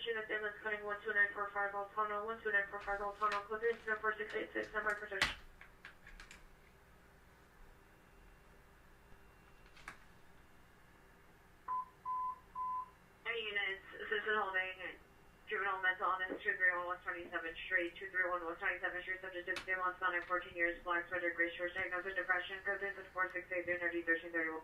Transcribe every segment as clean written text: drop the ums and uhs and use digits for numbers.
Unit ambulance coding 12945 Altano, 12945 Altano, code 34686, number protection. Any units, assisted holding, juvenile mental illness, 231 West 27th Street, 231 West 27th Street, subject to stay months, 14 years, black sweater, gray shorts, diagnosis depression, code 34688, energy 1331.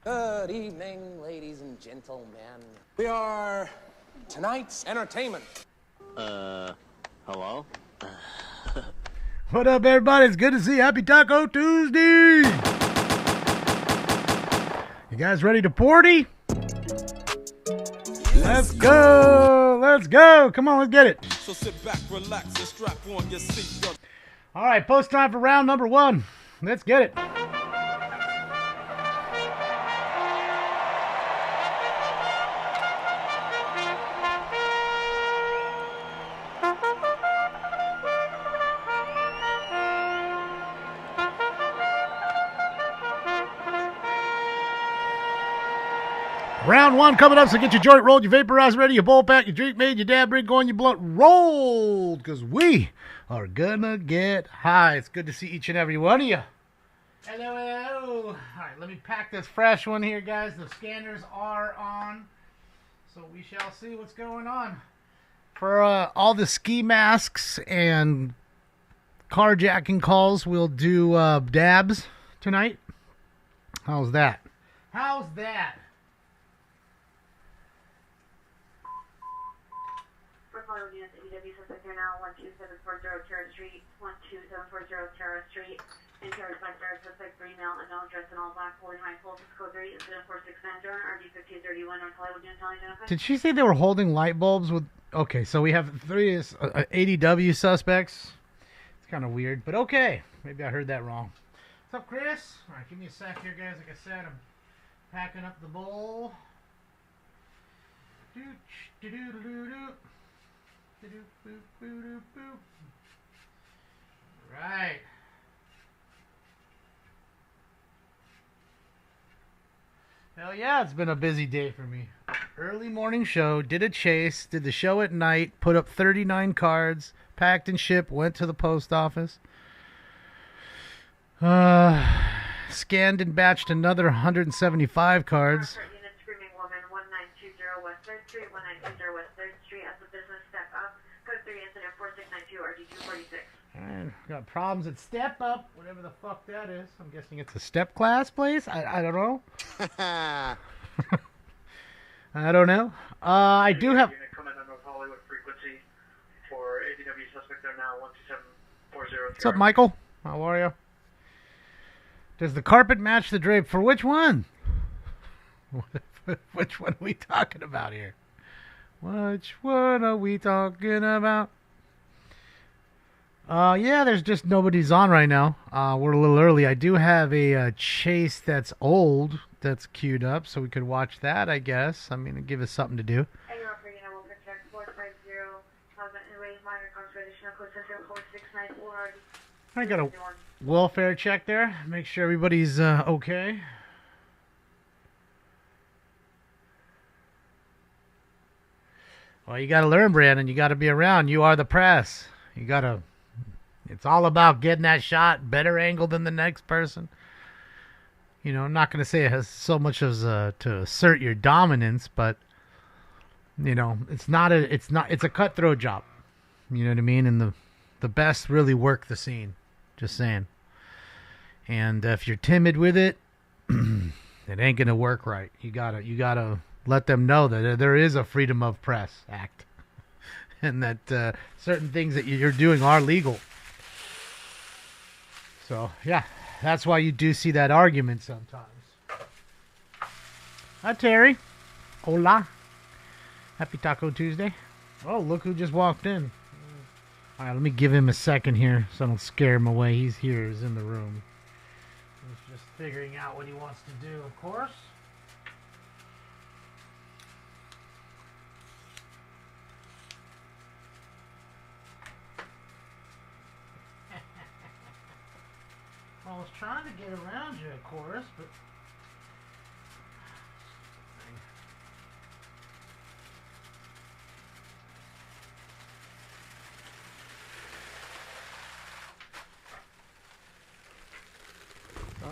Good evening, ladies and gentlemen. We are tonight's entertainment. Hello? What up, everybody? It's good to see you. Happy Taco Tuesday! You guys ready to party? Let's go! Let's go! Come on, let's get it. So sit back, relax, and strap on your seatbelt. All right, post time for round number 1. Let's get it. Round 1 coming up, so get your joint rolled, your vaporizer ready, your bowl pack, your drink made, your dab rig going, your blunt rolled, because we are gonna get high. It's good to see each and every one of you. Hello, hello. All right, let me pack this fresh one here, guys. The scanners are on, so we shall see what's going on. For all the ski masks and carjacking calls, we'll do dabs tonight. How's that? How's that? Follow units ADW suspect here now 12740 Terrace Street, 12740 Terrace Street, and Terrace by Terrace suspect 3 male unknown dressed in all black, holding high pulse, code 3, incident 469 drone, RD 1531 North Hollywood, Unit identified. Did she say they were holding light bulbs with? Okay, so we have 3 ADW suspects. It's kind of weird, but okay. Maybe I heard that wrong. What's up, Chris? All right, give me a sec here, guys. Like I said, I'm packing up the bowl. Right. Hell yeah, it's been a busy day for me. Early morning show, did a chase, did the show at night, put up 39 cards, packed and shipped, went to the post office. Scanned and batched another 175 cards. Unit Screaming Woman 1920 West 3rd Street, 1920 West 3rd Street as the business step up. Code 3 incident 4692 RD 246. Alright, got problems at Step Up, whatever the fuck that is. I'm guessing it's a step class place? I don't know. I don't know. I do have... Unit coming on North Hollywood frequency for ADW suspect there now 12740. What's up, Michael? How are you? Does the carpet match the drape? For which one? Which one are we talking about here? Which one are we talking about? Yeah, there's just nobody's on right now. We're a little early. I do have a chase that's old that's queued up, so we could watch that, I guess. I mean, it'd give us something to do. And you're operating at 450, anyways, minor conservation of code 4694 I got a welfare check there. Make sure everybody's okay. Well, you got to learn, Brandon. You got to be around. You are the press. You got to... It's all about getting that shot better angle than the next person. You know, I'm not going to say it has so much as to assert your dominance, but you know, it's a cutthroat job. You know what I mean? And the best really work the scene. Just saying. And if you're timid with it, it ain't going to work right. You got to let them know that there is a Freedom of Press Act and that certain things that you're doing are legal. So, yeah, that's why you do see that argument sometimes. Hi, Terry. Hola. Happy Taco Tuesday. Oh, look who just walked in. All right, let me give him a second here so I don't scare him away. He's here. He's in the room. He's just figuring out what he wants to do, of course. Well, I was trying to get around you, of course, but...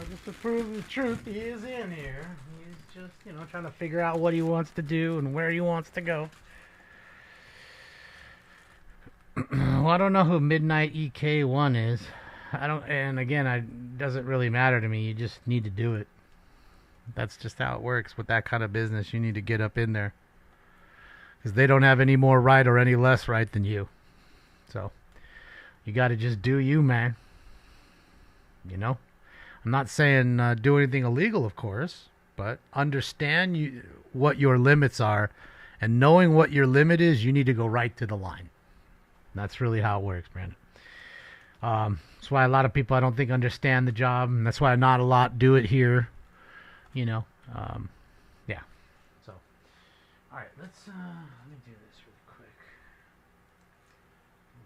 Just to prove the truth, he is in here. He's just, trying to figure out what he wants to do and where he wants to go. Well, I don't know who Midnight EK1 is. And again, it doesn't really matter to me. You just need to do it. That's just how it works with that kind of business. You need to get up in there. Because they don't have any more right or any less right than you. So, you got to just do you, man. I'm not saying do anything illegal, of course, but understand what your limits are, and knowing what your limit is, you need to go right to the line. That's really how it works, Brandon. That's why a lot of people I don't think understand the job, and that's why not a lot do it here. Yeah. So, all right, let me do this real quick.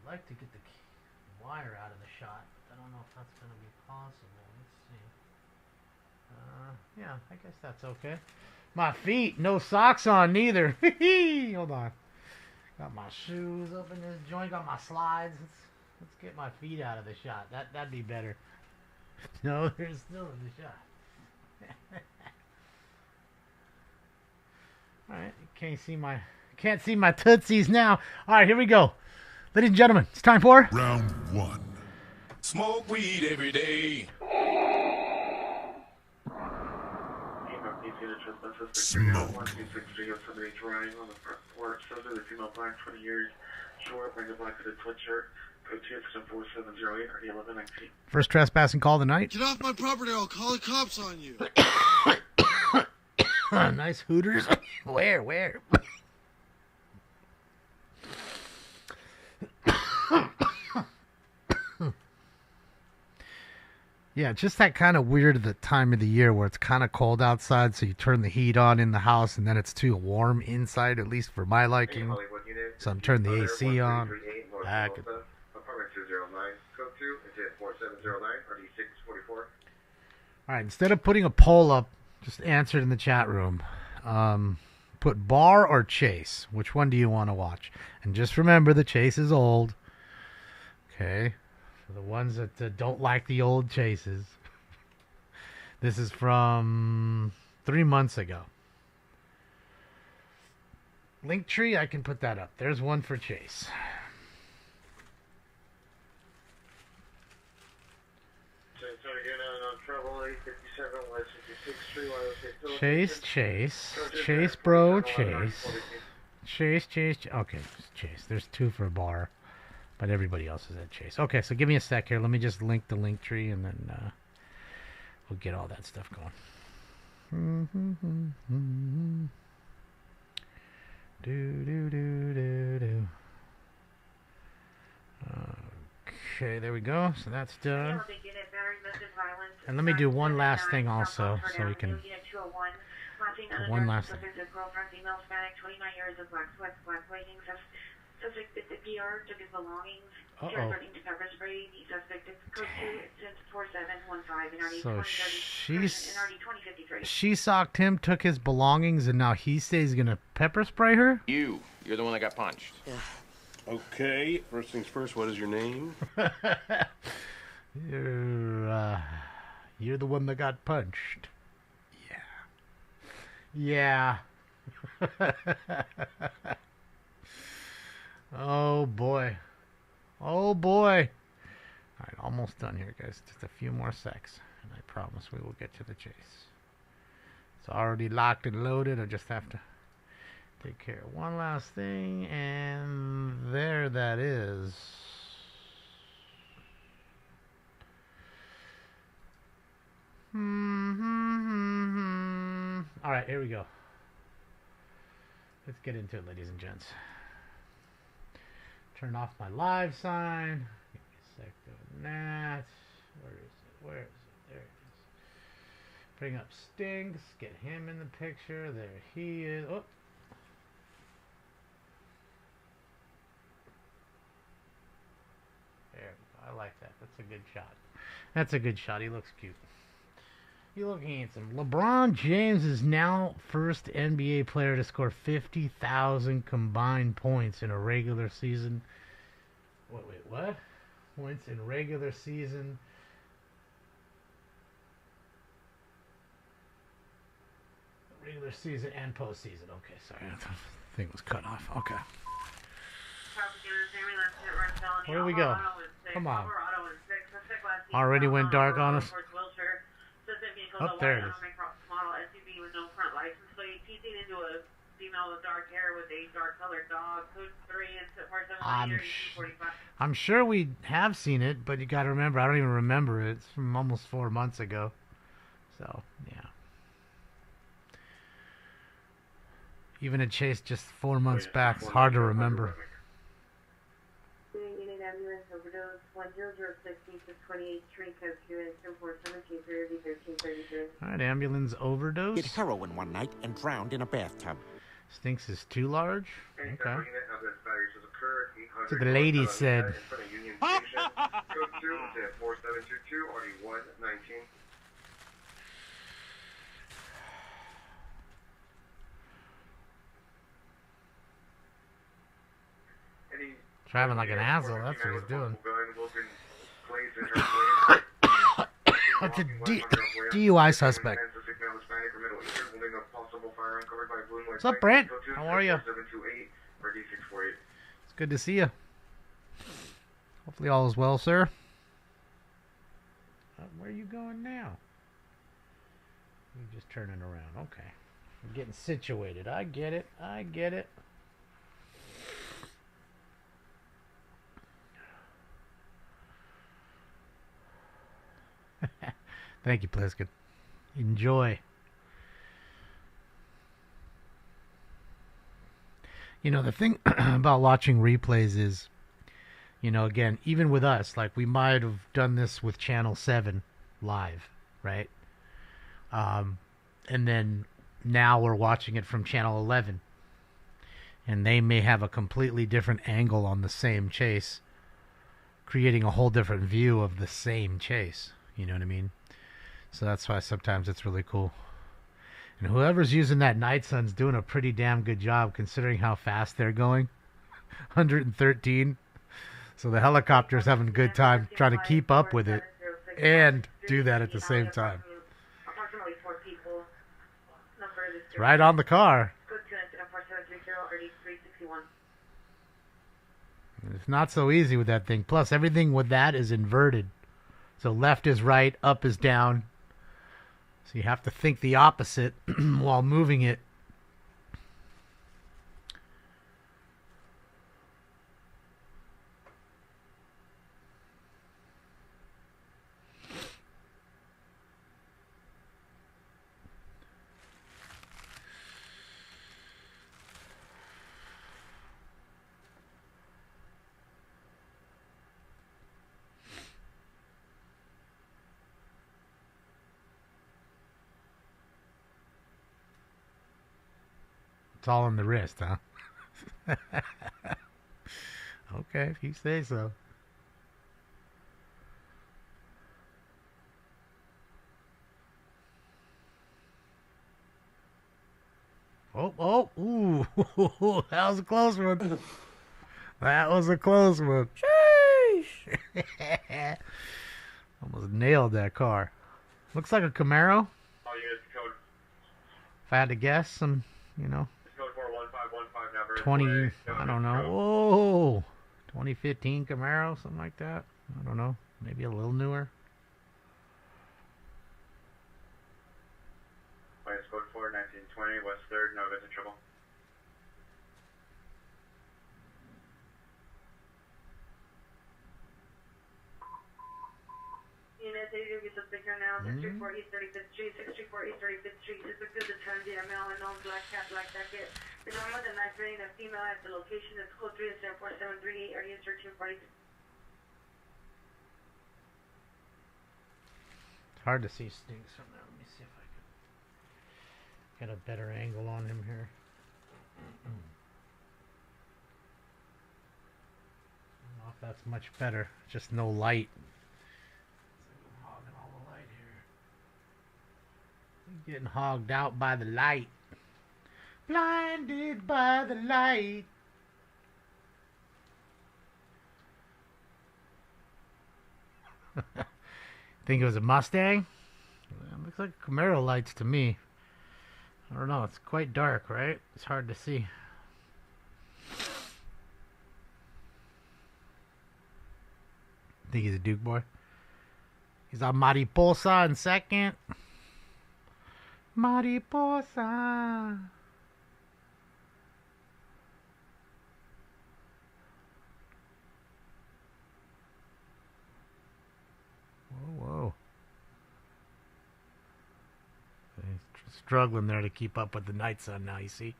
I'd like to get the wire out of the shot. I don't know if that's going to be possible. Yeah, I guess that's okay. My feet, no socks on neither. Hold on. Got my shoes up in this joint, got my slides. Let's get my feet out of the shot. That'd be better. No, they're still in the shot. Alright, can't see my tootsies now. Alright, here we go. Ladies and gentlemen, it's time for Round 1. Smoke weed every day. Smoke. 1263 of somebody driving on the front porch. Subject, the female black, 20 years, short, wearing a black hooded sweatshirt. Code 24708 or 1119. First trespassing call tonight. Get off my property or I'll call the cops on you. Nice Hooters. Where? Yeah, just that kind of weird at the time of the year where it's kind of cold outside, so you turn the heat on in the house, and then it's too warm inside, at least for my liking. So I'm turning the AC on. Apartment 209, code 2, is it 4709 or 644? All right, instead of putting a poll up, just answer it in the chat room. Put bar or chase. Which one do you want to watch? And just remember, the chase is old. Okay. For the ones that don't like the old chases. This is from 3 months ago. Linktree, I can put that up. There's one for Chase. Chase, bro, Chase. Okay, Chase. There's two for bar. But everybody else is at Chase. Okay, so give me a sec here. Let me just link the link tree, and then we'll get all that stuff going. Okay, there we go. So that's done. And let me do one last thing also, so we can... One last thing. Suspect at the PR took his belongings. To pepper spray. The suspect is code 2 4715 So she socked him, took his belongings, and now he says he's gonna pepper spray her? You're the one that got punched. Yeah. Okay, first things first, what is your name? You're the one that got punched. Yeah. Oh boy. All right, almost done here, guys. Just a few more secs, and I promise we will get to the chase. It's already locked and loaded. I just have to take care of one last thing, and there that is. All right, here we go. Let's get into it, ladies and gents. Turn off my live sign. Give me a sec doing that. Where is it? Where is it? There it is. Bring up Stinks. Get him in the picture. There he is. Oh. There we go. I like that. That's a good shot. That's a good shot. He looks cute. You look handsome. LeBron James is now first NBA player to score 50,000 combined points in a regular season. Wait, what? Points in regular season. Regular season and postseason. Okay, sorry. The thing was cut off. Okay. Where do we go? Come on. Already went dark on us. Oh, there it is. SUV with no front license plate, teasing into a female with dark hair with a dark colored dog. Code 3 and I'm sure we have seen it, but you got to remember, I don't even remember it. It's from almost 4 months ago. So, yeah. Even a chase just 4 months back is hard to remember. Ambulance overdose 1006 East 28th Street, code 2 and 24723 Alright, ambulance overdose. Did heroin one night and drowned in a bathtub. Stinks is too large? Okay. So the lady said. Code 2 4722 RD119. Driving like an asshole, that's what he's doing. That's a DUI suspect. What's up, Brent? How are you? It's good to see you. Hopefully all is well, sir. Where are you going now? You're just turning around. Okay. I'm getting situated. I get it. I get it. Thank you, Pliskin. Enjoy. You know, the thing about watching replays is, you know, again, even with us, like we might have done this with Channel 7 live, right? And then now we're watching it from Channel 11. And they may have a completely different angle on the same chase, creating a whole different view of the same chase. You know what I mean? So that's why sometimes it's really cool. And whoever's using that Night Sun's doing a pretty damn good job considering how fast they're going. 113. So the helicopter's having a good time trying to keep up with it and do that at the same time. It's right on the car. It's not so easy with that thing. Plus, everything with that is inverted. So left is right, up is down. So you have to think the opposite while moving it. It's all in the wrist, huh? Okay, if you say so. Oh, ooh, that was a close one. That was a close one. Sheesh. Almost nailed that car. Looks like a Camaro. If I had to guess, some, you know. 20, I don't know. Whoa, 2015 Camaro, something like that. I don't know. Maybe a little newer. Code 4, 1920, West 3rd, no visit trouble. Unit 80 suspect suspect here now, 634 East 35th Street, 634 East 35th Street, suspect is a transient male and known black cat, black jacket. The normal and night rain, a female at the location is code 3 is 4738, area 1340. It's hard to see Stinks from there. Let me see if I can get a better angle on him here. I don't know if that's much better. Just no light. Hogging all the light here. Getting hogged out by the light. Blinded by the light. Think it was a Mustang? Well, looks like Camaro lights to me. I don't know. It's quite dark, right? It's hard to see. Think he's a Duke boy. He's a Mariposa in second. Mariposa. Whoa. He's struggling there to keep up with the night sun now, you see?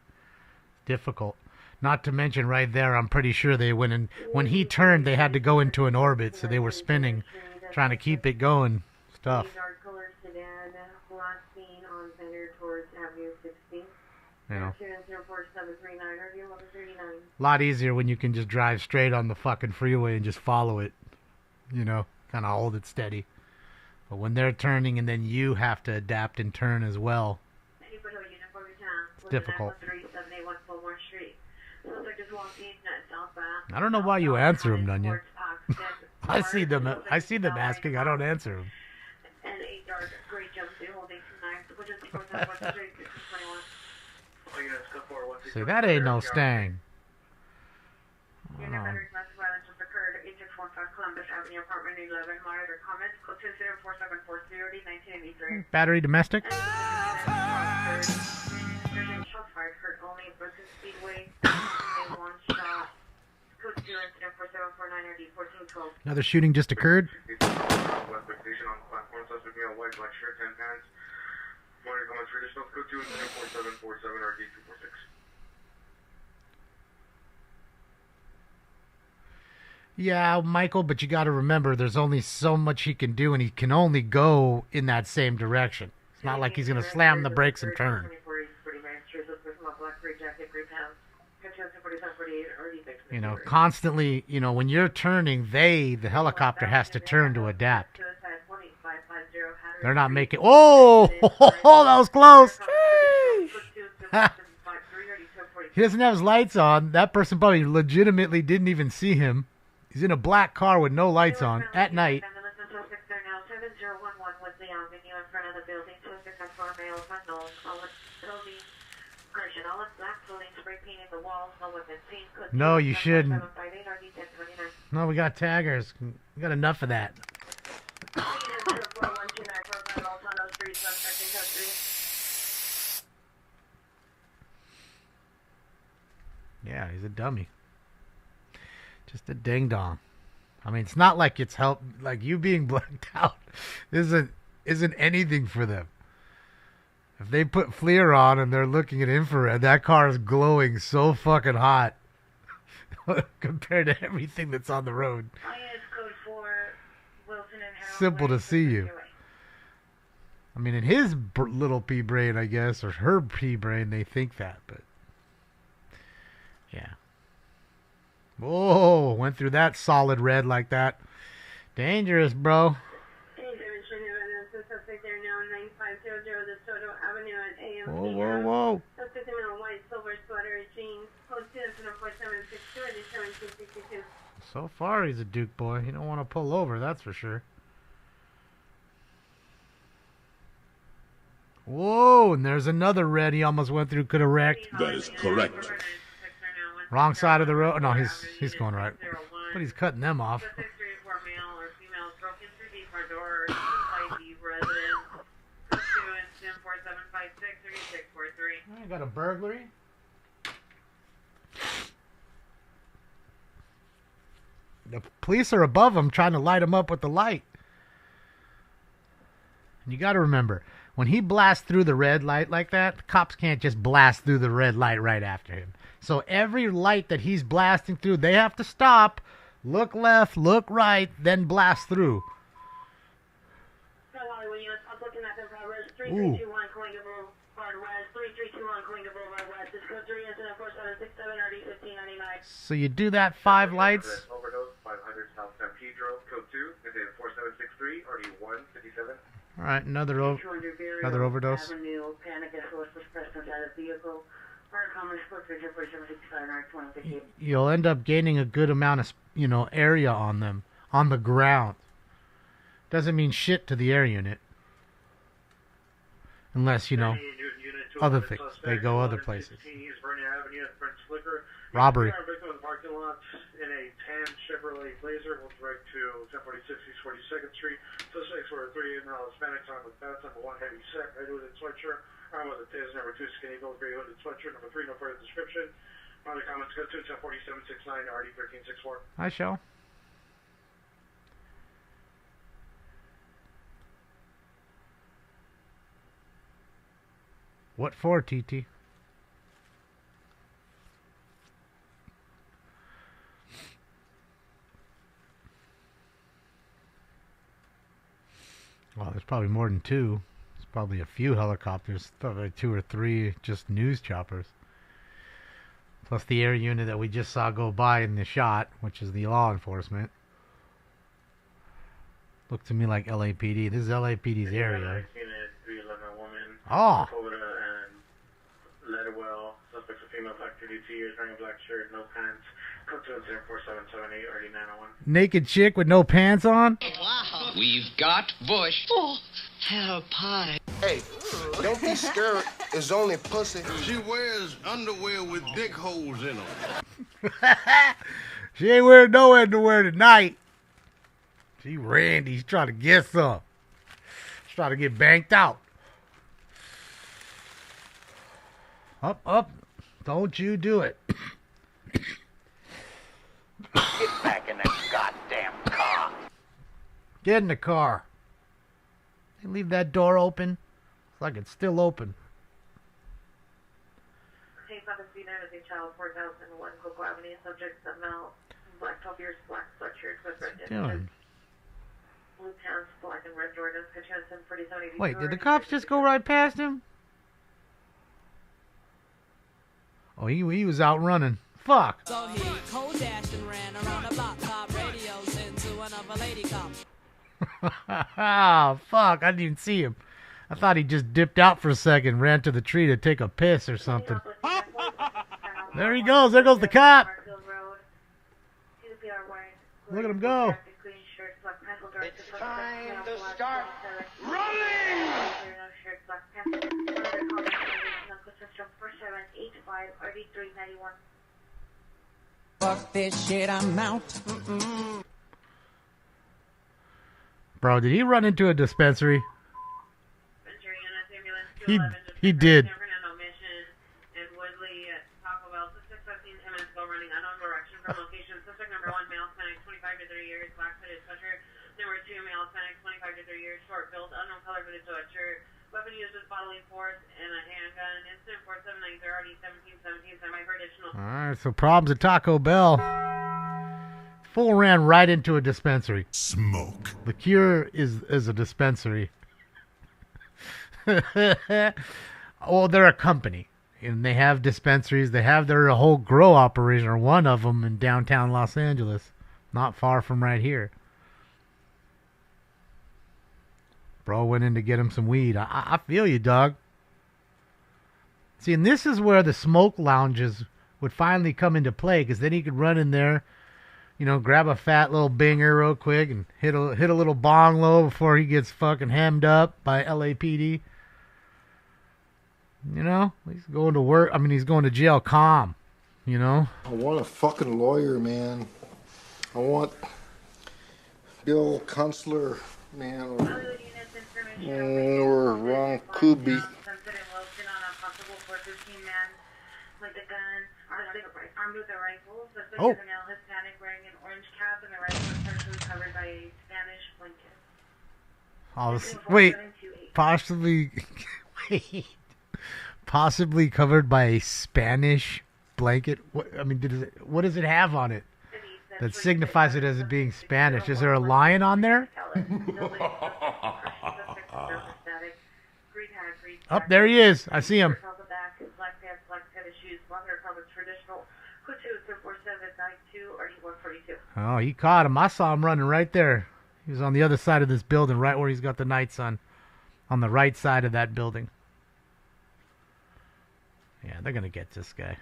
Difficult. Not to mention right there, I'm pretty sure they went in, when he turned, they had to go into an orbit, so they were spinning, trying to keep it going. Stuff. Dark color sedan, last seen on Center towards Avenue 16. You know. 04739, RV 1139. A lot easier when you can just drive straight on the fucking freeway and just follow it. You know, kind of hold it steady. But when they're turning and then you have to adapt and turn as well, it's difficult. I don't know why you answer them, Dunya. I see them asking. I don't answer them. And a dark gray jumpsuit holding two knives, which is See, that ain't no Stang. Unit veterans massive violence has occurred. 8615 Columbus Avenue, apartment 11. Monitor comments. Code 2047430, 1983. Battery domestic? There's shots fired. Heard only Brooklyn Speedway. One shot. Code 2 incident 4749 RD 1412. Another shooting just occurred. Westbrook Station on the platform. Suspect male, white, black shirt, 10 pants. Monitor comments for additional. Code 2 incident 4747 RD 246. Yeah, Michael, but you got to remember there's only so much he can do, and he can only go in that same direction. It's not like he's going to slam the brakes and turn. You know, constantly, you know, when you're turning, the helicopter has to turn to adapt. They're not making... Oh, that was close. He doesn't have his lights on. That person probably legitimately didn't even see him. He's in a black car with no lights on at night. No, you shouldn't. No, we got taggers. We got enough of that. Yeah, he's a dummy. Just a ding dong. I mean, it's not like it's like you being blacked out isn't anything for them. If they put FLIR on and they're looking at infrared, that car is glowing so fucking hot compared to everything that's on the road. Simple to see you. I mean, in his little pea brain, I guess, or her pea brain, they think that, but yeah. Whoa, went through that solid red like that. Dangerous, bro. Whoa. So far, he's a Duke boy. He don't want to pull over, that's for sure. Whoa, and there's another red he almost went through, could have wrecked. That is correct. Wrong side of the road. No, he's going right. But he's cutting them off. I got a burglary. The police are above him trying to light him up with the light. And you got to remember, when he blasts through the red light like that, the cops can't just blast through the red light right after him. So every light that he's blasting through, they have to stop, look left, look right, then blast through. I'm looking at the Res 3321 Colinga Boulevard West, 3321 Colinga Boulevard West. This code 3 incident 4767 RD 1599. So you do that 5 lights. Overdose 500 South San Pedro, code 2, incident 4763 RD 157. All right, another overdose. Avenue, panic SOS was pressed inside the vehicle. You'll end up gaining a good amount of, area on them, on the ground. Doesn't mean shit to the air unit. Unless, other things. They go other places. Robbery. In a tan Chevrolet Blazer, will direct to 1046 East 42nd Street. Suspects were 38 Hispanics armed with bats, number 1 heavy set, red hooded sweatshirt, armed with a taser, number 2 skinny gold gray hooded sweatshirt, number 3 no further description. Other comments go to 104769 RD 1364. I shall. What for, TT? Well, there's probably more than 2. There's probably a few helicopters, probably 2 or 3 just news choppers. Plus the air unit that we just saw go by in the shot, which is the law enforcement. Looked to me like LAPD. This is LAPD's area. Oh! And Ledwell, suspects a female black 32 years, wearing a black shirt, no pants. Code 4778 RD 901. Naked chick with no pants on? Wow. We've got Bush. Oh, hello, pie. Hey, don't be scared. It's only pussy. She wears underwear with dick holes in them. She ain't wearing no underwear tonight. She Randy's trying to get some. She's trying to get banked out. Up. Don't you do it. Get back in that goddamn car. Get in the car. They leave that door open. It's like it's still open. Case happens to be known as a child 4001 Cocoa Avenue. Subject male, black 12 years, black sweatshirt with red Doing? blue pants, black and red Jordans. Hutchinson 4070. Wait, did the cops just go right past him? Oh, he was out running. Fuck. So he cold dashed and ran around the block, top radios into another lady cop. Oh, fuck. I didn't even see him. I thought he just dipped out for a second, ran to the tree to take a piss or something. There he goes. There goes the cop. Look at him go. It's time to start running! Fuck this shit, I'm out. Bro, did he run into a dispensary? He did. Weapon used with bodily force and a handgun. Incident 4790 RD 1717 semi-for additional. Alright, so problems at Taco Bell. Fool ran right into a dispensary. Smoke. The Cure is a dispensary. Well, they're a company. And they have dispensaries. They have their whole grow operation, or one of them, in downtown Los Angeles. Not far from right here. Bro went in to get him some weed. I feel you, dog. See, and this is where the smoke lounges would finally come into play, because then he could run in there, grab a fat little binger real quick and hit a little bong low before he gets fucking hemmed up by LAPD. He's going to work. I mean, he's going to jail calm, I want a fucking lawyer, man. I want Bill Kunstler, man, or Ron Kuby. Oh. Hispanic wearing an orange cap and the rifle is partially covered by a Spanish blanket. Oh, wait. Possibly, wait, possibly covered by a Spanish blanket. What does it have on it that signifies it as it being Spanish? Is there a lion on there? Oh, there he is. I see him. Oh, he caught him. I saw him running right there. He was on the other side of this building, right where he's got the night sun. On the right side of that building. Yeah, they're going to get this guy.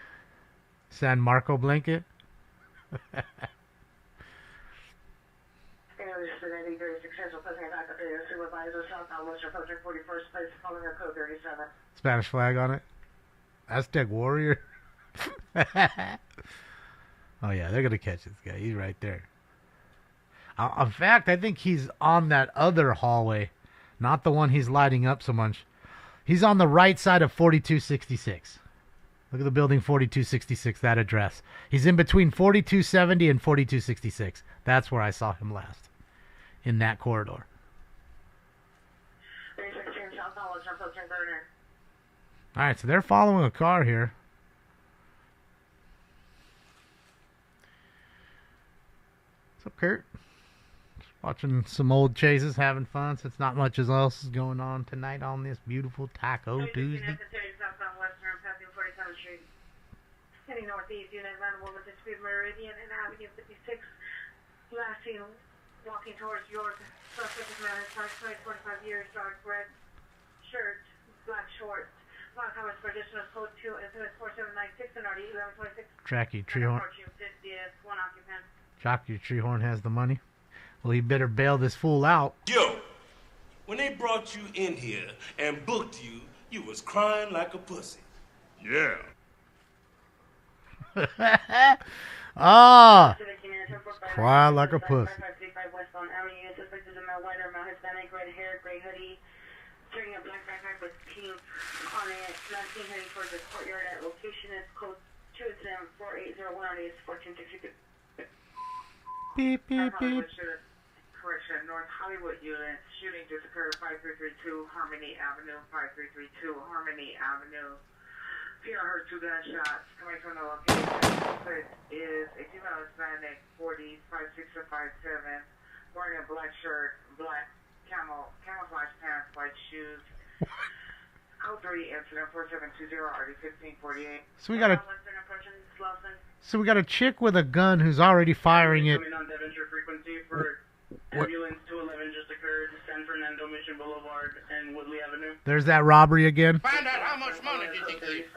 San Marco blanket? Spanish flag on it. Aztec warrior. Oh yeah, they're gonna catch this guy. He's right there. In fact, I think he's on that other hallway, not the one he's lighting up so much. He's on the right side of 4266. Look at the building 4266, that address. He's in between 4270 and 4266. That's where I saw him last. In that corridor. Alright, so they're following a car here. What's up, Kurt? Just watching some old chases, having fun since not much else is going on tonight on this beautiful Taco Tuesday. Heading northeast, Unit Randall with the speed Meridian and Avenue 56. Last seen walking towards York. Suspect is man, his 45 years, dark red shirt, black shorts. Last time for additional code 2 and 4796 and RD 1126. Tracky Treehorn. 50th, one occupant. Jockey Treehorn has the money. Well, he better bail this fool out. Yo, when they brought you in here and booked you, you was crying like a pussy. Yeah. Ah, cry like a pussy. Westbound Avenue, suspected a male white or male Hispanic, red hair, gray hoodie, carrying a black backpack with pink on it. Last seen heading towards the courtyard at location is code 2SM4801 is 1462. Beep, beep, beep. Correction, North Hollywood unit. Shooting just occurred 5332 Harmony Avenue, 5332 Harmony Avenue. PR heard 2 gunshots coming from the location. Suspect is a female Hispanic, 40s, 5'6" or 5'7", wearing a black shirt, black camouflage pants, white shoes. L3 incident 4720 RD 1548. So we got a chick with a gun who's already firing it. Coming on Devonshire frequency for ambulance 211 just occurred, San Fernando Mission Boulevard and Woodley Avenue. There's that robbery again. Find out how much money did you get?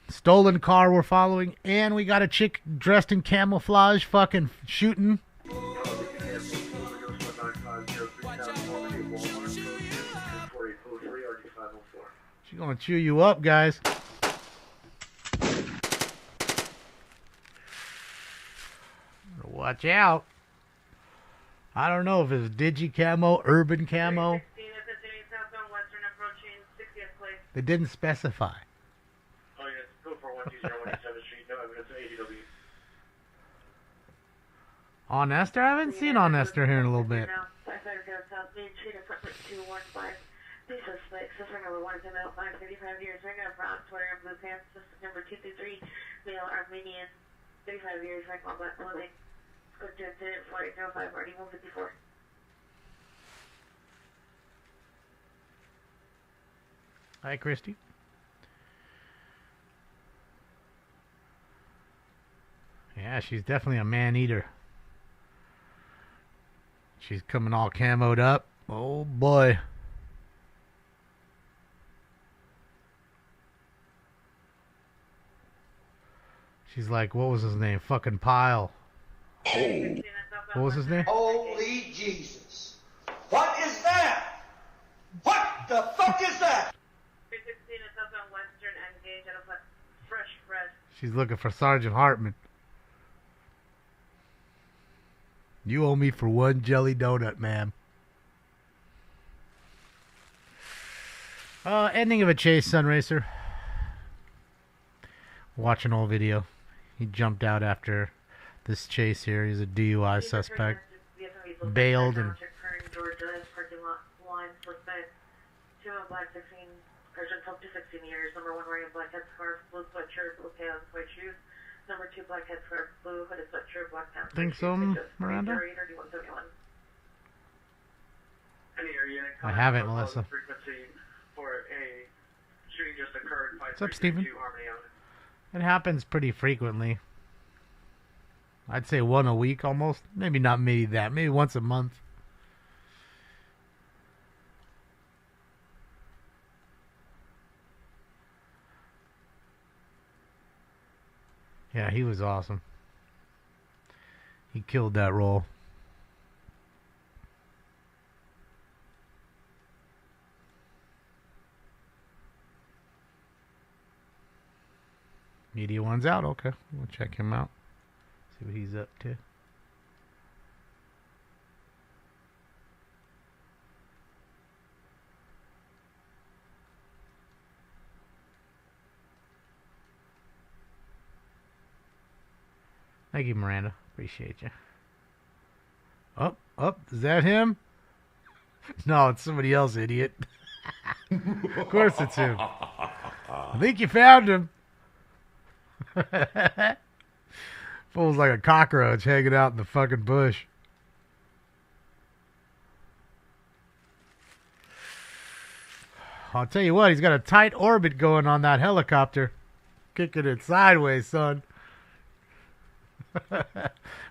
Stolen car we're following, and we got a chick dressed in camouflage fucking shooting. She's gonna chew you up, guys. Watch out. I don't know if it's digi camo, urban camo. They didn't specify. Oh, yes, go for 120 187th Street, no evidence of ADW. On Esther? I haven't seen On Esther here in a little bit. These suspects, suspect number 1 is a male, 35 years, wearing a brown sweater and blue pants. Suspect number 2 through 3, male Armenian, 35 years, wearing all black clothing. Go to incident 4805 RD 154. Hi, Christy. Yeah, she's definitely a man-eater. She's coming all camoed up. Oh, boy. She's like, what was his name? Fucking Pile. Oh. What was his name? Holy Jesus. What is that? What the fuck is that? She's looking for Sergeant Hartman. You owe me for one jelly donut, ma'am. Ending of a chase, Sunracer. Watch an old video. He jumped out after this chase here. He's a DUI suspect. Bailed and 2 male black 16, Christian up to 16 years. Number 1 wearing a black headscarf, blue sweatshirt, blue pants, white shoes. Number 2 black headscarf, blue hooded sweatshirt, black pants. Think so, Miranda? I haven't, Melissa. What's up, Steven? It happens pretty frequently. I'd say 1 a week almost. Maybe not maybe that. Maybe once a month. Yeah, he was awesome. He killed that role. Media One's out. Okay, we'll check him out. See what he's up to. Thank you, Miranda. Appreciate you. Up, is that him? No, it's somebody else, idiot. Of course it's him. I think you found him. Fool's like a cockroach hanging out in the fucking bush. I'll tell you what, he's got a tight orbit going on that helicopter. Kicking it sideways, son.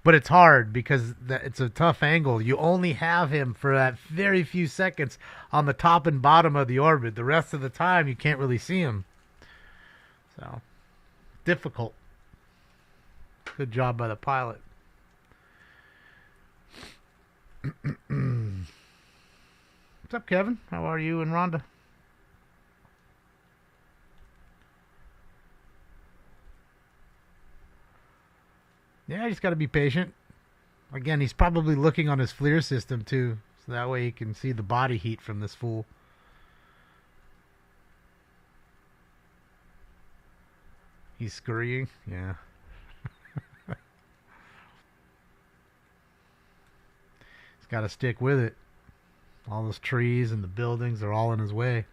But it's hard because it's a tough angle. You only have him for that very few seconds on the top and bottom of the orbit. The rest of the time, you can't really see him. So, difficult. Good job by the pilot. What's up, Kevin? How are you and Rhonda? Yeah, you just got to be patient. Again, he's probably looking on his FLIR system too, so that way he can see the body heat from this fool. He's scurrying, yeah. He's got to stick with it. All those trees and the buildings are all in his way.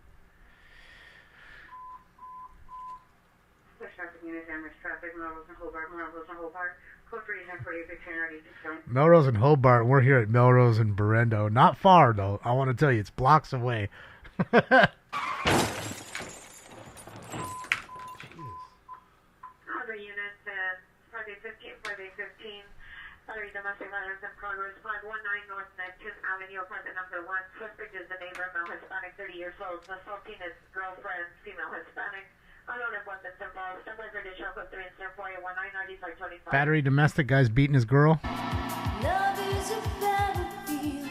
Melrose and Hobart. We're here at Melrose and Berendo. Not far, though. I want to tell you, it's blocks away. Other units, Friday 15, Friday 15. Sorry, domestic violence in progress. 519 North Neptune Avenue, apartment number 1. Suspect is the neighbor, male Hispanic, 30 years old. Assaulting his girlfriend, female Hispanic. Unloaded weapons involved. Stand by for additional code 3 and 419 9525. Battery domestic, guy's beating his girl. Love is a battlefield.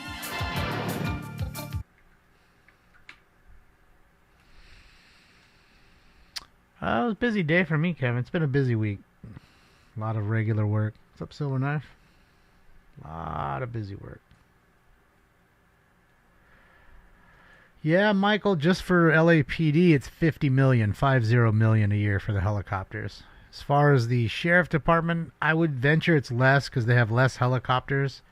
It was a busy day for me, Kevin. It's been a busy week. A lot of regular work. What's up, Silver Knife? A lot of busy work. Yeah, Michael, just for LAPD, it's $50 million a year for the helicopters. As far as the sheriff department, I would venture it's less because they have less helicopters.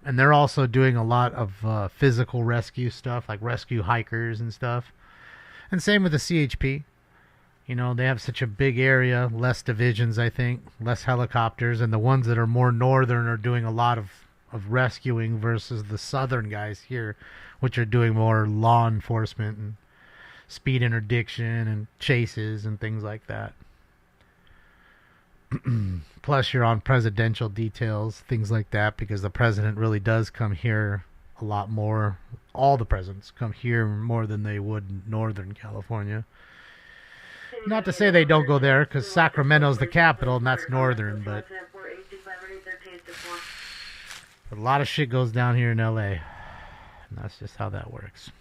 And they're also doing a lot of physical rescue stuff, like rescue hikers and stuff. And same with the CHP. You know, they have such a big area, less divisions, I think, less helicopters. And the ones that are more northern are doing a lot of rescuing versus the southern guys here, which are doing more law enforcement and speed interdiction and chases and things like that. Plus, you're on presidential details, things like that, because the president really does come here a lot more. All the presidents come here more than they would in Northern California. Not to say they don't go there, because Sacramento's the capital, and that's northern, but a lot of shit goes down here in LA. And that's just how that works.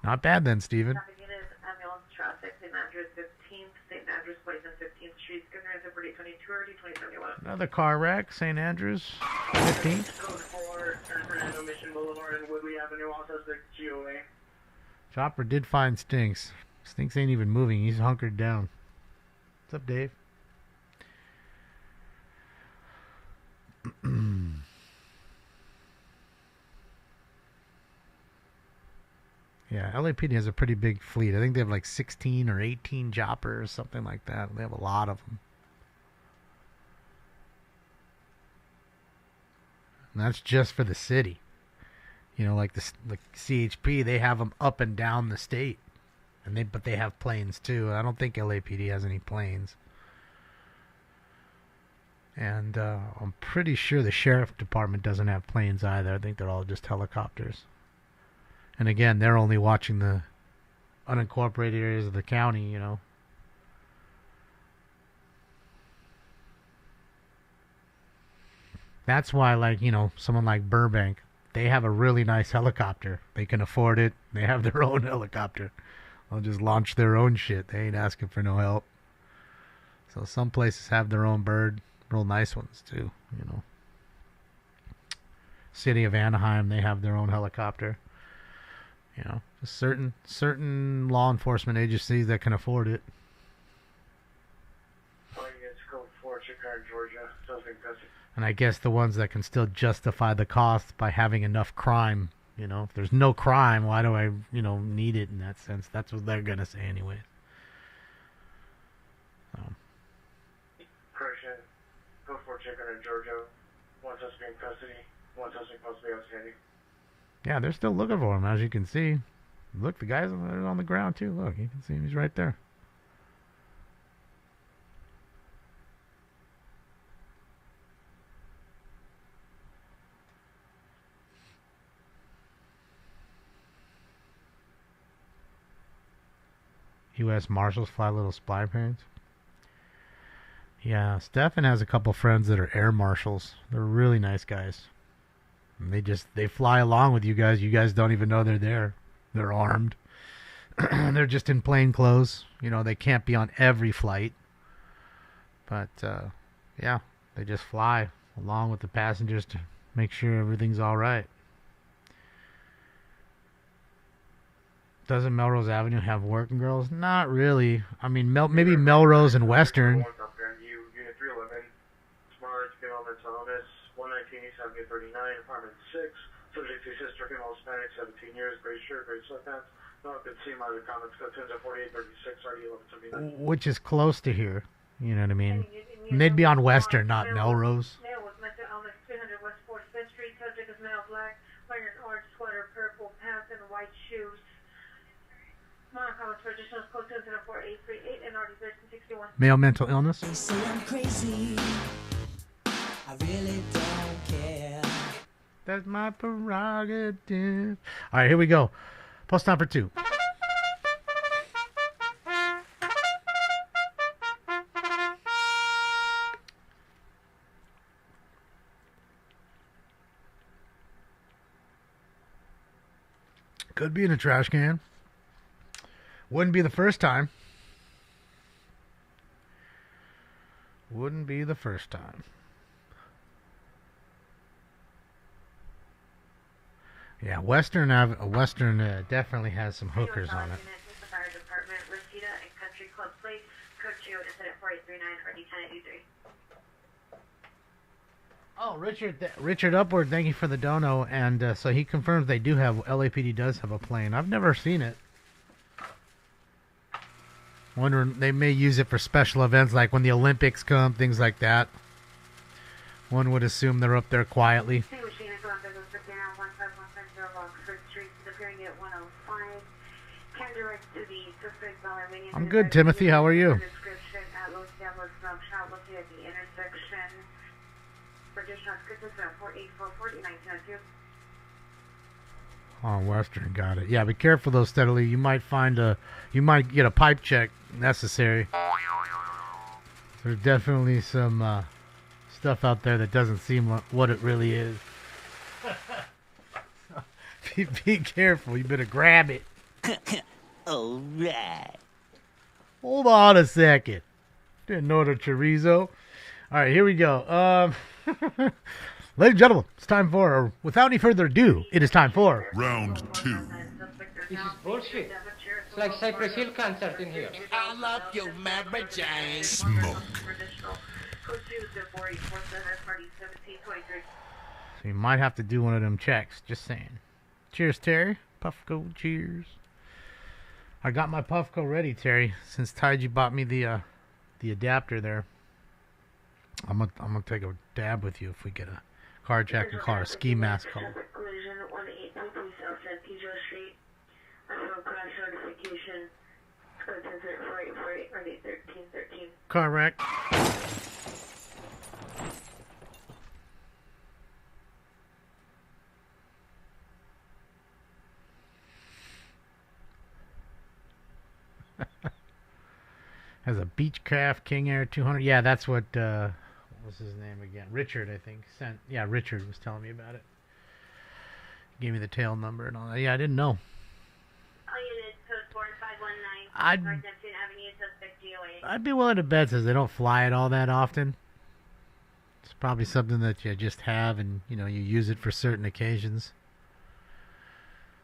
Not bad then, Steven. Ambulance traffic, St. Andrews 15th, St. Andrews Place and 15th Street, Skinner, Zipper 22 already, 2071. Another car wreck, St. Andrews 15th. Code 4, San Fernando Mission Boulevard and Woodley Avenue, all suspect GOA. Chopper did find Stinks. Stinks ain't even moving. He's hunkered down. What's up, Dave? Yeah, LAPD has a pretty big fleet. I think they have like 16 or 18 choppers, something like that. They have a lot of them. And that's just for the city. You know, like the CHP, they have them up and down the state. But they have planes too. I don't think LAPD has any planes. And I'm pretty sure the sheriff department doesn't have planes either. I think they're all just helicopters. And again, they're only watching the unincorporated areas of the county, you know. That's why, like, you know, someone like Burbank, they have a really nice helicopter. They can afford it. They have their own helicopter. They'll just launch their own shit. They ain't asking for no help. So some places have their own bird. Real nice ones, too, you know. City of Anaheim, they have their own helicopter. You know, just certain law enforcement agencies that can afford it. And I guess the ones that can still justify the cost by having enough crime. You know, if there's no crime, why do I, you know, need it in that sense? That's what they're going to say anyway. Correction. Code 4 chicken in Georgia. One suspect in custody. One suspect possibly outstanding. Yeah, they're still looking for him, as you can see. Look, the guy's on the ground, too. Look, you can see him. He's right there. U.S. Marshals fly little spy planes. Yeah, Stefan has a couple friends that are air marshals. They're really nice guys. And they fly along with you guys. You guys don't even know they're there. They're armed. They're just in plain clothes. You know, they can't be on every flight. But, yeah, they just fly along with the passengers to make sure everything's all right. Doesn't Melrose Avenue have working girls? Not really. I mean, maybe Melrose and Western. Unit 311. Smart, female mental illness. 119, 7039, apartment 6. Subject to sister, female Hispanic, 17 years, gray shirt, gray sweatpants. No, good see my other comments. Go to 4836, RD 1179. Which is close to here. You know what I mean? And they'd be on Western, not Melrose. Male with mental illness, 200 West 45th Street. Subject is male black, wearing an orange sweater, purple pants, and white shoes. Comments for additional code 204-838 and RD 1361. Male mental illness. They say I'm crazy. I really don't care. That's my prerogative. All right, here we go. Post time for 2. Could be in a trash can. Wouldn't be the first time. Wouldn't be the first time. Yeah, Western definitely has some hookers on it. The fire department, Reseda and Country Club Plate, code 2, incident 4839, RD 1083. Oh, Richard Upward, thank you for the dono. And so he confirms they do have, LAPD does have a plane. I've never seen it. Wondering, they may use it for special events like when the Olympics come, things like that. One would assume they're up there quietly. I'm good, Timothy. How are you? Oh, Western, got it. Yeah, be careful though, steadily. You might get a pipe check necessary. There's definitely some stuff out there that doesn't seem like what it really is. Be careful. You better grab it. All right. Hold on a second. Didn't order chorizo. All right, here we go. Ladies and gentlemen, it's time for, without any further ado, it is time for round 2. This is bullshit. It's like Cypress Hill concert in here. I love you, Mary Jane. Smoke. Code 20484 party 1723. So you might have to do one of them checks. Just saying. Cheers, Terry. Puffco, cheers. I got my Puffco ready, Terry. Since Taiji bought me the adapter there, I'm gonna take a dab with you if we get a carjacking car, a ski mask call. Collision 1822 South San Pedro Street. Crash notification. Code 484 1313. Car wreck. Has a Beechcraft King Air 200. Yeah, that's what was his name again? Richard, I think. Richard was telling me about it. Gave me the tail number and all that. Yeah, I didn't know. I'd be willing to bet since they don't fly it all that often. It's probably something that you just have and, you use it for certain occasions.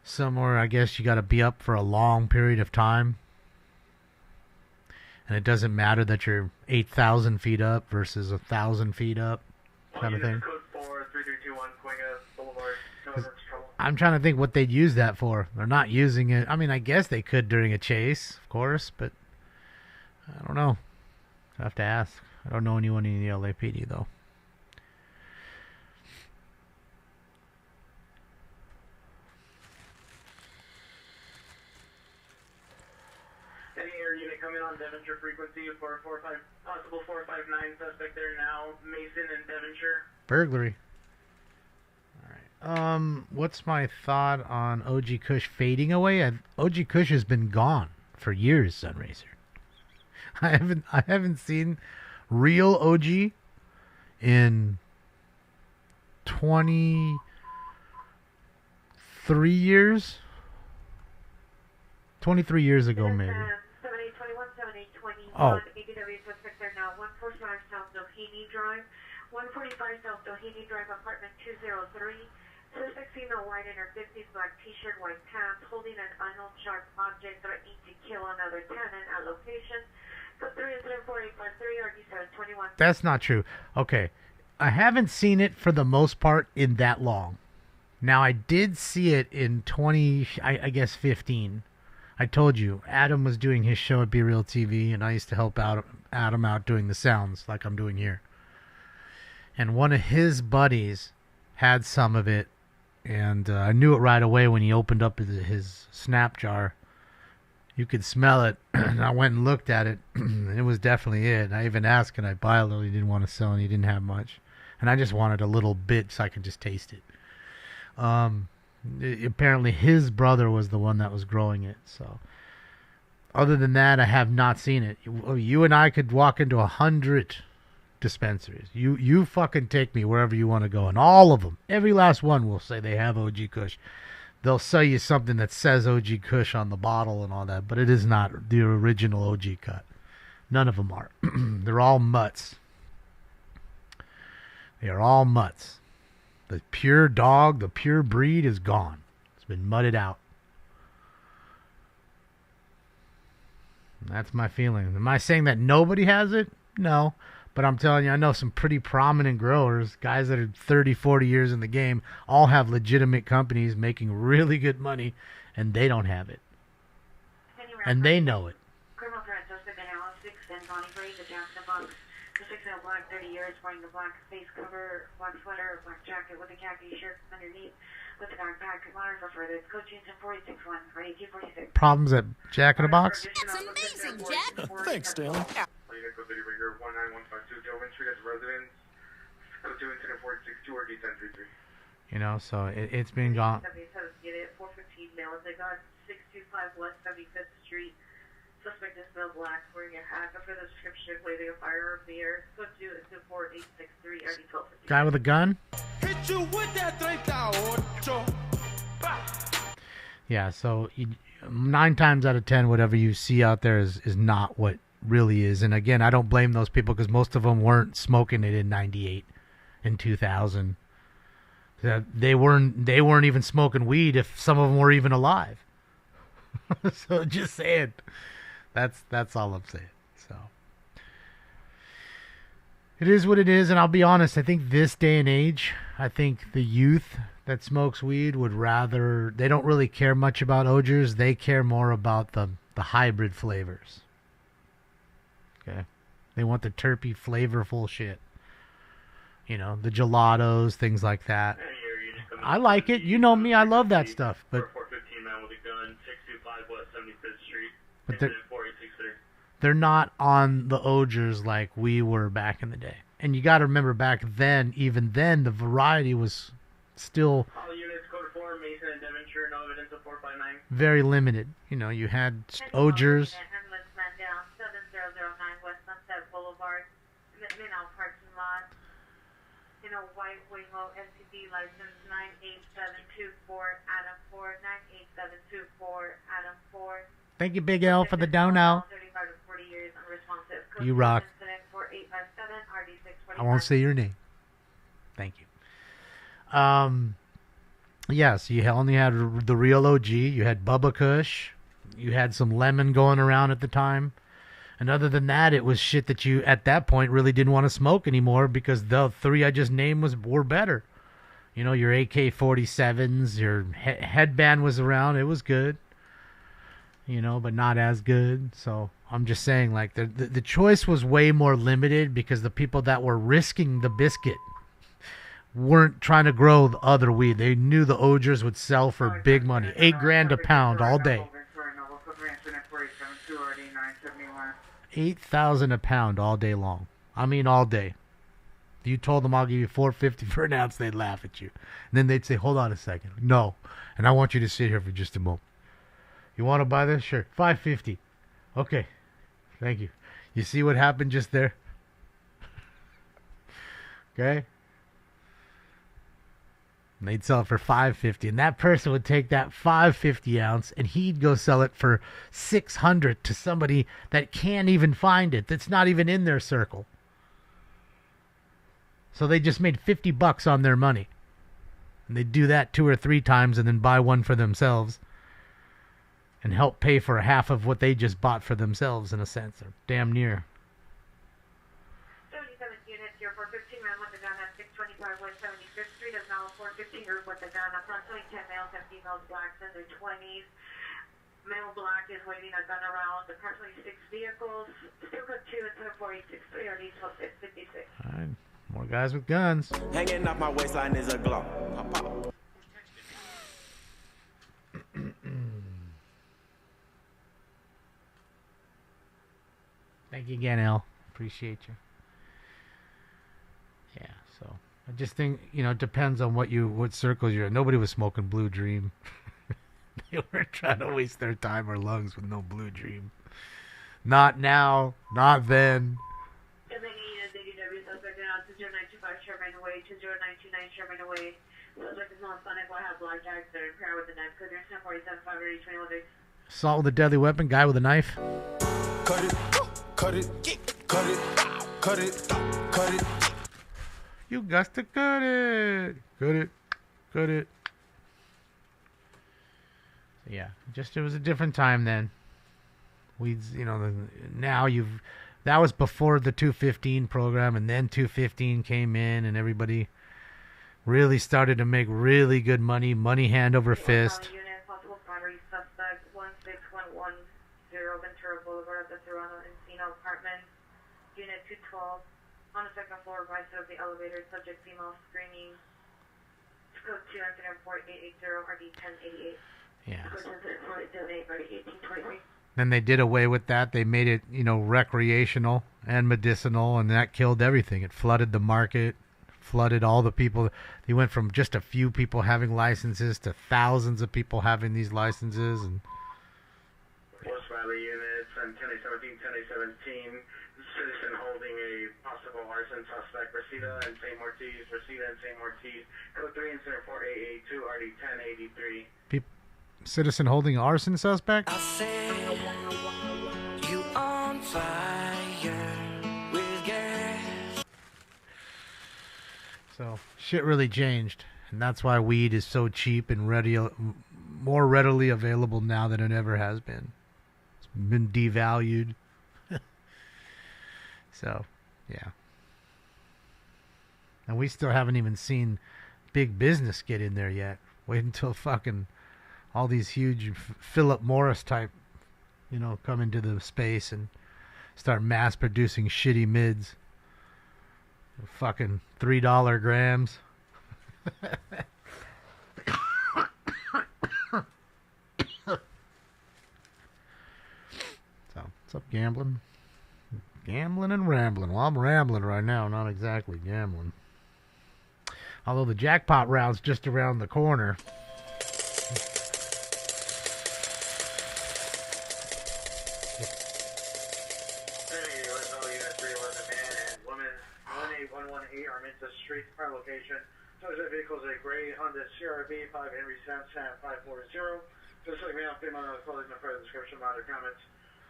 Somewhere, I guess, you got to be up for a long period of time. And it doesn't matter that you're 8,000 feet up versus 1,000 feet up, kind of thing. Code 43321 Quinga Boulevard. I'm trying to think what they'd use that for. They're not using it. I mean, I guess they could during a chase, of course, but I don't know. I have to ask. I don't know anyone in the LAPD, though. Coming on Devonshire frequency for 45, possible 459 suspect there now, Mason and Devonshire. Burglary. All right. What's my thought on OG Kush fading away? OG Kush has been gone for years, Sunracer. I haven't seen real OG in 23 years. 23 years ago, maybe. 7821 ABW suspect there now, 145 South Doheny Drive, 145 South Doheny Drive, apartment 203. Suspect female, white in her 50s, black t-shirt, white pants, holding an unknown sharp object, threatening to kill another tenant at location. So 3-4-853 RD721. That's not true. Okay, I haven't seen it for the most part in that long. Now I did see it in 15. I told you, Adam was doing his show at Be Real TV, and I used to help Adam out doing the sounds like I'm doing here. And one of his buddies had some of it, and I knew it right away when he opened up his snap jar. You could smell it, and I went and looked at it, and it was definitely it. I even asked, can I buy a little? He didn't want to sell, and he didn't have much. And I just wanted a little bit so I could just taste it. Apparently his brother was the one that was growing it. So other than that, I have not seen it. You and I could walk into 100 dispensaries. You fucking take me wherever you want to go, and all of them, every last one will say they have OG Kush. They'll sell you something that says OG Kush on the bottle and all that, but it is not the original OG cut. None of them are. They're all mutts. They are all mutts. The pure dog, the pure breed is gone. It's been mudded out. That's my feeling. Am I saying that nobody has it? No. But I'm telling you, I know some pretty prominent growers, guys that are 30, 40 years in the game, all have legitimate companies making really good money, and they don't have it. And they know it. Criminal threat suspect in Alice 6 and Bonnie Gray, the Jackson box. Suspect in black, 30 years, wearing a black face cover, black sweater, black jacket with a khaki shirt underneath, with a backpack. Monitors are further. It's code 461 or 1846. Problems at Jack in the Box? It's amazing, Jack. Thanks, Stanley. Here 19152 Jovan Street as residence. Code 2 incident 462 or D1033. You know, so it's been gone. 415 male as they got 625 West 75th Street. Suspect is still black, wearing a hat. After the description, waving a firearm in the air. Code 2 incident 4863 RD1250. Guy with a gun? Hit you with that 38. Yeah, so 9 times out of 10, whatever you see out there is not what really is. And again, I don't blame those people because most of them weren't smoking it in 98 and 2000. They weren't even smoking weed if some of them were even alive. So just saying. That's all I'm saying. So it is what it is, and I'll be honest, I think this day and age, I think the youth that smokes weed would rather, they don't really care much about Ogers, they care more about the hybrid flavors. Okay? They want the terpy, flavorful shit. You know, the gelatos, things like that. I like it. You know me, I love that stuff, but they're not on the Ogers like we were back in the day. And you got to remember back then, even then, the variety was still All units, code 4, Mason and Devonshire, no evidence of 459. very limited. You know, you had Ogers. Endless man down 7009 West Sunset Boulevard, Minnow parking lot. In a white Waymo SUV license 98724 Adam 4 98724 Adam 4. Thank you, Big L, for the down-out. 35 to 40 years unresponsive. You rock. Incident 4857 RD645. I won't say your name. Thank you. Yes, you only had the real OG. You had Bubba Kush. You had some lemon going around at the time. And other than that, it was shit that you, at that point, really didn't want to smoke anymore because the three I just named were better. You know, your AK-47s, your headband was around. It was good. You know, but not as good. So I'm just saying, like, the choice was way more limited because the people that were risking the biscuit weren't trying to grow the other weed. They knew the Ogers would sell for big money. $8,000 a pound all day. 8,000 a pound all day long. I mean, all day. If you told them I'll give you $4.50 for an ounce, they'd laugh at you. And then they'd say, hold on a second. No. And I want you to sit here for just a moment. You want to buy this? Sure. $5.50. Okay. Thank you. You see what happened just there? Okay? And they'd sell it for $5.50, and that person would take that $5.50 ounce and he'd go sell it for $600 to somebody that can't even find it, that's not even in their circle. So they just made $50 on their money. And they'd do that 2 or 3 times and then buy one for themselves and help pay for half of what they just bought for themselves, in a sense, or damn near. 77 units here for 15 men with a gun at 625 West 75th Street of now 415 group with a gun. Approximately 10 males and females, blacks in their 20s. Male black is waving a gun around. Approximately 6 vehicles. Still got 2 instead of 486 RD 1256. All right, more guys with guns. Hanging off my waistline is a glow. Thank you again, Al. Appreciate you. Yeah, so I just think, you know, it depends on what circles you're in. Nobody was smoking Blue Dream. They weren't trying to waste their time or lungs with no Blue Dream. Not now, not then. And then he is ADW suspect now 20925 Sherman Way, 20929 Sherman Way. Subject is non-sonic, will have blackjacks that are paired with a knife. Code 47 5 ready 21 days. Assault with a deadly weapon, guy with a knife. Cut it, cut it, cut it, cut it, cut it. You got to cut it. Cut it, cut it. Yeah, just it was a different time then. Weeds, you know, now that was before the 215 program, and then 215 came in, and everybody really started to make really good money hand over fist. Unit, possible primary suspect 16110 Ventura Boulevard at the Toronto Encino Apartment. Unit 212 on the second floor, right side of the elevator. Subject female screaming. Code 2 incident 4880 RD 1088. Yeah. Code 1048 RD 1823. Then they did away with that. They made it, you know, recreational and medicinal, and that killed everything. It flooded the market, flooded all the people. They went from just a few people having licenses to thousands of people having these licenses. And Force Valley units and 1017, 1017. Citizen holding a possible arson suspect. Reseda and St. Mortiz. Reseda and St. Mortiz. Code 3 incident 4882 RD 1083. Citizen holding an arson suspect? I said, you on fire with gas. So shit really changed, and that's why weed is so cheap and more readily available now than it ever has been. It's been devalued. So, yeah. And we still haven't even seen big business get in there yet. Wait until fucking all these huge Philip Morris type, come into the space and start mass producing shitty mids. Fucking $3 grams. So, what's up, gambling? Gambling and rambling. Well, I'm rambling right now, not exactly gambling. Although the jackpot round's just around the corner. Street, our location. Subject vehicle is a gray Honda CRV 5 Henry Sam 540. Just like me, I'll pay my clothing in the description about the comments.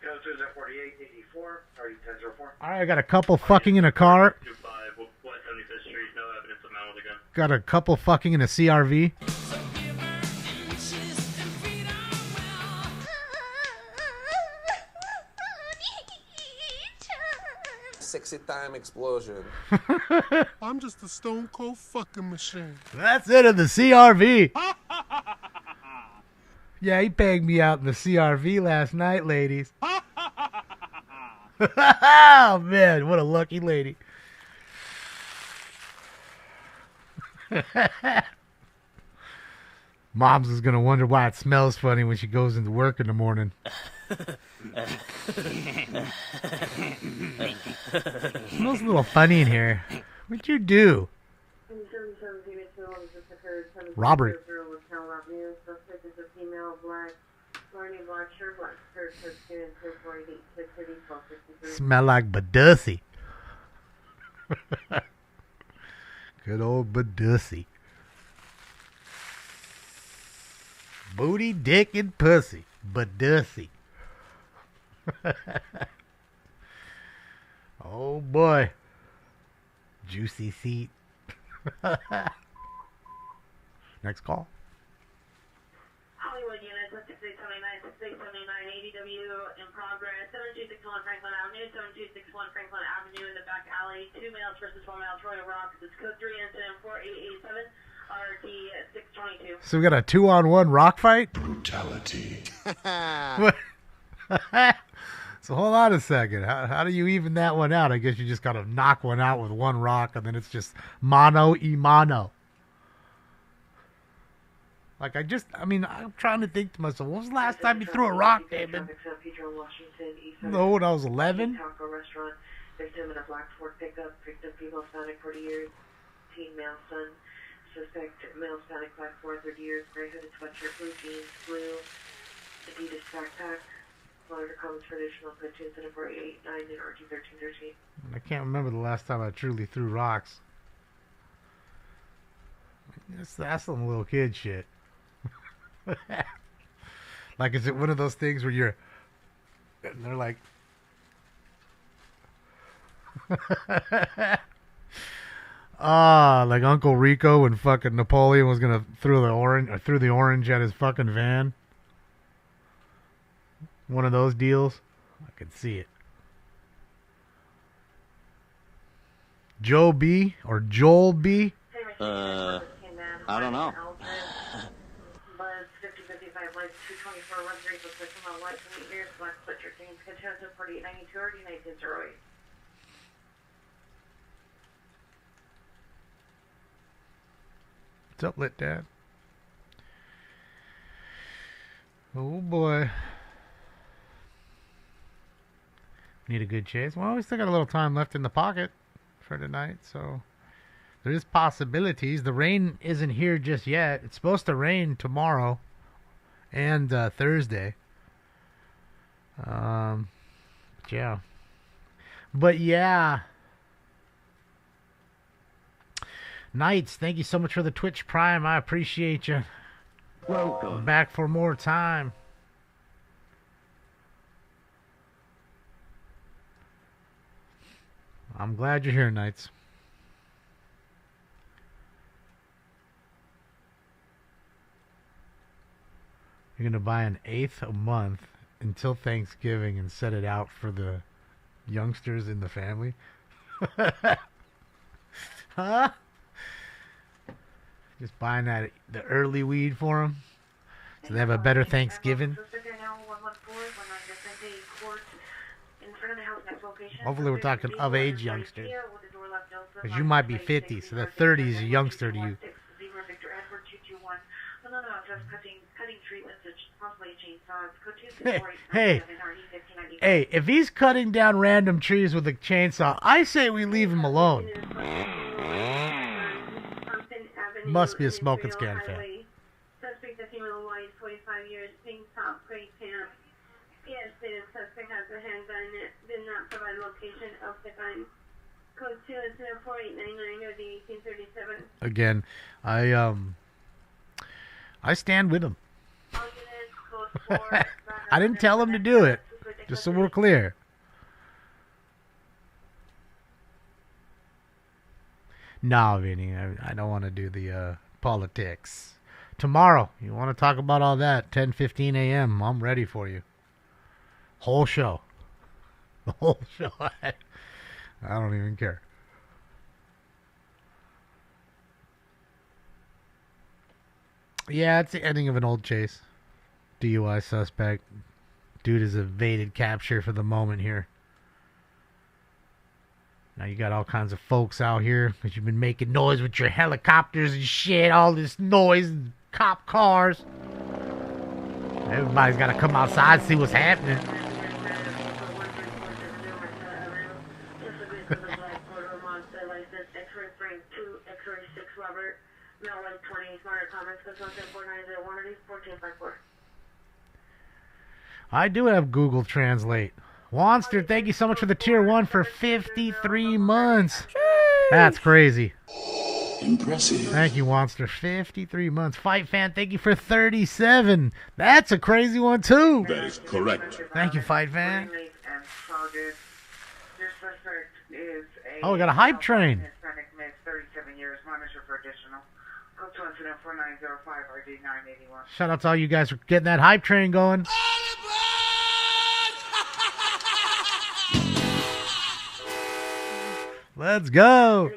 Go to 4884 or 1004. Alright, I got a couple fucking in a car. 25 West 75th Street, no evidence of malice again. Got a couple fucking in a CRV. Sexy time explosion. I'm just a stone cold fucking machine. That's it in the CRV. Yeah, he banged me out in the CRV last night, ladies. Oh, man, what a lucky lady. Mom's is going to wonder why it smells funny when she goes into work in the morning. Smells a little funny in here. What'd you do? Robert. Smell like Badussi. Good old Badussi. Booty, dick, and pussy. Badussi. Oh boy. Juicy seat. Next call. Hollywood unit 6879, 6879, ADW in progress. 7261 Franklin Avenue, 7261 Franklin Avenue in the back alley. 2 males versus 1 male. Troy Rocks. It's code 3 incident 4887. RT 622. So we got a 2-on-1 rock fight? Brutality. So hold on a second. How do you even that one out? I guess you just got to knock one out with one rock, and then it's just mano y mano. Like, I'm trying to think to myself, when was the last time you threw a rock, David? No, when I was 11? Taco restaurant, victim in a black Ford pickup, victim female Hispanic 40 years, teen male son, suspect male Hispanic black Ford 30 years, gray hooded sweatshirt, blue jeans, blue Adidas backpack, monitor comes traditional cartoons in a 489 and RG 1313. I can't remember the last time I truly threw rocks. That's some little kid shit. Like, is it one of those things where and they're like, like Uncle Rico when fucking Napoleon was gonna throw the orange at his fucking van. One of those deals. I could see it. Joe B or Joel B? I don't know. Buzz 5055 Lights 224 1 3 for Christmas Lights 8 years black sweatshirt jeans Conchester 4892 RD 1908. What's up, Lit Dad? Oh boy. Need a good chase. Well, we still got a little time left in the pocket for tonight, so there is possibilities. The rain isn't here just yet. It's supposed to rain tomorrow and Thursday. Yeah. But yeah. Knights, thank you so much for the Twitch Prime. I appreciate you. Welcome. Back for more time. I'm glad you're here, Knights. You're going to buy an eighth a month until Thanksgiving and set it out for the youngsters in the family? Huh? Just buying the early weed for them so they have a better Thanksgiving? Hopefully we're talking of age youngsters. Because you might be 50, so the 30 is a youngster to you. Hey, if he's cutting down random trees with a chainsaw, I say we leave him alone. Must be a smoking scan fan. Suspect, a female, white, 45 years, pink top, gray pants. Yes, the suspect has a handgun. Did not provide location of the gun. Code 2 is 4899 of the 1837. Again, I stand with him. I didn't tell him to do it, just so we're clear. No, Vinny, I don't want to do the politics. Tomorrow, you want to talk about all that, 10:15 a.m., I'm ready for you. Whole show. The whole show. I don't even care. Yeah, it's the ending of an old chase. DUI suspect. Dude has evaded capture for the moment here. Now you got all kinds of folks out here because you've been making noise with your helicopters and shit. All this noise and cop cars. Everybody's got to come outside and see what's happening. I do have Google Translate. Wanster, thank you so much for the tier 1 for 53 months. That's crazy. Impressive. Thank you, Wanster. 53 months. Fight Fan, thank you for 37. That's a crazy one, too. That is correct. Thank you, Fight Fan. Oh, we got a hype train. 37 years. Monitor for additional. Code 24905 RD 981. Shout out to all you guys for getting that hype train going. Let's go.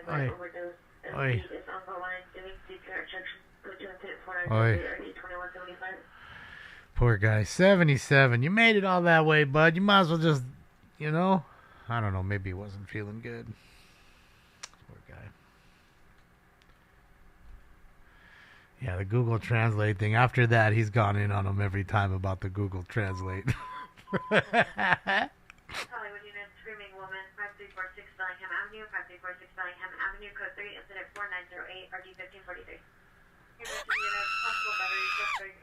Oi. Oi. Poor guy, 77. You made it all that way, bud. You might as well just, I don't know, maybe he wasn't feeling good. Poor guy. Yeah, the Google Translate thing. After that, he's gone in on him every time about the Google Translate. Hollywood unit, screaming woman, 5346 Bellingham Avenue, 5346 Bellingham Avenue, code 3, incident 4908, RD 1543. Unit, possible battery, suspect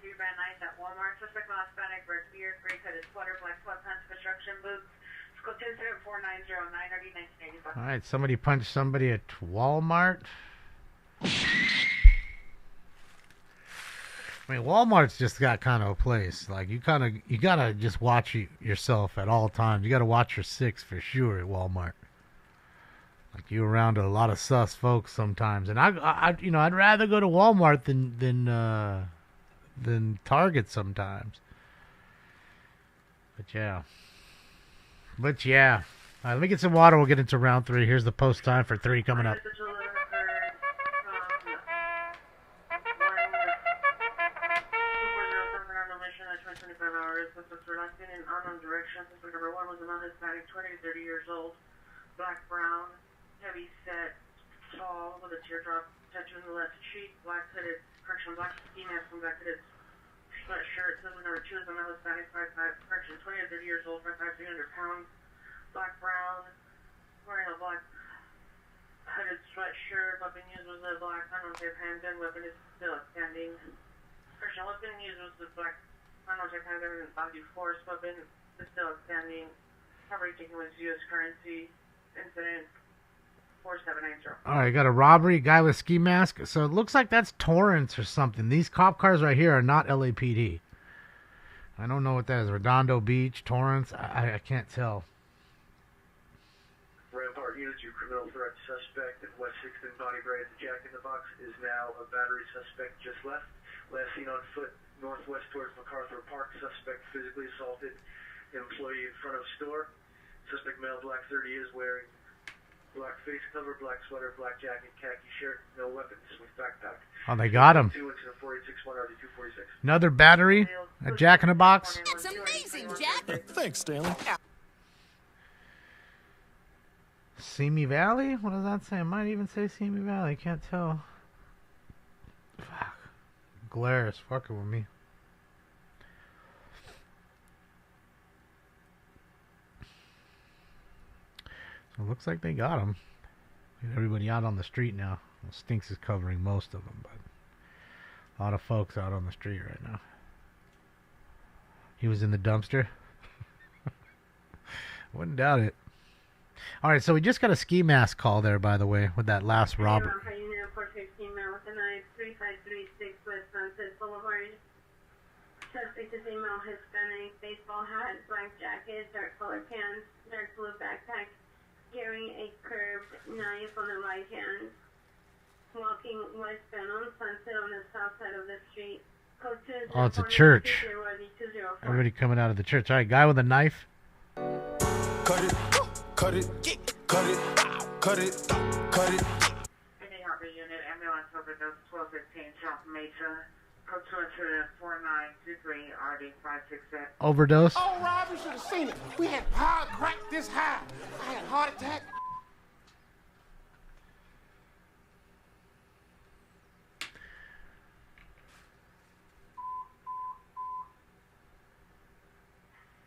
8333 Van Nuys at Walmart, suspect non Hispanic, red beard, gray hooded sweater, black sweatpants, construction boots, code 2, incident 4909, RD 1985. Alright, somebody punched somebody at Walmart. I mean, Walmart's just got kind of a place. Like, you gotta just watch yourself at all times. You gotta watch your six for sure at Walmart. Like, you're around a lot of sus folks sometimes, and I'd rather go to Walmart than Target sometimes. But yeah. Let me get some water. We'll get into round 3. Here's the post time for 3 coming up. Number 1 was a non-Hispanic, 20 to 30 years old, black brown, heavy set, tall, with a teardrop tattoo on the left cheek, black hooded, correction, black ski mask, and black hooded sweatshirt. Number 2 is a non-Hispanic, 5'5", correction, 20 to 30 years old, 5'5", 300 pounds, black brown, wearing a black hooded sweatshirt. Weapon used was a black non-type handgun. Weapon is still outstanding. Correction, weapon used was the black non-type handgun and body force weapon. Is still outstanding. Robbery taken was U.S. currency. Incident 4790. Alright, got a robbery, guy with ski mask. So it looks like that's Torrance or something. These cop cars right here are not LAPD. I don't know what that is. Redondo Beach, Torrance. I can't tell. Rampart units, your criminal threat suspect at West 6th and Bonnie Bray at the Jack in the Box is now a battery suspect just left. Last seen on foot northwest towards MacArthur Park. Suspect physically assaulted employee in front of store. Suspect male, black 30, is wearing black face cover, black sweater, black jacket, khaki shirt, no weapons with backpack. Oh, they got him. 2 incident 486 RD246. Another battery, a Jack in the Box. That's amazing, Jack. Thanks, Stanley. Simi Valley? What does that say? It might even say Simi Valley. Can't tell. Fuck. Glare is fucking with me. So it looks like they got him. Everybody out on the street now. Well, Stinks is covering most of them, but a lot of folks out on the street right now. He was in the dumpster. Wouldn't doubt it. All right, so we just got a ski mask call there, by the way, with that last robbery. Suspect is female, Hispanic, baseball hat, black jacket, dark color pants, dark blue backpack, carrying a curved knife on the right hand, walking westbound on Sunset on the south side of the street. Oh, it's a church. Everybody coming out of the church. All right, guy with a knife. Cut it, cut it, cut it, cut it, cut it. Any Harvey unit, ambulance overdose 1215 South Mesa. Code 24923 RD567. Overdose. Oh, Rob, you should have seen it. We had power crack this high. I had a heart attack.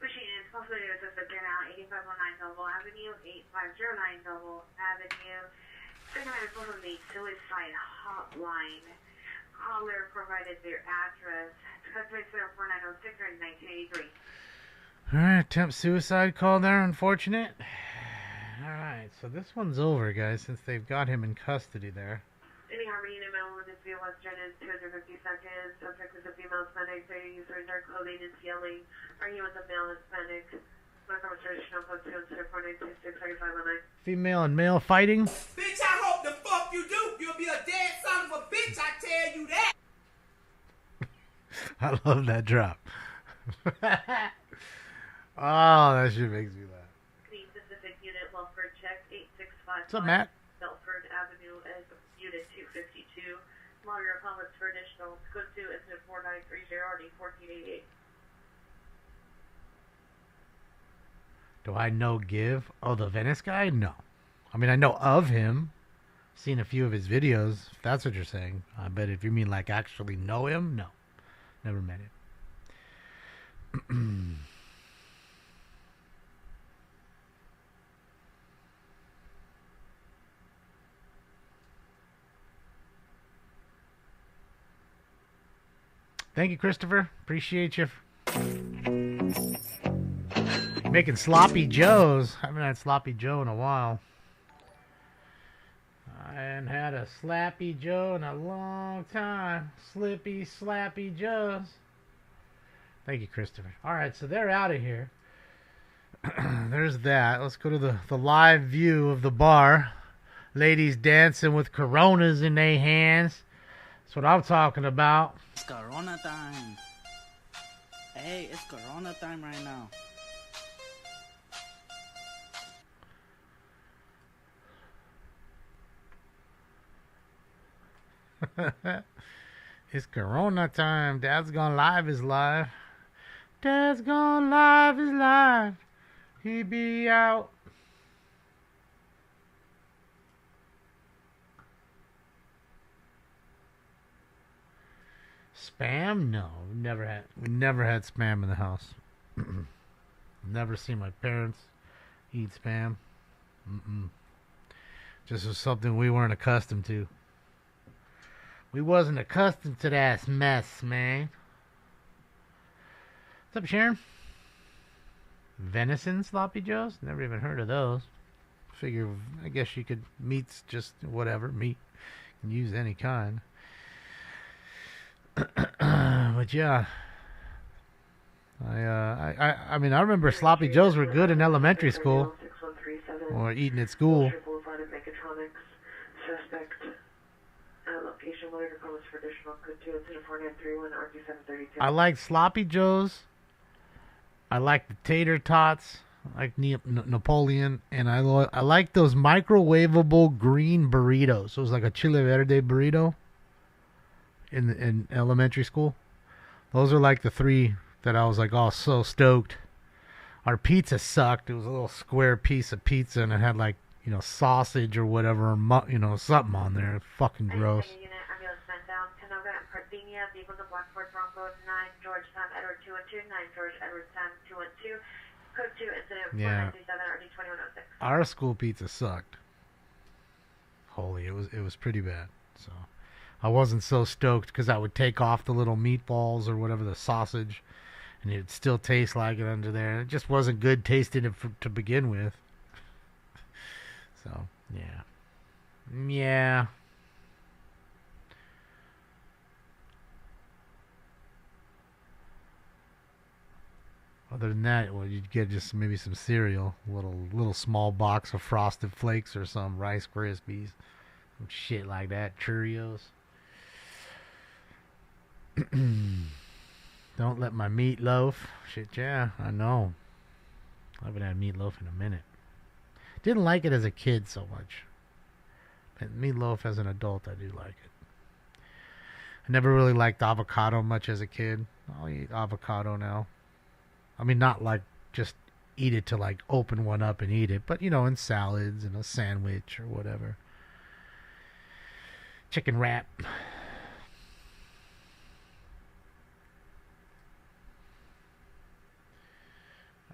Machine is possibly suspect here now, 8519 Noble Avenue, 8509 Noble Avenue. Second is one of the suicide hotline. Caller provided their address. Customer 04906 or 1983. Alright, attempt suicide call there, unfortunate. Alright, so this one's over, guys, since they've got him in custody there. Any Harmony in the middle of this view, Western is 250 seconds. Subject is a female Hispanic, 30 user dark clothing and yelling. Are you with a male Hispanic? Traditional code 20496 3519. Female and male fighting. Bitch, I hope the fuck you do. You'll be a dead son of a bitch, I tell you that. I love that drop. Oh, that shit makes me laugh. The Pacific Unit Welfare Check 8655. What's up, Matt? Belford Avenue as Unit 252. Lawyer comments for additional code 2 incident 4930 RD 1488. Do I know Give? Oh, the Venice guy? No. I mean, I know of him. Seen a few of his videos, if that's what you're saying. I bet if you mean like actually know him, no. Never met him. Thank you, Christopher. Appreciate you. Making sloppy joes. I haven't had sloppy joe in a while. I haven't had a slappy joe in a long time. Slippy, slappy joes. Thank you, Christopher. Alright, so they're out of here. There's that. Let's go to the live view of the bar. Ladies dancing with Coronas in their hands. That's what I'm talking about. It's Corona time. Hey, it's Corona time right now. It's Corona time. Dad's Gone Live is live. Dad's Gone Live is live. He be out. Spam? No, we never had spam in the house. Never seen my parents eat spam. Just was something we weren't accustomed to. We wasn't accustomed to that mess, man. What's up, Sharon? Venison sloppy joes? Never even heard of those. Figure, I guess you could, meat's just whatever, meat. You can use any kind. But yeah. I mean, I remember Sloppy Joes were good in elementary school. Or eating at school. Suspect. Location, what are your comments for additional code 2 incident 4931 RG732? I like Sloppy Joes. I like the tater tots. I like Napoleon. And I like those microwavable green burritos. So it was like a chile verde burrito in elementary school. Those are like the three that I was like, oh, so stoked. Our pizza sucked. It was a little square piece of pizza, and it had like, sausage or whatever, or something on there. Fucking gross. Yeah. Our school pizza sucked. Holy, it was pretty bad. So I wasn't so stoked because I would take off the little meatballs or whatever, the sausage, and it'd still taste like it under there. It just wasn't good tasting to begin with. So, yeah. Yeah. Other than that, well, you'd get just maybe some cereal, little small box of Frosted Flakes or some Rice Krispies, some shit like that, Cheerios. Don't let my meatloaf. Shit, yeah, I know. I haven't had meatloaf in a minute. Didn't like it as a kid so much. But meatloaf as an adult, I do like it. I never really liked avocado much as a kid. I'll eat avocado now. I mean, not like just eat it to like open one up and eat it, but in salads and a sandwich or whatever. Chicken wrap.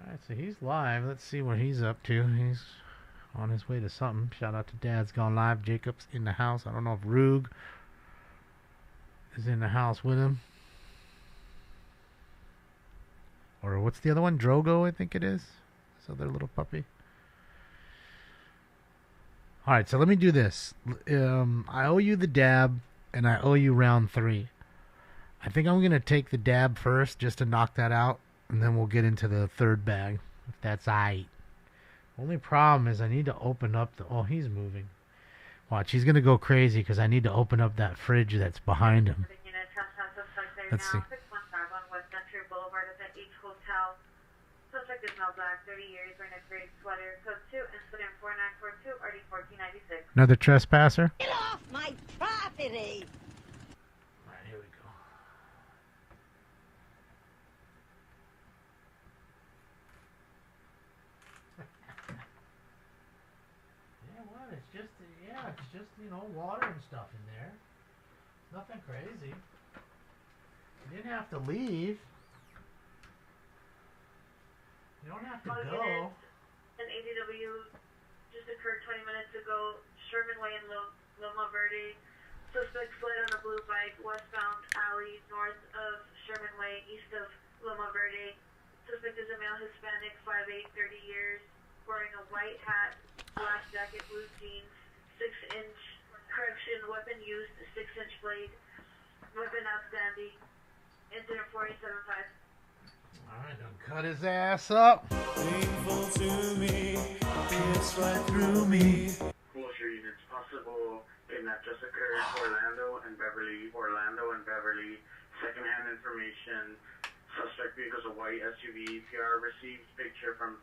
Alright, so he's live. Let's see what he's up to. He's on his way to something. Shout out to Dad's Gone Live. Jacob's in the house. I don't know if Rug is in the house with him. Or what's the other one? Drogo, I think it is. This other little puppy. Alright, so let me do this. I owe you the dab, and I owe you round 3. I think I'm going to take the dab first, just to knock that out, and then we'll get into the third bag, if that's aight. Only problem is I need to open up the... Oh, he's moving. Watch, he's going to go crazy, because I need to open up that fridge that's behind him. Let's see. Suspect is male black, 30 years, wearing a gray sweater, code 2, incident 4942, RD 1496. Another trespasser? Get off my property! Alright, here we go. Yeah, what? It's just, water and stuff in there. Nothing crazy. You didn't have to leave. You don't have to go. An ADW just occurred 20 minutes ago. Sherman Way in Loma Verde. Suspect fled on a blue bike westbound alley north of Sherman Way, east of Loma Verde. Suspect is a male Hispanic, 5'8", 30 years, wearing a white hat, black jacket, blue jeans, 6-inch correction, weapon used, 6-inch blade, weapon outstanding, incident 475. Alright, don't cut his ass up. Painful to me, it's right through me. Closure units possible. Kidnap just occurred. Orlando and Beverly. Secondhand information. Suspect vehicles a white SUV. PR received picture from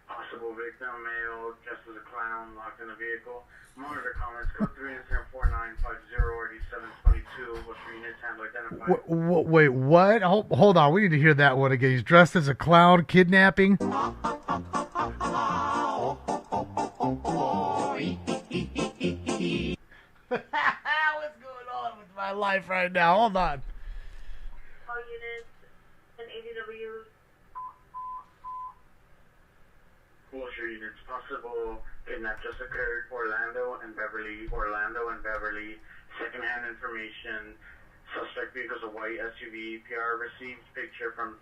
possible victim, male, dressed as a clown, locked in a vehicle. Monitor comments, code 3 incident 4950 RD 722. What's your units handle identified? Wait, what? Hold on, we need to hear that one again. He's dressed as a clown, kidnapping. What's going on with my life right now? Hold on. All units, an ADW. Closure units possible. Kidnap just occurred. Orlando and Beverly. Secondhand information. Suspect vehicles a white SUV. PR received picture from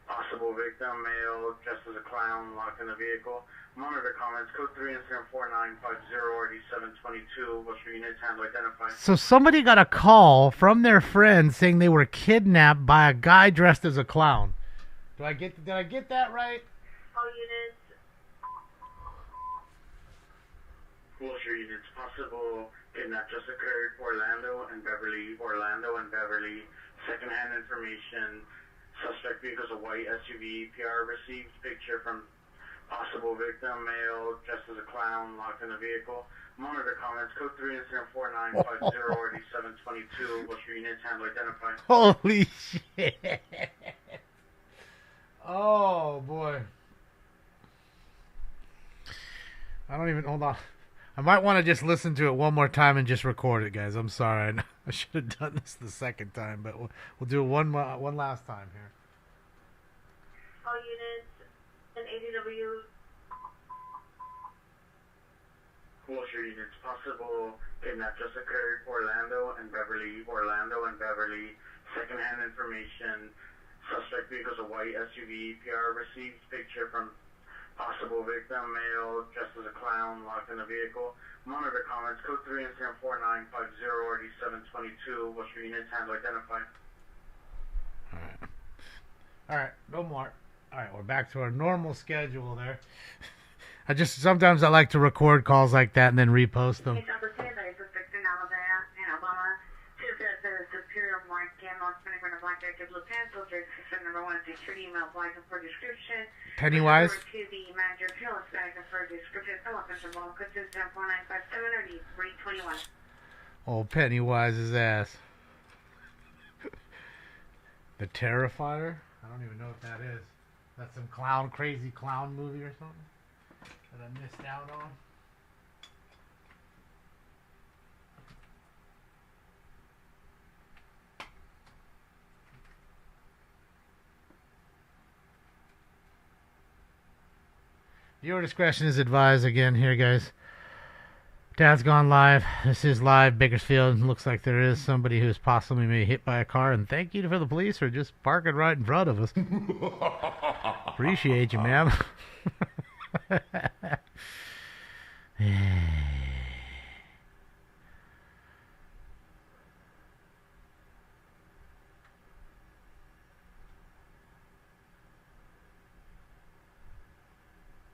possible victim, male, dressed as a clown, locked in a vehicle. Monitor comments, code 3 incident 4950 RD 722. What's your units handle identified? So somebody got a call from their friend saying they were kidnapped by a guy dressed as a clown. Did I get that right? All units. Wilshire units, possible kidnap just occurred. Orlando and Beverly. Secondhand information. Suspect vehicles a white SUV. PR received picture from possible victim, male, dressed as a clown, locked in the vehicle. Monitor comments, code 3 incident 4950 already 722. Wilshire units handle identified. Holy shit. Oh, boy. I don't even... Hold on. I might want to just listen to it one more time and just record it, guys. I'm sorry. I should have done this the second time, but we'll do it one last time here. All units and ADW. Wilshire units, possible kidnap just occurred. Orlando and Beverly. Secondhand information. Suspect vehicles a white SUV. PR received picture from possible victim, male, dressed as a clown, locked in the vehicle. Monitor comments, code 3 incident 4950 already 722. Wilshire units handle identified. Alright, no more. Alright, we're back to our normal schedule there. Sometimes I like to record calls like that and then repost them. It's number 10, that is suspect in Alabama, the Superior Market, Los Angeles, Black Jacket, Blue Pencil, Jersey System number 1, security email, black for description. Pennywise? To the manager, Hill, Hispanic for description, telephone number 4957 or 321. Oh, Pennywise's ass. The Terrifier? I don't even know what that is. That's some crazy clown movie or something that I missed out on. Viewer discretion is advised again here, guys. Dad's gone live. This is live, Bakersfield. Looks like there is somebody who's possibly maybe hit by a car. And thank you for the police for just parking right in front of us. Appreciate you, ma'am.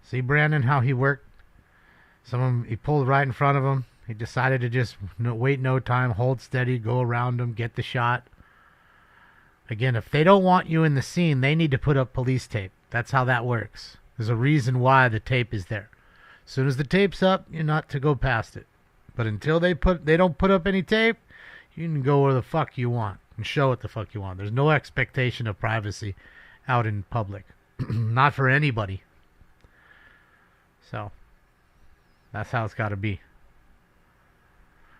See, Brandon, how he worked? He pulled right in front of him. He decided to just wait no time, hold steady, go around him, get the shot. Again, if they don't want you in the scene, they need to put up police tape. That's how that works. There's a reason why the tape is there. As soon as the tape's up, you're not to go past it. But until they don't put up any tape, you can go where the fuck you want and show what the fuck you want. There's no expectation of privacy out in public. Not for anybody. So, that's how it's got to be.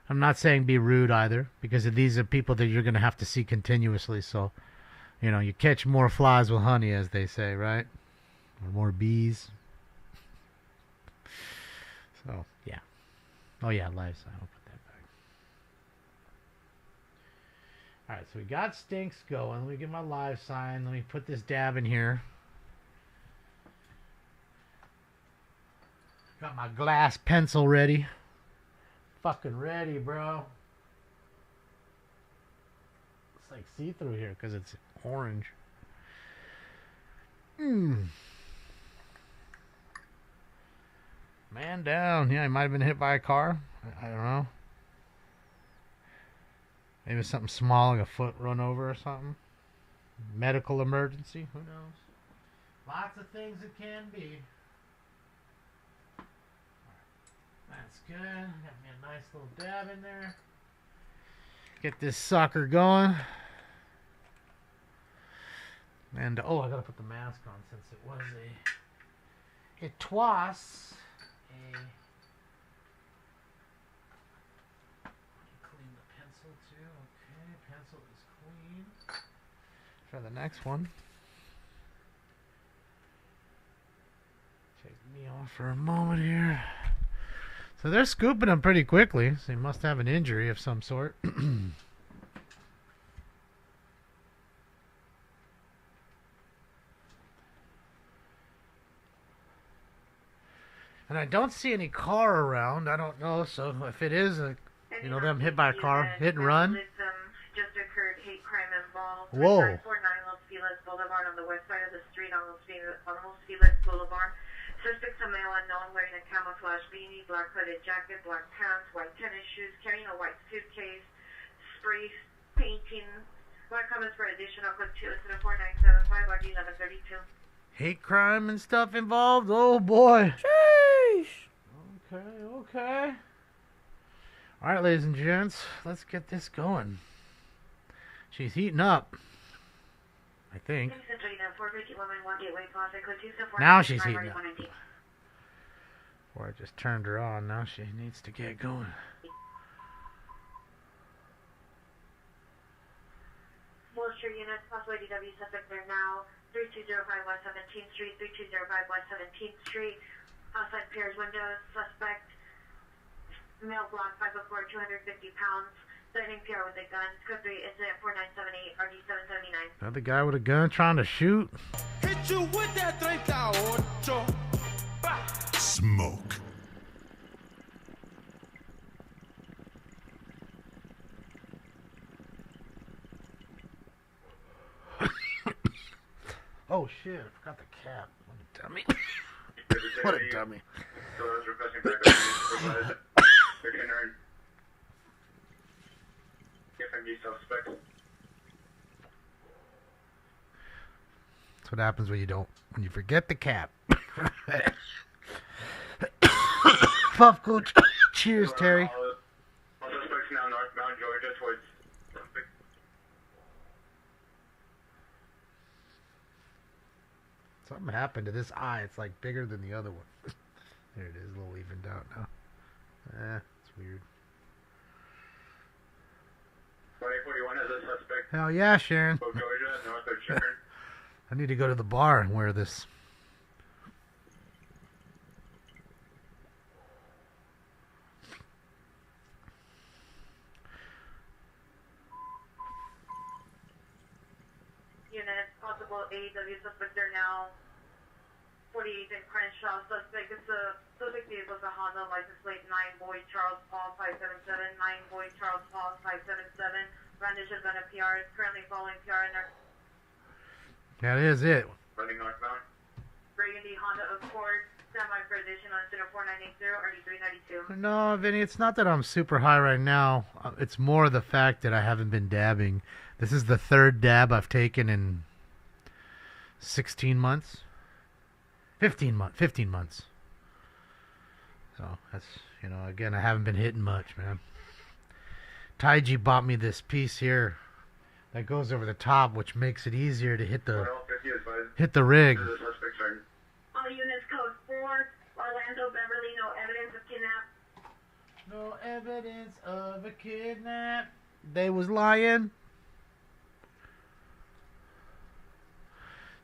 I'm not saying be rude either, because these are people that you're going to have to see continuously. So, you catch more flies with honey, as they say, right? Or more bees. So, yeah. Oh, yeah, live sign. I'll put that back. All right, so we got Stinks going. Let me get my live sign. Let me put this dab in here. Got my glass pencil ready. Fucking ready, bro. It's like see-through here because it's orange. Man down. Yeah, he might have been hit by a car. I don't know. Maybe something small, like a foot run over or something. Medical emergency. Who knows? Lots of things it can be. That's good. Got me a nice little dab in there. Get this sucker going. And, I gotta put the mask on since it was a clean the pencil too. Okay, pencil is clean. Try the next one. Take me off for a moment here. So they're scooping him pretty quickly. So he must have an injury of some sort. And I don't see any car around. I don't know. So if it is, them hit by a car, hit and run. Just occurred hate crime involved. Whoa. 49 Los Felix Boulevard on the west side of the street on Los Felix Boulevard. Suspect's a male unknown wearing a camouflage beanie, black hooded jacket, black pants, white tennis shoes, carrying a white suitcase, spray painting. Black comments for additional code 2 incident 4975 RD 1132. Hate crime and stuff involved? Oh boy. Sheesh. Okay. Alright, ladies and gents, let's get this going. She's heating up. I think. Now she's heating up. Before I just turned her on, now she needs to get going. Wilshire units, possible DW suspect there now. 3205 West 17th Street, 3205 West 17th Street. Outside Piers windows, suspect. Male block, 5'4", 250 pounds. Threatening PR with a gun. Code 3, incident 4978, RD 779. Another guy with a gun trying to shoot. Hit you with that 38. Smoke. Oh shit, I forgot the cap. What a dummy. What a dummy. That's what happens when you forget the cap. Puff coach. Cheers, Terry. All suspects now northbound Georgia towards Something happened to this eye. It's like bigger than the other one. There it is, a little evened out now. It's weird. 2041 has a suspect. Hell yeah, Sharon. Georgia, north of Sharon. I need to go to the bar and wear this. Unit, possible AEW suspect there now. 48th and Crenshaw. Suspect is the subject vehicle is a Honda license plate 9 Boyd Charles Paul 577 9 Boyd Charles Paul 577. Brandish has been a PR. Is currently following PR in their That is it. Running northbound. Burgundy Honda Accord. Semi for additional incident 4980 RD 392. No, Vinny, it's not that I'm super high right now. It's more the fact that I haven't been dabbing. This is the third dab I've taken in 16 months. 15 months. So, that's, again, I haven't been hitting much, man. Taiji bought me this piece here that goes over the top, which makes it easier to hit the rig. All units code 4, Orlando, Beverly, no evidence of kidnap. No evidence of a kidnap. They was lying.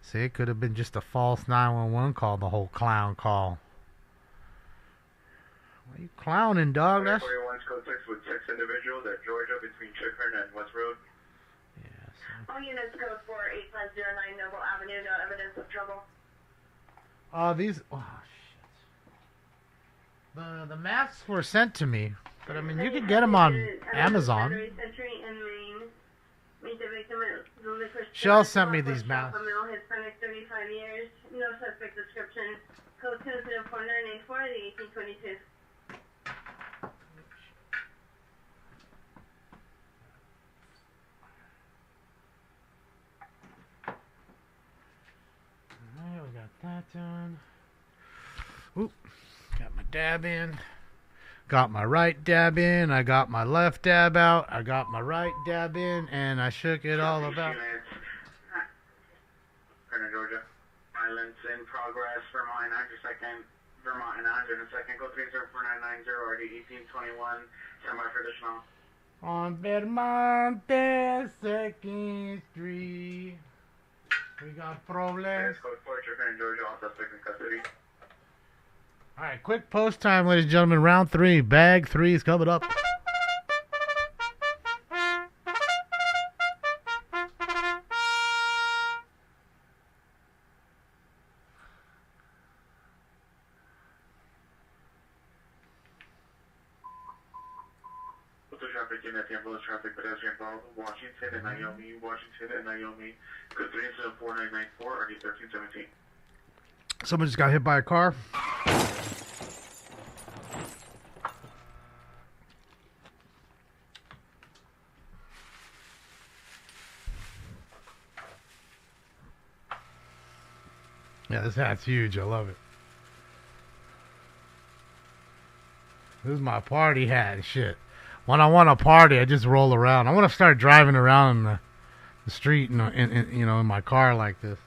See, it could have been just a false 911 call, the whole clown call. Why are you clowning, dog? That's 41's code 6 with 6 individuals at Georgia between Chickern and West Road. Yes. All units code 4, 8509 Noble Avenue, no evidence of trouble. The masks were sent to me, but I mean, you could get them on Amazon. Shell sent me these masks. Hispanic, 35 years, no suspect description. Code 204-984, the 1822. Alright, we got that done. Oop, got my dab in. Got my right dab in. I got my left dab out. I got my right dab in, and I shook it all about. Georgia. Violence in progress. Vermont in 102nd. Vermont in 102nd. Go 304990 RD 1821. Semi-traditional. On Vermont 2nd Street. We got problems. Code 4, Chickern, Georgia. All suspects in custody. Alright, quick post time, ladies and gentlemen. Round 3. Bag 3 is coming up. traffic in that ambulance traffic pedestrian involved Washington and Naomi, code 374994, RD 1317. Someone just got hit by a car. Yeah, this hat's huge. I love it. This is my party hat and shit. When I want to party, I just roll around. I want to start driving around the street in my car like this.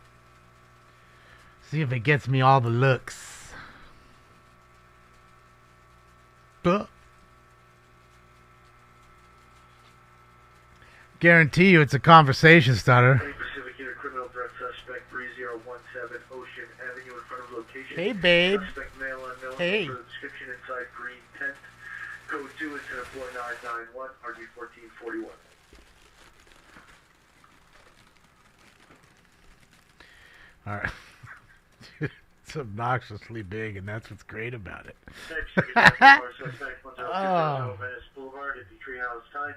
See if it gets me all the looks. Guarantee you it's a conversation starter. Pacific Unit criminal threat suspect 3017 Ocean Avenue in front of location. Hey, babe. Suspect male unknown. Hey. For the description inside green tent. Code 2 instead of 4991, RD 1441. All right. It's obnoxiously big, and that's what's great about it. Suspect 1002 Venice Boulevard at the Treehouse Time.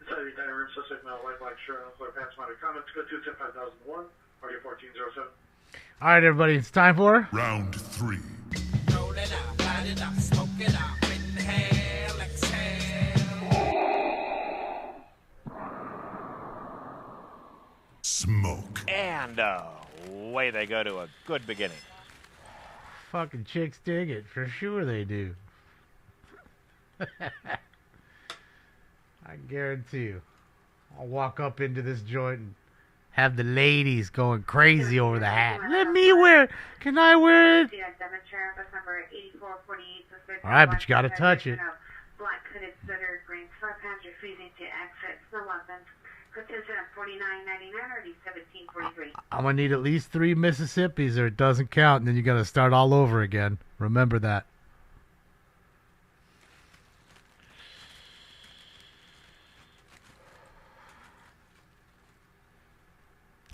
Inside the dining room, suspect male, white, black shirt, on floor, pants, minor comments. Code 2 105001, RD 1407. All right, everybody, it's time for Round 3. Roll it out, light it up, smoke it out, inhale, exhale. Smoke. And away they go to a good beginning. Fucking chicks dig it. For sure they do. I guarantee you. I'll walk up into this joint and have the ladies going crazy over the hat. Let me wear it. Can I wear it? All right, but you got to touch it. Black hooded sweater, green sweatpants, refusing to access the weapons. Contingent at $49.99 or $17.43. I'm going to need at least 3 Mississippis or it doesn't count, and then you got to start all over again. Remember that.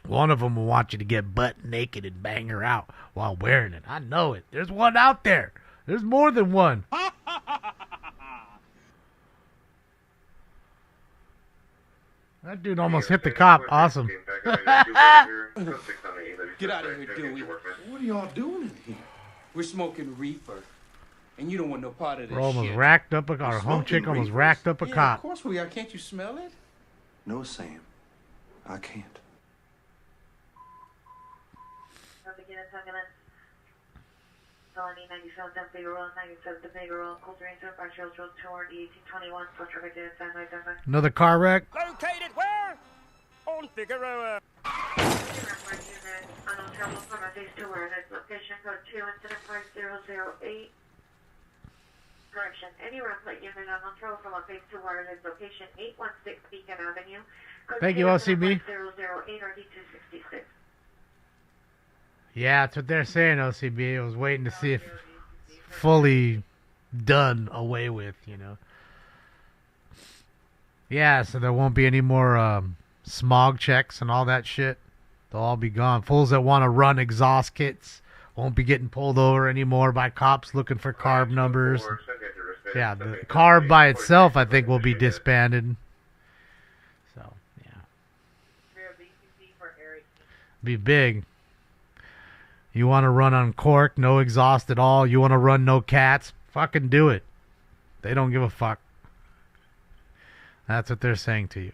One of them will want you to get butt naked and bang her out while wearing it. I know it. There's one out there. There's more than one. That dude almost hit the cop. Awesome. Get out of here, Dewey. What are y'all doing in here? We're smoking reefer. And you don't want no part of this We're almost shit. racked up our home chick almost racked up a Yeah, cop. of course we are. Can't you smell it? No, Sam. I can't. Felony 97 Figueroa, 97 Figueroa, Cold Ranger, Partial Drill Tour, the 1821, Full Traffic Data, San Luis, Denver. Another car wreck. Located where? On Figueroa. Unknown travel from our phase 2 where there's location code 2 instead of 5008. Correction. Any route that you may not travel from a phase 2 where there's location 816 Beacon Avenue. Code Thank you, OCB. 5008 RD266. Yeah, that's what they're saying, OCB. I was waiting to see if fully done away with, you know. Yeah, so there won't be any more smog checks and all that shit. They'll all be gone. Fools that want to run exhaust kits won't be getting pulled over anymore by cops looking for carb numbers. Yeah, the carb by itself, I think, will be disbanded. So, yeah. Be big. You want to run on cork, no exhaust at all. You want to run no cats? Fucking do it. They don't give a fuck. That's what they're saying to you.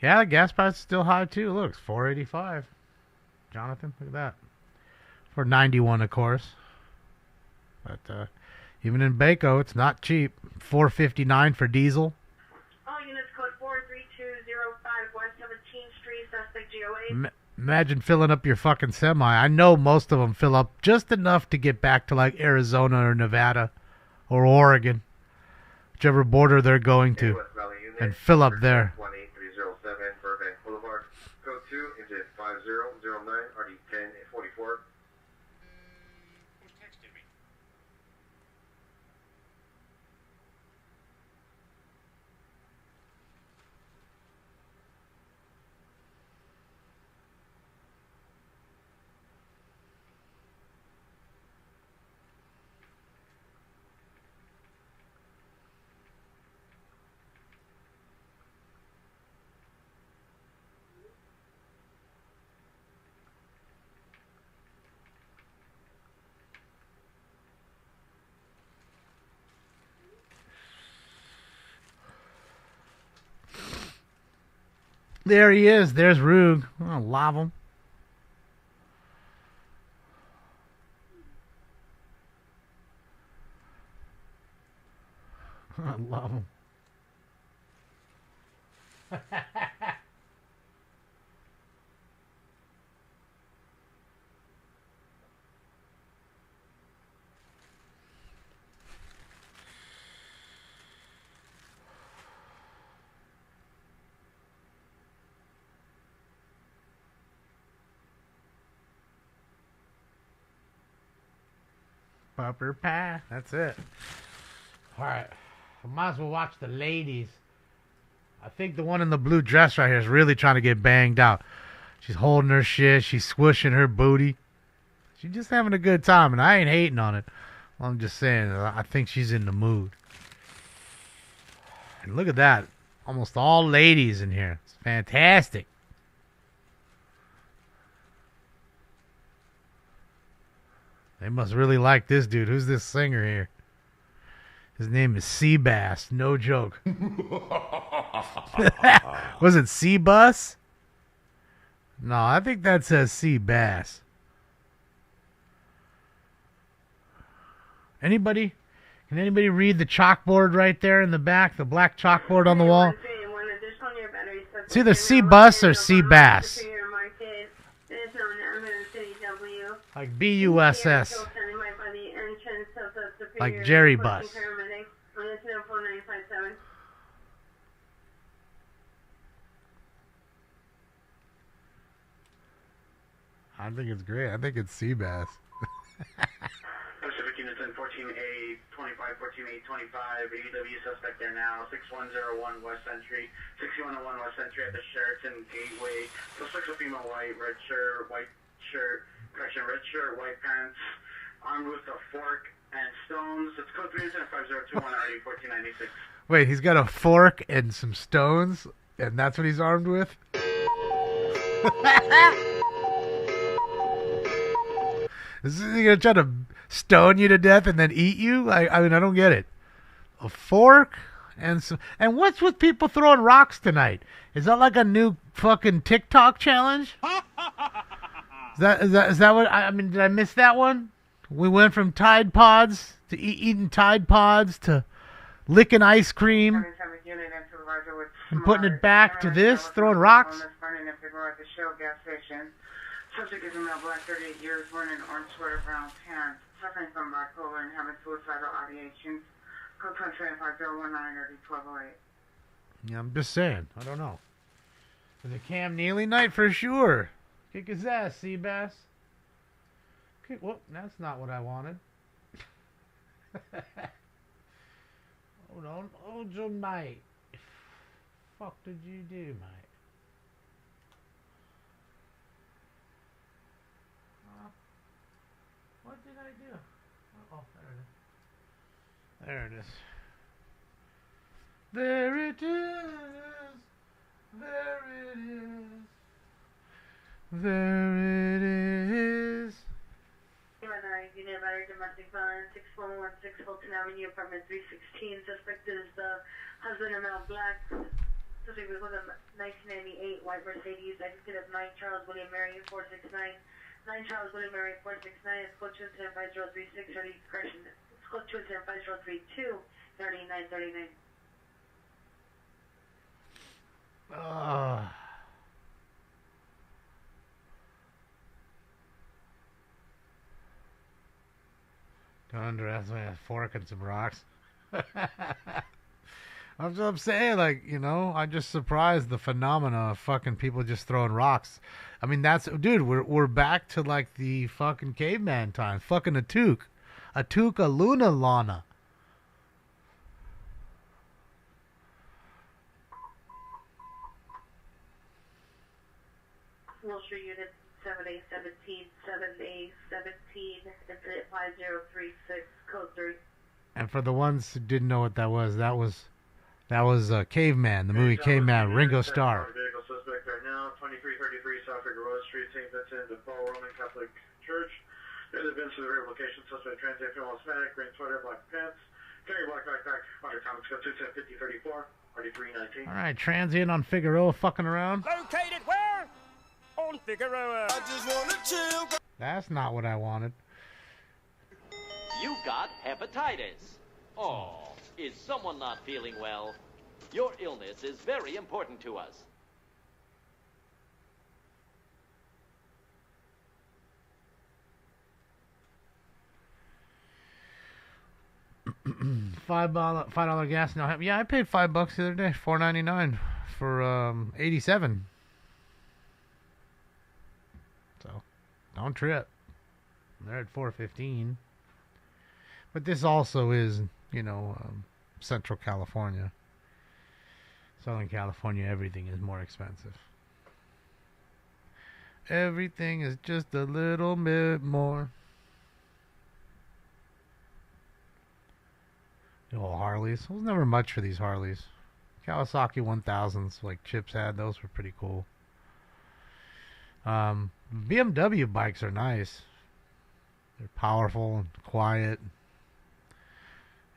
Yeah, the gas price is still high too. Look, it's $4.85. Jonathan, look at that. For 91, of course. But even in Baco, it's not cheap. $4.59 for diesel. All units code 43205 West 17th Street, suspect GOA. Imagine filling up your fucking semi. I know most of them fill up just enough to get back to like Arizona or Nevada or Oregon, whichever border they're going to, and fill up there. 18307 Burbank Boulevard. Code 2 is at 5009 RD 1044. There he is. There's Rug. I love him. I love him. Pupper pie. That's it. All right. I might as well watch the ladies. I think the one in the blue dress right here is really trying to get banged out. She's holding her shit. She's squishing her booty. She's just having a good time, and I ain't hating on it. I'm just saying, I think she's in the mood. And look at that. Almost all ladies in here. It's fantastic. They must really like this dude. Who's this singer here? His name is Seabass. No joke. Was it Seabus? No, I think that says Seabass. Anybody? Can anybody read the chalkboard right there in the back? The black chalkboard on the wall? It's either Seabus or Seabass. Like B-U-S-S. Like Jerry Bus. I think it's great. I think it's Seabass. Pacific Unit 1014A, 25, 14A, 25, ADW suspect there now, 6101 West Century, 6101 West Century at the Sheraton Gateway. Suspect's a female, white shirt, white pants, armed with a fork and stones. It's code 310-5021 RD 1496. Wait, he's got a fork and some stones, and that's what he's armed with? Is he gonna try to stone you to death and then eat you? I mean, I don't get it. A fork and some. And what's with people throwing rocks tonight? Is that like a new fucking TikTok challenge? Is that what? I mean, did I miss that one? We went from Tide Pods to eating Tide Pods to licking ice cream and putting it back to this, throwing rocks. Subject is a male, black, 38 years, wearing an orange sweater, brown pants, suffering from bipolar and having suicidal ideations. Code 25019 or D1208. Yeah, I'm just saying. I don't know. It's a Cam Neely night for sure. Kick his ass, Seabass. Okay, well, that's not what I wanted. Hold on. Hold your mate. Fuck did you do, mate? What did I do? Oh, there it is. There it is. There it is. There it is. There it is. Unit Battery Domestic Violence, 6116 Fulton Avenue, apartment 316. Suspect is the husband of male black. Suspect was with a 1998 white Mercedes. Exit of 9 Charles William Mary 469. 9 Charles William Mary 469. It's code 210-5036. Correction. It's code 210-5032. 3939. Don't underestimate a fork and some rocks. I'm saying, like, you know, I'm just surprised the phenomena of fucking people just throwing rocks. I mean, that's, dude, we're back to like the fucking caveman time. Fucking a Luna Lana. Wilshire Unit 7A17, 7A17, incident 5036, code 3. And for the ones who didn't know what that was Caveman, the movie Caveman, Ringo Starr. Vehicle suspect right now, 2333 South River Road Street, St. Vincent de Paul Roman Catholic Church. There's a Vincent the rear location, suspect transient female Hispanic, green sweater, black pants, carry black backpack, under comics code 210-5034, 4319. All right, transient on Figueroa fucking around. Located where? On Figueroa. I just wanna chill. That's not what I wanted. You got hepatitis. Oh, is someone not feeling well? Your illness is very important to us. $5 gas now. Yeah, I paid $5 the other day, $4.99 for 87. So, don't trip. They're at $4.15. But this also is, Central California. Southern California, everything is more expensive. Everything is just a little bit more. The old Harleys. I was never much for these Harleys. Kawasaki 1000s, like Chips had, those were pretty cool. BMW bikes are nice. They're powerful and quiet.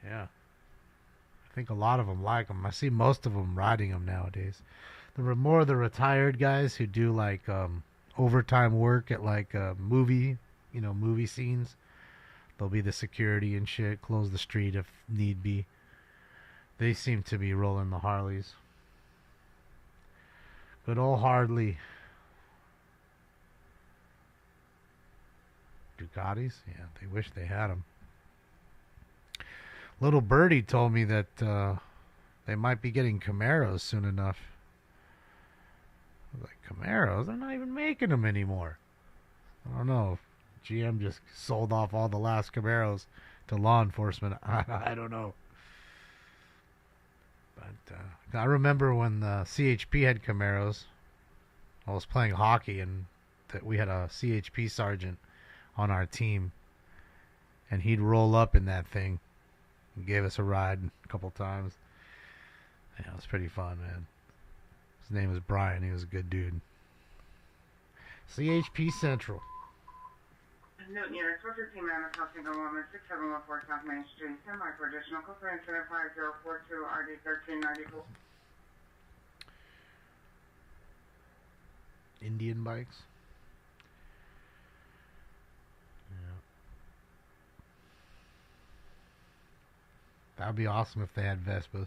Yeah. I think a lot of them like them. I see most of them riding them nowadays. There were more of the retired guys who do like overtime work at like movie scenes. They'll be the security and shit, close the street if need be. They seem to be rolling the Harleys. Good old Harley. Ducatis? Yeah, they wish they had them. Little Birdie told me that they might be getting Camaros soon enough. I was like, Camaros? They're not even making them anymore. I don't know. GM just sold off all the last Camaros to law enforcement. I don't know. But I remember when the CHP had Camaros. I was playing hockey and we had a CHP sergeant on our team. And he'd roll up in that thing. He gave us a ride a couple times. Yeah, it was pretty fun, man. His name was Brian. He was a good dude. CHP Central. Newton Units, 415 Mammoth House, Single Woman, 6714 South Main Street, semi for additional code incident 5042 RD 1394. Indian bikes. Yeah. That would be awesome if they had Vespas.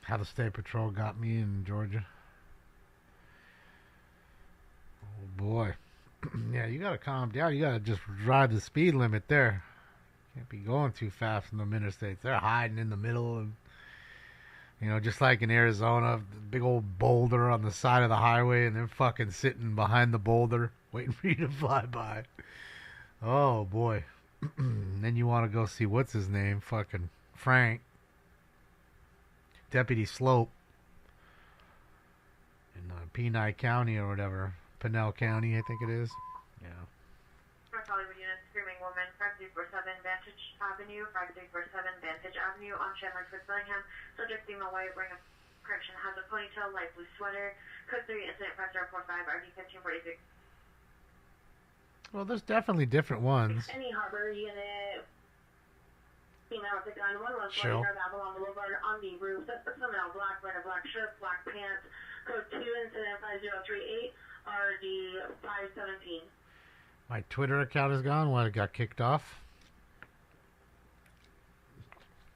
How the State Patrol got me in Georgia. Oh boy. Yeah, you gotta calm down. You gotta just drive the speed limit there. Can't be going too fast in the interstates. They're hiding in the middle of, just like in Arizona, the big old boulder on the side of the highway, and they're fucking sitting behind the boulder waiting for you to fly by. Oh boy. Then you want to go see what's his name? Fucking Frank. Deputy Slope in Kenai County or whatever. Pinell County, I think it is. Yeah. North Hollywood Unit, Screaming Woman, 5347 Vantage Avenue, 5347 Vantage Avenue on Chandler Foods, Bellingham. Subject female white, wearing a correction, has a ponytail, light blue sweater. Code 3, incident 5045, RD 1546. Well, there's definitely different ones. Any Harbor Unit. Female with a gun, 114 Sure. North Avalon Boulevard on the roof. Female, black, wearing a black shirt, black pants. Code 2, incident 5038, RD 517. My Twitter account is gone. What, it got kicked off?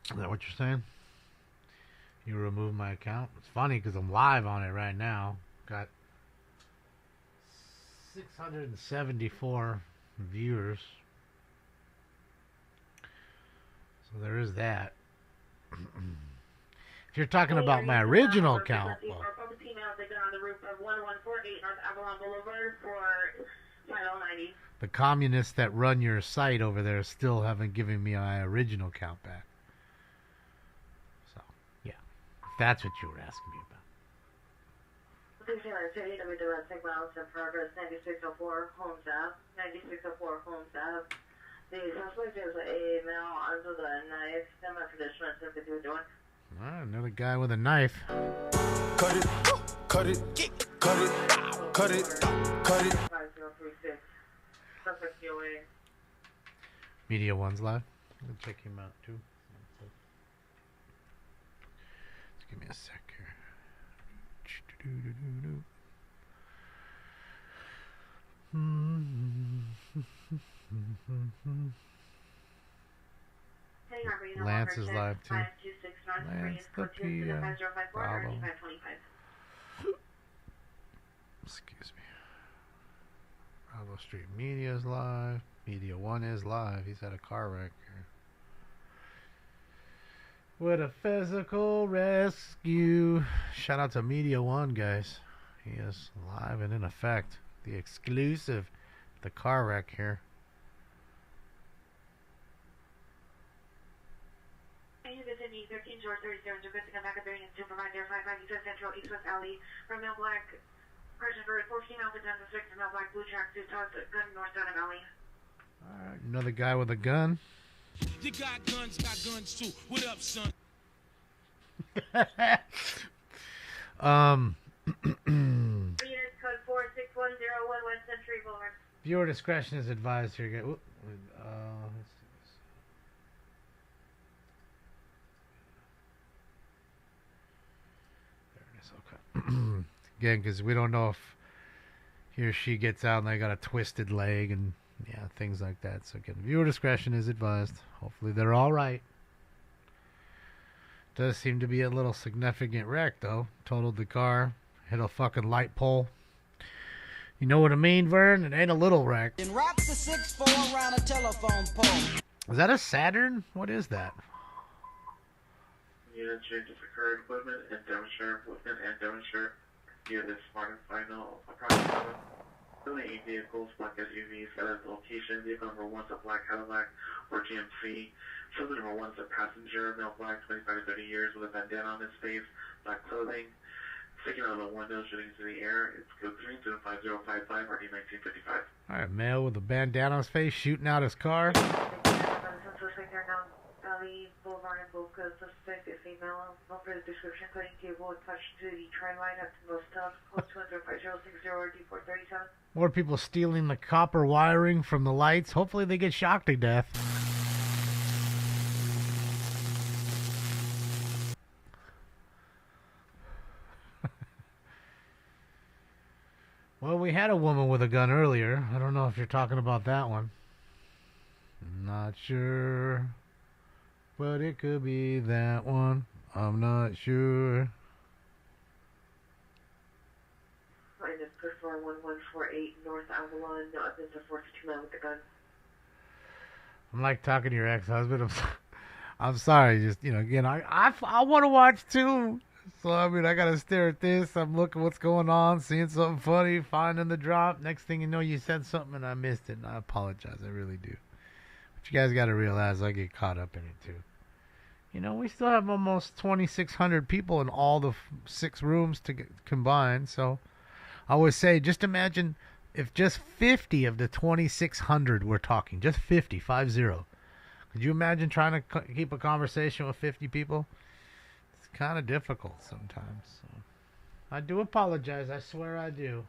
Is that what you're saying? You removed my account? It's funny because I'm live on it right now. Got 674 viewers. So there is that. If you're talking about my original account, well, on the roof of 1148 North Avalon Boulevard for Title 90. the communists that run your site over there still haven't given me my original account back. So, yeah. If that's what you were asking me about. 1630 WWS miles in progress, 9604 Holmes Ave. 9604 Holmes Ave. The suspect is a male armed with a knife. Semi-traditional and 52 doing. Another guy with a knife. Cut it, cut it, cut it, cut it, cut it. 5036. suspect DOA. Media One's live. I'll check him out too. Just give me a sec here. Lance is live too. Lance the PM. Bravo. Excuse me. Bravo Street Media is live. Media One is live. He's had a car wreck here. What a physical rescue. Shout out to Media One, guys. He is live and in effect. The exclusive. The car wreck here. Vicinity 13 George 37, Javistic, I'm back at Berry and Supervisor 55 East Central, East West Alley, from Mel Black, Carson Bird, 14 Alpha Delta 6, from Mel Black, Blue Tracksuit, toss gun, north side of Alley. Alright, another guy with a gun. You got guns too. What up, son? Unit code 46101 West Century Boulevard. Viewer discretion is advised here. Let's do this. Okay. Again, because we don't know if he or she gets out and they got a twisted leg and yeah, things like that. So again, viewer discretion is advised. Hopefully they're all right. Does seem to be a little significant wreck though. Totaled the car, hit a fucking light pole. You know what I mean, Vern? It ain't a little wreck. And wrap the 6-4 around a telephone pole. Is that a Saturn? What is that? Unit changes occurred, equipment and demonstrator units smart and final approximately 8 vehicles, black SUVs at a location. Vehicle number 1's a black Cadillac or GMC. Subject number 1's a passenger, male black, 25 to 30 years with a bandana on his face, black clothing. Sticking out of the window, shooting into the air. It's code 35055, RD 1955. Alright, male with a bandana on his face, shooting out his car. Suspect are now Valley Boulevard and Boca. Suspect is female. No further description. Coding cable attached to the tri-light at the most stop. Code 25050 RD437. More people stealing the copper wiring from the lights. Hopefully they get shocked to death. Well, we had a woman with a gun earlier. I don't know if you're talking about that one. Not sure. But it could be that one. I'm not sure. Minus Perform 1148 North Avalon. No, I've been to 452 man with the gun. I'm like talking to your ex-husband. I'm sorry. Just, you know, again, I want to watch too. So, I mean, I got to stare at this. I'm looking what's going on, seeing something funny, finding the drop. Next thing you know, you said something and I missed it. And I apologize. I really do. But you guys got to realize I get caught up in it too. You know, we still have almost 2,600 people in all the 6 rooms to combine. So, I always say, just imagine if just 50 of the 2,600 were talking. Just 50, 50. Could you imagine trying to keep a conversation with 50 people? Kind of difficult sometimes. So. I do apologize. I swear I do.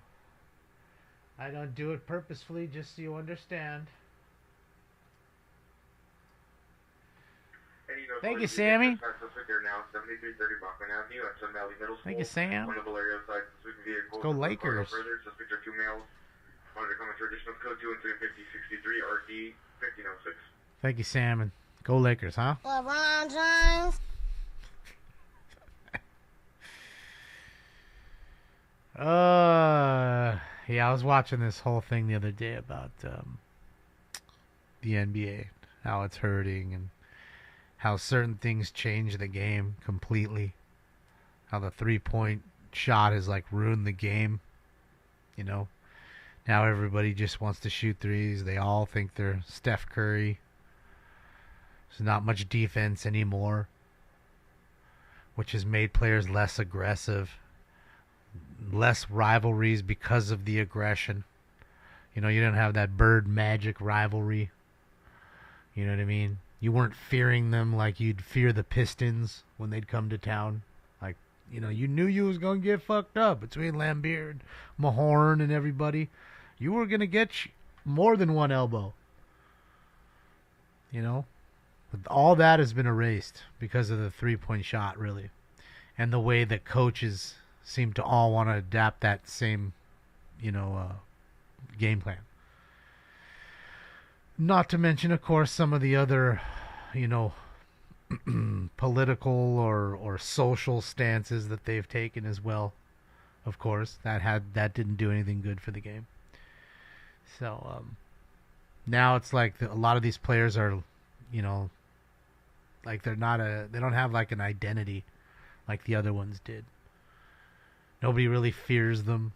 I don't do it purposefully, just so you understand. Thank you, Sammy. Thank you, Sam. Let's go Lakers. Thank you, Sam. And go Lakers, huh? LeBron James. Yeah, I was watching this whole thing the other day about the NBA, how it's hurting and how certain things change the game completely. How the 3-point shot has like ruined the game. You know, now everybody just wants to shoot threes. They all think they're Steph Curry. There's not much defense anymore, which has made players less aggressive. Less rivalries because of the aggression. You know, you didn't have that Bird Magic rivalry. You know what I mean? You weren't fearing them like you'd fear the Pistons when they'd come to town. Like, you know, you knew you was going to get fucked up between Lambeer, Mahorn, and everybody. You were going to get more than one elbow. You know? But all that has been erased because of the three-point shot, really. And the way that coaches seem to all want to adapt that same, game plan. Not to mention, of course, some of the other, political or social stances that they've taken as well. Of course, that didn't do anything good for the game. So now it's like a lot of these players are, like they don't have like an identity like the other ones did. Nobody really fears them.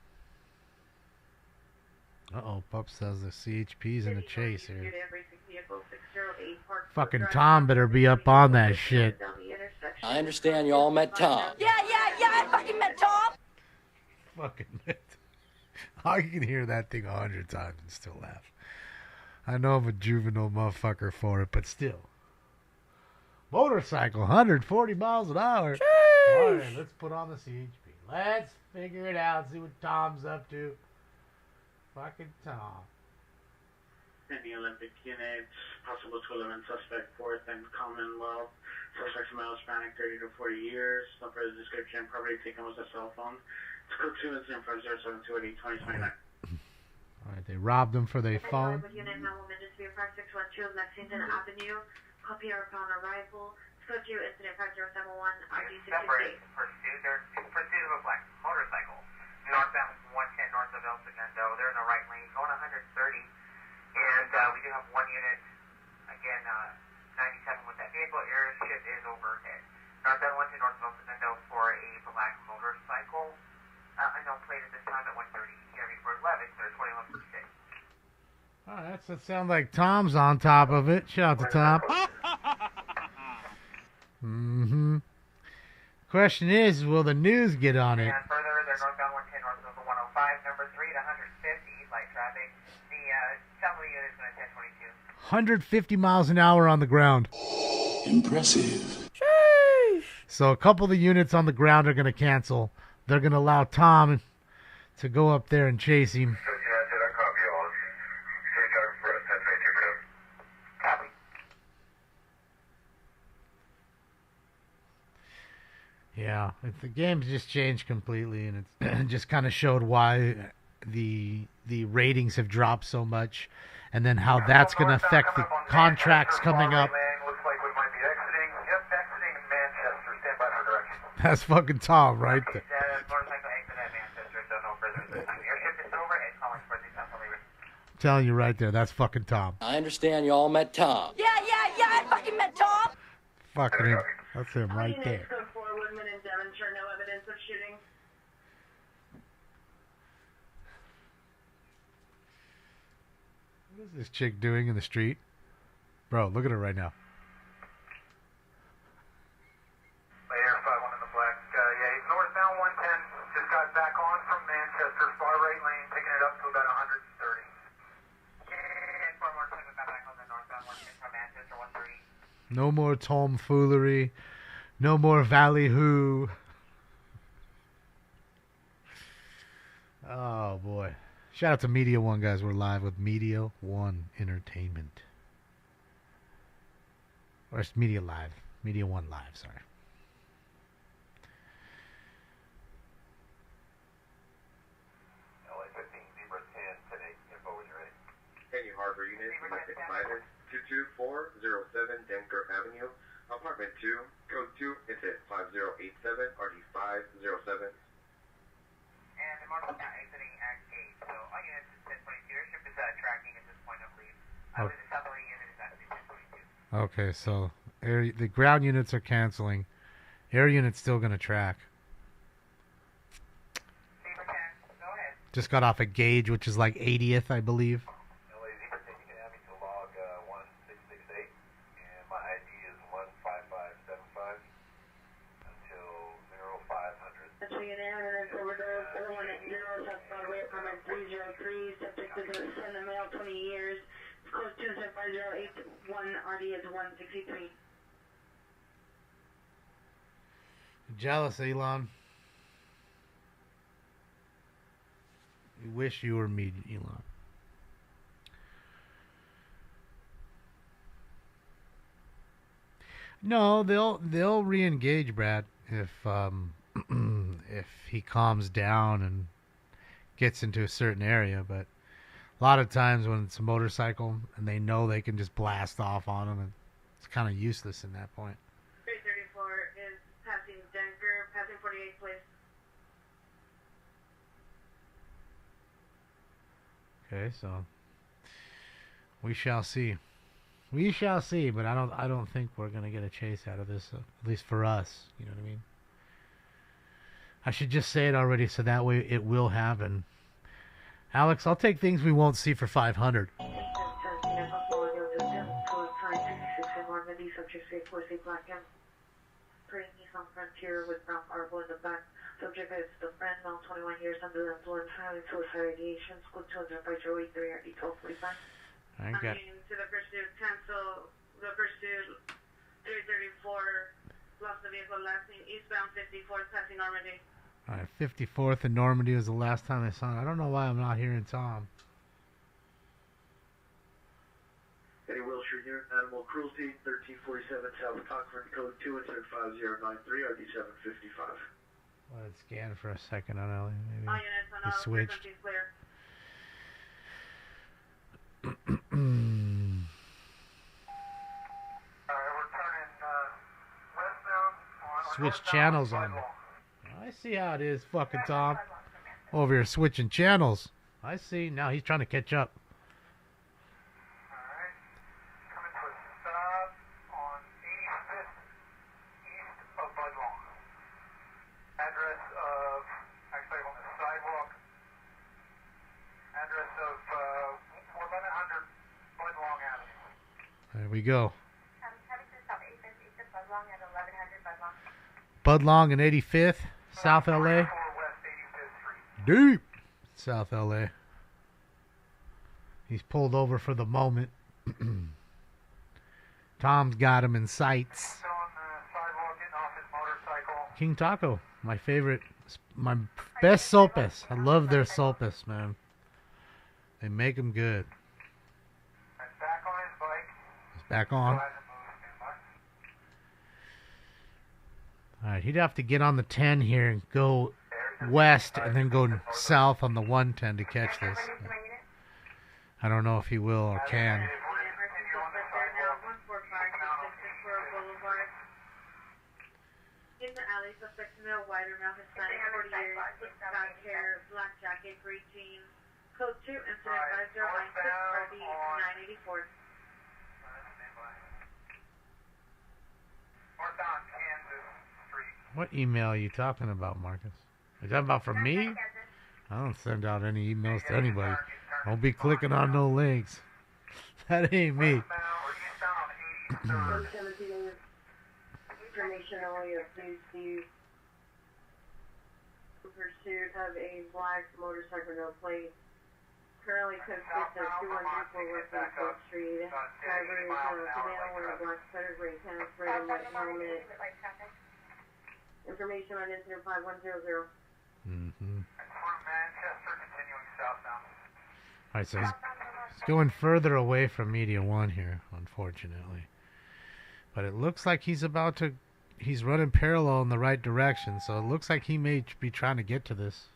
Pup says the CHP's in the chase here. Fucking Tom better be up on that shit. I understand you all met Tom. Yeah, I fucking met Tom. Fucking I can hear that thing 100 times and still laugh. I know I'm a juvenile motherfucker for it, but still. Motorcycle, 140 miles an hour. All right, let's put on the CHP. Let's figure it out, see what Tom's up to. Fucking Tom. In the Olympic units, possible to eliminate suspect fourth and Commonwealth. Suspect male, Hispanic, 30 to 40 years. No further description. Property taken was a cell phone. It's code 2 incident 507280 2029. All right, they robbed him for their phone. Unit 911, just be 5612 Lexington Avenue. Copy our upon arrival. Code 2 incident 5071 RD 66. Pursuit of a black motorcycle. Northbound 110 north of El Segundo. They're in the right lane, going 130. And we do have one unit, again, 97 with that vehicle. Airship is overhead. Northbound 110 north of El Segundo for a black motorcycle. Unknown plate at this time at 130. Chevy Ford Levitt, they're 2156. All right, that sounds like Tom's on top of it. Shout out to Tom. Question is, will the news get on it? And further, they're northbound 110 north of 105, number 3 to 150, light traffic. The subway unit is going to 1022. 150 miles an hour on the ground. Impressive. So a couple of the units on the ground are going to cancel. They're going to allow Tom to go up there and chase him. Yeah, the game's just changed completely, and it just kind of showed why the ratings have dropped so much, and then how that's going to affect the contracts coming up. That's fucking Tom right there. I'm telling you right there, that's fucking Tom. I understand you all met Tom. Yeah, I fucking met Tom. Fucking him. That's him right there. Code 4 Woodman and Devonshire, no evidence of shooting. What is this chick doing in the street? Bro, look at her right now. Air 51 in the black. Yeah, he's northbound 110. Just got back on from Manchester, far right lane, taking it up to about 130. And one more time, we got back on the northbound 110 from Manchester, 130. No more tomfoolery. No more Valley-hoo. Oh, boy. Shout out to Media One, guys. We're live with Media One Entertainment. Or it's Media Live. Media One Live, sorry. LA 15, Zebra 10, 10-8, info when you're ready. Kenny Harbor Unit, Domestic Fighter, 22407 Denker Avenue, Apartment 2, Code 2, incident 5087, RD 507. And the marshal now exiting at gate. So all units is 1022. Airship is tracking at this point, I believe. I believe the southerly unit is actually 1022. Okay, so the ground units are canceling. Air unit's still going to track. Zebra 10, go ahead. Just got off a gauge, which is like 80th, I believe. LA Zebra 10, you can have me to log 1668. And my ID is 15575 until 0500. That's the unit, overdose, other one at 0, South Broadway, apartment 303, subject is in the mail, 20 years. Close to 5081, RD is 163. Jealous, Elon. You wish you were me, Elon. No, they'll re-engage Brad if if he calms down and gets into a certain area. But a lot of times when it's a motorcycle and they know they can just blast off on them, it's kind of useless in that point. 334 is passing Denker, passing 48, please. Okay, so we shall see. We shall see, but I don't think we're gonna get a chase out of this, at least for us. You know what I mean? I should just say it already, so that way it will happen. Alex, I'll take things we won't see for 500. On Frontier with Brown Arbor in the back. Subject is the friend, now 21 years under the influence, having suicide ideation. School 205 883 1245. I got. To the pursuit, cancel the pursuit. 334, lost the vehicle last name, eastbound 54th, passing Normandy. All right, 54th and Normandy was the last time I saw it. I don't know why I'm not hearing Tom. Eddie Wilshire here, Animal Cruelty, 1347 South Cochran, code 2 instead 5093, RD 755. Let it scan for a second on Ellie. Maybe All units on he all switched. frequencies clear. Switch channels on me. I see how it is, fucking Tom. Over here switching channels. I see. Now he's trying to catch up. There we go. Budlong and 85th, South LA. Deep South LA. He's pulled over for the moment. Tom's got him in sights. King Taco, my favorite, my best sopes. I love their sopes, man. They make them good. He's back on. Alright, he'd have to get on the 10 here and go west and then go south on the 110 to catch this. I don't know if he will or can. In the alley, suspect male, whiter male, Hispanic, 40 years, black hair, black jacket, green jeans. Code 2, incident 5096, RD 984. What email are you talking about, Marcus? Are you talking about from me? I don't send out any emails to anybody. Don't be clicking on no links. That ain't me. Information only of please pursuit of a black motorcycle, no plate. Currently consists of 214 West 34th Street. Driver is female wearing a black sweater, gray pants, red and white helmet. Information on incident 5100. Alright, so he's going further away from Media 1 here, unfortunately. But it looks like he's running parallel in the right direction, so it looks like he may be trying to get to this.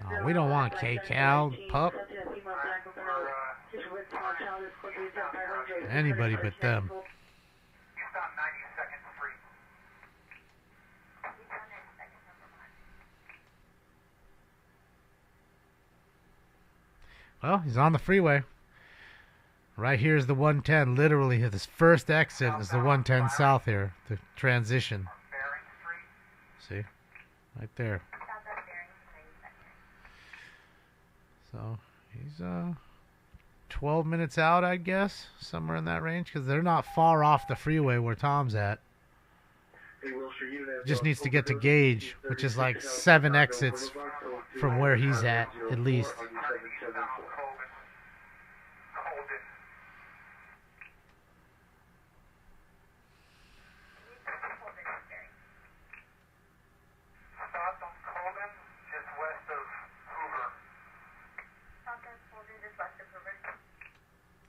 Oh, we don't want K-Cal, pup. Anybody but them. Well, he's on the freeway. Right here is the 110. Literally, his first exit is the 110 south here. The transition. See? Right there. So, he's 12 minutes out, I guess. Somewhere in that range. Because they're not far off the freeway where Tom's at. Just needs to get to Gage, which is like 7 exits from where he's at least.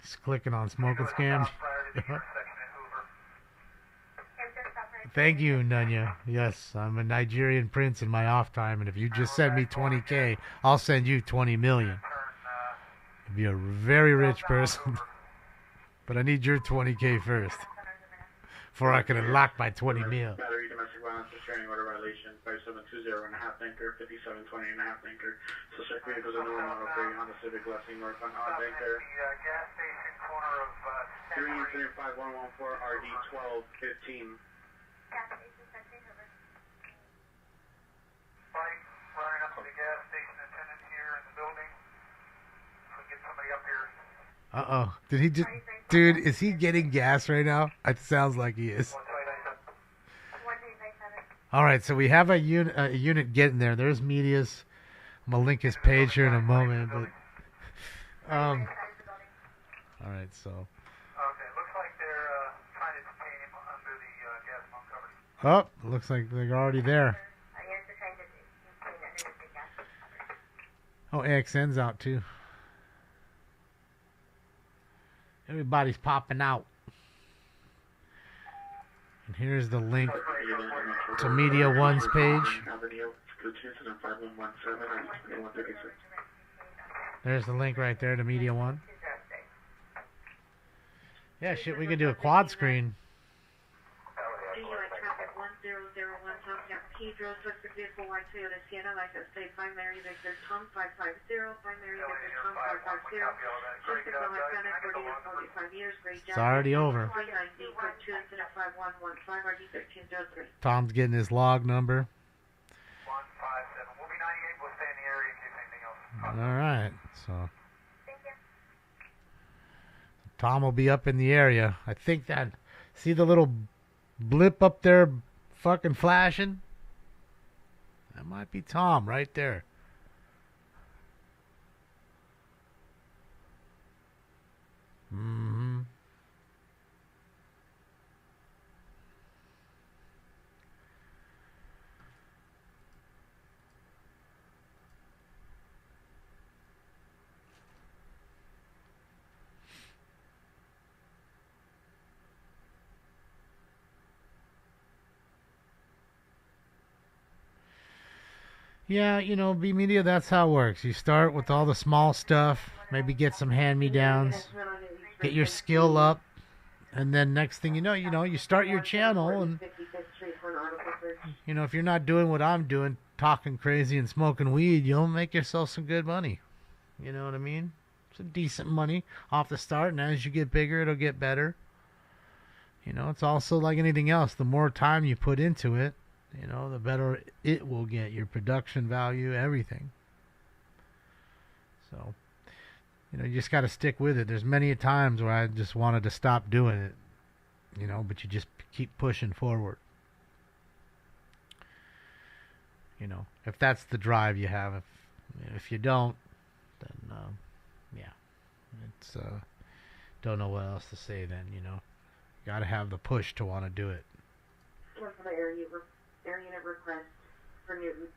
Just clicking on smoking scam. Thank you, Nunya. Yes, I'm a Nigerian prince in my off time, and if you just send me 20K, I'll send you 20 million. You'll be a very rich person. But I need your 20K first, before I can unlock my 20 mil. Battery domestic violence restraining order violation 5720 and a half anchor, 5720 and a half anchor. Suspect vehicles are newer model 3 Honda Civic Blessing north on odd anchor. Gas station corner of 35114 RD 1215. Spike running up to the gas station attendant here in the building. If we get somebody up here. Uh-oh. Did he just... Dude, is he getting gas right now? It sounds like he is. All right, so we have a unit getting there. There's Media's. I'm going to link his page here in a moment. But, all right, so... Okay, looks like they're trying to detain him under the gas pump cover. Oh, looks like they're already there. Oh, AXN's out too. Everybody's popping out. And here's the link to Media One's page. There's the link right there to Media One. Yeah, shit, we could do a quad screen. Pedro, suspect vehicle, white Toyota Sienna, license plate primary Victor Tom 550, primary Victor Tom 550, suspect on Hispanic, 40 to 45 years, grade It's already over. 390, code 2 incident 5115, RD 1303. Tom's getting his log number. 157. We'll be 98. We'll stay in the area in case anything else. All right, so Tom will be up in the area. I think that, see the little blip up there fucking flashing? That might be Tom right there. Mm-hmm. Yeah, you know, B Media, that's how it works. You start with all the small stuff, maybe get some hand-me-downs, get your skill up, and then next thing you know, you start your channel, and, you know, if you're not doing what I'm doing, talking crazy and smoking weed, you'll make yourself some good money. You know what I mean? Some decent money off the start, and as you get bigger, it'll get better. You know, it's also like anything else. The more time you put into it, you know, the better it will get, your production value, everything. So, you know, you just got to stick with it. There's many times where I just wanted to stop doing it, you know, but you just keep pushing forward. You know, if that's the drive you have. If you don't, then, yeah. It's, don't know what else to say then, you know. You got to have the push to want to do it. Area request for Newton.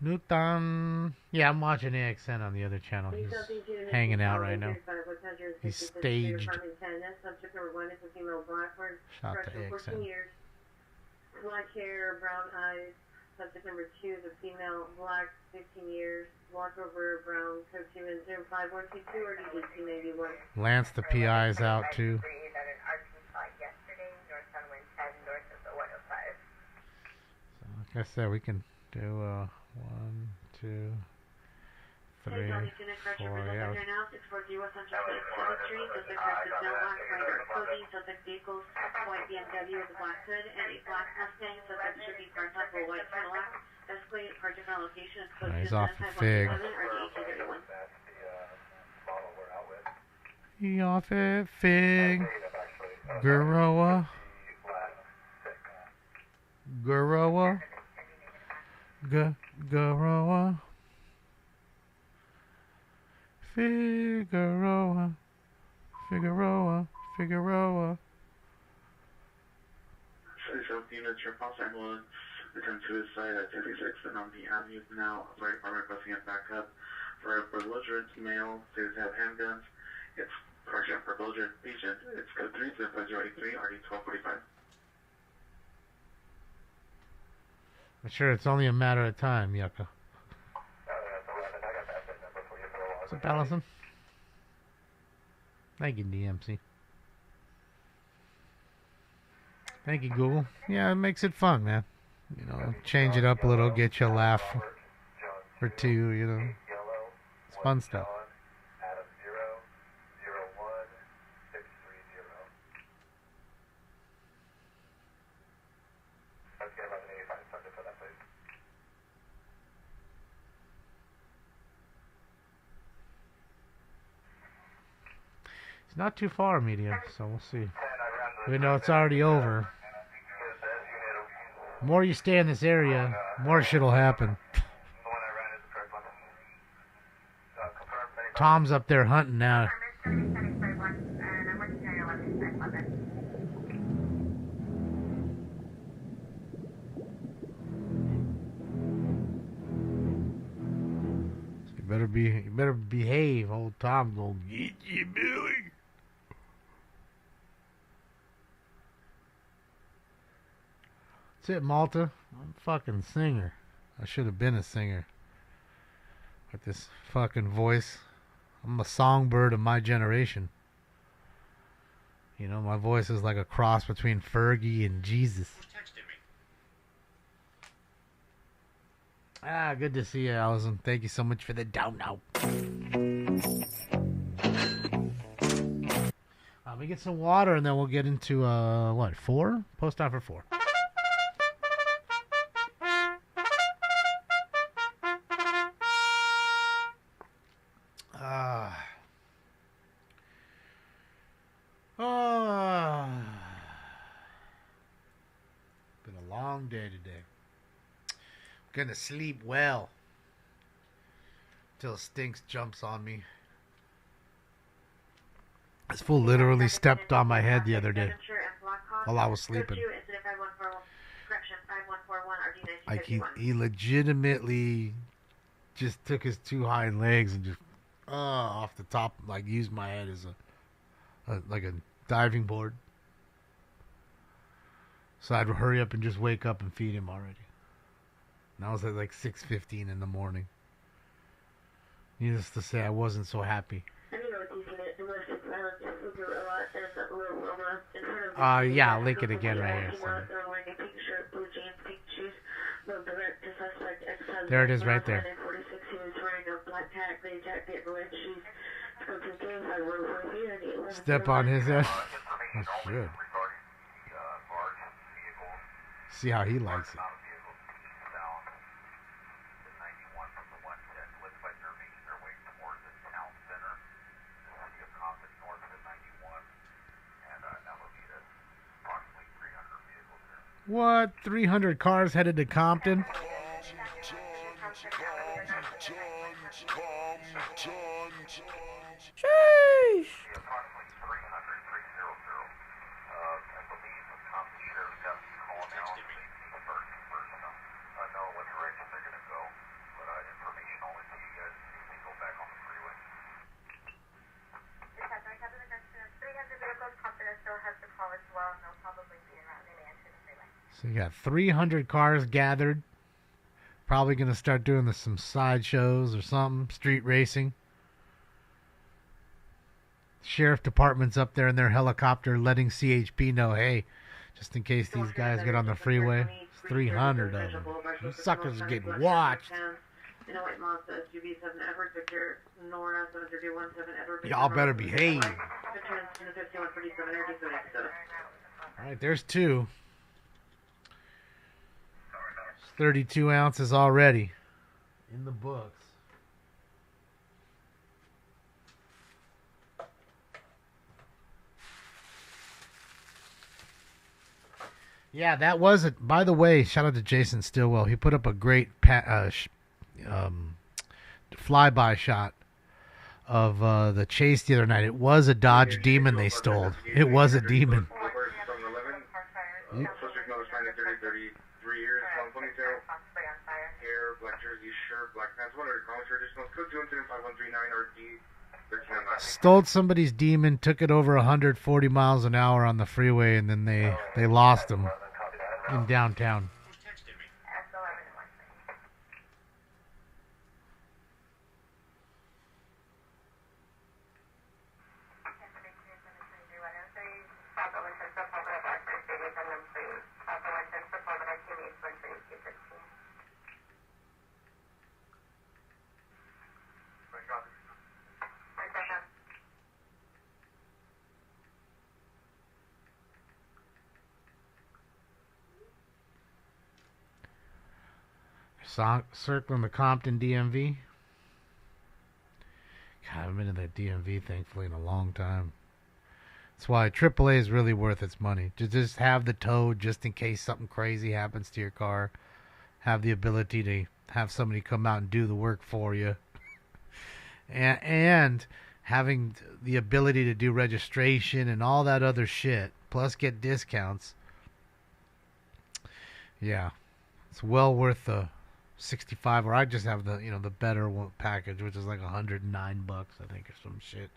Newton. Yeah, I'm watching AXN on the other channel. He's hanging out right now. He's staged. Shot to AXN. Black hair, brown eyes. Subject number 2 is a female, black, 15 years. Walk over, brown, code 2 and 05122 or 1891. Lance, the PI, is out too. Like I said, we can do 1, 2, 3, 4. Yeah. Now 640 West Central 7th Street. Suspect is no black, white clothing. Suspect vehicles, white BMW with a black hood and a black Mustang. Suspect should be parked up with a white Cadillac. Escalade, parked at location is close to He's off the fig. He off at fig. Garoa. Garoa. Garoa. Figueroa. Figueroa. Figueroa. 37 units, your pulse ambulance returned to his site at 56 and on the avenue now. Fire department busing it back up for for belligerent male who have handguns. It's correction for belligerent agent. It's code 30583 RD1245. I'm sure it's only a matter of time, Yucca. What's up, Allison? Thank you, DMC. Thank you, Google. Yeah, it makes it fun, man. You know, change it up a little, get you a laugh or two, you know. It's fun stuff. It's not too far, medium, so we'll see. We know it's already over. The more you stay in this area, more shit'll happen. Tom's up there hunting now. You better behave. Old Tom gonna get you, Billy. That's it, Malta. I'm a fucking singer. I should have been a singer. With this fucking voice. I'm a songbird of my generation. You know, my voice is like a cross between Fergie and Jesus. Ah, good to see you, Allison. Thank you so much for the down-out. Let me get some water and then we'll get into, what, 4? Post out for 4. Been a long day today. Gonna sleep well till Stinks jumps on me. This fool literally stepped on my head the other day while I was sleeping. Like he legitimately just took his 2 hind legs and just off the top, like used my head as like a diving board. So I'd hurry up and just wake up and feed him already. And I was at like 6:15 in the morning. Needless to say, I wasn't so happy. Yeah, I'll link it again right here. There it is right there. Step on his head. I should. See how he likes it. What? 300 cars headed to Compton? Sheesh! So you got 300 cars gathered. Probably going to start doing some sideshows or something. Street racing. Sheriff department's up there in their helicopter letting CHP know, hey, just in case these guys get on the freeway. It's 300 of them. You suckers are getting watched. Y'all better behave. Alright, there's 2. 32 ounces already in the books. Yeah, that was it. By the way, shout out to Jason Stillwell. He put up a great flyby shot of the chase the other night. It was a Dodge Demon they stole. It was a Demon. one of the calls for additional code 2 incident 5139 RD 1309. Stole somebody's demon, took it over 140 miles an hour on the freeway, and then they lost him in downtown. Circling the Compton DMV. God, I haven't been in that DMV, thankfully, in a long time. That's why AAA is really worth its money. To just have the tow, just in case something crazy happens to your car. Have the ability to have somebody come out and do the work for you. and having the ability to do registration and all that other shit. Plus get discounts. Yeah. It's well worth the 65, or I just have the the better one package, which is like $109, I think, or some shit.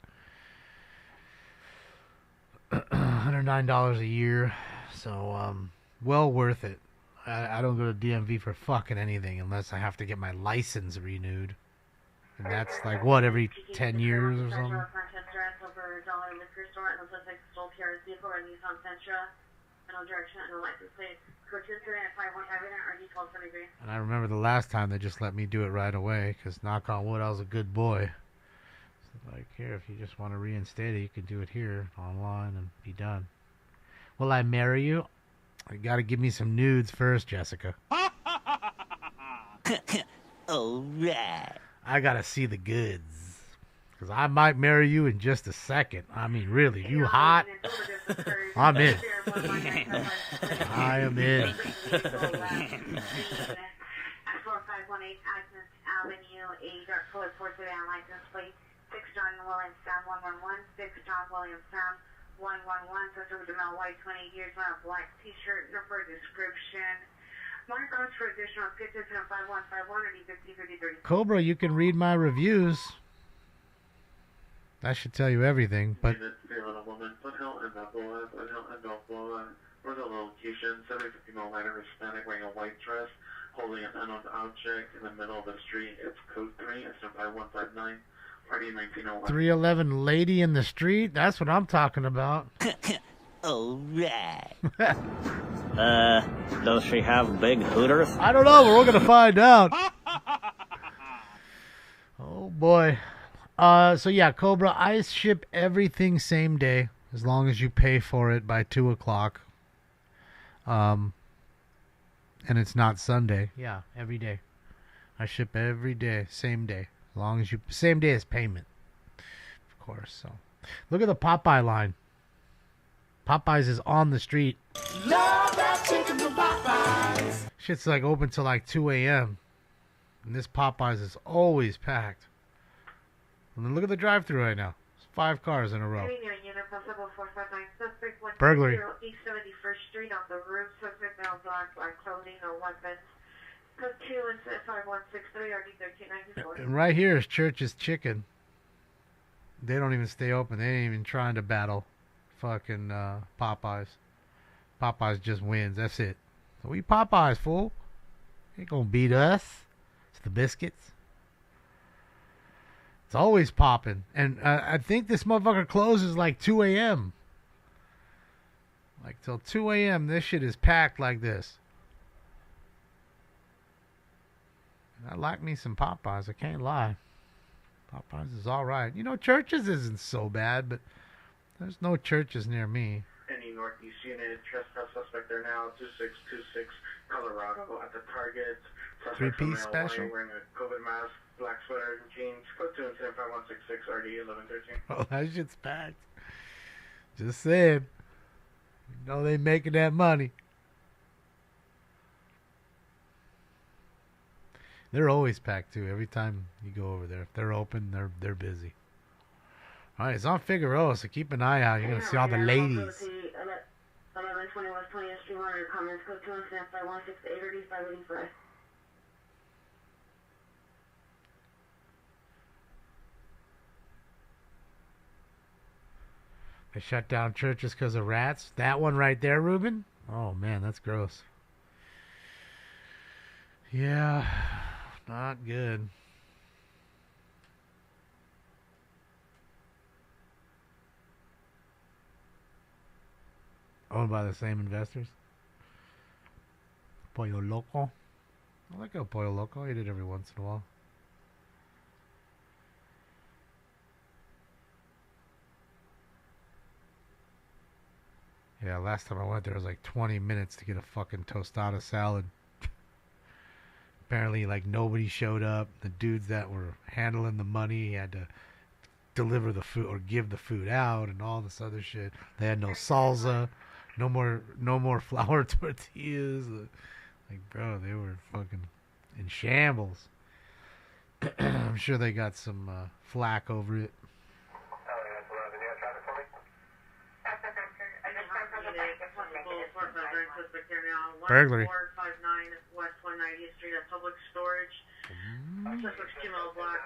$109 a year, so well worth it. I don't go to DMV for fucking anything unless I have to get my license renewed, and that's like what, every 10 years or something. And I remember the last time they just let me do it right away, because knock on wood, I was a good boy. So like, here, if you just want to reinstate it, you can do it here online and be done. Will I marry you? You got to give me some nudes first, Jessica. All right. I got to see the goods. Because I might marry you in just a second. I mean, really, you hot? I'm in. I am in. 4518 Athens Avenue, a dark colored Ford sedan license plate, 6 John Williams Sam 111, 6 John Williams Sam 111, Sister Demel White, 20 years, wearing a black t-shirt, number description. Mark on for additional sketches from 5151 or D5053. Cobra, you can read my reviews. That should tell you everything, but... Woman, Foothill and Balboa, for the location, 750 minor Hispanic wearing a white dress, holding an unknown object in the middle of the street. It's code 3, it's 5159, party 1901. 311 lady in the street? That's what I'm talking about. All right. Does she have big hooters? I don't know, but we're going to find out. Oh, boy. So yeah, Cobra, I ship everything same day, as long as you pay for it by 2 o'clock. And it's not Sunday. Yeah, every day. I ship every day, same day. As long as same day as payment. Of course, so. Look at the Popeye line. Popeyes is on the street. Love that chicken from Popeyes. Shit's like open till like 2 a.m. And this Popeyes is always packed. And then look at the drive-thru right now. There's 5 cars in a row. Burglary. East 71st Street on the roof. Suspect now black clothing or weapons. Code 2 and 5163 RD 1394. And right here is Church's Chicken. They don't even stay open. They ain't even trying to battle fucking Popeyes. Popeyes just wins. That's it. So we Popeyes, fool. Ain't gonna beat us. It's the biscuits. It's always popping. And I think this motherfucker closes like 2 a.m. Like till 2 a.m. this shit is packed like this. And I like me some Popeyes. I can't lie. Popeyes is alright. You know, Church's isn't so bad, but there's no Church's near me. Any Northeast unit, trespass suspect there now, 2626 Colorado at the target. 3-piece special. Wearing a COVID mask, black sweater, jeans, code 2 and 5166 RD 1113. Oh, that shit's packed. Just saying. You know they making that money. They're always packed too. Every time you go over there, if they're open, they're busy. All right, it's on Figueroa, so keep an eye out. You're gonna see all the ladies. 1120 West 20th Street, one of your comments. Code 2 and 5168 RD 585. They shut down churches because of rats. That one right there, Ruben? Oh, man, that's gross. Yeah, not good. Owned by the same investors. Pollo Loco. I like El Pollo Loco. I eat it every once in a while. Yeah, last time I went there it was like 20 minutes to get a fucking tostada salad. Apparently, like, nobody showed up. The dudes that were handling the money had to deliver the food or give the food out and all this other shit. They had no salsa, no more flour tortillas. Like, bro, they were fucking in shambles. I'm sure they got some flack over it. Burglary. 459 West 190th Street at Public Storage. Suspect Jamal Black,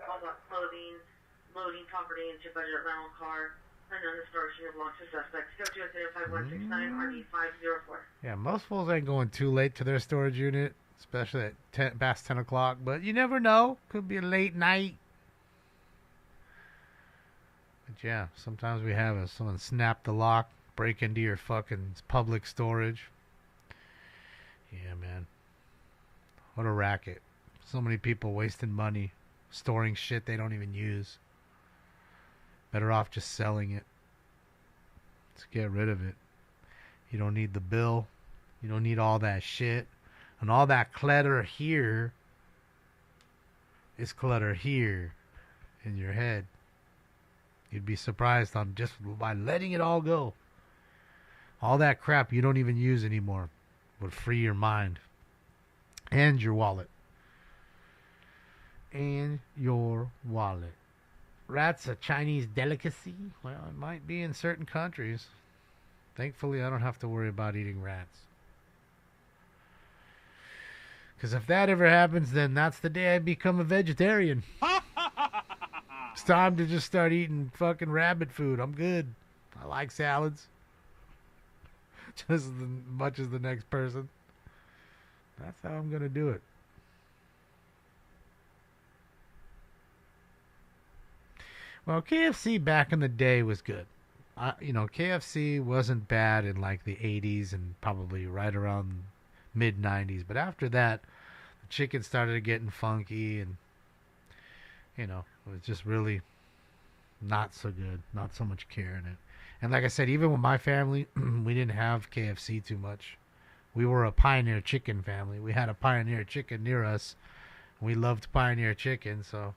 all black clothing, loading property into budget rental car. Unknown storage belongs to suspects. Go to 5169 RD504. Yeah, most fools ain't going too late to their storage unit, especially at past 10 o'clock, but you never know. Could be a late night. But yeah, sometimes we have someone snap the lock, break into your fucking public storage. Yeah, man. What a racket. So many people wasting money, storing shit they don't even use. Better off just selling it. Let's get rid of it. You don't need the bill. You don't need all that shit. And all that clutter here is clutter here in your head. You'd be surprised on just by letting it all go. All that crap you don't even use anymore would free your mind and your wallet. And your wallet. Rats a Chinese delicacy? Well, it might be in certain countries. Thankfully, I don't have to worry about eating rats. Because if that ever happens, then that's the day I become a vegetarian. It's time to just start eating fucking rabbit food. I'm good. I like salads. Just as much as the next person. That's how I'm going to do it. Well, KFC back in the day was good. KFC wasn't bad in like the 80s and probably right around mid 90s. But after that, the chicken started getting funky and, it was just really not so good. Not so much care in it. And like I said, even with my family, we didn't have KFC too much. We were a Pioneer Chicken family. We had a Pioneer Chicken near us. We loved Pioneer Chicken, so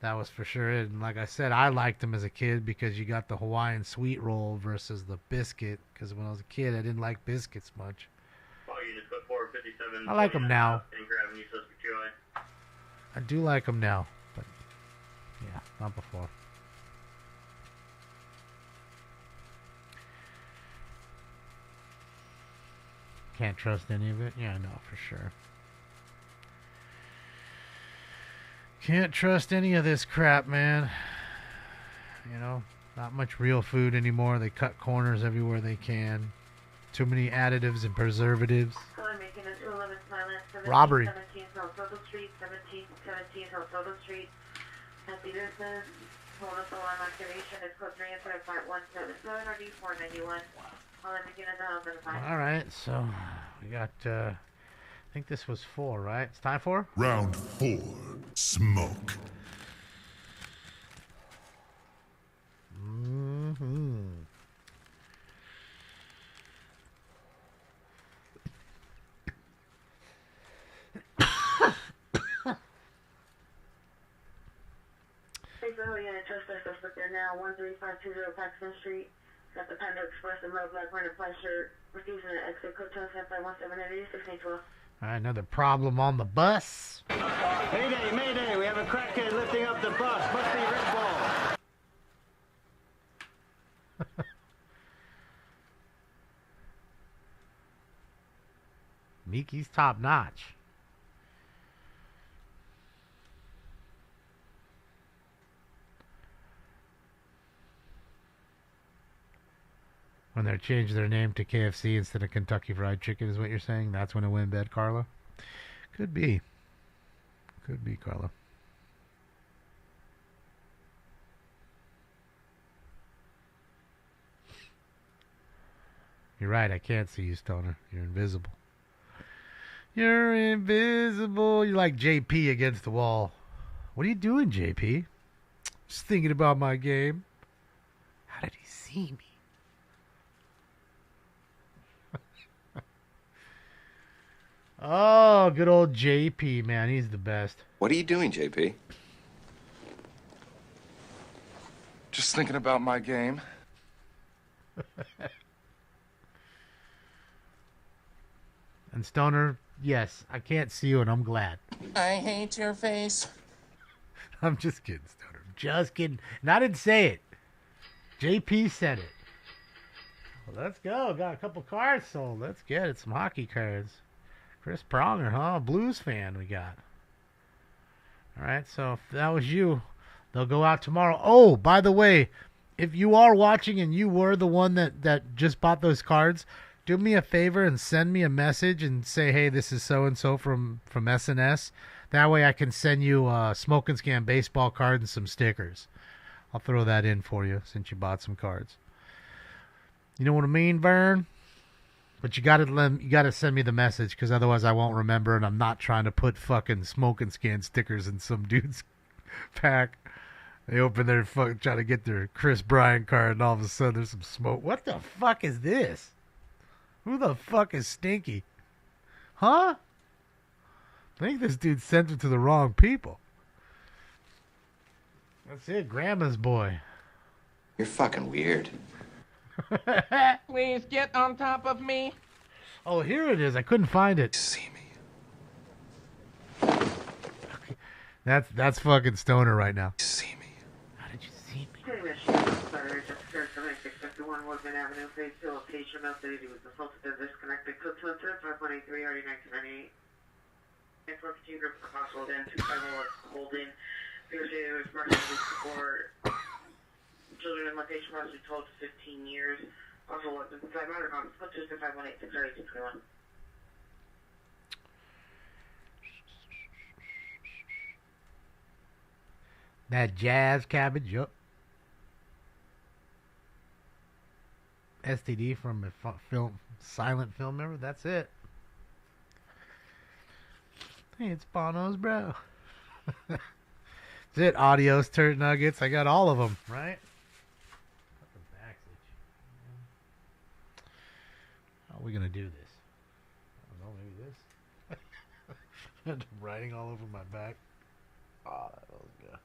that was for sure it. And like I said, I liked them as a kid because you got the Hawaiian sweet roll versus the biscuit. Because when I was a kid, I didn't like biscuits much. I like them now. I do like them now, but yeah, not before. Can't trust any of it? Yeah, no, for sure. Can't trust any of this crap, man. Not much real food anymore. They cut corners everywhere they can. Too many additives and preservatives. Robbery. 17 South Soto Street, 17 South Soto Street. Happy business. Hold us alarm activation. It's code 3 inside part 177 RD 491. All right, so we got, I think this was 4, right? It's time for? Round 4, smoke. Mm-hmm. Thanks for holding in a trust suspect there now, 13520 Paxton Street. Got the Panda Express and Red Black Runner Flash shirt. Refusing to exit code 27517 Alright, another problem on the bus. Mayday, mayday, we have a crackhead lifting up the bus. Must be Red Ball. Mickey's top notch. When they change their name to KFC instead of Kentucky Fried Chicken is what you're saying? That's when it'll embed Carla? Could be. Could be, Carla. You're right, I can't see you, Stoner. You're invisible. You're invisible. You're like JP against the wall. What are you doing, JP? Just thinking about my game. How did he see me? Oh, good old JP, man. He's the best. What are you doing, JP? Just thinking about my game. And Stoner, yes, I can't see you, and I'm glad. I hate your face. I'm just kidding, Stoner. Just kidding. And I didn't say it. JP said it. Well, let's go. Got a couple cards sold. Let's get it. Some hockey cards. Chris Pronger, huh? Blues fan we got. All right, so if that was you, they'll go out tomorrow. Oh, by the way, if you are watching and you were the one that just bought those cards, do me a favor and send me a message and say, hey, this is so-and-so from SNS. That way I can send you a Smoke and Scan baseball card and some stickers. I'll throw that in for you since you bought some cards. You know what I mean, Vern? But you gotta send me the message, because otherwise I won't remember, and I'm not trying to put fucking Smoke and Scan stickers in some dude's pack. They open their trying to get their Chris Bryant card, and all of a sudden there's some smoke. What the fuck is this? Who the fuck is Stinky? Huh? I think this dude sent it to the wrong people. That's it, Grandma's boy. You're fucking weird. Please get on top of me. Oh, here it is. I couldn't find it. See me. That's fucking Stoner right now. See me. How did you see me? Hey, Michigan, sorry, just heard 7651 Woodman Avenue, phase 2, location, Mount City, was assaulted and disconnected. Code 5173, already 1998. Network 2 group for possible then 250 holding. Figure say there was emergency support. Children in location must be told to 15 years. Also, what the inside matter comes, put 25186 221. That jazz cabbage, yup. STD from a silent film, remember? That's it. Hey, it's Bono's bro. That's it, Audios, Turd Nuggets. I got all of them, right? How are we going to do this? I don't know, maybe this? I'm writing all over my back. Oh, that was good.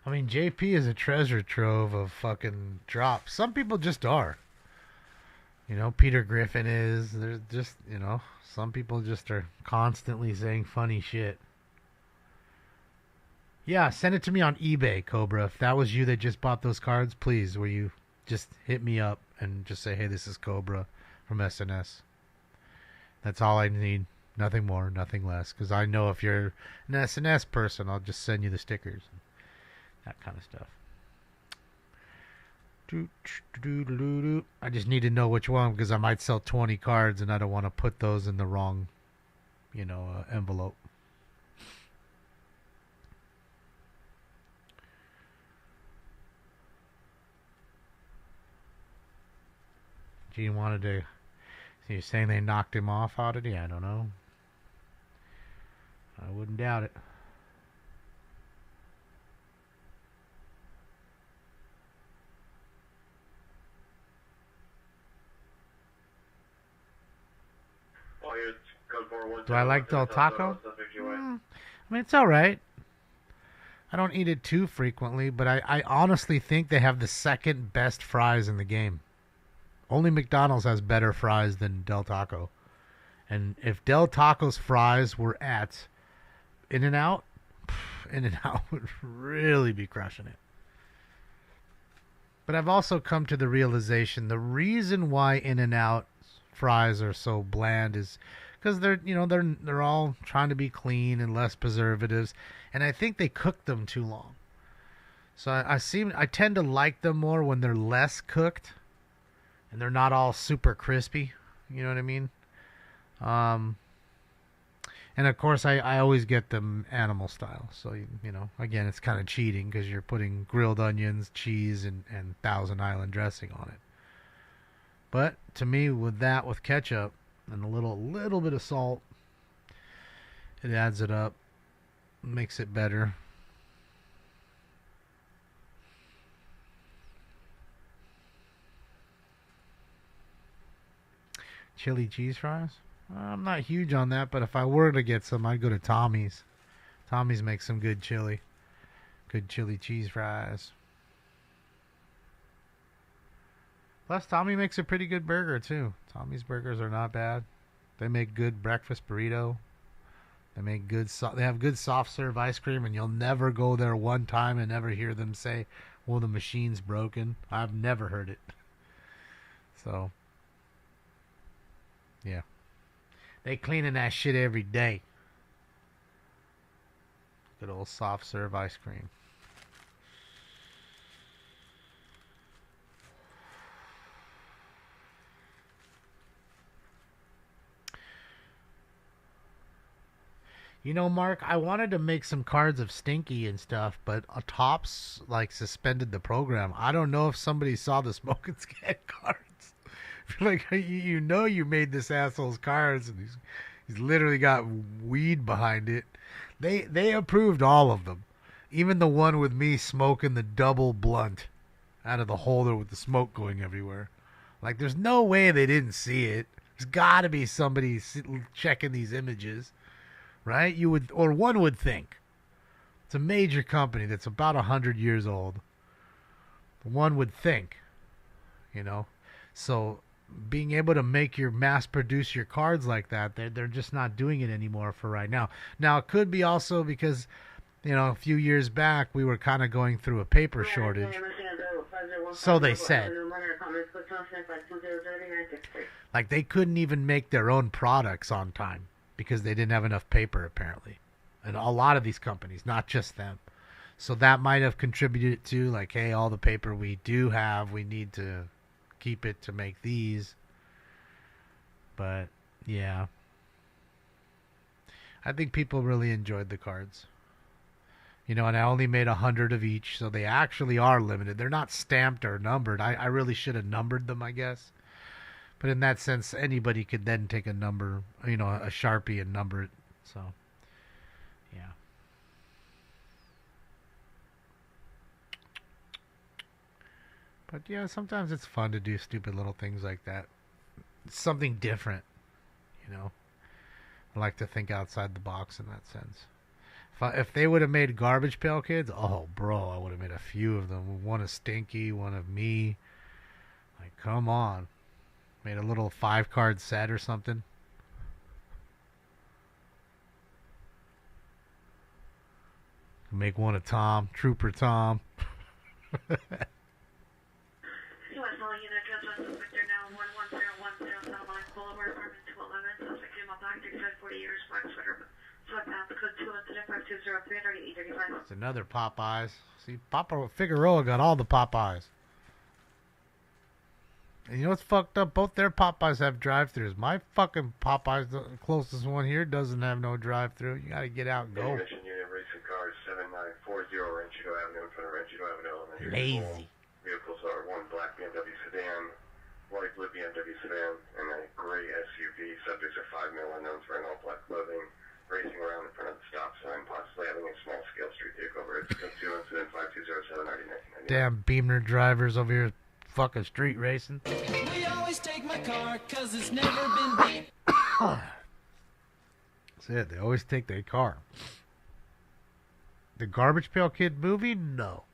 I mean, JP is a treasure trove of fucking drops. Some people just are. You know, Peter Griffin is. There's just, you know, some people just are constantly saying funny shit. Yeah, send it to me on eBay, Cobra. If that was you that just bought those cards, please, will you just hit me up and just say, hey, this is Cobra from SNS. That's all I need. Nothing more, nothing less. Because I know if you're an SNS person, I'll just send you the stickers. That kind of stuff. I just need to know which one, because I might sell 20 cards and I don't want to put those in the wrong, you know, envelope. Gene wanted to... So you're saying they knocked him off? How did he? I don't know. I wouldn't doubt it. Do I like Del Taco? I mean, it's alright. I don't eat it too frequently, but I honestly think they have the second best fries in the game. Only McDonald's has better fries than Del Taco. And if Del Taco's fries were at In-N-Out, In-N-Out would really be crushing it. But I've also come to the realization the reason why In-N-Out fries are so bland is because they're all trying to be clean and less preservatives, and I think they cook them too long. So I tend to like them more when they're less cooked, and they're not all super crispy. You know what I mean? And of course, I always get them animal style. So again, it's kind of cheating because you're putting grilled onions, cheese, and Thousand Island dressing on it. But to me, with ketchup and a little bit of salt, it adds it up, makes it better. Chili cheese fries? I'm not huge on that, but if I were to get some, I'd go to Tommy's. Tommy's makes some good chili cheese fries. Plus, Tommy makes a pretty good burger, too. Tommy's burgers are not bad. They make good breakfast burrito. They have good soft serve ice cream, and you'll never go there one time and never hear them say, well, the machine's broken. I've never heard it. So, yeah. They cleaning that shit every day. Good old soft serve ice cream. Mark, I wanted to make some cards of Stinky and stuff, but Topps suspended the program. I don't know if somebody saw the Smoke and Scan cards. You made this asshole's cards, and he's literally got weed behind it. They approved all of them, even the one with me smoking the double blunt out of the holder with the smoke going everywhere. There's no way they didn't see it. There's got to be somebody checking these images, right? One would think. It's a major company that's about 100 years old. One would think, So being able to mass produce your cards like that, they're just not doing it anymore for right now. Now, it could be also because, a few years back, we were kind of going through a paper shortage. So they said. They couldn't even make their own products on time because they didn't have enough paper, apparently. And a lot of these companies, not just them. So that might have contributed to, hey, all the paper we do have, we need to keep it to make these. But yeah, I think people really enjoyed the cards, and I only made 100 of each, so they actually are limited. They're not stamped or numbered. I really should have numbered them, I guess, but in that sense, anybody could then take a number, a Sharpie, and number it. So yeah. But yeah, sometimes it's fun to do stupid little things like that. It's something different, I like to think outside the box in that sense. If they would have made Garbage Pail Kids, oh, bro, I would have made a few of them. One of Stinky, one of me. Come on. Made a little 5-card set or something. Make one of Tom, Trooper Tom. It's another Popeyes. See, Papa Figueroa got all the Popeyes. And you know what's fucked up? Both their Popeyes have drive-thrus. My fucking Popeyes, the closest one here, doesn't have no drive-thru. You gotta get out and go. Mission Unit Racing Cars 7940 Ranchito Avenue in front of Ranchito Avenue Elementary Lazy. School. Vehicles are one black BMW sedan, white blue BMW sedan, and a gray SUV. Subjects are 5 male unknowns wearing all black clothing, racing around in front of the stop sign, possibly having a small-scale street takeover. It's 2 incident 5207 1999. Damn Beamer drivers over here fucking street racing. We always take my car cause it's never been beat. That's it. They always take their car. The Garbage Pail Kid movie? No.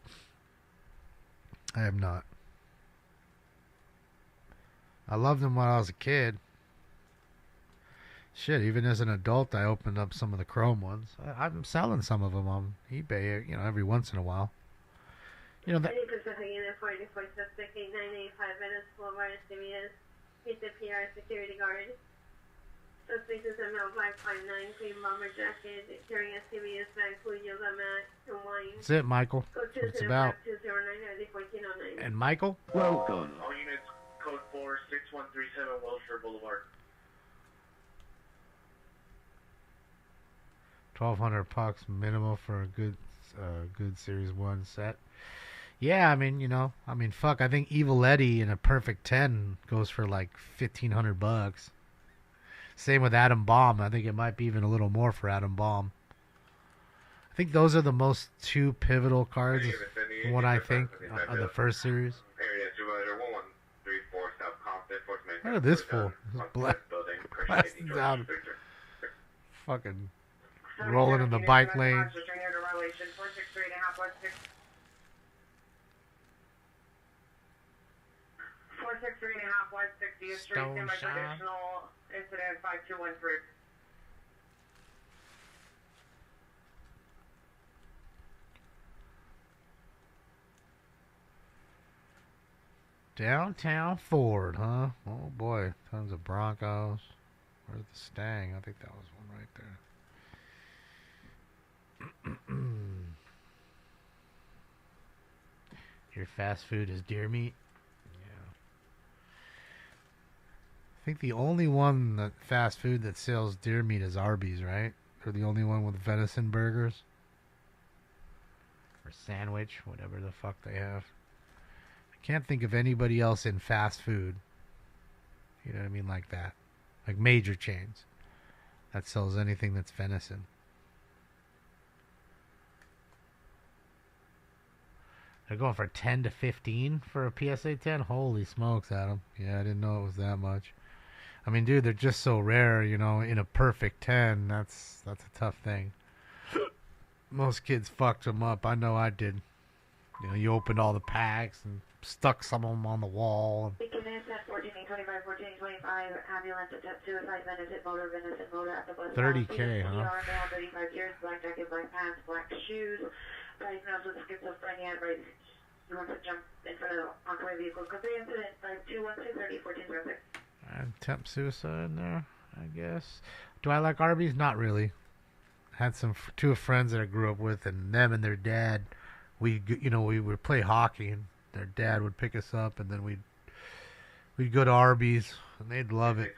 I have not. I loved them when I was a kid. Shit, even as an adult, I opened up some of the chrome ones. I'm selling some of them on eBay, every once in a while. That. Suspect is a male black 5'9", cream bomber jacket, carrying a CBS bag, full yoga mat, and wine. That's it, Michael. Code That's what it's about. 209, 1409. And Michael? Welcome. All units, code 4, 6137 Wilshire Boulevard. 1,200 pucks minimum for a good Series 1 set. Yeah, I mean, fuck, I think Evil Eddie in a perfect 10 goes for like $1,500. Same with Adam Bomb. I think it might be even a little more for Adam Bomb. I think those are the most two pivotal cards, from what I think, of the first series. Look at this fool. Blasting down. Fucking rolling in the bike lane. 463.5 West 60th Street, semi-traditional incident 5213. Downtown Ford, huh? Oh boy, tons of Broncos. Where's the Stang? I think that was one right there. Your fast food is deer meat? Yeah. I think the only one that fast food that sells deer meat is Arby's, right? They're the only one with venison burgers. Or sandwich, whatever the fuck they have. I can't think of anybody else in fast food. You know what I mean? Like that. Like major chains that sells anything that's venison. They're going for 10 to 15 for a PSA 10? Holy smokes, Adam. Yeah, I didn't know it was that much. I mean, dude, they're just so rare, in a perfect 10. That's a tough thing. Most kids fucked them up. I know I did. You opened all the packs and stuck some of them on the wall. Beacon is at 1425, 1425, ambulance attempt suicide, venison motor at the bus. 30K, huh? ER male, 35 years, black jacket, black pants, black shoes. Diagnosed with schizophrenia, advice. You want to jump in front of the oncoming vehicle. Complete incident 521230 1406. Attempt suicide in there, I guess. Do I like Arby's? Not really. Had two friends that I grew up with, and them and their dad, we would play hockey, and their dad would pick us up, and then we'd go to Arby's, and they'd love it.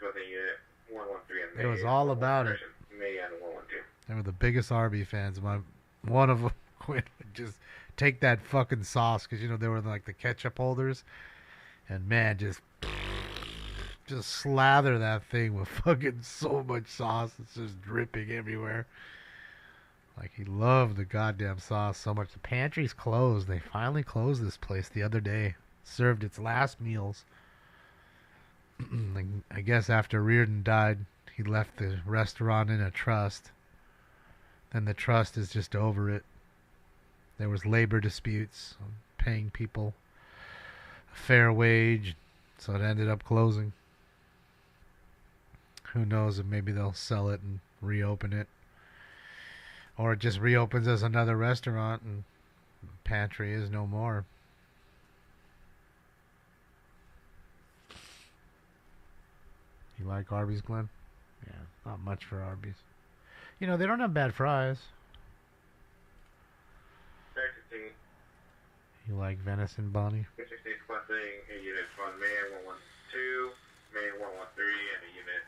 It was all about it. They were the biggest Arby's fans. One of them would just take that fucking sauce, because they were like the ketchup holders, and man, just slather that thing with fucking so much sauce. It's just dripping everywhere. Like, he loved the goddamn sauce so much. The pantry's closed. They finally closed this place the other day. Served its last meals. I guess after Reardon died, he left the restaurant in a trust. Then the trust is just over it. There was labor disputes, paying people a fair wage, so it ended up closing. Who knows if maybe they'll sell it and reopen it. Or it just reopens as another restaurant and pantry is no more. You like Arby's, Glenn? Yeah, not much for Arby's. They don't have bad fries. You like venison, Bonnie? 16 Quenting, a unit on May 112, May 113, and a unit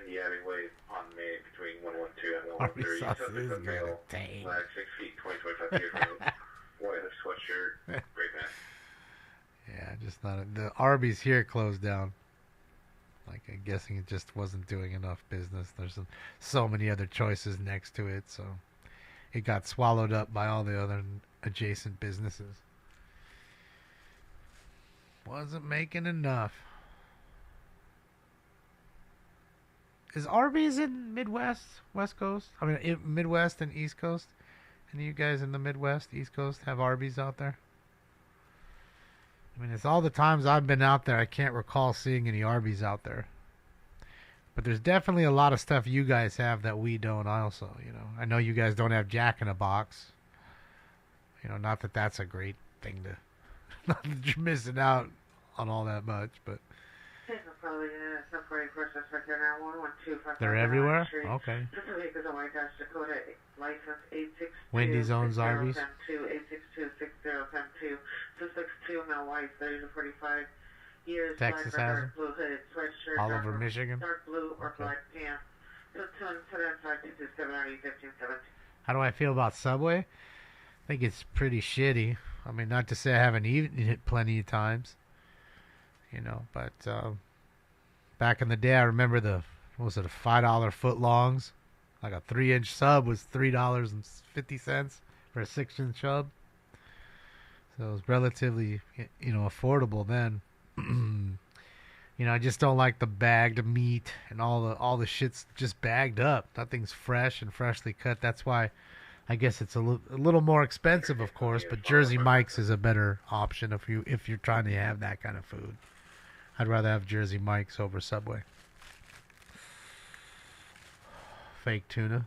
in the alleyway on May between 112 and 113. Subject of male, black, 6 feet, 20, 25 years old, white sweatshirt, gray pants. Yeah, just not the Arby's here closed down. Like, I'm guessing it just wasn't doing enough business. There's so many other choices next to it, so it got swallowed up by all the other adjacent businesses. Wasn't making enough. Is Arby's in Midwest, West Coast? I mean, Midwest and East Coast? Any of you guys in the Midwest, East Coast have Arby's out there? I mean, it's all the times I've been out there, I can't recall seeing any Arby's out there. But there's definitely a lot of stuff you guys have that we don't also, I know you guys don't have Jack in a Box. Not that that's a great thing to... Not that you're missing out on all that much, but... Probably 1044 suspect here now, 112. They're everywhere? Okay. This is Acres on White Dash Dakota, license 862. Wendy's owns Arby's. 862-6052. Suspects 2, male white, 30 to 45 years. Texas black has or dark blue hooded sweatshirt. all over Michigan. Dark blue or black pants. So 275-227-1517. How do I feel about Subway? I think it's pretty shitty. I mean, not to say I haven't eaten it plenty of times, you know, but back in the day, I remember what was it, a $5 footlongs? Like a 3-inch sub was $3.50 for a 6-inch sub. So it was relatively, you know, affordable then. You know, I just don't like the bagged meat and all the shit's just bagged up. Nothing's fresh and freshly cut. That's why I guess it's a little more expensive, of course, but Jersey Mike's is a better option if you're trying to have that kind of food. I'd rather have Jersey Mike's over Subway. Fake tuna.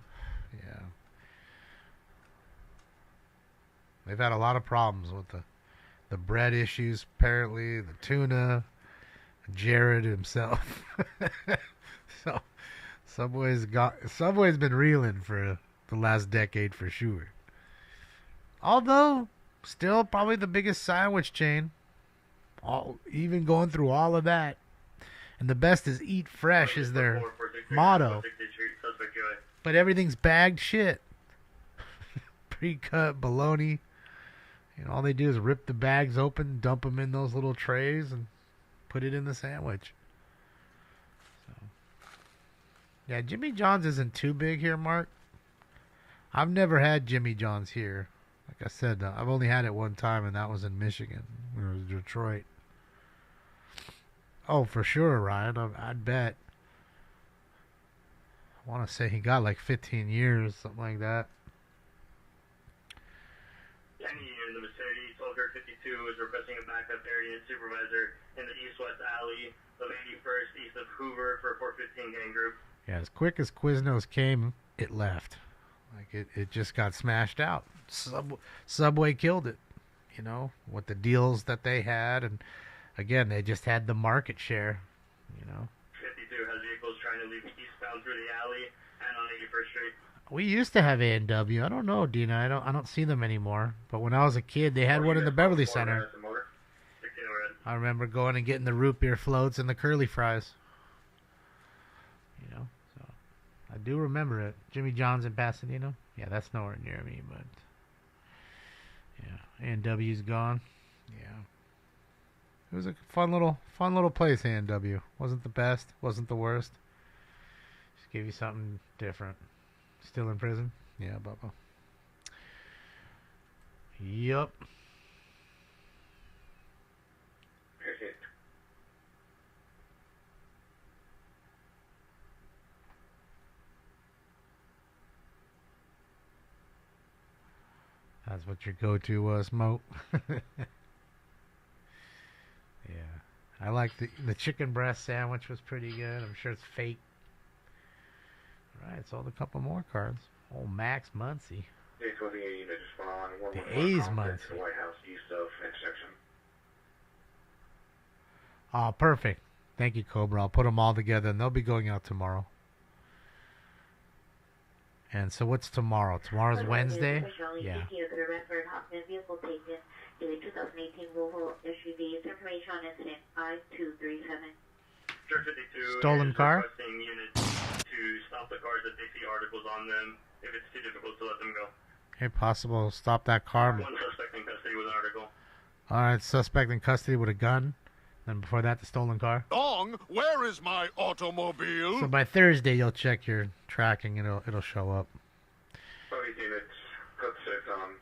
Yeah. They've had a lot of problems with the bread issues, apparently, the tuna, Jared himself. So Subway's been reeling for the last decade for sure. Although, still probably the biggest sandwich chain. Even going through all of that. And the best is eat fresh is their motto. But everything's bagged shit. Pre-cut bologna. You know, all they do is rip the bags open, dump them in those little trays, and put it in the sandwich. So, yeah, Jimmy John's isn't too big here, Mark. I've never had Jimmy John's here. Like I said, I've only had it one time, and that was in Michigan. It was Detroit. Oh, for sure, Ryan. I'd bet. I want to say he got like 15 years, something like that. Any in the vicinity, Soldier 52 is requesting a backup area supervisor in the east-west alley of 81st east of Hoover for a 415 gang group. Yeah, as quick as Quiznos came, it left. Like it just got smashed out. Subway killed it, you know, with the deals that they had, and again, they just had the market share, you know. 52 has vehicles trying to leave eastbound through the alley and on 81st Street. We used to have A&W. I don't know, Dina. I don't see them anymore. But when I was a kid, they had one in the Beverly Center. I remember going and getting the root beer floats and the curly fries. You know, so I do remember it. Jimmy John's in Pasadena. Yeah, that's nowhere near me, but yeah, A&W's gone. Yeah, it was a fun little place. A&W wasn't the best, wasn't the worst. Just gave you something different. Still in prison? Yeah, Bubba. Yup. That's what your go-to was, Smoke. Yeah. I like the chicken breast sandwich was pretty good. I'm sure it's fake. Alright, sold a couple more cards. Old Max Muncy. The A's Muncy. White House east of intersection. Oh, perfect. Thank you, Cobra. I'll put them all together, and they'll be going out tomorrow. And so what's tomorrow? Tomorrow's Wednesday? Yeah. A 2018 Volvo SUV. Information on incident 5237. Stolen car? Requesting units to stop the cars if they see articles on them. If it's too difficult to let them go. Okay, possible. Stop that car. One suspect in custody with an article. Alright, suspect in custody with a gun. Then before that, the stolen car. Dong, where is my automobile? So by Thursday, you'll check your tracking and it'll show up. Both units, code 6 on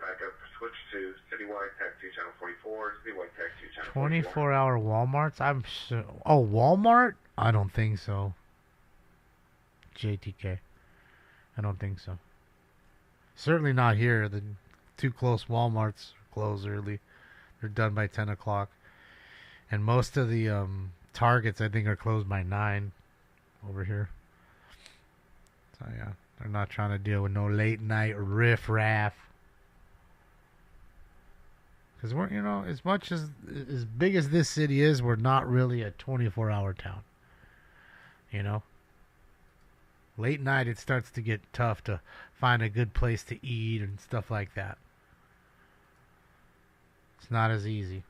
backup. Switch to Citywide Tech 2 Channel 44. Citywide Tech 2 Channel 44. 24-hour Walmarts? Oh, Walmart? I don't think so. JTK. I don't think so. Certainly not here. The two close Walmarts close early. They're done by 10 o'clock. And most of the Targets, I think, are closed by 9 over here. So, yeah. They're not trying to deal with no late night riff-raff. Because we're, you know, as much as big as this city is, we're not really a 24-hour town. You know? Late night, it starts to get tough to find a good place to eat and stuff like that. It's not as easy.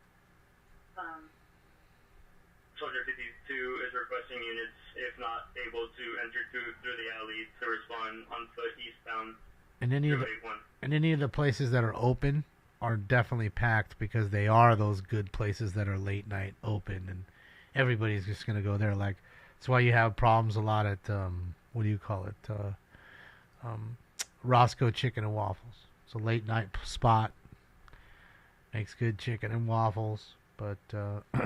Soldier 52 is requesting units, if not able to enter through the alley, to respond on foot eastbound. And any of the places that are open are definitely packed because they are those good places that are late night open, and everybody's just gonna go there. Like, that's why you have problems a lot at what do you call it? Roscoe Chicken and Waffles. It's a late night spot. Makes good chicken and waffles, but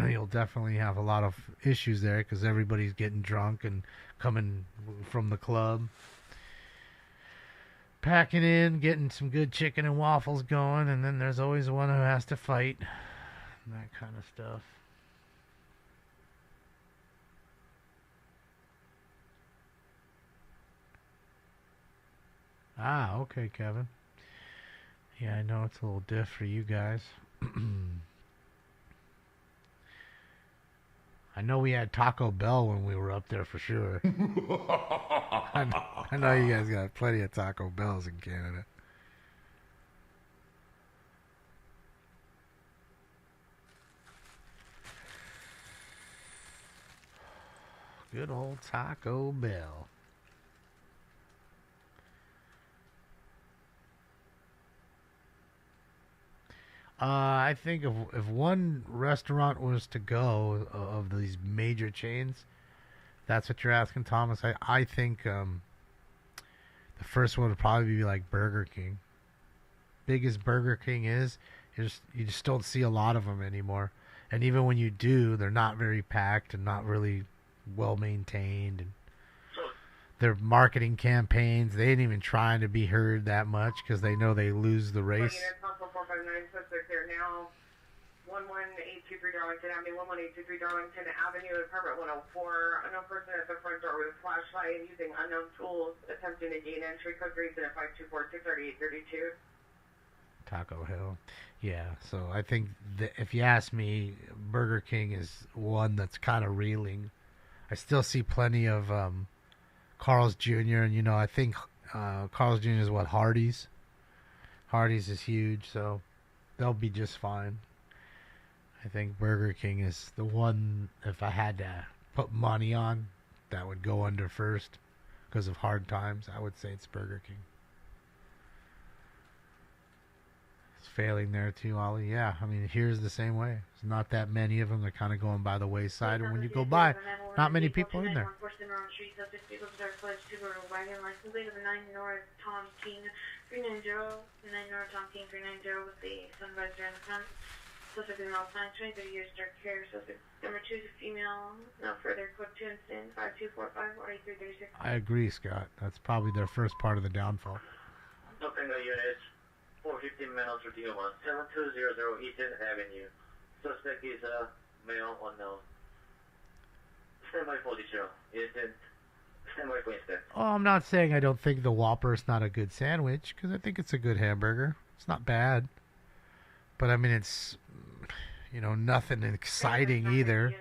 you'll definitely have a lot of issues there because everybody's getting drunk and coming from the club, packing in, getting some good chicken and waffles going, and then there's always one who has to fight, and that kind of stuff. Ah, okay, Kevin. Yeah, I know it's a little diff for you guys. I know we had Taco Bell when we were up there for sure. I know you guys got plenty of Taco Bells in Canada. Good old Taco Bell. I think if one restaurant was to go of these major chains, that's what you're asking, Thomas. I think the first one would probably be like Burger King. Big as Burger King is, you just don't see a lot of them anymore. And even when you do, they're not very packed and not really well maintained. And their marketing campaigns, they ain't even trying to be heard that much because they know they lose the race. They're now 11823 Darlington Avenue, 11823 Darlington Avenue, apartment 104. Unknown person at the front door with a flashlight and using unknown tools, attempting to gain entry. Code 3 at 524-638-32. Taco Hill. Yeah, so I think if you ask me, Burger King is one that's kind of reeling. I still see plenty of Carl's Jr. And, you know, I think Carl's Jr. is what, Hardee's? Hardee's is huge, so they'll be just fine. I think Burger King is the one, if I had to put money on, that would go under first because of hard times. I would say it's Burger King. It's failing there too, Ollie. Yeah, I mean, here's the same way. There's not that many of them. They're kind of going by the wayside, and when you go by, not many people in there. With the sun visor in the front. Suspect in all signs, 23 years, dark hair. Suspect number 2 is a female. No further. Code 2 incident 5245 or 8336. I agree, Scott. That's probably their first part of the downfall. Looking at units 415 minutes for DO1 7200 Eastern Avenue. Suspect is a male unknown. Standby for detail. Instant. Standby for instant. Oh, I'm not saying I don't think the Whopper is not a good sandwich, because I think it's a good hamburger. It's not bad. But, I mean, it's, you know, nothing exciting either.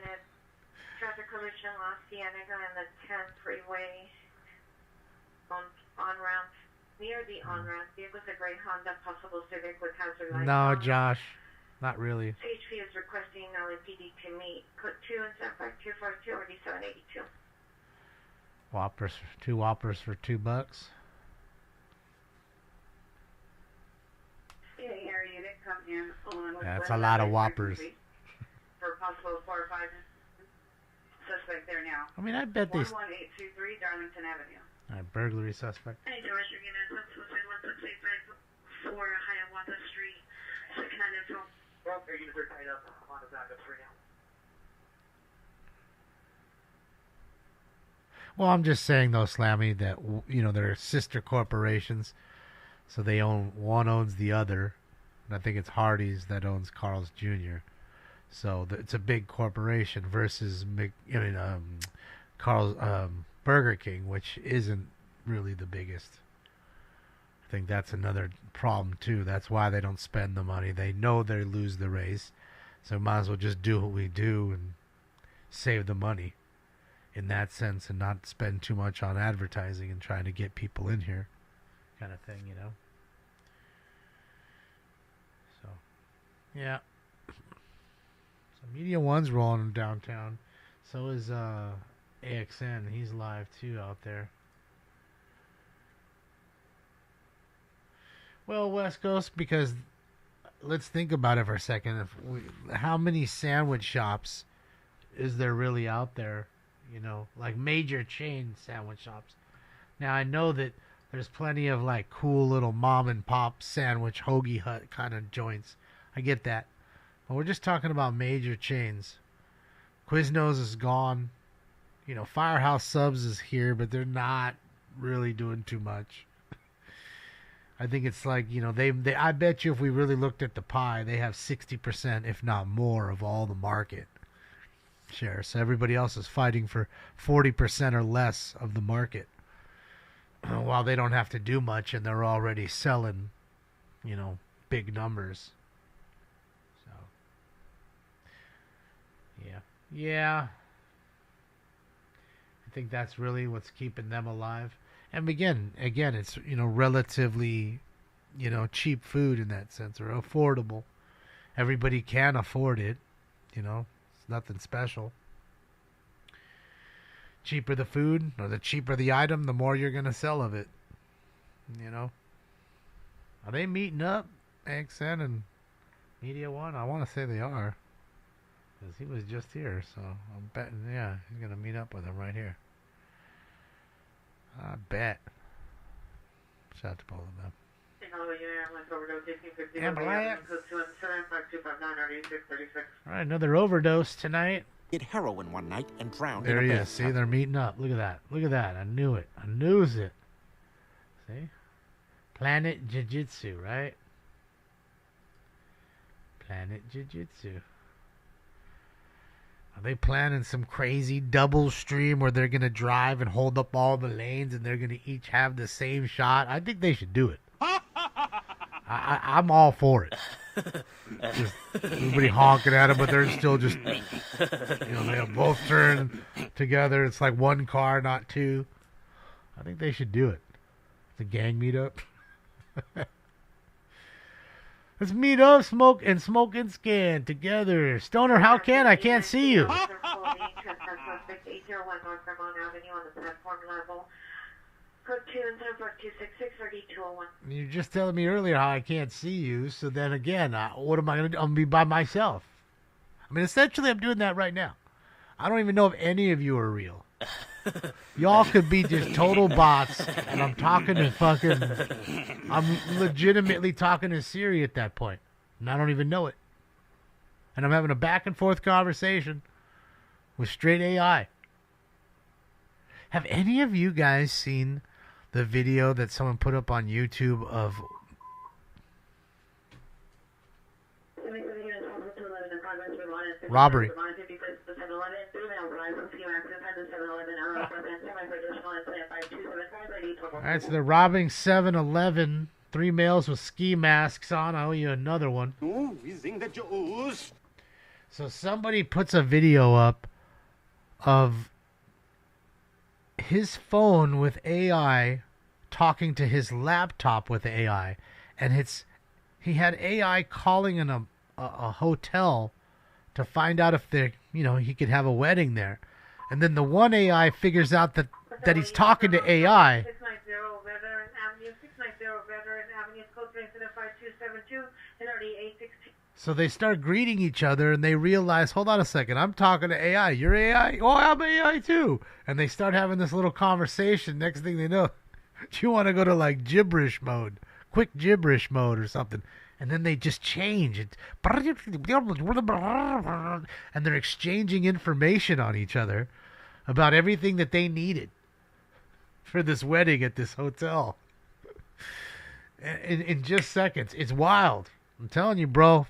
Traffic collision, La Cienega and the 10 freeway on-ramp. Near the on-ramp, vehicles a gray Honda, possible Civic with hazard lights. No, Josh. Not really. CHP is requesting LAPD to meet. Code 2 and 75252 or D782. Whoppers, 2 Whoppers for $2. That's a lot of Whoppers. For possible 4 or 5 suspect there now. I mean, I bet they... 11823 Darlington Avenue. Alright, burglary suspect. Any domestic units, 168 Hiawatha Street, 692. Okay, units are tied up on the back of 3 now. Well, I'm just saying, though, Slammy, that, you know, they're sister corporations, so they own, one owns the other, and I think it's Hardee's that owns Carl's Jr., so it's a big corporation versus Burger King, which isn't really the biggest. I think that's another problem too. That's why they don't spend the money. They know they lose the race, so might as well just do what we do and save the money in that sense and not spend too much on advertising and trying to get people in here, kind of thing, you know. So, yeah. So Media One's rolling downtown. So is AXN. He's live too out there. Well, West Coast, because let's think about it for a second. How many sandwich shops is there really out there? You know, like major chain sandwich shops. Now, I know that there's plenty of like cool little mom and pop sandwich hoagie hut kind of joints. I get that. But we're just talking about major chains. Quiznos is gone. You know, Firehouse Subs is here, but they're not really doing too much. I think it's like, you know, they I bet you if we really looked at the pie, they have 60%, if not more, of all the market share. So everybody else is fighting for 40% or less of the market. While they don't have to do much and they're already selling, you know, big numbers. So, yeah. Yeah. I think that's really what's keeping them alive. And again, it's, you know, relatively, you know, cheap food in that sense, or affordable. Everybody can afford it, you know. It's nothing special. Cheaper the food, or the cheaper the item, the more you're going to sell of it, you know. Are they meeting up, AXN and Media One? I want to say they are, because he was just here, so I'm betting, yeah, he's going to meet up with him right here. I bet. Shout out to both of them. All right, another overdose tonight. Did heroin one night and drowned there in a he is. bathtub. See, they're meeting up. Look at that. Look at that. I knew it. I knew it. See? Planet Jiu-Jitsu, right? Planet Jiu-Jitsu. Are they planning some crazy double stream where they're going to drive and hold up all the lanes and they're going to each have the same shot? I think they should do it. I'm all for it. Just everybody honking at them, but they're still just, you know, they both turn together. It's like one car, not two. I think they should do it. It's a gang meetup. Let's meet up, smoke and scan together. Stoner, how can I can't see you? You're just telling me earlier how I can't see you, so then again, what am I going to do? I'm going to be by myself. I mean, essentially, I'm doing that right now. I don't even know if any of you are real. Y'all could be just total bots, and I'm talking to fucking... I'm legitimately talking to Siri at that point, and I don't even know it. And I'm having a back-and-forth conversation with straight AI. Have any of you guys seen the video that someone put up on YouTube of... robbery. Alright, so they're robbing 7-Eleven. 3 males with ski masks on. I owe you another one. So somebody puts a video up of his phone with AI talking to his laptop with AI. And he had AI calling in a hotel to find out if they're, you know, he could have a wedding there. And then the one AI figures out that he's talking to AI. 690 Veteran Avenue, 690 Veteran Avenue, code 5272, and 816. So they start greeting each other, and they realize, hold on a second, I'm talking to AI. You're AI? Oh, I'm AI too. And they start having this little conversation. Next thing they know, you want to go to like gibberish mode, quick gibberish mode or something. And then they just change. And they're exchanging information on each other about everything that they needed for this wedding at this hotel. In just seconds. It's wild. I'm telling you, bro.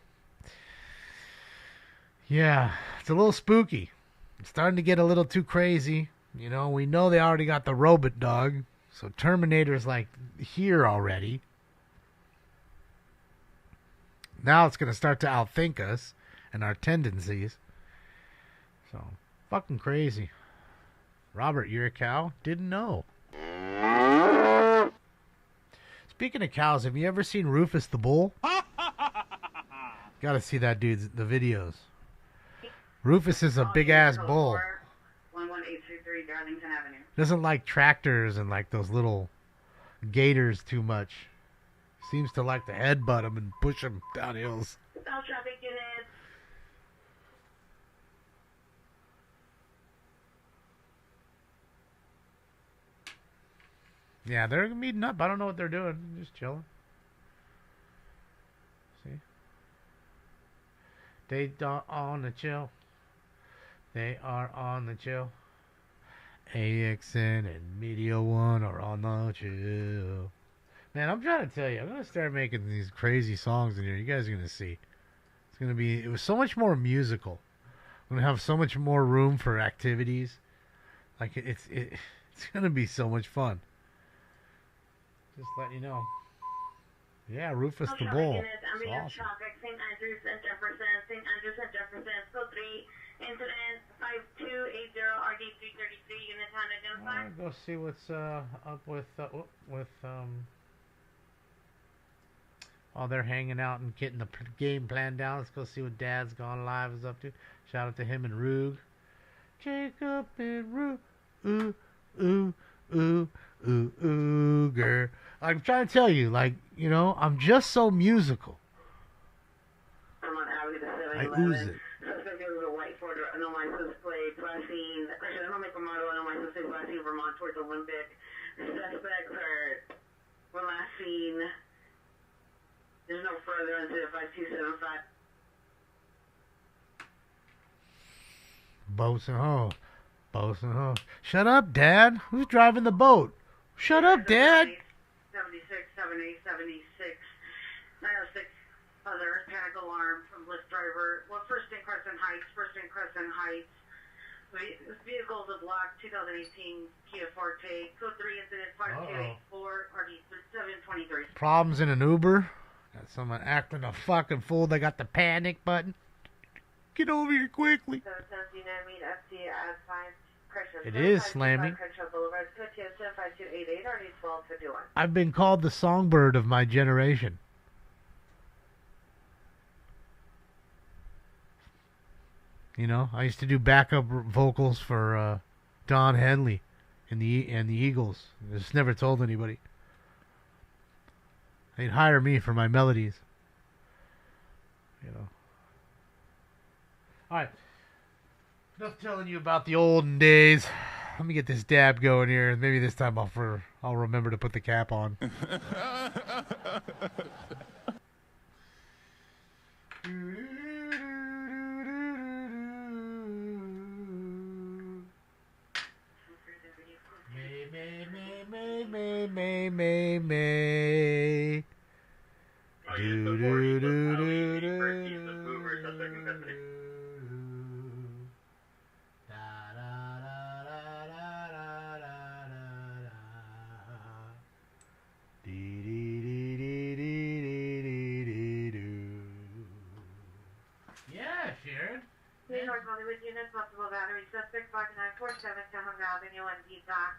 Yeah, it's a little spooky. It's starting to get a little too crazy. You know, we know they already got the robot dog. So Terminator's like here already. now it's going to start to outthink us and our tendencies. So, fucking crazy. Robert, you're a cow? Didn't know. Speaking of cows, have you ever seen Rufus the Bull? Gotta see that dude's the videos. Rufus is a big ass bull. 11833 Darlington Avenue. Doesn't like tractors and like those little gators too much. Seems to like to headbutt them and push them down hills. South traffic units. Yeah, they're meeting up. I don't know what they're doing. Just chilling. See? They are on the chill. They are on the chill. AXN and Media One are on the chill. Man, I'm trying to tell you, I'm going to start making these crazy songs in here. You guys are going to see. It's going to be, it was so much more musical. I'm going to have so much more room for activities. Like, it's going to be so much fun. Just letting you know. Yeah, Rufus the Bull. It's awesome. Traffic, St. Andrews and Jefferson, St. Andrews and Jefferson, Code 3, incident 5280 RD 333, unit time identified. Go see what's up with oh, they're hanging out and getting the game plan down. Let's go see what Dad's Gone Live is up to. Shout out to him and Roog. Jacob and Roog. Ooh, ooh, ooh, ooh, ooh, girl. I'm trying to tell you, like, you know, I'm just so musical. I ooze it. Suspect is a white Ford, no license plate, last seen, actually, I don't make a model, no license plate, last seen Vermont towards Olympic. Suspects were last seen, there's no further incident 5275. Boats and hoes. Boats and hoes. Shut up, Dad. Who's driving the boat? Shut up, Dad. 76, 78, 76, 906, other panic alarm from Lyft driver. Well, first in Crescent Heights. Vehicles of black 2018 Kia Forte. Code 3 incident 5284 RD 723. Problems in an Uber. Got someone acting a fucking fool. They got the panic button. Get over here quickly. It is slamming. I've been called the songbird of my generation. You know, I used to do backup vocals for Don Henley and the Eagles. I just never told anybody. They'd hire me for my melodies. You know. All right. Enough telling you about the olden days. Let me get this dab going here. Maybe this time I'll remember to put the cap on. May. Do do do do do. Yeah, Sharon. New North Hollywood unit, possible battery suspect, 5947 Town Avenue and D-Dock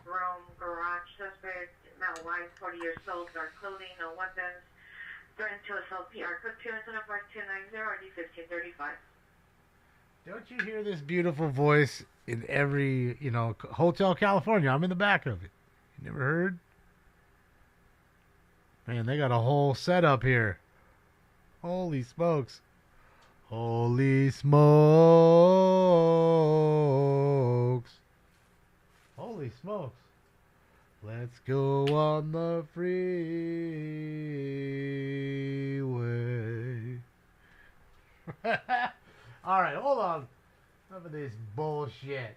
room garage suspect, male white, 40 years old, dark clothing, no weapons, threatened to assault PR code 2 incident 5290 RD 1535. Don't you hear this beautiful voice in every, you know, Hotel California? I'm in the back of it. You never heard? Man, they got a whole setup here. Holy smokes. Holy smokes. Holy smokes. Let's go on the freeway. All right, hold on. Enough of this bullshit.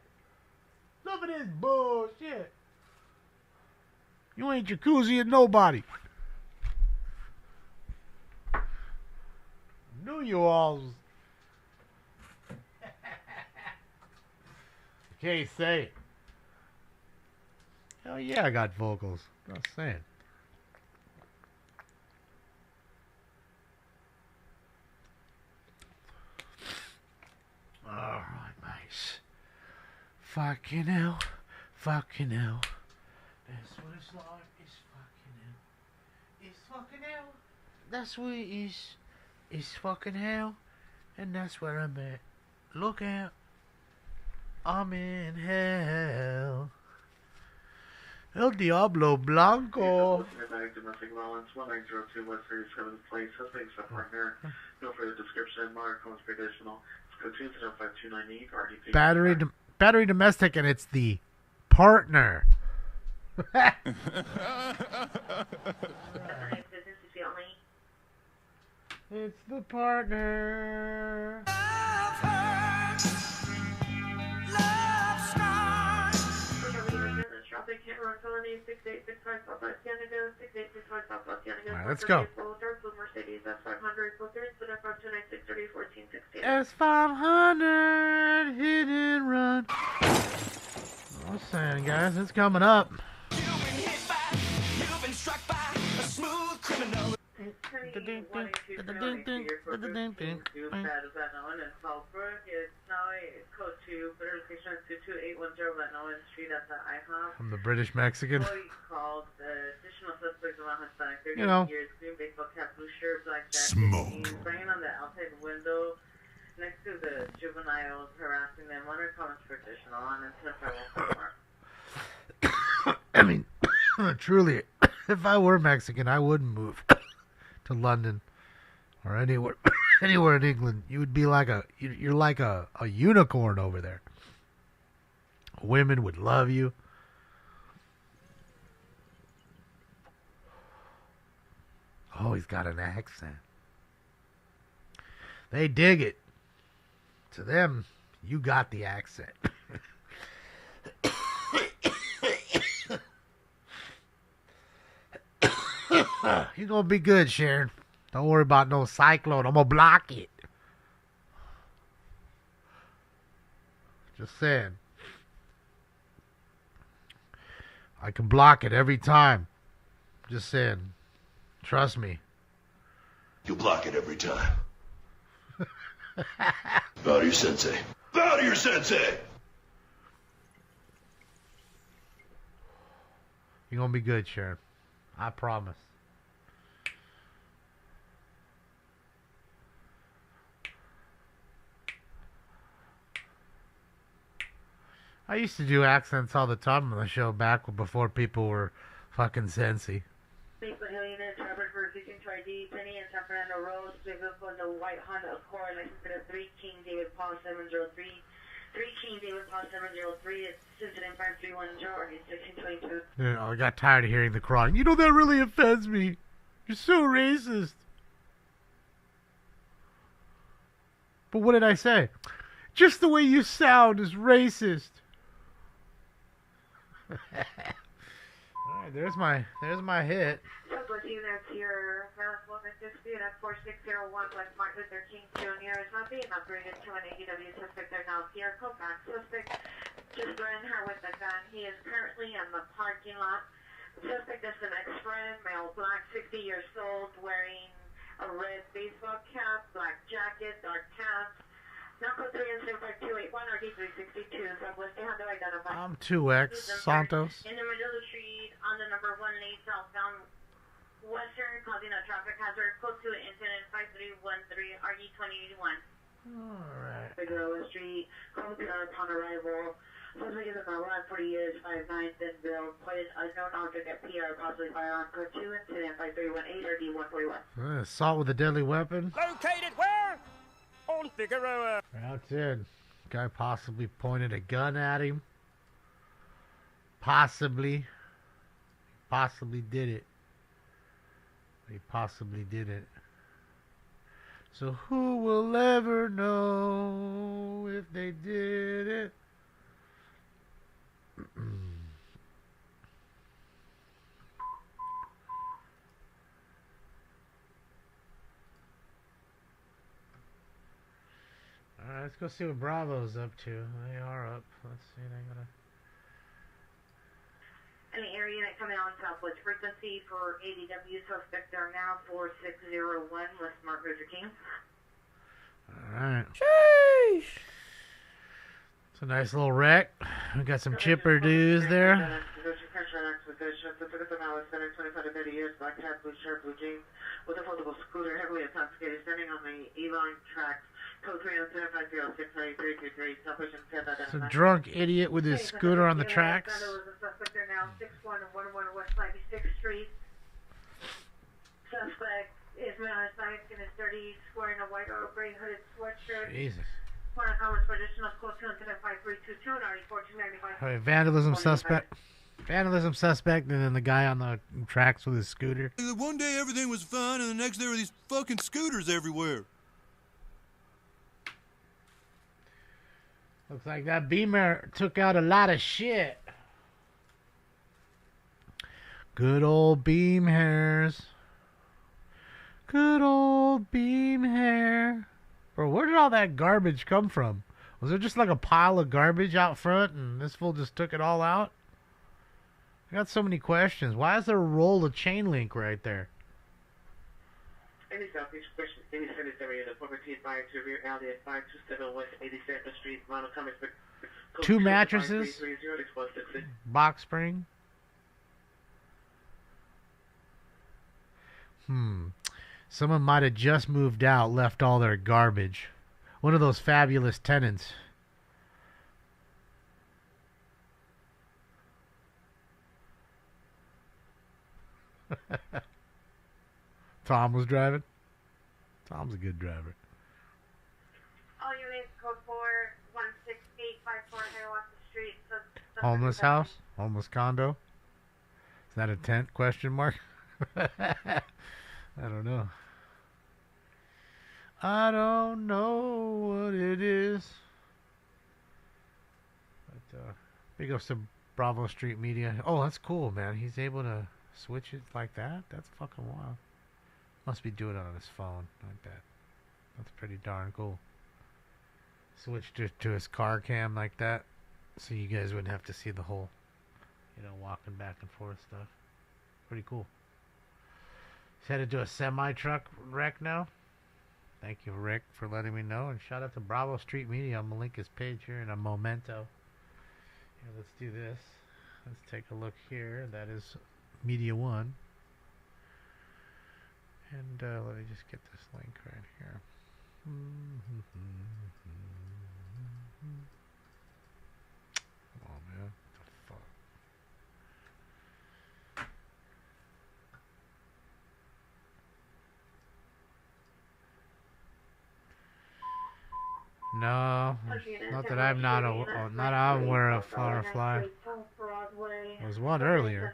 Enough of this bullshit. You ain't jacuzzi and nobody. Knew you all. Can't say it. Hell yeah, I got vocals. I'm not saying. Alright, mate. Fucking hell. Fucking hell. That's what it's like. It's fucking hell. It's fucking hell. That's what it is. It's fucking hell. And that's where I'm at. Look out. I'm in hell. El Diablo Blanco. Domestic violence, 1902 West 37th Place. Suspect's a partner. No further description. Modern comes traditional. Code 20529E. RDP. Battery domestic, and it's the partner. It's the partner. Alright, let's go. S500 hit and run. I'm saying, guys, it's coming up. You've been struck by a smooth criminal. I'm the British Mexican. You know. Smoke. Bringing on the outside window next to the juveniles, harassing them. One comments for additional and I mean, truly, if I were Mexican, I wouldn't move to London or anywhere in England. You would be like you're like a unicorn over there. Women would love you. Oh, he's got an accent. They dig it. To them, you got the accent. You're gonna be good, Sharon. Don't worry about no cyclone. I'm gonna block it. Just saying. I can block it every time. Just saying. Trust me. You block it every time. Bow to your sensei. Bow to your sensei! You're gonna be good, Sharon. I promise. I used to do accents all the time on the show back before people were fucking sensy. Maple Hill units, Robert for Vision to ID, Penny and San Fernando Road, vehicle was a white Honda Accord, license to 3 King David Paul 703. 3 King David Paul 703, it's incident 5310, or 1622. You know, I got tired of hearing the crying. You know, that really offends me. You're so racist. But what did I say? Just the way you sound is racist. Alright, there's my hit. Southwest units here, Maryland Woman dispute at 4601 West Martin Luther King Jr. is not being operated to an AEW suspect are now here. Copac suspect just threatened her with a gun. He is currently in the parking lot. The suspect is an ex-friend, male, black, 60 years old, wearing a red baseball cap, black jacket, dark pants. Number 3 and 75281 or D362. Southwest Honda identified. I'm 2X Santos. In the middle of the street on the number 1 lane southbound western, causing a traffic hazard close to incident 5313 RD2081. Alright. Figueroa Street, home upon arrival. Suspect is a run 40 years, 5'9", thin build, pointed unknown object at PR, possibly firearm, code 2, incident 5318 or D141. Assault with a deadly weapon. Located where? On Figueroa. Route 10. Guy possibly pointed a gun at him. Possibly. Possibly did it. He possibly did it. So who will ever know if they did it? Alright, let's go see what Bravo's up to. They are up. Let's see, they gotta... Any area unit coming on southwest frequency for ADW suspect are now 4601 West Martin Luther King. Alright. Sheesh. It's a nice little wreck. We got some chipper dudes there. Black hat, blue shirt, blue jeans, with a foldable scooter, heavily intoxicated, standing on the E-line tracks. Code 307-506-9333, Salvation 10. It's a drunk idiot with his scooter on the tracks. Suspect there now, 6111 West 96th Street. Suspect is male on his side, skin is dirty, wearing a white or gray hooded sweatshirt. Jesus. Corner comments for additional code 207-5322 and already 1495. All right, vandalism suspect. Vandalism suspect, and then the guy on the tracks with his scooter. One day everything was fine, and the next day there were these fucking scooters everywhere. Looks like that Beamer took out a lot of shit. Good old beam hairs. Good old beam hair. Bro, where did all that garbage come from? Was there just like a pile of garbage out front and this fool just took it all out? I got so many questions. Why is there a roll of chain link right there? Any Southeast question, any service area, the property advised to rear alley at 527 West 82nd Street, Ronald Cummings. 2 mattresses, box spring. Someone might have just moved out, left all their garbage. One of those fabulous tenants. Tom was driving. Tom's a good driver. All units, code 416-854 Hiawatha Street. Homeless house? Homeless condo? Is that a tent? Question mark? I don't know. I don't know what it is. But, big ups to Bravo Street Media. Oh, that's cool, man. He's able to switch it like that? That's fucking wild. Must be doing it on his phone like that. That's pretty darn cool. Switched it to his car cam like that, so you guys wouldn't have to see the whole, walking back and forth stuff. Pretty cool. He's headed to a semi-truck wreck now. Thank you, Rick, for letting me know. And shout out to Bravo Street Media. I'm going to link his page here in a momento. Here, let's do this. Let's take a look here. That is Media One. And let me just get this link right here. Come on, man. What the fuck? No, not that I'm not aware of Firefly. There was one earlier.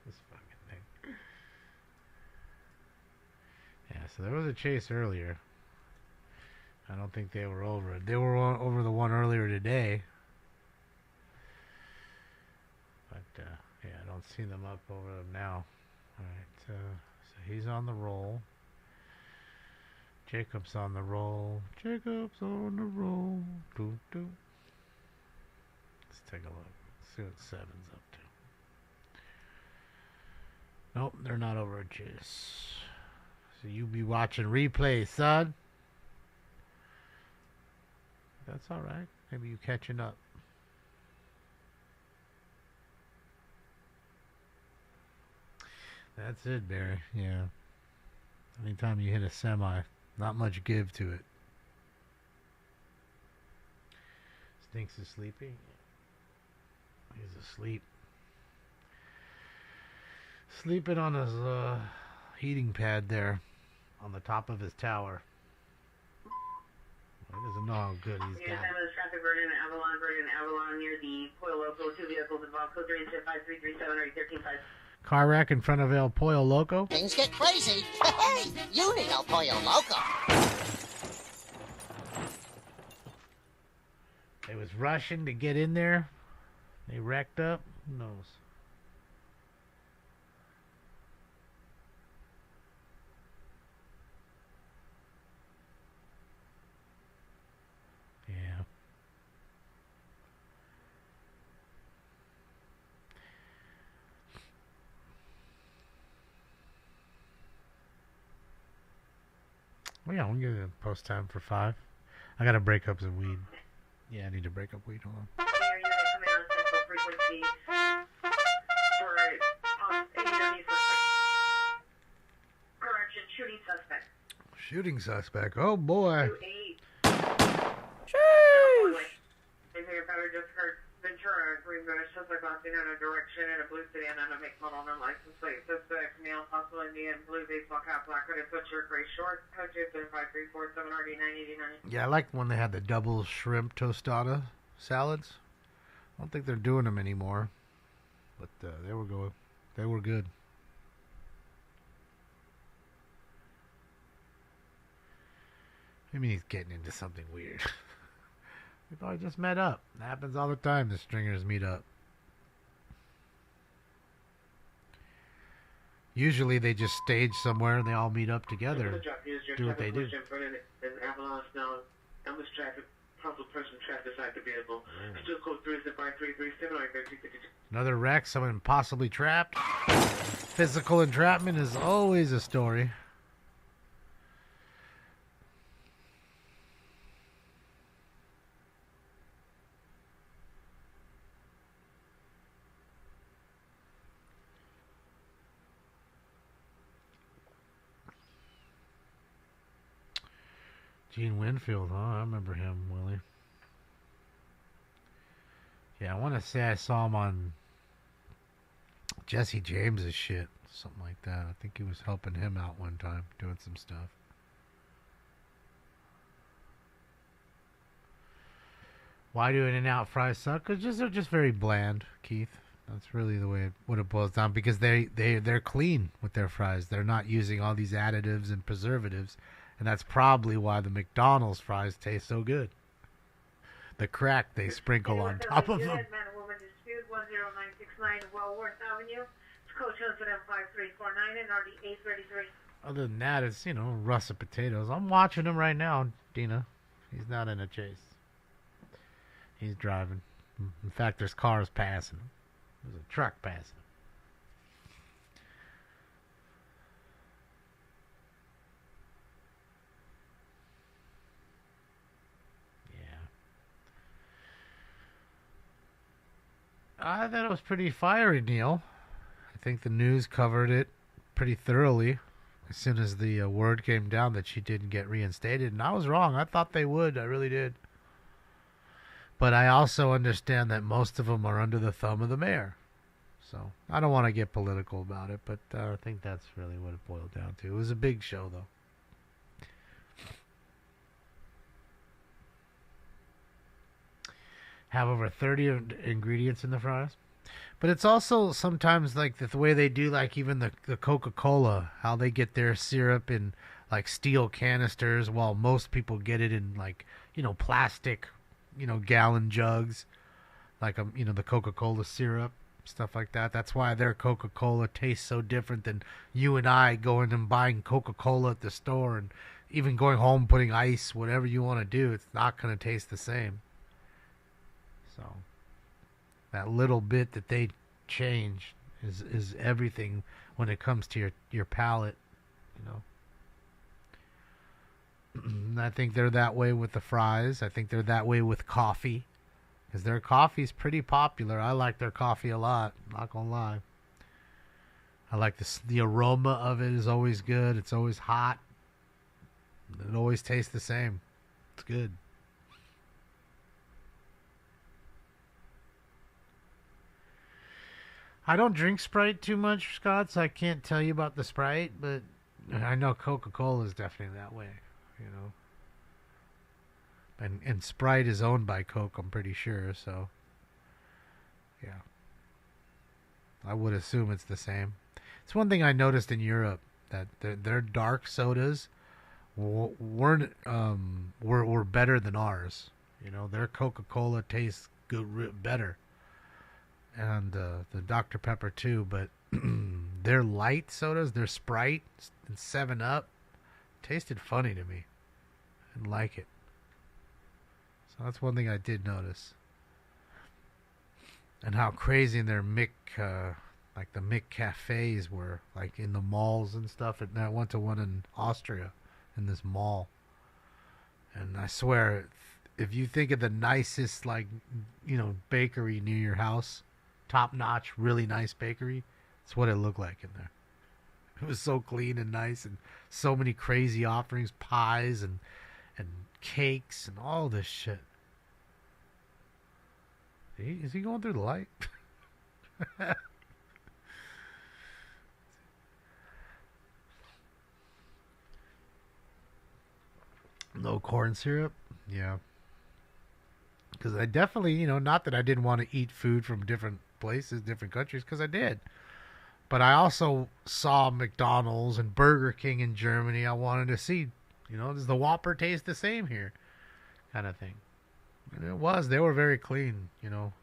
This fucking thing. Yeah, so there was a chase earlier. I don't think they were over it. They were over the one earlier today. But, yeah, I don't see them up over them now. Alright, so he's on the roll. Jacob's on the roll. Jacob's on the roll. Doo doo. Let's take a look. See what 7's up to. Nope, they're not over at Chase. So you be watching replay, son. That's alright. Maybe you catching up. That's it, Barry. Yeah. Anytime you hit a semi, not much give to it. Stinks is sleeping. He's asleep. Sleeping on his heating pad there on the top of his tower. He doesn't know how good he's got. Traffic Avalon near the Pollo Loco. 2 vehicles involved. Code 35337 or 135. Car wreck in front of El Pollo Loco. Things get crazy. Hey, you need El Pollo Loco. They was rushing to get in there. They wrecked up. Who knows? Yeah. Well, yeah, we'll get a post time for 5. I gotta break up some weed. Yeah, I need to break up weed. Hold on. Mayor unit coming on central frequency for AEW suspect. Correction, shooting suspect. Shooting suspect. Oh boy. 2-8. They may have better just heard Ventura, Green Bush, suspect crossing in a direction in a blue sedan and a make model on license plate. Suspect, male, possible Indian, blue baseball cap, black hooded sweatshirt, gray shorts, coaches, 5347 RD989. Yeah, I liked when they had the double shrimp tostada salads. I don't think they're doing them anymore, but they were good. They were good. Maybe he's getting into something weird. We probably just met up. It happens all the time. The stringers meet up. Usually they just stage somewhere and they all meet up together and do what they do. Avalanche now. Endless traffic. Possible person trapped beside the vehicle. Still code 35337. Another wreck. Someone possibly trapped. Physical entrapment is always a story. Gene Winfield, huh? I remember him, Willie. Yeah, I want to say I saw him on Jesse James's shit, something like that. I think he was helping him out one time, doing some stuff. Why do In-N-Out fries suck? Because they're just very bland, Keith. That's really the way what it boils down. Because they're clean with their fries. They're not using all these additives and preservatives. And that's probably why the McDonald's fries taste so good. The crack they sprinkle on top of them. Man and woman dispute 10969 Wellworth Avenue. It's Coach Hudson M5349 and RD833. Other than that, it's, russet potatoes. I'm watching him right now, Dina. He's not in a chase. He's driving. In fact, there's cars passing him. There's a truck passing him. I thought it was pretty fiery, Neil. I think the news covered it pretty thoroughly as soon as the word came down that she didn't get reinstated. And I was wrong. I thought they would. I really did. But I also understand that most of them are under the thumb of the mayor. So I don't want to get political about it, but I think that's really what it boiled down to. It was a big show, though. Have over 30 ingredients in the fries. But it's also sometimes like the way they do, like even the Coca-Cola, how they get their syrup in like steel canisters while most people get it in like, plastic, gallon jugs, like, the Coca-Cola syrup, stuff like that. That's why their Coca-Cola tastes so different than you and I going and buying Coca-Cola at the store and even going home putting ice, whatever you want to do. It's not going to taste the same. So that little bit that they change is everything when it comes to your palate, And I think they're that way with the fries. I think they're that way with coffee, because their coffee's pretty popular. I like their coffee a lot. Not gonna lie. I like the aroma of it is always good. It's always hot. It always tastes the same. It's good. I don't drink Sprite too much, Scott, so I can't tell you about the Sprite, but I know Coca-Cola is definitely that way, And Sprite is owned by Coke, I'm pretty sure, so yeah. I would assume it's the same. It's one thing I noticed in Europe, that their dark sodas were better than ours. Their Coca-Cola tastes good, better. And the Dr. Pepper too, but their light sodas, their Sprite and 7-Up, tasted funny to me. I didn't like it. So that's one thing I did notice. And how crazy their the Mick cafes were, like in the malls and stuff. And I went to one in Austria. in this mall. And I swear, if you think of the nicest, like, you know, bakery near your house, top-notch, really nice bakery, it's what it looked like in there. It was so clean and nice, and so many crazy offerings, pies and cakes and all this shit. Is he going through the light? No corn syrup? Yeah. Because I definitely, you know, not that I didn't want to eat food from different places, different countries, because I did. But I also saw McDonald's and Burger King in Germany. I wanted to see, you know, does the Whopper taste the same here? Kind of thing. And it was. They were very clean, you know.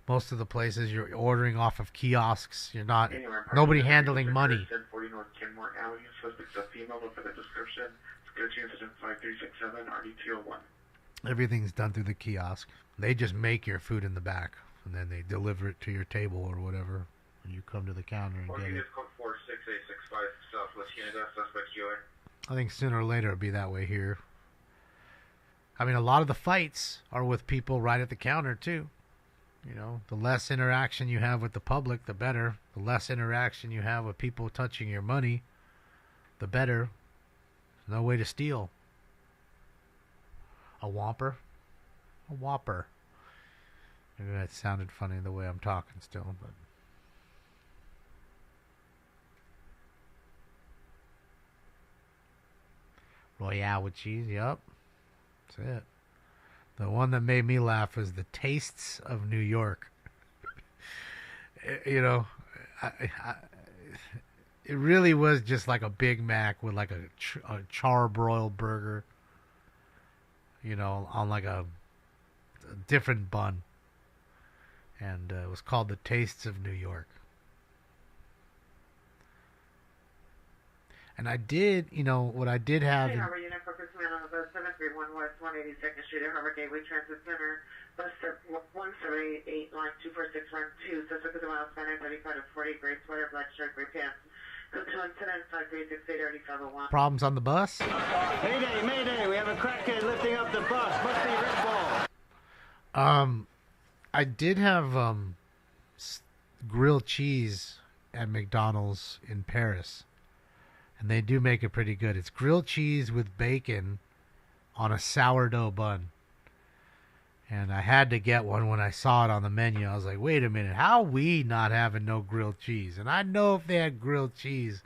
Most of the places you're ordering off of kiosks. You're not, nobody handling money. 40 North Kenmore Avenue, suspect's a female, look for the description. Security incident 5367, RD201. Everything's done through the kiosk. They just make your food in the back, and then they deliver it to your table or whatever. And you come to the counter and get it. Code 46865, Southwest Canada, suspect QA. I think sooner or later it'll be that way here. I mean, a lot of the fights are with people right at the counter, too. You know, the less interaction you have with the public, the better. The less interaction you have with people touching your money, the better. There's no way to steal. A Whopper? A Whopper. Maybe that sounded funny the way I'm talking still, but... Royale with cheese, yep. That's it. The one that made me laugh was the Tastes of New York. You know, it really was just like a Big Mac with like a charbroiled burger, you know, on like a different bun. And it was called the Tastes of New York. And I did, you know, what I did have... Harbor Unit for Command on the bus 731 West 182nd Street at Harbor Gateway Transit Center. Bus 1788, line 246, run 2. Suspect with a mild spanner, 35 to 40, gray sweater, black shirt, gray pants. Code 2 incident, 5368, 3501. Problems on the bus? Mayday, mayday, we have a crackhead lifting up the bus. Must be Red Bull. I did have grilled cheese at McDonald's in Paris. And they do make it pretty good. It's grilled cheese with bacon on a sourdough bun. And I had to get one when I saw it on the menu. I was like, wait a minute, how are we not having no grilled cheese? And I know if they had grilled cheese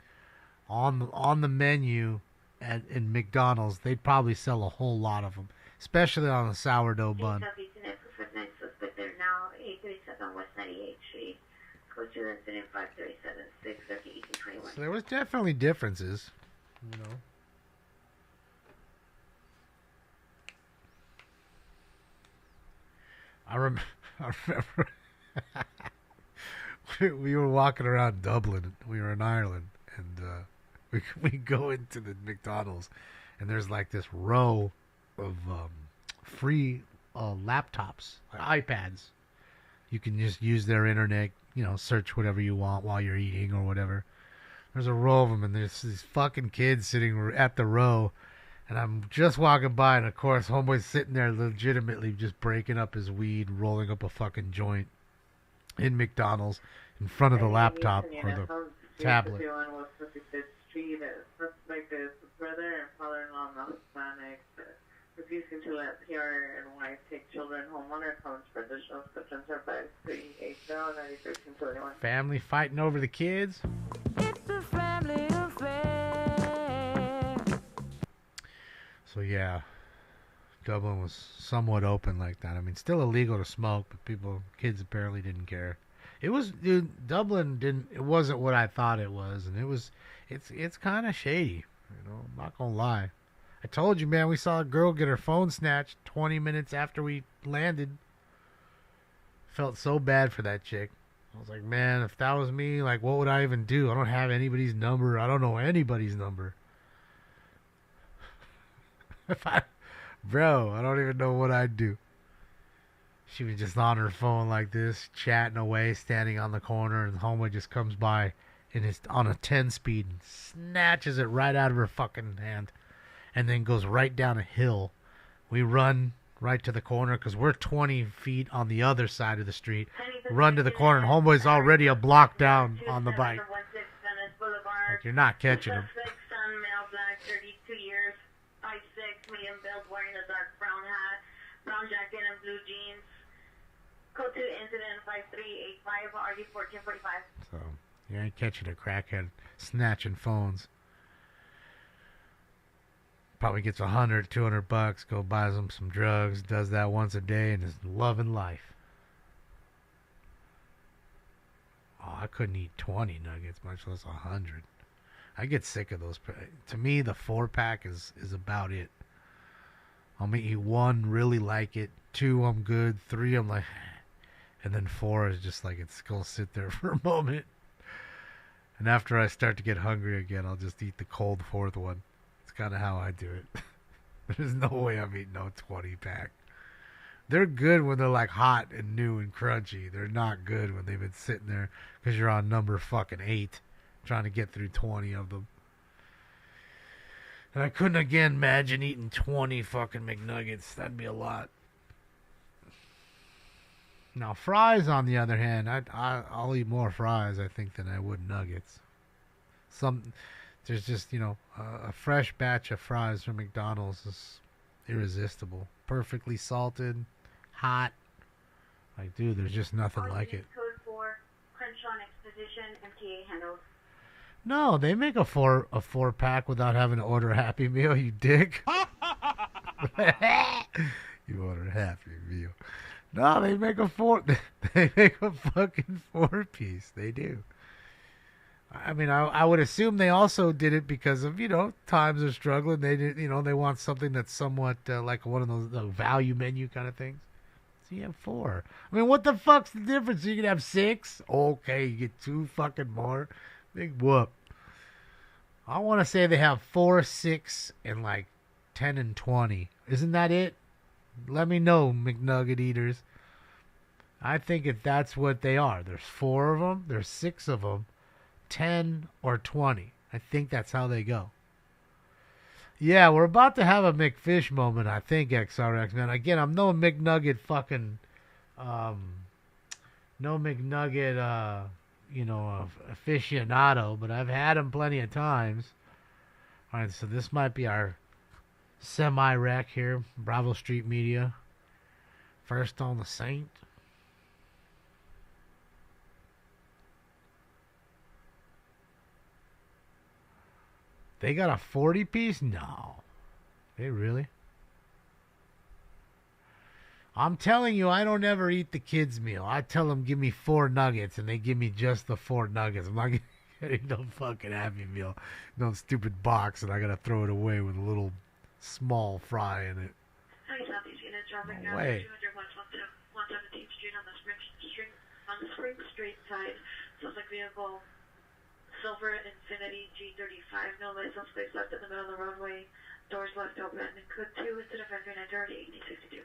on the menu in McDonald's, they'd probably sell a whole lot of them, especially on a sourdough bun. Suspect there now, 837 West 98th Street. Code 2 incident 5376, 1821. So there was definitely differences, you know. I remember we were walking around Dublin. We were in Ireland, and we go into the McDonald's, and there's like this row of free laptops, like iPads. You can just use their internet, you know, search whatever you want while you're eating or whatever. There's a row of them, and there's these fucking kids sitting at the row, and I'm just walking by, and of course, homeboy's sitting there legitimately just breaking up his weed, rolling up a fucking joint in McDonald's in front of the laptop or the tablet. Street, suspect is brother and father-in-law not Hispanic, refusing to let PR and wife take children home on their phones for additional substance or by 380-9321. Family fighting over the kids. It's a family affair. So yeah, Dublin was somewhat open like that. I mean, still illegal to smoke, but kids apparently didn't care. It was, dude, Dublin it wasn't what I thought it was, and it's kind of shady, you know, I'm not gonna lie. I told you, man, we saw a girl get her phone snatched 20 minutes after we landed. Felt so bad for that chick. I was like, man, if that was me, like, what would I even do? I don't have anybody's number. I don't know anybody's number. Bro, I don't even know what I'd do. She was just on her phone like this, chatting away, standing on the corner, and the homeboy just comes by on a 10 speed and snatches it right out of her fucking hand. and then goes right down a hill. We run right to the corner because we're 20 feet on the other side of the street. Run to the corner, and homeboy's already a block down on the bike. Like, you're not catching him. Son, male, black, 32 years, 5'6", medium build, wearing a dark brown hat, brown jacket, and blue jeans. Code 2 incident 5385 RD 1445. So you ain't catching a crackhead snatching phones. Probably gets $100, $200, go buys them some drugs, does that once a day, and is loving life. Oh, I couldn't eat 20 nuggets, much less 100. I get sick of those. To me, the 4-pack is about it. I'll eat 1, really like it. 2, I'm good. 3, I'm like, and then 4 is just like it's gonna sit there for a moment. And after I start to get hungry again, I'll just eat the cold 4th one. It's kind of how I do it. There's no way I'm eating no 20-pack. They're good when they're like hot and new and crunchy. They're not good when they've been sitting there because you're on number fucking 8 trying to get through 20 of them. And I couldn't again imagine eating 20 fucking McNuggets. That'd be a lot. Now fries, on the other hand, I'll eat more fries, I think, than I would nuggets. There's just, a fresh batch of fries from McDonald's is irresistible. Perfectly salted, hot. Like, dude, there's just nothing like it. Code 4, Crenshaw Exposition, MTA handles. No, they make a 4-pack without having to order a Happy Meal, you dick. You order a Happy Meal. No, they make a fucking 4-piece. They do. I mean, I would assume they also did it because of, times are struggling. They did, they want something that's somewhat like one of those value menu kind of things. So you have 4. I mean, what the fuck's the difference? You can have 6. Okay, you get 2 fucking more. Big whoop. I want to say they have 4, 6, and like 10 and 20. Isn't that it? Let me know, McNugget eaters. I think that's what they are. There's 4 of them. There's 6 of them. 10 or 20. I think that's how they go. Yeah, we're about to have a McFish moment, I think, XRX, man. Again, I'm no McNugget fucking, no McNugget, aficionado, but I've had them plenty of times. All right, so this might be our semi-rec here. Bravo Street Media. First on the Saint. They got a 40-piece? No. They really? I'm telling you, I don't ever eat the kids' meal. I tell them, give me 4 nuggets, and they give me just the 4 nuggets. I'm not getting no fucking Happy Meal. No stupid box, and I got to throw it away with a little small fry in it. No way. 117th Street on the Spring Street side. Sounds like vehicle Silver Infinity G35. No license plate left in the middle of the roadway. Doors left open. And code 2 instead of entering enter 1862.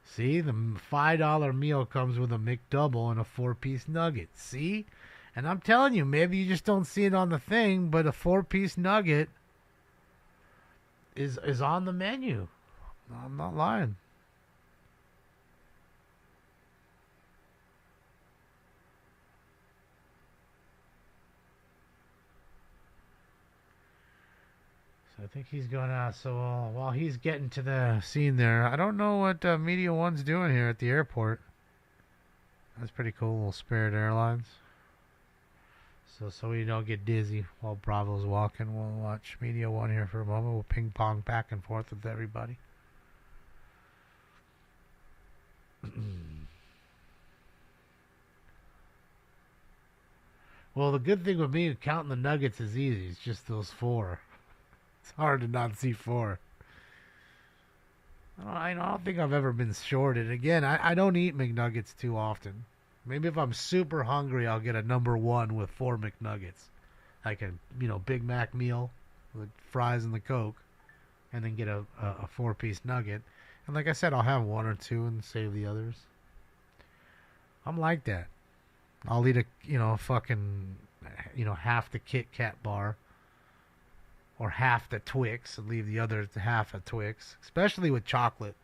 See, the $5 meal comes with a McDouble and a 4-piece nugget. See? And I'm telling you, maybe you just don't see it on the thing, but a 4-piece nugget is on the menu. I'm not lying. So I think he's going out. So while he's getting to the scene there, I don't know what Media One's doing here at the airport. That's pretty cool. Little Spirit Airlines. So we don't get dizzy while Bravo's walking. We'll watch Media One here for a moment. We'll ping pong back and forth with everybody. Well, the good thing with me counting the nuggets is easy. It's just those 4. It's hard to not see 4. I don't think I've ever been shorted. Again, I don't eat McNuggets too often. Maybe if I'm super hungry, I'll get a number 1 with 4 McNuggets. Like a, Big Mac meal with fries and the Coke. And then get a 4-piece nugget. And like I said, I'll have 1 or 2 and save the others. I'm like that. I'll eat a fucking half the Kit Kat bar or half the Twix and leave the other half of Twix, especially with chocolate.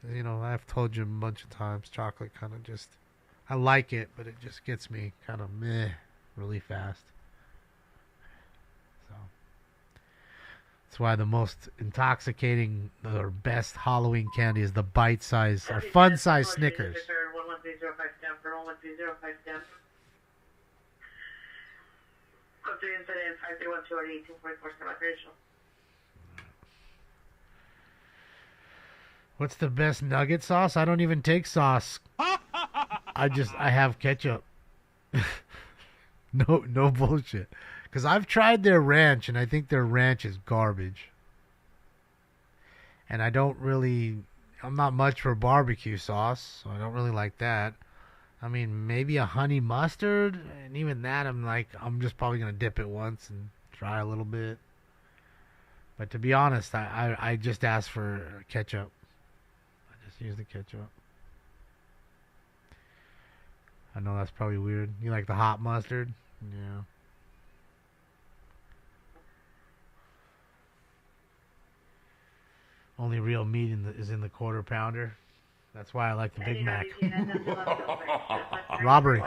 I've told you a bunch of times, chocolate kind of just, I like it, but it just gets me kind of meh really fast. So that's why the most intoxicating or best Halloween candy is the bite-size or fun-size Snickers. 11305 for 11305 Code 3 incident 5312 operational. What's the best nugget sauce? I don't even take sauce. I have ketchup. No bullshit. Because I've tried their ranch, and I think their ranch is garbage. And I'm not much for barbecue sauce, so I don't really like that. I mean, maybe a honey mustard, and even that I'm just probably going to dip it once and try a little bit. But to be honest, I just ask for ketchup. Use the ketchup. I know that's probably weird. You like the hot mustard? Yeah. Only real meat is in the quarter pounder. That's why I like the Big Mac. Robbery.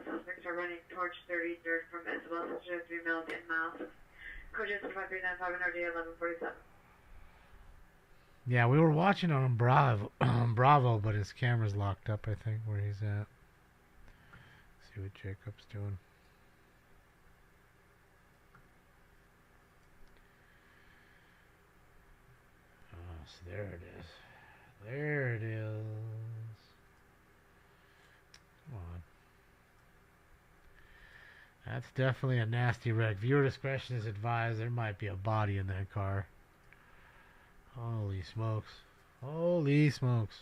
Suspects are running towards 33rd from Isabel, 3 miles in miles. Code 5395 and RD 1147. Yeah, we were watching on Bravo, but his camera's locked up, I think, where he's at. See what Jacob's doing. Oh, so there it is. There it is. Come on. That's definitely a nasty wreck. Viewer discretion is advised. There might be a body in that car. Holy smokes. Holy smokes.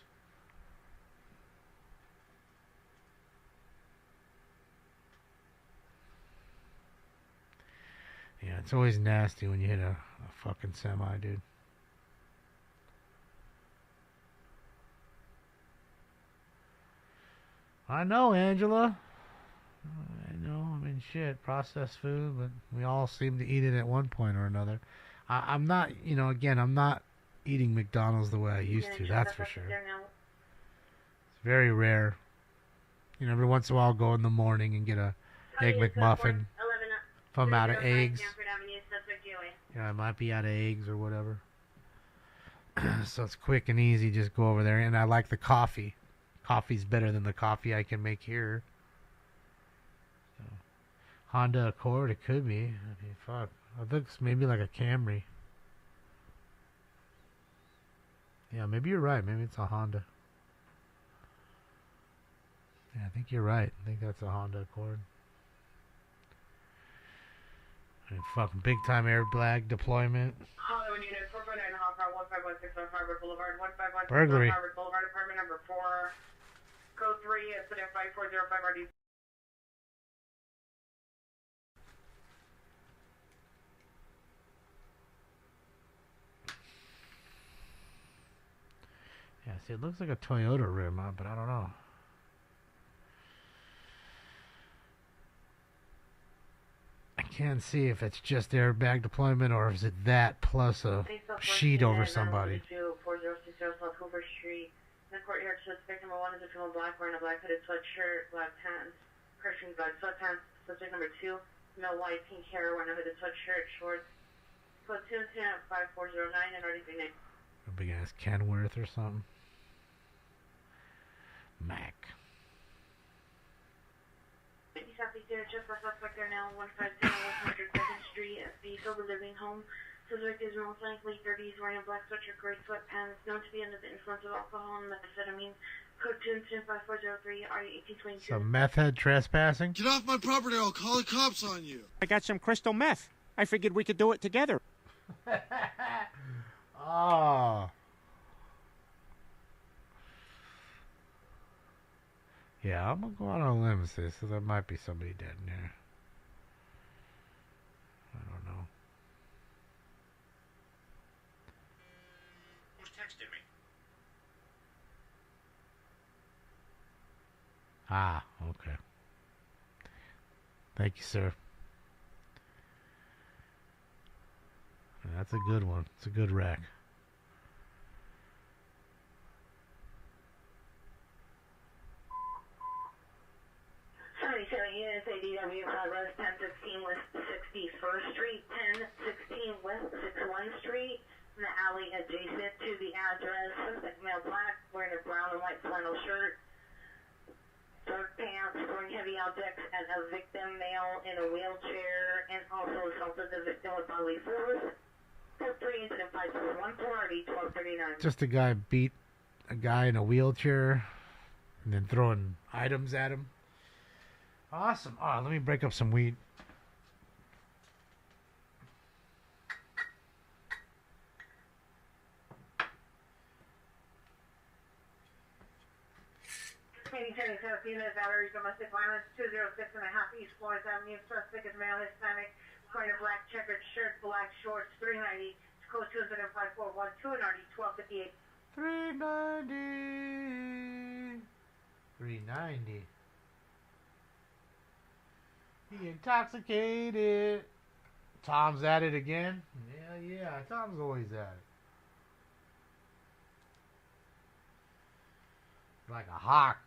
Yeah, it's always nasty when you hit a fucking semi, dude. I know, Angela. I know, I mean, shit, processed food, but we all seem to eat it at one point or another. I'm not, again, I'm not eating McDonald's the way I used to, that's for sure. It's very rare. Every once in a while I'll go in the morning and get a Egg McMuffin. If I'm out of eggs. I might be out of eggs or whatever. So it's quick and easy, just go over there. And I like the coffee. Coffee's better than the coffee I can make here. So, Honda Accord, it could be. I mean, fuck. I think it's maybe like a Camry. Yeah, maybe you're right. Maybe it's a Honda. Yeah, I think you're right. I think that's a Honda Accord. I mean, fucking big time airbag deployment. Hollywood unit 449 Hawker 1516 on Harvard Boulevard 1516 Burglary. Harvard Boulevard, apartment number 4, code 3, incident 5405 RD. Yeah, see, it looks like a Toyota rim, but I don't know. I can't see if it's just airbag deployment or is it that plus a sheet over somebody. 4060 South Hoover Street. In the courtyard, suspect number 1 is a female black wearing a black hooded sweatshirt, black pants, Christian black sweatpants. Suspect number 2, male white pink hair wearing a hooded sweatshirt, shorts. Code 2 5409 and RD39. A big ass Kenworth or something. Mac. Southeast Air, just a suspect there now, 150 102nd Street, SB, Silver Living Home. Suspect is most likely 30s, wearing a black sweatshirt, gray sweatpants, known to be under the influence of alcohol and methamphetamine. Code 25403, RE 1822. Some meth head trespassing? Get off my property or I'll call the cops on you. I got some crystal meth. I figured we could do it together. Oh. Yeah, I'm gonna go out on a limb and say so there might be somebody dead in there. I don't know. Who's texting me? Ah, okay. Thank you, sir. That's a good one. It's a good rack. Units ADW progress 1016 West 61st Street, 1016 West 61 Street, in the alley adjacent to the address. Suspect male black, wearing a brown and white flannel shirt, dark pants, throwing heavy objects at a victim male in a wheelchair, and also assaulted the victim with bodily force. Code 3 incident 5414 RD 1239. Just a guy beat a guy in a wheelchair and then throwing items at him. Awesome. Oh, let me break up some weed. Maintaining South Unit Battery Domestic Violence 206 and a half East Florence Avenue. Suspect is male Hispanic, wearing a black checkered shirt, black shorts, 390. Code 25412 and RD 1258. 390. 390. He intoxicated. Tom's at it again. Yeah, Tom's always at it. Like a hawk.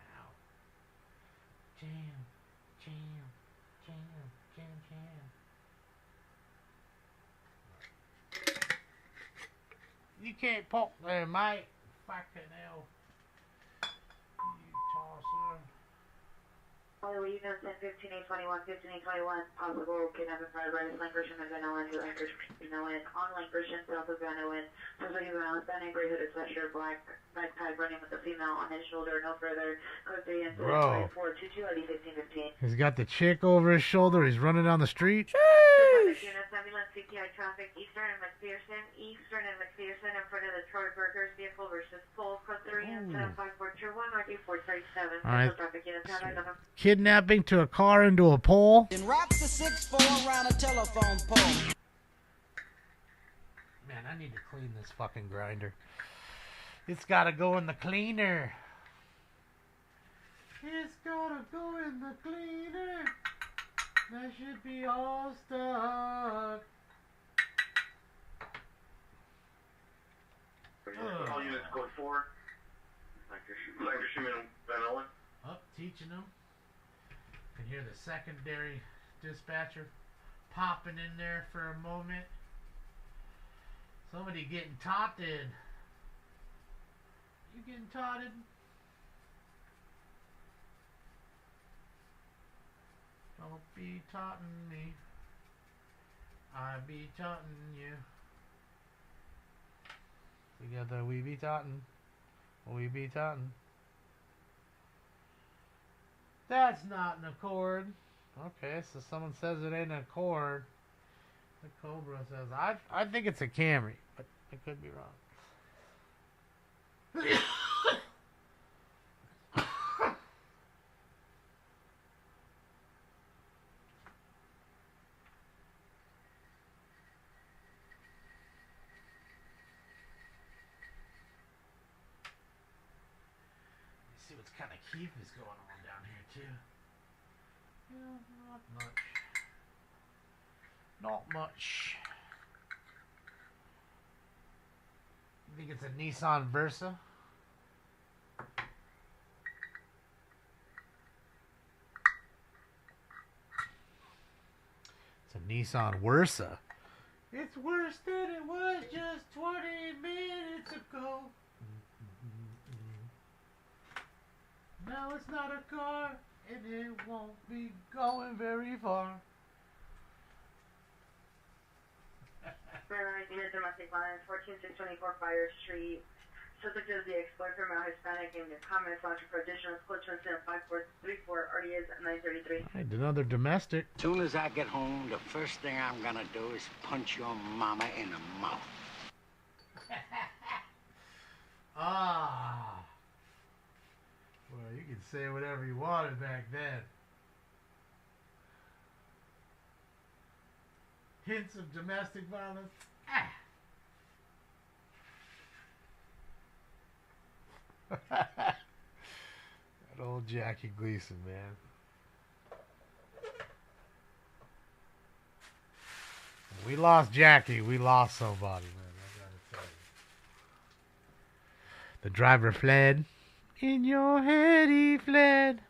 Ow. Jam, jam, jam, jam, jam. You can't poke there, mate. Fucking hell. Only you know 10-15-821, 15-821, possible kidnapping by Van Christian and Van Allen, who anchors Van on Christian, south of Van Allen. Suspect Van Allen, Van Angry Hooded sweatshirt, black backpack, running with a female on his shoulder, no further. Code 3 and 422, ID 1515. He's got the chick over his shoulder. He's running down the street. Units, ambulance, CTI traffic, Eastern and McPherson, in front of the Troy Burgers, vehicle versus pole, code 3 and 75421, RD 437. All right. Traffic units, Kidnapping to a car into a pole. And rock the 6-4 around a telephone pole. Man, I need to clean this fucking grinder. It's gotta go in the cleaner. It's gotta go in the cleaner. That should be all stuck. All units code 4. Lancashire and Van Allen. Up, teaching them. Can hear the secondary dispatcher popping in there for a moment. Somebody getting taunted. You getting taunted? Don't be taunting me. I be taunting you. Together we be taunting. We be taunting. That's not an Accord. Okay, so someone says it ain't an Accord. The Cobra says, I think it's a Camry, but I could be wrong. See what kind of keep is going on down here too. Yeah, not much. Not much. I think it's a Nissan Versa. It's a Nissan Versa. It's worse than it was just 20 minutes ago. Now it's not a car, and it won't be going very far. Maryland Unit Domestic Violence, 14624 Fire Street. Subject is the exploiter, male Hispanic, and your comments launching for additional split incident 5434, RD is at 933. Right, another domestic. Soon as I get home, the first thing I'm gonna do is punch your mama in the mouth. Ah. Well, you can say whatever you wanted back then. Hints of domestic violence. Ah. Old Jackie Gleason, man. We lost Jackie. We lost somebody, man. I gotta tell you. The driver fled. In your head he fled.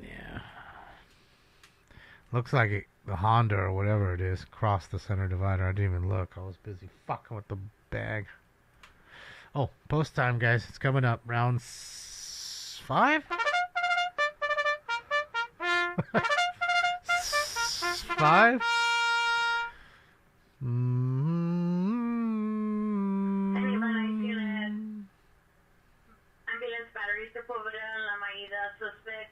Yeah. Looks like the Honda or whatever it is crossed the center divider. I didn't even look. I was busy fucking with the bag. Oh, post time, guys. It's coming up. Round 5? 5? Ambulance batteries to Poveda and La Maida. Suspect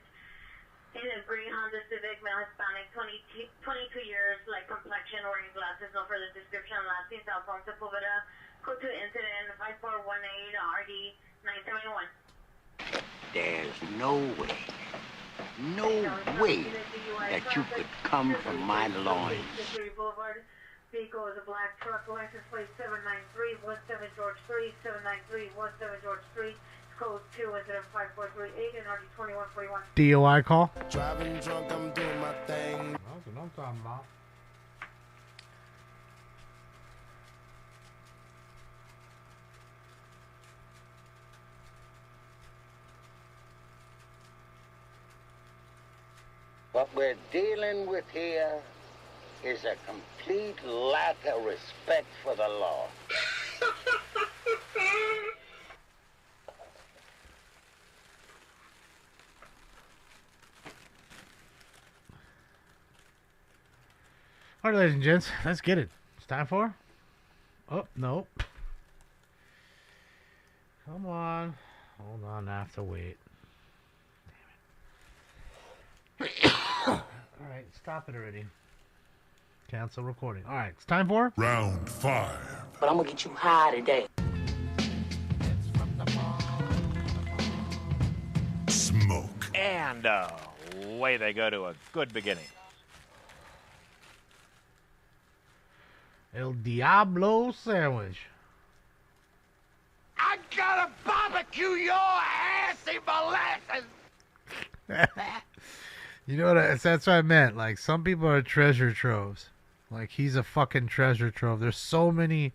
in a green Honda Civic, male Hispanic, 22 years, light complexion, wearing glasses. No further description. Last seen cell phone to Poveda. Code to incident 5418 RD 971. There's no way that you could come from my loins. Boulevard. Vehicle is a black truck. License plate 79317 George Street. 79317 George Street. Code 2 incident 5438 and RD 2141. DOI call. Driving drunk, I'm doing my thing. That's what I'm talking about. What we're dealing with here is a complete lack of respect for the law. All right, ladies and gents, let's get it. It's time for... Oh, no. Come on. Hold on, I have to wait. All right, stop it already. Cancel recording. All right, it's time for... Round 5. But I'm gonna get you high today. Smoke. And away they go to a good beginning. El Diablo sandwich. I gotta barbecue your assy molasses! You know what? That's what I meant. Like, some people are treasure troves. Like, he's a fucking treasure trove. There's so many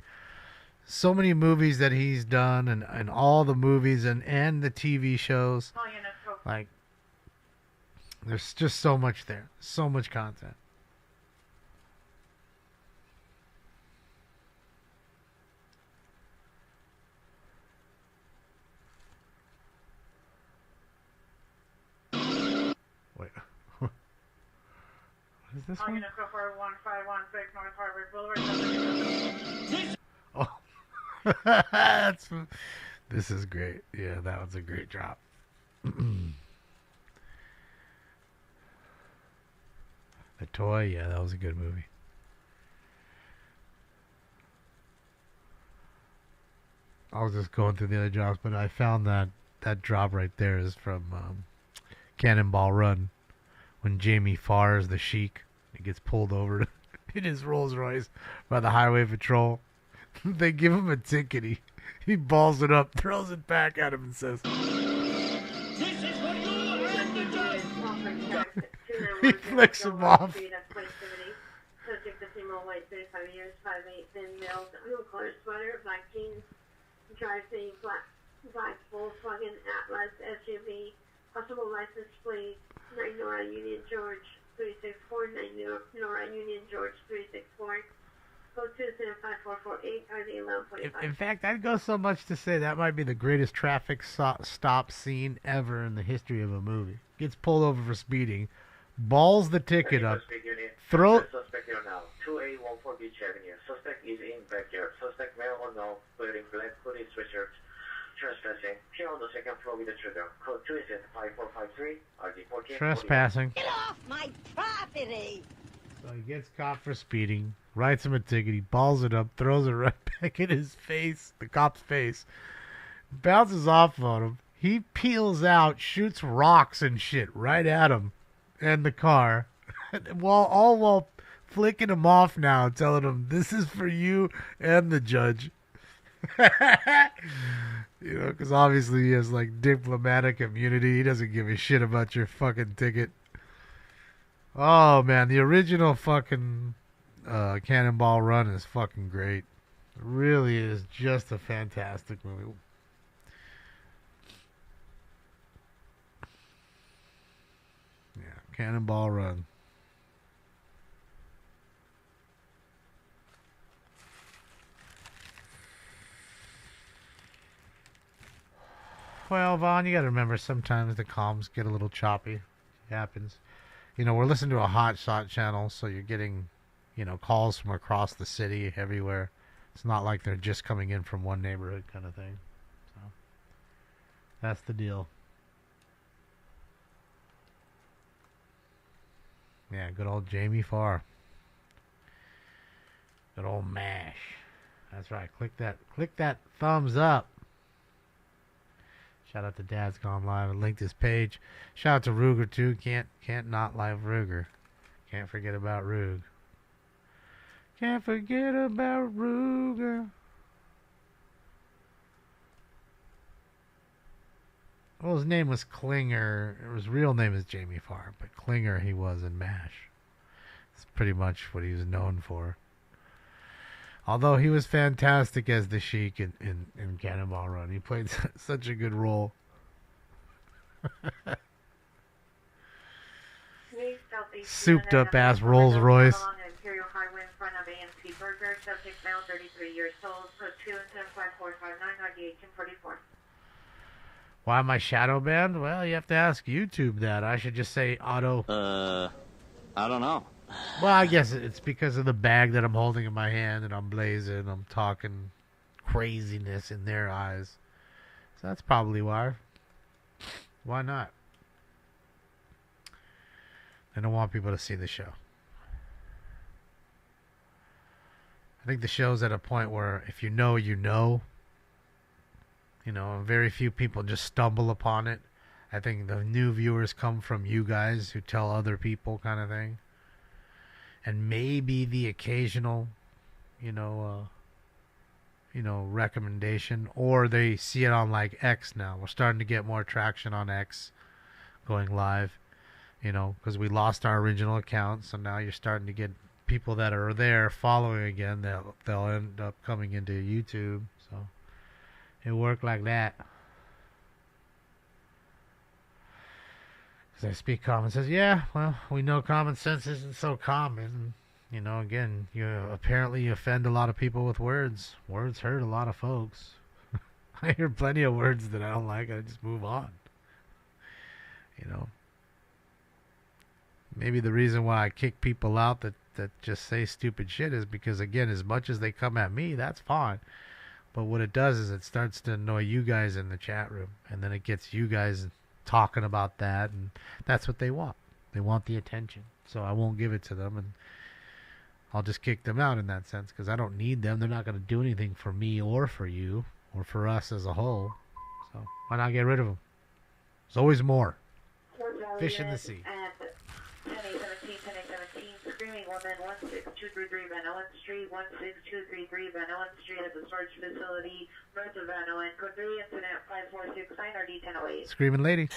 movies that he's done, and all the movies and the TV shows. Like, there's just so much there. So much content. Wait. What is this one? For 1516 North Harvard Boulevard. Oh. This is great. Yeah, that was a great drop. The Toy, yeah, that was a good movie. I was just going through the other drops, but I found that drop right there is from Cannonball Run, when Jamie Farr is the Sheik. He gets pulled over in his Rolls Royce by the Highway Patrol. They give him a ticket. He balls it up, throws it back at him, and says, he flicks him off. Subject to female, white, 35 years, 5'8", thin, male, blue color sweater, black jeans, drives a black Volkswagen Atlas SUV, possible license plate, 9 Nora Union George 364, 9 Nora Union George 364. Code 2754448 RD 1145. In fact, I'd go so much to say that might be the greatest traffic stop scene ever in the history of a movie. Gets pulled over for speeding, balls the ticket up, throw... Suspect here now, 2814 Beach Avenue. Suspect is in backyard. Suspect male or no, wearing black hoodie sweatshirt. Trespassing. Here on the second floor with the trigger. Code 2 is at 5453 RD 14. Trespassing. Get off my property! So he gets caught for speeding, writes him a ticket, he balls it up, throws it right back in his face, the cop's face, bounces off on him. He peels out, shoots rocks and shit right at him and the car, while flicking him off now, telling him this is for you and the judge. You know, because obviously he has like diplomatic immunity. He doesn't give a shit about your fucking ticket. Oh man, the original fucking Cannonball Run is fucking great. It really is just a fantastic movie. Yeah, Cannonball Run. Well, Vaughn, you got to remember sometimes the comms get a little choppy. It happens. You know, we're listening to a hot shot channel, so you're getting, you know, calls from across the city, everywhere. It's not like they're just coming in from one neighborhood kind of thing. So that's the deal. Yeah, good old Jamie Farr. Good old MASH. That's right. Click that thumbs up. Shout out to Dad's Gone Live. I linked his page. Shout out to Ruger too. Can't not live Ruger. Can't forget about Rug. Can't forget about Ruger. Well, his name was Klinger. His real name is Jamie Farr, but Klinger he was in MASH. That's pretty much what he was known for. Although he was fantastic as the Sheik in Cannonball Run. He played such a good role. Souped up ass Rolls Royce. Imperial Highway in front of AMC Burger. Subject male, 33 years old. Code 2-10-5459-98-44. Why am I shadow banned? Well, you have to ask YouTube that. I should just say auto. I don't know. Well, I guess it's because of the bag that I'm holding in my hand and I'm blazing. I'm talking craziness in their eyes. So that's probably why. Why not? I don't want people to see the show. I think the show's at a point where if you know, you know. You know, very few people just stumble upon it. I think the new viewers come from you guys who tell other people kind of thing. And maybe the occasional, recommendation, or they see it on like X now. We're starting to get more traction on X going live, because we lost our original account. So now you're starting to get people that are there following again. They'll end up coming into YouTube. So it worked like that. As I speak common sense, yeah, well, we know common sense isn't so common. Again, you apparently offend a lot of people with words. Words hurt a lot of folks. I hear plenty of words that I don't like. I just move on. Maybe the reason why I kick people out that just say stupid shit is because, again, as much as they come at me, that's fine. But what it does is it starts to annoy you guys in the chat room, and then it gets you guys talking about that, and that's what they want. They want the attention. So I won't give it to them, and I'll just kick them out in that sense, because I don't need them. They're not going to do anything for me or for you or for us as a whole. So why not get rid of them? There's always more. Fish in the sea. 10-8-17, Screaming Woman, 16233 Van Owen Street, 16233 Van Owen Street at the storage facility north of Van Owen. Code 3, incident 5469 RD 1008. Screaming lady.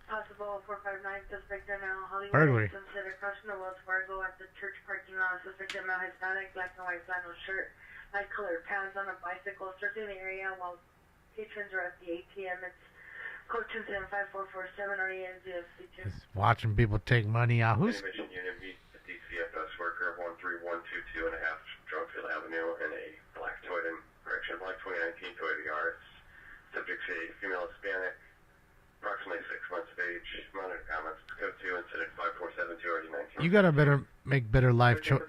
Possible 459, suspect now Hollywood. Burglary. Consider crossing the Wells Fargo at the church parking lot. Suspect now Hispanic, black and white flannel shirt, light colored pants on a bicycle, searching the area while patrons are at the ATM. It's code 275-447 RENZFC2. Just watching people take money out. Who's Mission Unit B, DCFS worker 13122 and a half Drumfield Avenue in a black Toyota, black 2019 Toyota Yaris. Subject's a female Hispanic, approximately 6 months of age. Amount of comments. Code 2, incident 5472 RD 19. you gotta make better life choices.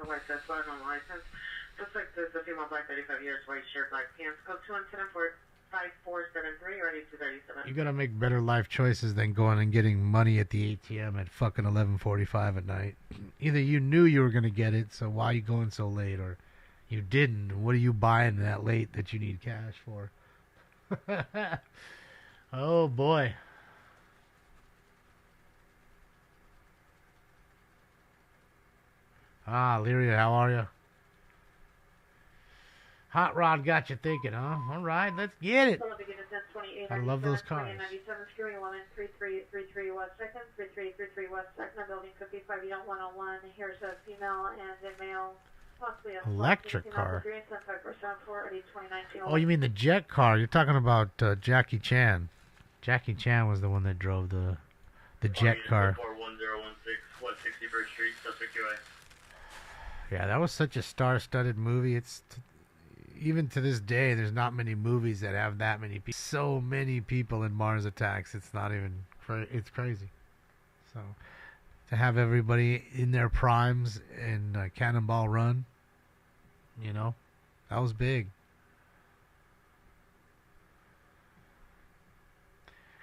Suspect is a female, black, 35 years, white shirt, black pants. Code 2, incident 5473 RD 237. You gotta make better life choices than going and getting money at the ATM at fucking 11:45 at night. Either you knew you were gonna get it, so why are you going so late, or you didn't. What are you buying that late that you need cash for? Oh boy. Ah, Lyria, how are you? Hot Rod got you thinking, huh? All right, let's get it. I love those cars. 97 Security Woman, 3333 West 2nd, 3333 West 2nd, Building 55, Unit 101. Here's a female and a male, possibly a Electric car. 375 2019. Oh, you mean the jet car? You're talking about Jackie Chan. Jackie Chan was the one that drove the jet car. 41016 West 61st Street, Suspect QA. Yeah, that was such a star-studded movie. Even to this day, there's not many movies that have that many people. So many people in Mars Attacks. It's not even. It's crazy. So to have everybody in their primes in Cannonball Run, you know, that was big.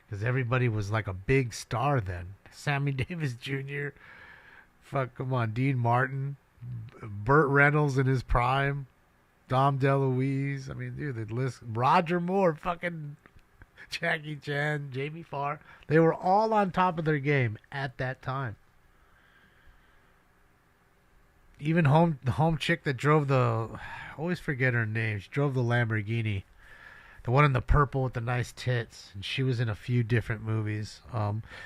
Because everybody was like a big star then. Sammy Davis Jr. Fuck, come on, Dean Martin, Burt Reynolds in his prime. Dom DeLuise. I mean, dude, the list. Roger Moore, fucking Jackie Chan, Jamie Farr. They were all on top of their game at that time. Even the home chick that drove I always forget her name. She drove the Lamborghini. The one in the purple with the nice tits. And she was in a few different movies.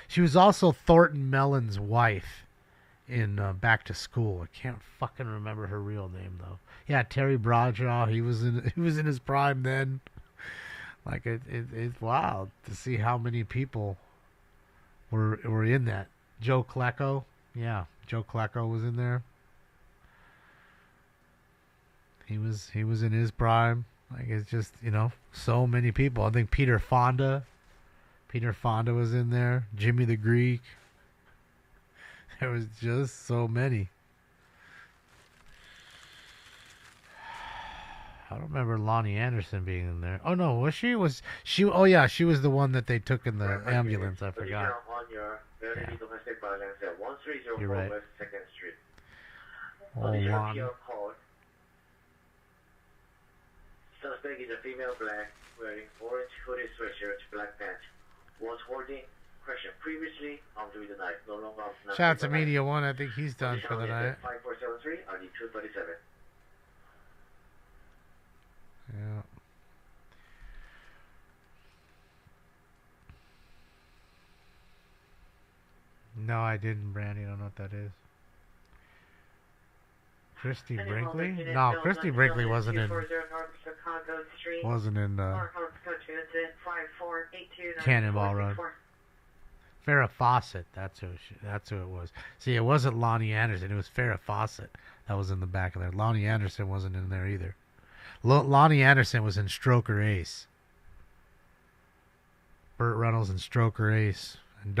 She was also Thornton Mellon's wife in Back to School. I can't fucking remember her real name though. Yeah, Terry Bradshaw. He was in his prime then. Like it's wild to see how many people were in that. Joe Klecko. Yeah, Joe Klecko was in there. He was in his prime. Like it's just, you know, so many people. I think Peter Fonda was in there. Jimmy the Greek. There was just so many. I don't remember Lonnie Anderson being in there. Oh no, was she? Oh yeah, she was the one that they took in the ambulance. I forgot. Yeah. You're right. West 2nd Street. Oh, Lonnie. Suspect is a female black, wearing orange hooded sweatshirt, black pants. Was holding question previously armed with a knife. No longer armed. Shout out to Media One. I think he's done for the night. 5473 RD 237. Yeah. No, I didn't, Brandy. I don't know what that is. Christy Brinkley? No, Christy Brinkley wasn't in. Cannonball Run. Farrah Fawcett. That's who it was. See, it wasn't Lonnie Anderson. It was Farrah Fawcett that was in the back of there. Lonnie Anderson wasn't in there either. Lonnie Anderson was in Stroker Ace. Burt Reynolds in Stroker Ace. And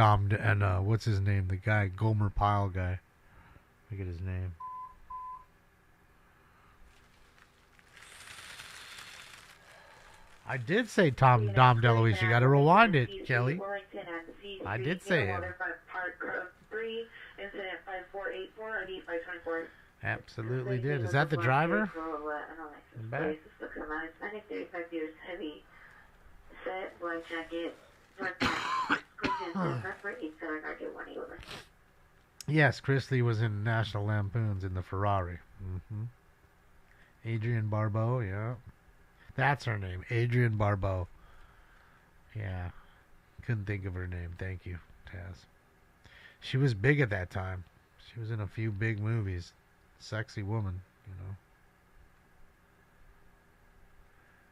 what's his name? The guy, Gomer Pyle guy. Look at his name. I did say Dom DeLuise. You got to rewind it, Kelly. I did say it. Absolutely did. Is that the driver? In back? Yes, Chrisley was in National Lampoons in the Ferrari. Adrienne Barbeau, yeah. That's her name, Adrienne Barbeau. Yeah. Couldn't think of her name. Thank you, Taz. She was big at that time. She was in a few big movies. Sexy woman, you know.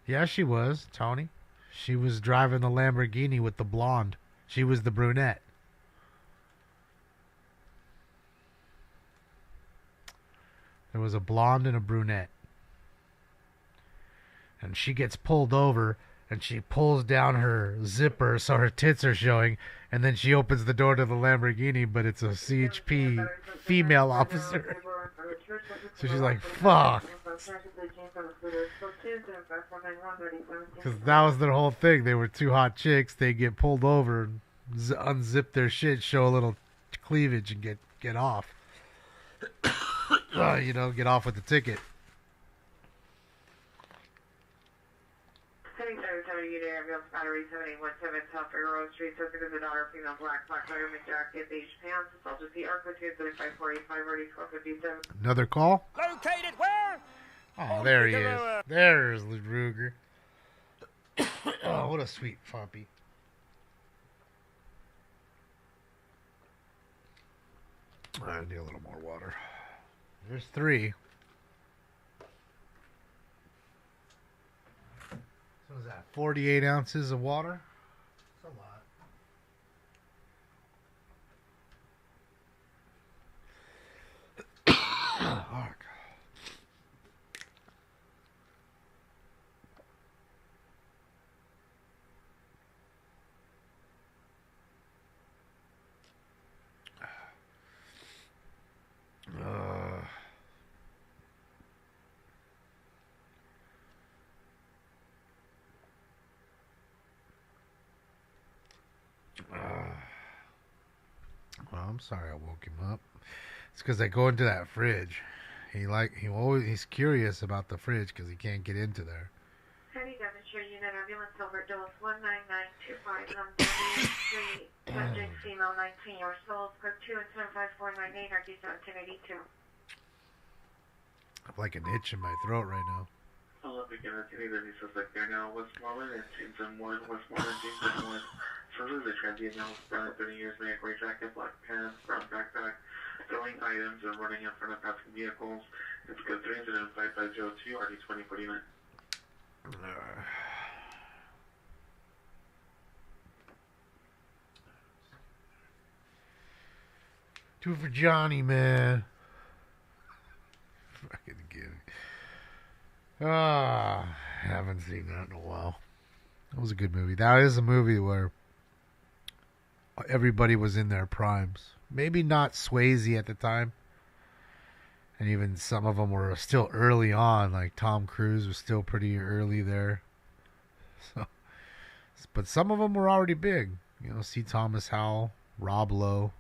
Yeah, she was, Tony. She was driving the Lamborghini with the blonde. She was the brunette. There was a blonde and a brunette. And she gets pulled over, and she pulls down her zipper so her tits are showing, and then she opens the door to the Lamborghini, but it's a CHP female officer. So she's like, fuck. Because that was their whole thing. They were two hot chicks. They get pulled over, unzip their shit, show a little cleavage, and get off. You know, get off with the ticket. Mayday, ambulance battery 7817 South Railroad Street, suspect is a daughter, female, black letterman jacket, beige pants, assaulted the Arco 23545, already 1257. Another call? Located where? Oh, there he is. There's Ruger. Oh, what a sweet puppy. I need a little more water. There's 3. So is that 48 ounces of water? That's a lot. Fuck. Well, I'm sorry I woke him up. It's because I go into that fridge. He's curious about the fridge because he can't get into there. Heavy demonstrator unit ambulance over dose 19925 on Daniel Street, subject female 19 years old, code 2 and 75498, RD 1782. I have like an itch in my throat right now. Hello, begin at any that he says like they're now Westmoreland and James M1, Westmoreland, James M1. Further, the transient now brown 30 years, man, gray jacket, black pants, brown backpack, throwing items and running in front of passing vehicles. It's code 305 RD 2049. Two for Johnny, man. Fucking kidding. Haven't seen that in a while. That was a good movie. That is a movie where everybody was in their primes. Maybe not Swayze at the time. And even some of them were still early on. Like Tom Cruise was still pretty early there. So, but some of them were already big. You know, C. Thomas Howell, Rob Lowe.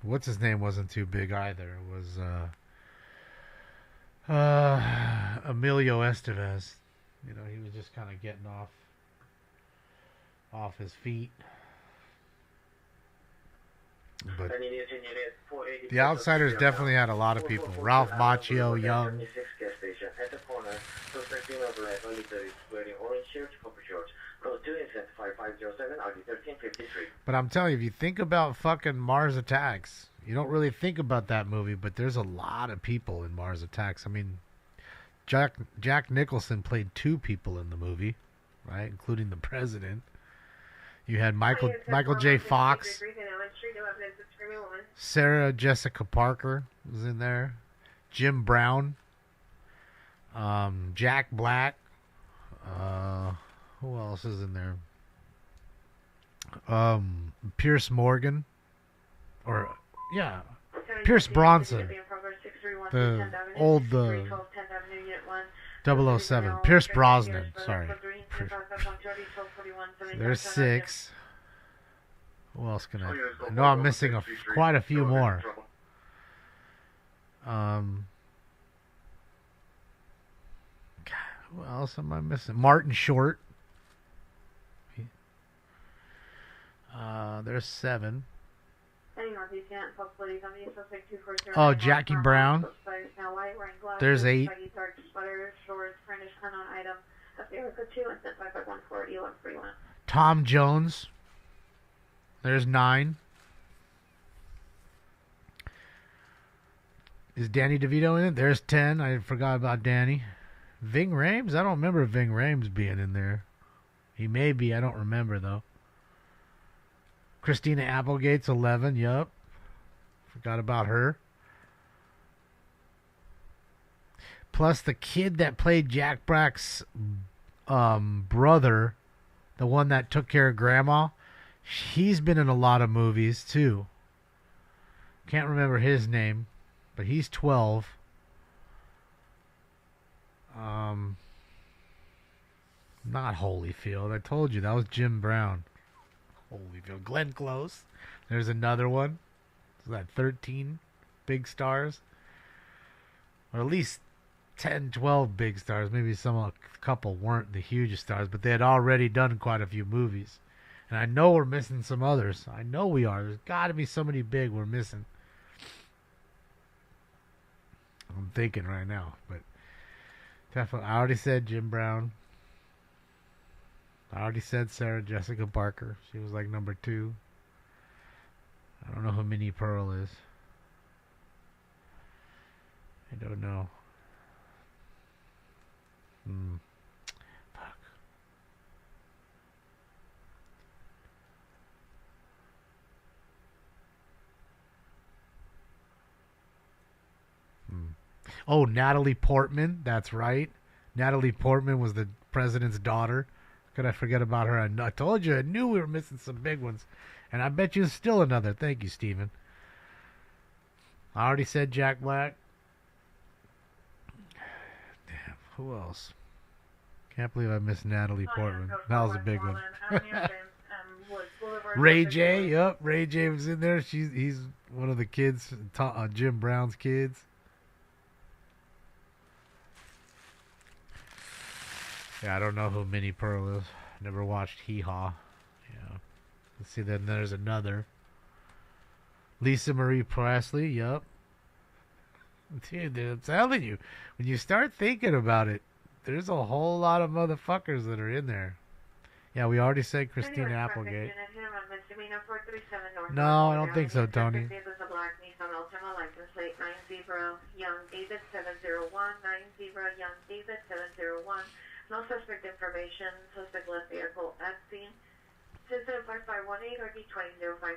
What's his name wasn't too big either. It was Emilio Estevez. You know, he was just kind of getting off his feet. But The Outsiders definitely had a lot of people. Ralph Macchio, Young. But I'm telling you, if you think about fucking Mars Attacks, you don't really think about that movie, but there's a lot of people in Mars Attacks. I mean, Jack Nicholson played 2 people in the movie, right, including the president. You had Michael J. Fox, Sarah Jessica Parker was in there, Jim Brown, Jack Black. Who else is in there? Pierce Morgan, Pierce Bronson, the old 007. Pierce Brosnan, sorry. There's 6. Who else can I know? I'm missing quite a few more. God, who else am I missing? Martin Short. There's 7. Oh, Jackie Brown. There's 8. Tom Jones. There's 9. Is Danny DeVito in it? There's 10. I forgot about Danny. Ving Rhames? I don't remember Ving Rhames being in there. He may be. I don't remember, though. Christina Applegate's 11. Yup. Forgot about her. Plus the kid that played Jack Black's brother, the one that took care of Grandma, he's been in a lot of movies too. Can't remember his name, but he's 12. Not Holyfield. I told you that was Jim Brown. Holyfield. Glenn Close. There's another one. Is that 13 big stars? Or at least 10, 12 big stars. Maybe a couple weren't the hugest stars, but they had already done quite a few movies. And I know we're missing some others. I know we are. There's got to be somebody big we're missing. I'm thinking right now, but definitely. I already said Jim Brown. I already said Sarah Jessica Parker. She was like number 2. I don't know who Minnie Pearl is. I don't know. Fuck. Oh, Natalie Portman. That's right. Natalie Portman was the president's daughter. Could I forget about her? I told you. I knew we were missing some big ones. And I bet you still another. Thank you, Steven. I already said Jack Black. Damn. Who else? Can't believe I missed Natalie Portman. That was a big one. Ray J. Yep. Ray J was in there. He's one of the kids. Jim Brown's kids. Yeah, I don't know who Minnie Pearl is. Never watched Hee Haw. Yeah. Let's see, then there's another. Lisa Marie Presley, yup. Dude, I'm telling you, when you start thinking about it, there's a whole lot of motherfuckers that are in there. Yeah, we already said Christina Applegate. No, I don't think so, Tony. Young David 701, 90 Young David 701. No suspect information. Suspect left vehicle at scene. 5518 or D2005.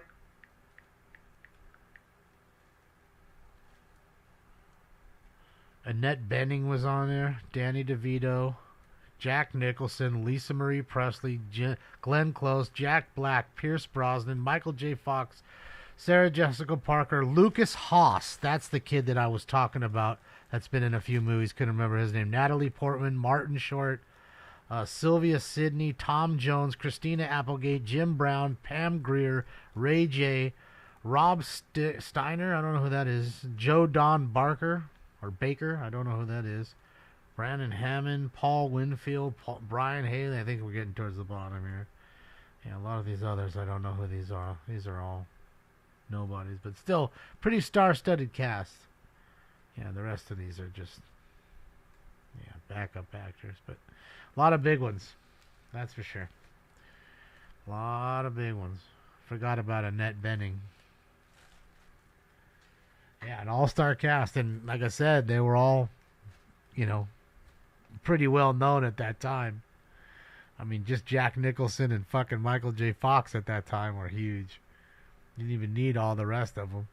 Annette Bening was on there. Danny DeVito, Jack Nicholson, Lisa Marie Presley, Glenn Close, Jack Black, Pierce Brosnan, Michael J. Fox, Sarah Jessica Parker, Lucas Haas. That's the kid that I was talking about. That's been in a few movies. Couldn't remember his name. Natalie Portman, Martin Short, Sylvia Sidney, Tom Jones, Christina Applegate, Jim Brown, Pam Grier, Ray J, Rob Steiner. I don't know who that is. Joe Don Barker or Baker. I don't know who that is. Brandon Hammond, Paul Winfield, Brian Haley. I think we're getting towards the bottom here. Yeah, a lot of these others, I don't know who these are. These are all nobodies, but still pretty star-studded cast. Yeah, the rest of these are just, yeah, backup actors, but a lot of big ones. That's for sure. A lot of big ones. Forgot about Annette Bening. Yeah, an all-star cast, and like I said, they were all, you know, pretty well known at that time. I mean, just Jack Nicholson and fucking Michael J. Fox at that time were huge. You didn't even need all the rest of them.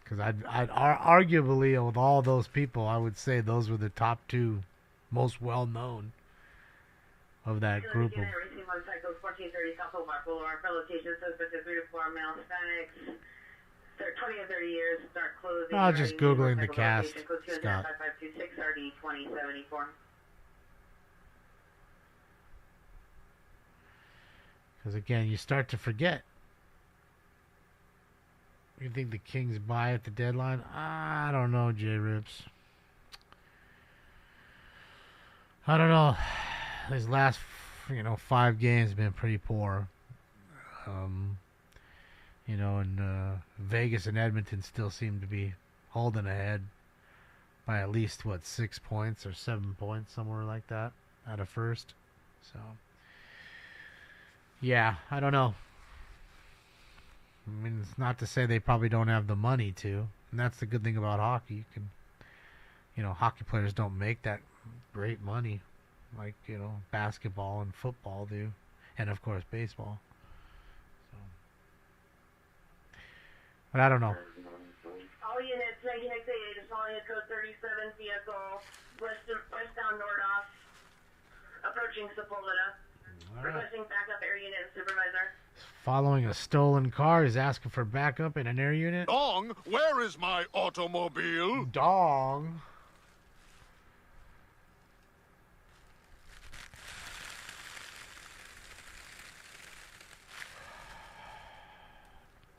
Because I'd arguably, with all those people, I would say those were the top 2 most well-known of that group of... 1430 South Oakmont Boulevard, for location suspect is 3 to 4 male Hispanics, 20 or 30 years, start closing. I was just Googling the cast, Scott. 5526 RD 2074. Because again, you start to forget. You think the Kings buy at the deadline? I don't know, J-Rips. I don't know. These last, 5 games have been pretty poor. And Vegas and Edmonton still seem to be holding ahead by at least, 6 points or 7 points, somewhere like that, out of first. So, yeah, I don't know. I mean, it's not to say they probably don't have the money to. And that's the good thing about hockey. You can, hockey players don't make that great money like, basketball and football do. And, of course, baseball. So. But I don't know. All units, 1968 is following a code 37 vehicle, westbound Nordoff, approaching Sepulveda. Requesting backup air unit supervisor. Following a stolen car, he's asking for backup in an air unit. Dong, where is my automobile? Dong.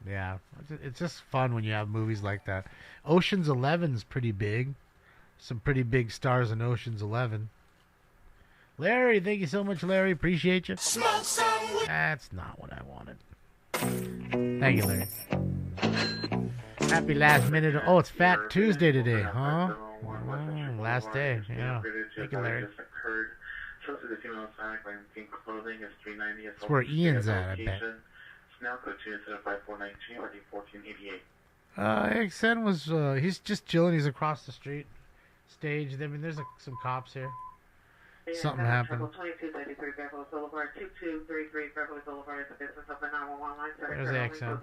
Yeah, it's just fun when you have movies like that. Ocean's 11's pretty big. some pretty big stars in Ocean's 11. Larry, thank you so much, Larry. Appreciate you. Smoke some weed. That's not what I wanted. Thank you, Larry. Happy last minute. Oh, it's Fat Tuesday today, huh? Last day, yeah. Thank you, Larry. That's where Ian's at, I bet. XN was, he's just chilling. He's across the street. Stage. I mean, there's some cops here. Something happened. 2233 Beverly Boulevard, 2233 Beverly Boulevard is the business of the 911 line. There's the XN.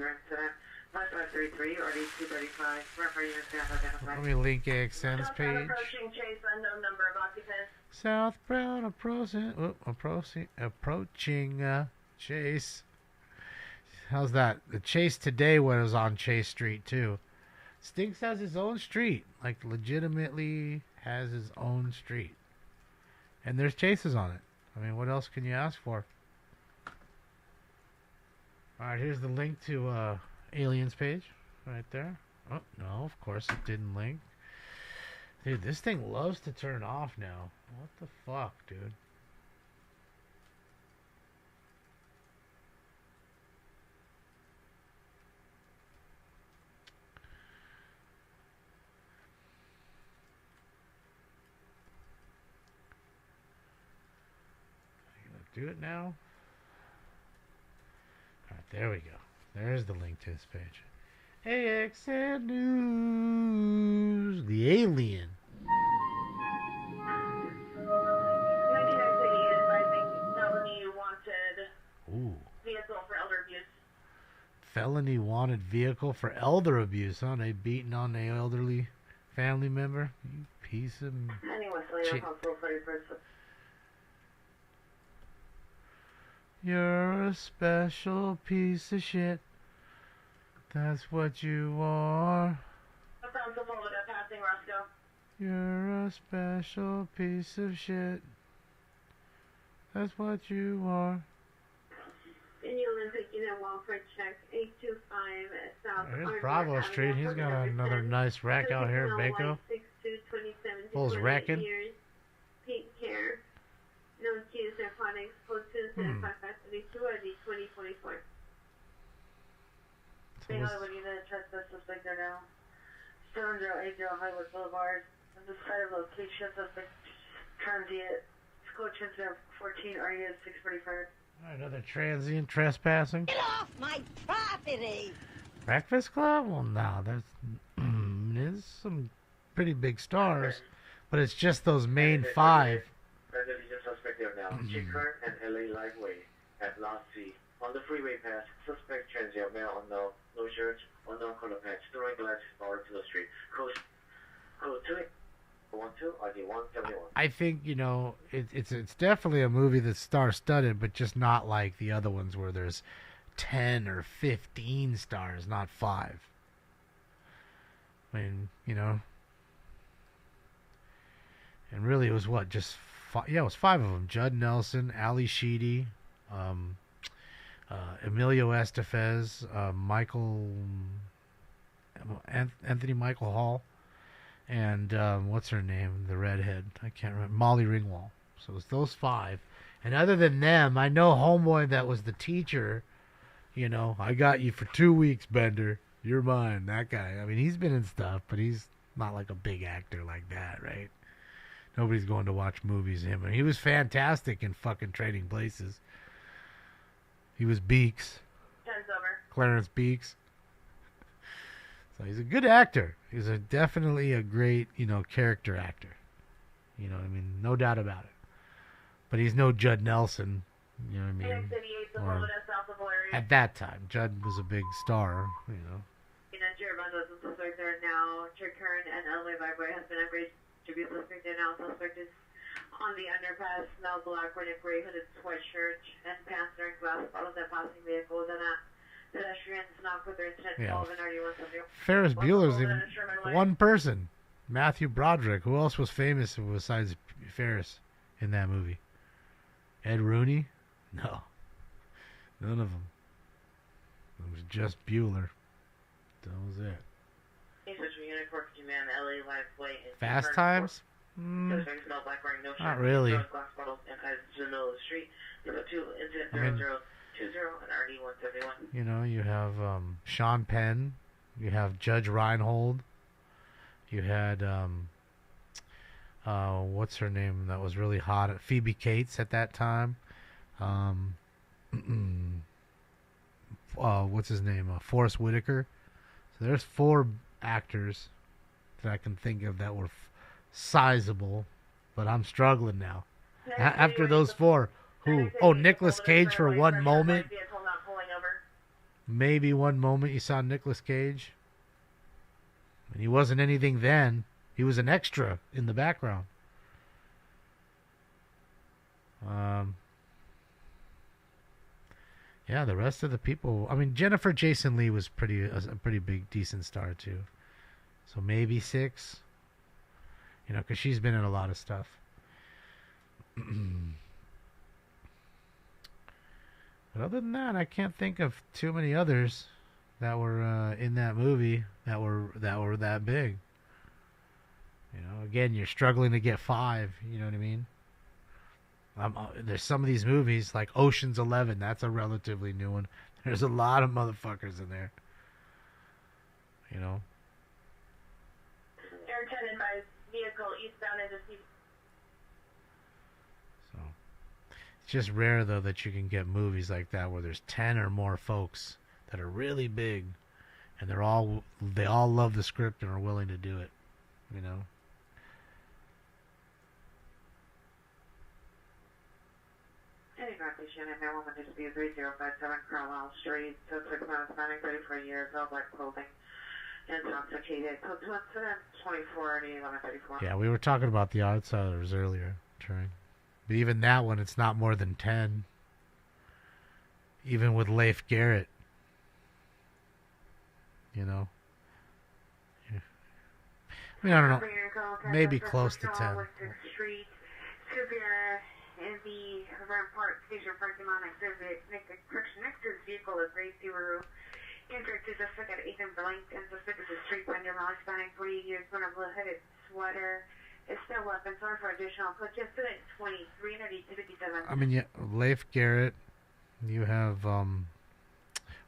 5533 or 8235. Referee units have identified. Let me link AXN's page. Approaching Chase, unknown number of occupants. Southbound approaching Chase. How's that? The Chase today was on Chase Street too. Stinks has his own street, like legitimately has his own street, and there's chases on it. I mean, what else can you ask for? All right, here's the link to Aliens page right there. Oh no, of course it didn't link. Dude, this thing loves to turn off now. What the fuck, dude? Do it now. Alright, there we go. There's the link to this page. AXN News. The Alien. 99 is advising felony wanted Ooh. vehicle for elder abuse. Felony wanted vehicle for elder abuse, huh? They beating on the elderly family member? You piece of Anyone selling hospital 31st. You're a special piece of shit. That's what you are. From the Florida passing Roscoe. You're a special piece of shit. That's what you are. In the Olympic Unit Welfare Check 825 South. There's Bravo Street. He's got another nice rack out here in Baco. Full's racking. Pink hair. No accused narcotics. Code 27532 or the 2024. They know when you didn't trust the suspect there now. 7080 Highwood Boulevard. On the side of location, suspect transient. Code 14 RU 645. Another transient trespassing. Get off my property! Breakfast Club? Well, no, there's some pretty big stars, but it's just those main five. Suspect there now. Chicker and LA Lightway at Lot C. On the freeway pass, suspect transient male unknown, no shirt, unknown color patch, throwing glasses forward to the street. Code 212 ID 171. I think, it's definitely a movie that's star-studded, but just not like the other ones where there's 10 or 15 stars, not 5. I mean, and really it was what, just it was 5 of them. Judd Nelson, Ali Sheedy, Emilio Estevez, Anthony Michael Hall, and what's her name, the redhead, I can't remember, Molly Ringwald. So it was those 5, and other than them, I know homeboy that was the teacher. I got you for 2 weeks, Bender. You're mine. That guy. I mean, he's been in stuff, but he's not like a big actor like that, right? Nobody's going to watch movies of him. And he was fantastic in fucking Trading Places. He was Beaks. Clarence Beaks. So he's a good actor. He's definitely a great, character actor. I mean, no doubt about it. But he's no Judd Nelson. You know what I mean? Or, at that time, Judd was a big star, There now, Chicker and LA Lightway has been upgraded to be suspect and now suspect is on the underpass, now black with a gray hooded sweatshirt and pants during glass bottles at passing vehicles and pedestrians knock with their intent involved in RU-170. Ferris Bueller's even one person, Matthew Broderick. Who else was famous besides Ferris in that movie? Ed Rooney? No. None of them. It was just Bueller. That was it. unit 450 man, LA Lifeway. Fast Times? Not really. Glass bottles and eyes to the middle of the street. Number 2, incident 0020 and RD 171. You know, you have Sean Penn. You have Judge Reinhold. You had, what's her name that was really hot? Phoebe Cates at that time. What's his name? Forrest Whitaker. So there's 4 actors that I can think of that were sizable, but I'm struggling now. After those 4, who? Oh, Nicolas Cage for one moment. Maybe one moment you saw Nicolas Cage. And he wasn't anything then. He was an extra in the background. Yeah, the rest of the people. I mean, Jennifer Jason Leigh was a pretty big, decent star too. So maybe 6. You know, because she's been in a lot of stuff. But other than that, I can't think of too many others that were in that movie that were that big. You know, again, you're struggling to get 5. You know what I mean? There's some of these movies like Ocean's 11. That's a relatively new one. There's a lot of motherfuckers in there. You know. Air 10 in my vehicle eastbound into C. So it's just rare though that you can get movies like that where there's 10 or more folks that are really big, and they all love the script and are willing to do it. You know. Any patient and man woman dispute 3057 Carlisle Street, 6 months, 34 years, all black clothing, intoxicated. Code to incident 24 at 1134. Yeah, we were talking about The Outsiders earlier, Trey. But even that one, it's not more than 10. Even with Leif Garrett. You know? Yeah. I mean, I don't know. Maybe close to 10. Street, in the Rampart Station parking lot next to his vehicle is gray Subaru. Entered to suspect at 8th and Blank, and suspect is a street vendor, Molly Spanning, 40 years, wearing a blue-headed sweater. Is still up and sorry for additional put yesterday at 23 and 57. I mean, yeah, Leif Garrett, you have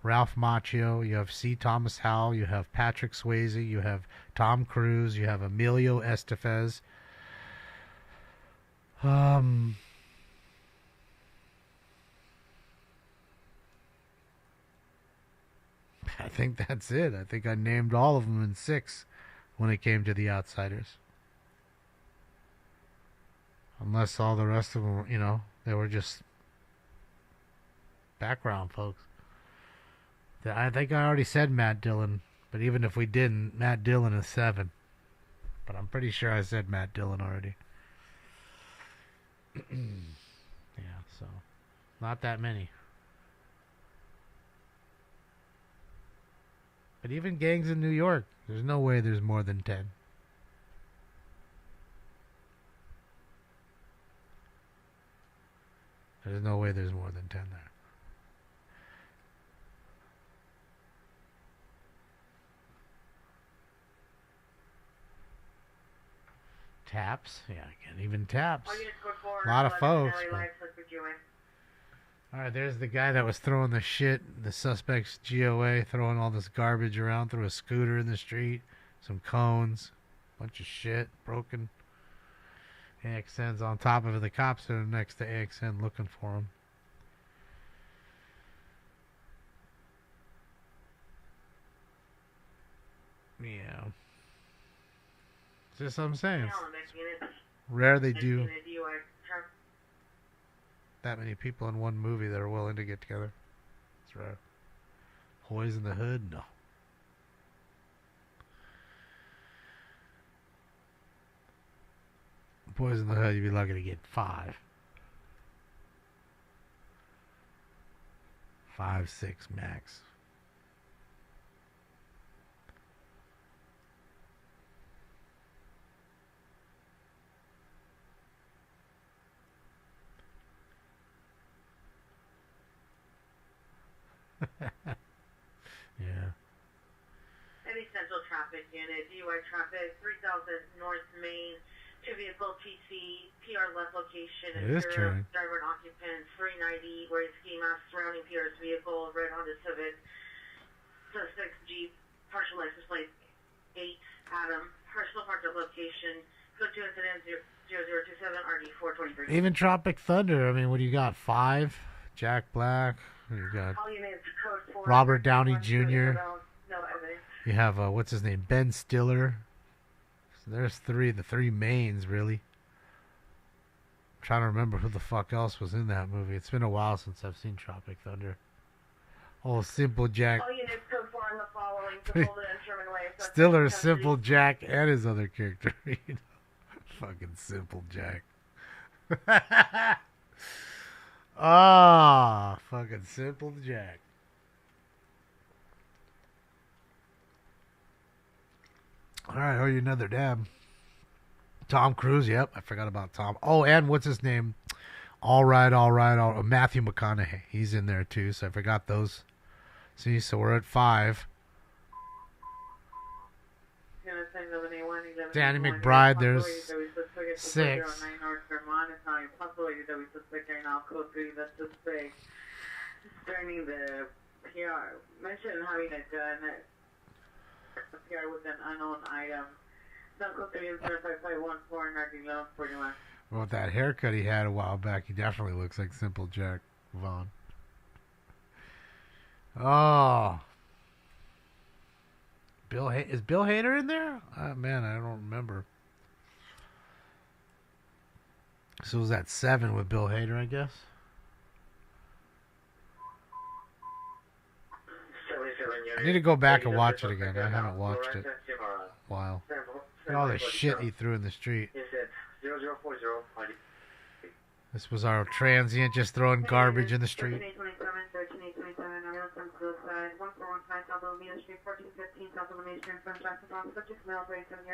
Ralph Macchio, you have C. Thomas Howell, you have Patrick Swayze, you have Tom Cruise, you have Emilio Estevez. I think that's it. I think I named all of them in 6 when it came to The Outsiders. Unless all the rest of them, you know, they were just background folks. I think I already said Matt Dillon, but even if we didn't, Matt Dillon is 7. But I'm pretty sure I said Matt Dillon already. Yeah, so not that many. But even Gangs in New York, there's no way there's more than 10. There's no way there's more than 10 there. Taps? Yeah, again, even Taps. A lot of folks. Alright, there's the guy that was throwing the shit, the suspect's GOA, throwing all this garbage around, threw a scooter in the street, some cones, bunch of shit, broken. AXN's on top of it. The cops are next to AXN looking for him. Yeah. Just what I'm saying. Rare they do that many people in one movie that are willing to get together. It's rare. Boys in the Hood? No. Boys in the Hood, you'd be lucky to get 5. 5, 6 max. Yeah. Eddie Central Traffic Unit, DUI traffic, 3000 North Main, 2-vehicle TC, PR left location, It is interior, true. driver and occupant, 390, wearing ski mask, surrounding PR's vehicle, red Honda Civic, suspect's Jeep, partial license plate 8, Adam, personal parked at location, code 2 incident 0027, RD 423. Even Tropic Thunder. I mean, what do you got? 5? Jack Black. You got All units, code 4. Robert Downey Jr. No evidence. You have what's his name? Ben Stiller. So there's the three mains really. I'm trying to remember who the fuck else was in that movie. It's been a while since I've seen Tropic Thunder. Oh, Simple Jack. All units, code 4 on the following, to hold it in Sherman Way. Stiller, Simple Jack, and his other character. You know? Fucking Simple Jack. Ah, fucking Simple Jack. All right, owe you another dab. Tom Cruise, yep, I forgot about Tom. Oh, and what's his name? All right, Matthew McConaughey. He's in there too, so I forgot those. See, so we're at 5. Danny McBride, there's 6. Concerning the PR, mentioned having a gun, a PR with an unknown item. Uncle 3 and 5514 and 1141. Well, with that haircut he had a while back, he definitely looks like Simple Jack Vaughn. Oh. Is Bill Hader in there? Man, I don't remember. So was that 7 with Bill Hader, I guess? I need to go back and watch it again. I haven't watched it in a while. Look at all the shit he threw in the street. This was our transient just throwing garbage in the street.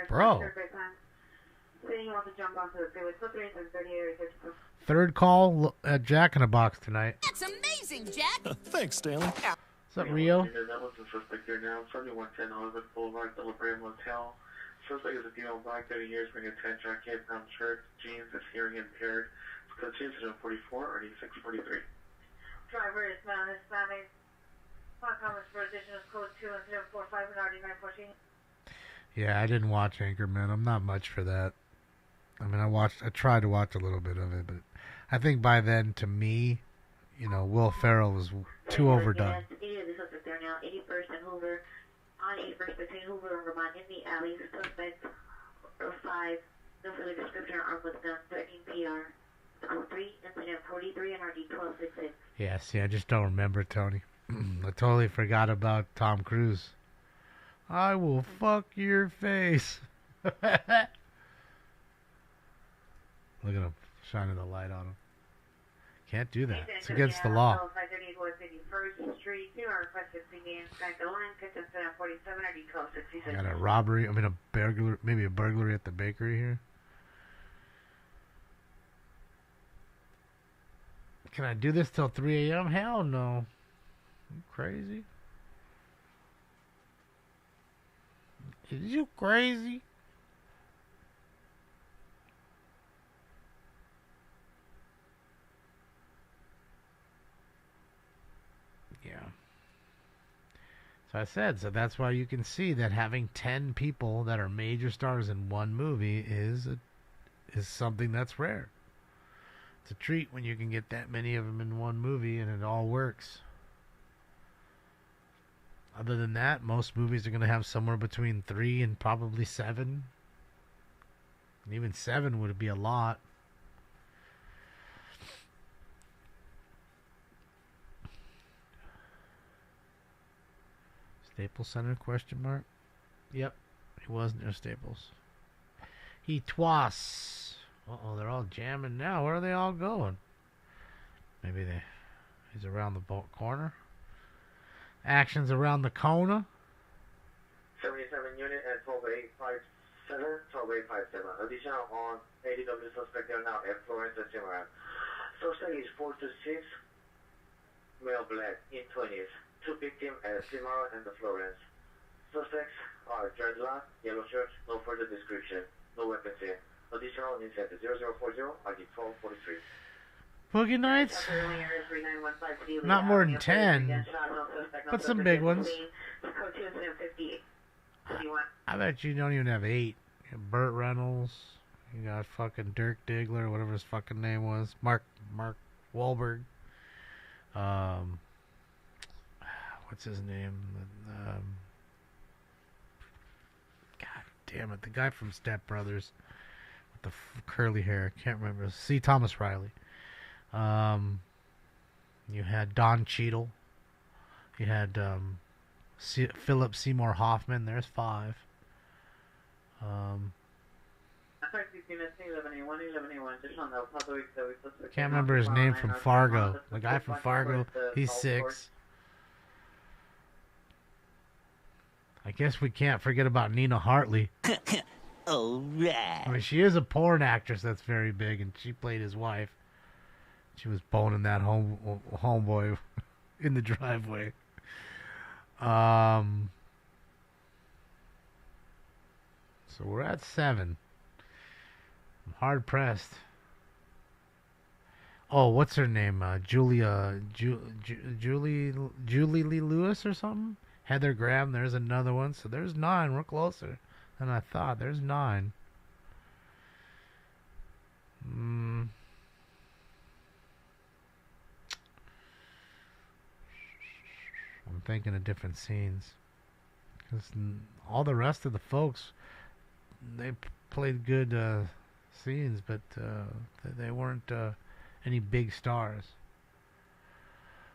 Bro. Third call at Jack in the Box tonight. That's amazing, Jack. Thanks, Stanley. What's up, Rio? That was the suspect here now. 7110 Elizabeth Boulevard, the La Brea Motel. Suspect is a female, black, 30 years, wearing a tan jacket, brown shirt, jeans, is hearing impaired. Code 244 or 8643. Driver is male, Hispanic. Comments for addition is code 2 and 045 and RD 914. Yeah, I didn't watch Anchorman. I'm not much for that. I mean, I tried to watch a little bit of it, but I think by then, to me, you know, Will Ferrell was too overdone. 81st and Hoover, on 81st between Hoover and Vermont in the alley. Suspect 5, no further description or armed with gun, threatening PR. 03, incident 43 and RD 1266. Yeah, see, I just don't remember, Tony. I totally forgot about Tom Cruise. I will fuck your face. Look at him shining the light on him. Can't do that. It's against the law. I got a robbery. I mean, a burglar. Maybe a burglary at the bakery here. Can I do this till 3 a.m.? Hell no. You crazy? Is you crazy? Yeah. So I said, so that's why you can see that having 10 people that are major stars in one movie is something that's rare. It's a treat when you can get that many of them in one movie and it all works. Other than that, most movies are going to have somewhere between 3 and probably 7. And even 7 would be a lot. Staples Center, question mark? Yep, he was near Staples. He twas. Uh-oh, they're all jamming now. Where are they all going? Maybe he's around the corner. Action's around the corner. 77 unit at 12857, 12857. Additional on ADW suspect there now at Florence and Cimarron. Suspect is 426, male black, in 20s. 2 victims at Cimarron and the Florence. Suspects are dreadlock, yellow shirt, no further description, no weapons here. Additional incident 0040, ID 1243. Boogie Nights? Not more than 10, but some big ones. I bet you don't even have 8. You got Burt Reynolds, you got fucking Dirk Diggler, whatever his fucking name was, Mark Wahlberg. What's his name? God damn it, the guy from Step Brothers with the curly hair. Can't remember. C. Thomas Riley. You had Don Cheadle. You had Philip Seymour Hoffman. There's 5. Can't remember his name from Fargo. The guy from Fargo, he's 6. I guess we can't forget about Nina Hartley. All right. I mean, she is a porn actress that's very big, and she played his wife. She was boning that homeboy in the driveway. So we're at 7. I'm hard pressed. Oh, what's her name? Julie Lee Lewis or something? Heather Graham. There's another one. So there's 9. We're closer than I thought. There's 9. I'm thinking of different scenes. 'Cause all the rest of the folks, they played good scenes, but they weren't any big stars.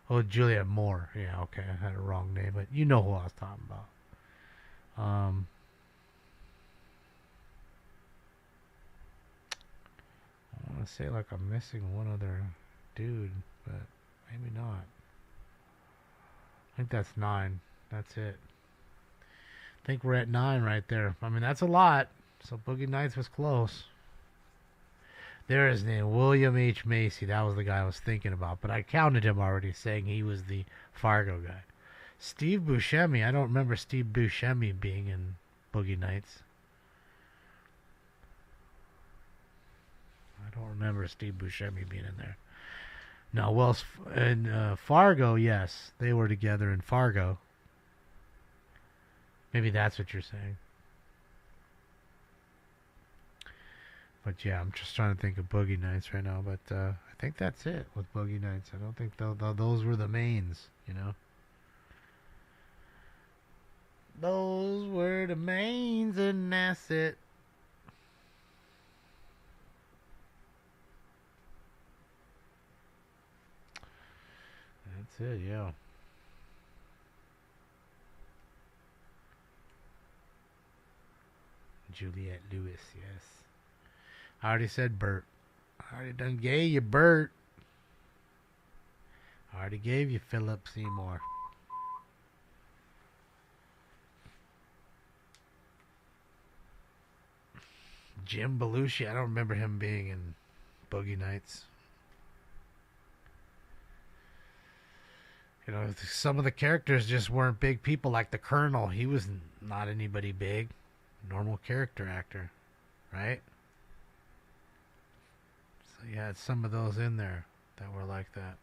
Oh, Juliette Moore. Yeah, okay, I had a wrong name, but you know who I was talking about. I want to say like I'm missing one other dude, but maybe not. I think that's 9. That's it. I think we're at 9 right there. I mean, that's a lot. So Boogie Nights was close. There is his name, William H. Macy. That was the guy I was thinking about. But I counted him already, saying he was the Fargo guy. Steve Buscemi. I don't remember Steve Buscemi being in Boogie Nights. I don't remember Steve Buscemi being in there. No, well, in Fargo, yes. They were together in Fargo. Maybe that's what you're saying. But yeah, I'm just trying to think of Boogie Nights right now. But I think that's it with Boogie Nights. I don't think those were the mains, you know. Those were the mains, and that's it. That's it, yeah. Juliette Lewis, yes. I already said Bert. I already done gave you Bert. I already gave you Philip Seymour. Jim Belushi, I don't remember him being in Boogie Nights. You know, some of the characters just weren't big people, like the Colonel. He was not anybody big. Normal character actor, right? So you had some of those in there that were like that.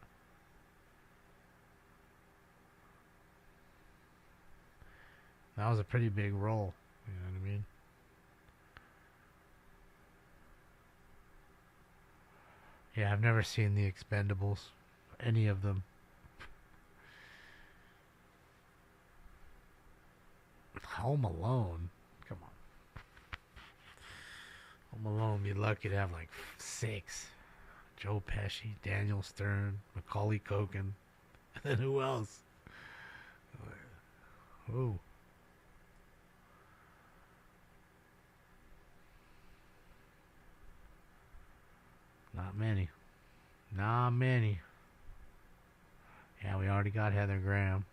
That was a pretty big role, you know what I mean? Yeah, I've never seen The Expendables, any of them. Home Alone? Come on. Home Alone, be lucky to have like 6. Joe Pesci, Daniel Stern, Macaulay Culkin, and then who else? Who? Not many. Not many. Yeah, we already got Heather Graham.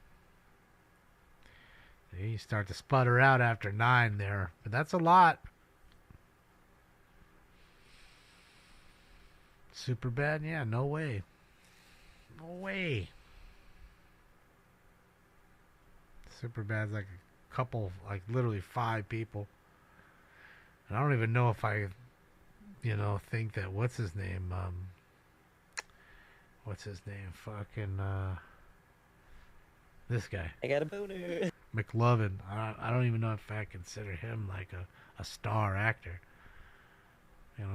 You start to sputter out after 9 there. But that's a lot. Superbad? Yeah, no way. No way. Superbad's like couple, like literally 5 people. And I don't even know if I, think that, what's his name? Fucking, this guy. I got a boner. McLovin. I don't even know if I consider him like a star actor.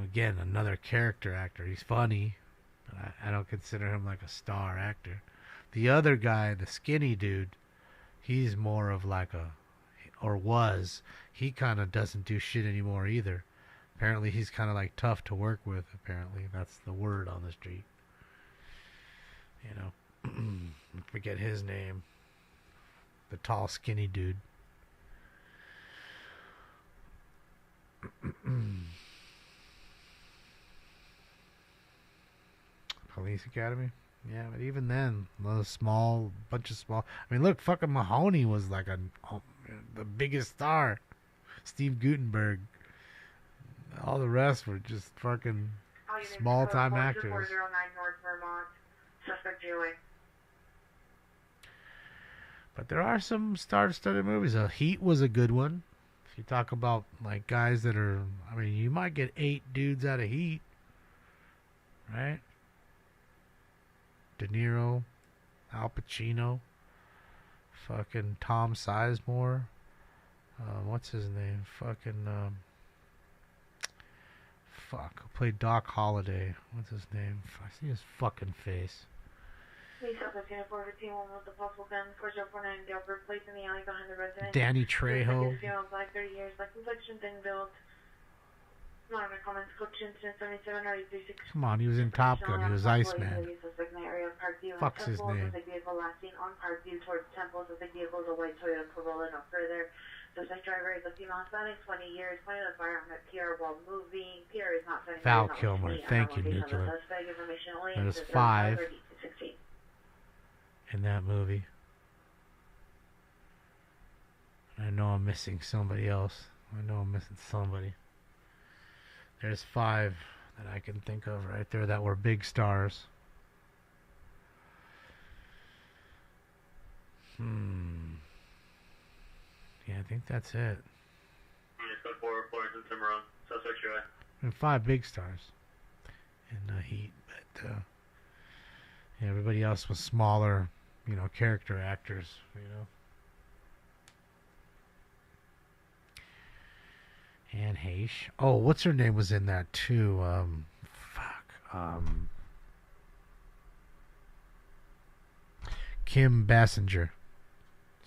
Again, another character actor. He's funny, but I don't consider him like a star actor. The other guy, the skinny dude, he's more of like he kind of doesn't do shit anymore either. Apparently he's kind of like tough to work with, apparently. That's the word on the street. I forget his name. The tall, skinny dude. Police Academy? Yeah, but even then, bunch of small. I mean, look, fucking Mahoney was like the biggest star. Steve Guttenberg. All the rest were just fucking small-time actors. 409 North Vermont. Suspect GOA. But there are some star-studded movies. Heat was a good one. If you talk about like guys that are, I mean, you might get 8 dudes out of Heat, right? De Niro, Al Pacino, fucking Tom Sizemore. What's his name? Fucking who played Doc Holliday? What's his name? I see his fucking face. Police officer 415 will note the possible gun 4049 Delbert place in the alley behind the residence. Danny Trejo. Black 30 years, black complexion, thin build. Minor comments, coach incident 77 or 836. Come on, he was in Top Gun. He was Iceman. Fuck's his name? The vehicle last seen on Parkview towards Temples of the vehicle is a white Toyota Corolla. No further. Suspect driver is a female Hispanic, 20 years, pointed the firearm at PR while moving. PR is not setting. Val Kilmer. Thank you, Nuclear. There's 5 in that movie. I know I'm missing somebody else. There's 5 that I can think of right there that were big stars. Yeah, I think that's it. Code 4, Florence and Cimarron. Suspect GOA. And 5 big stars in Heat, but yeah, everybody else was smaller, character actors, Anne Heche. Oh, what's her name was in that too? Kim Basinger.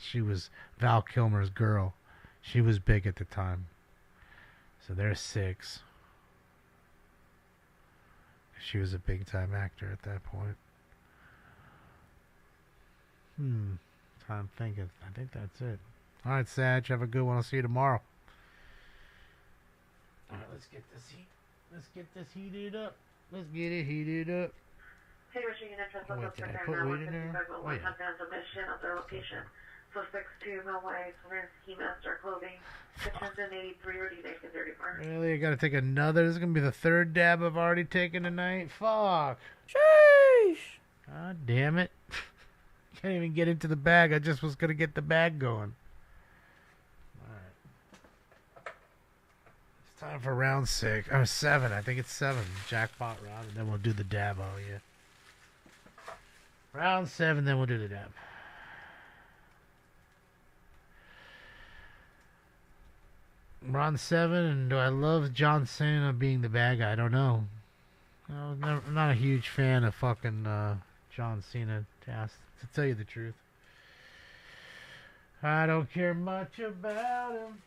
She was Val Kilmer's girl. She was big at the time. So there's 6. She was a big time actor at that point. I'm thinking. I think that's it. All right, Sag. Have a good one. I'll see you tomorrow. All right, let's get this heated up. Let's get it heated up. Hey, Richard, you know, Wait, did I put weight in there? Oh, yeah. Of their location. Suspects 2, male white, ski mask, dark clothing. 683 or D-34. Really? I gotta take another? This is gonna be the 3rd dab I've already taken tonight? Fuck. Sheesh. God damn it. Can't even get into the bag. I just was gonna get the bag going. Alright. It's time for round 6. Or 7. I think it's 7. Jackpot round, and then we'll do the dab. Oh, yeah. Round 7, then we'll do the dab. Round 7, and do I love John Cena being the bad guy? I don't know. I'm not a huge fan of fucking John Cena, to tell you the truth. I don't care much about him.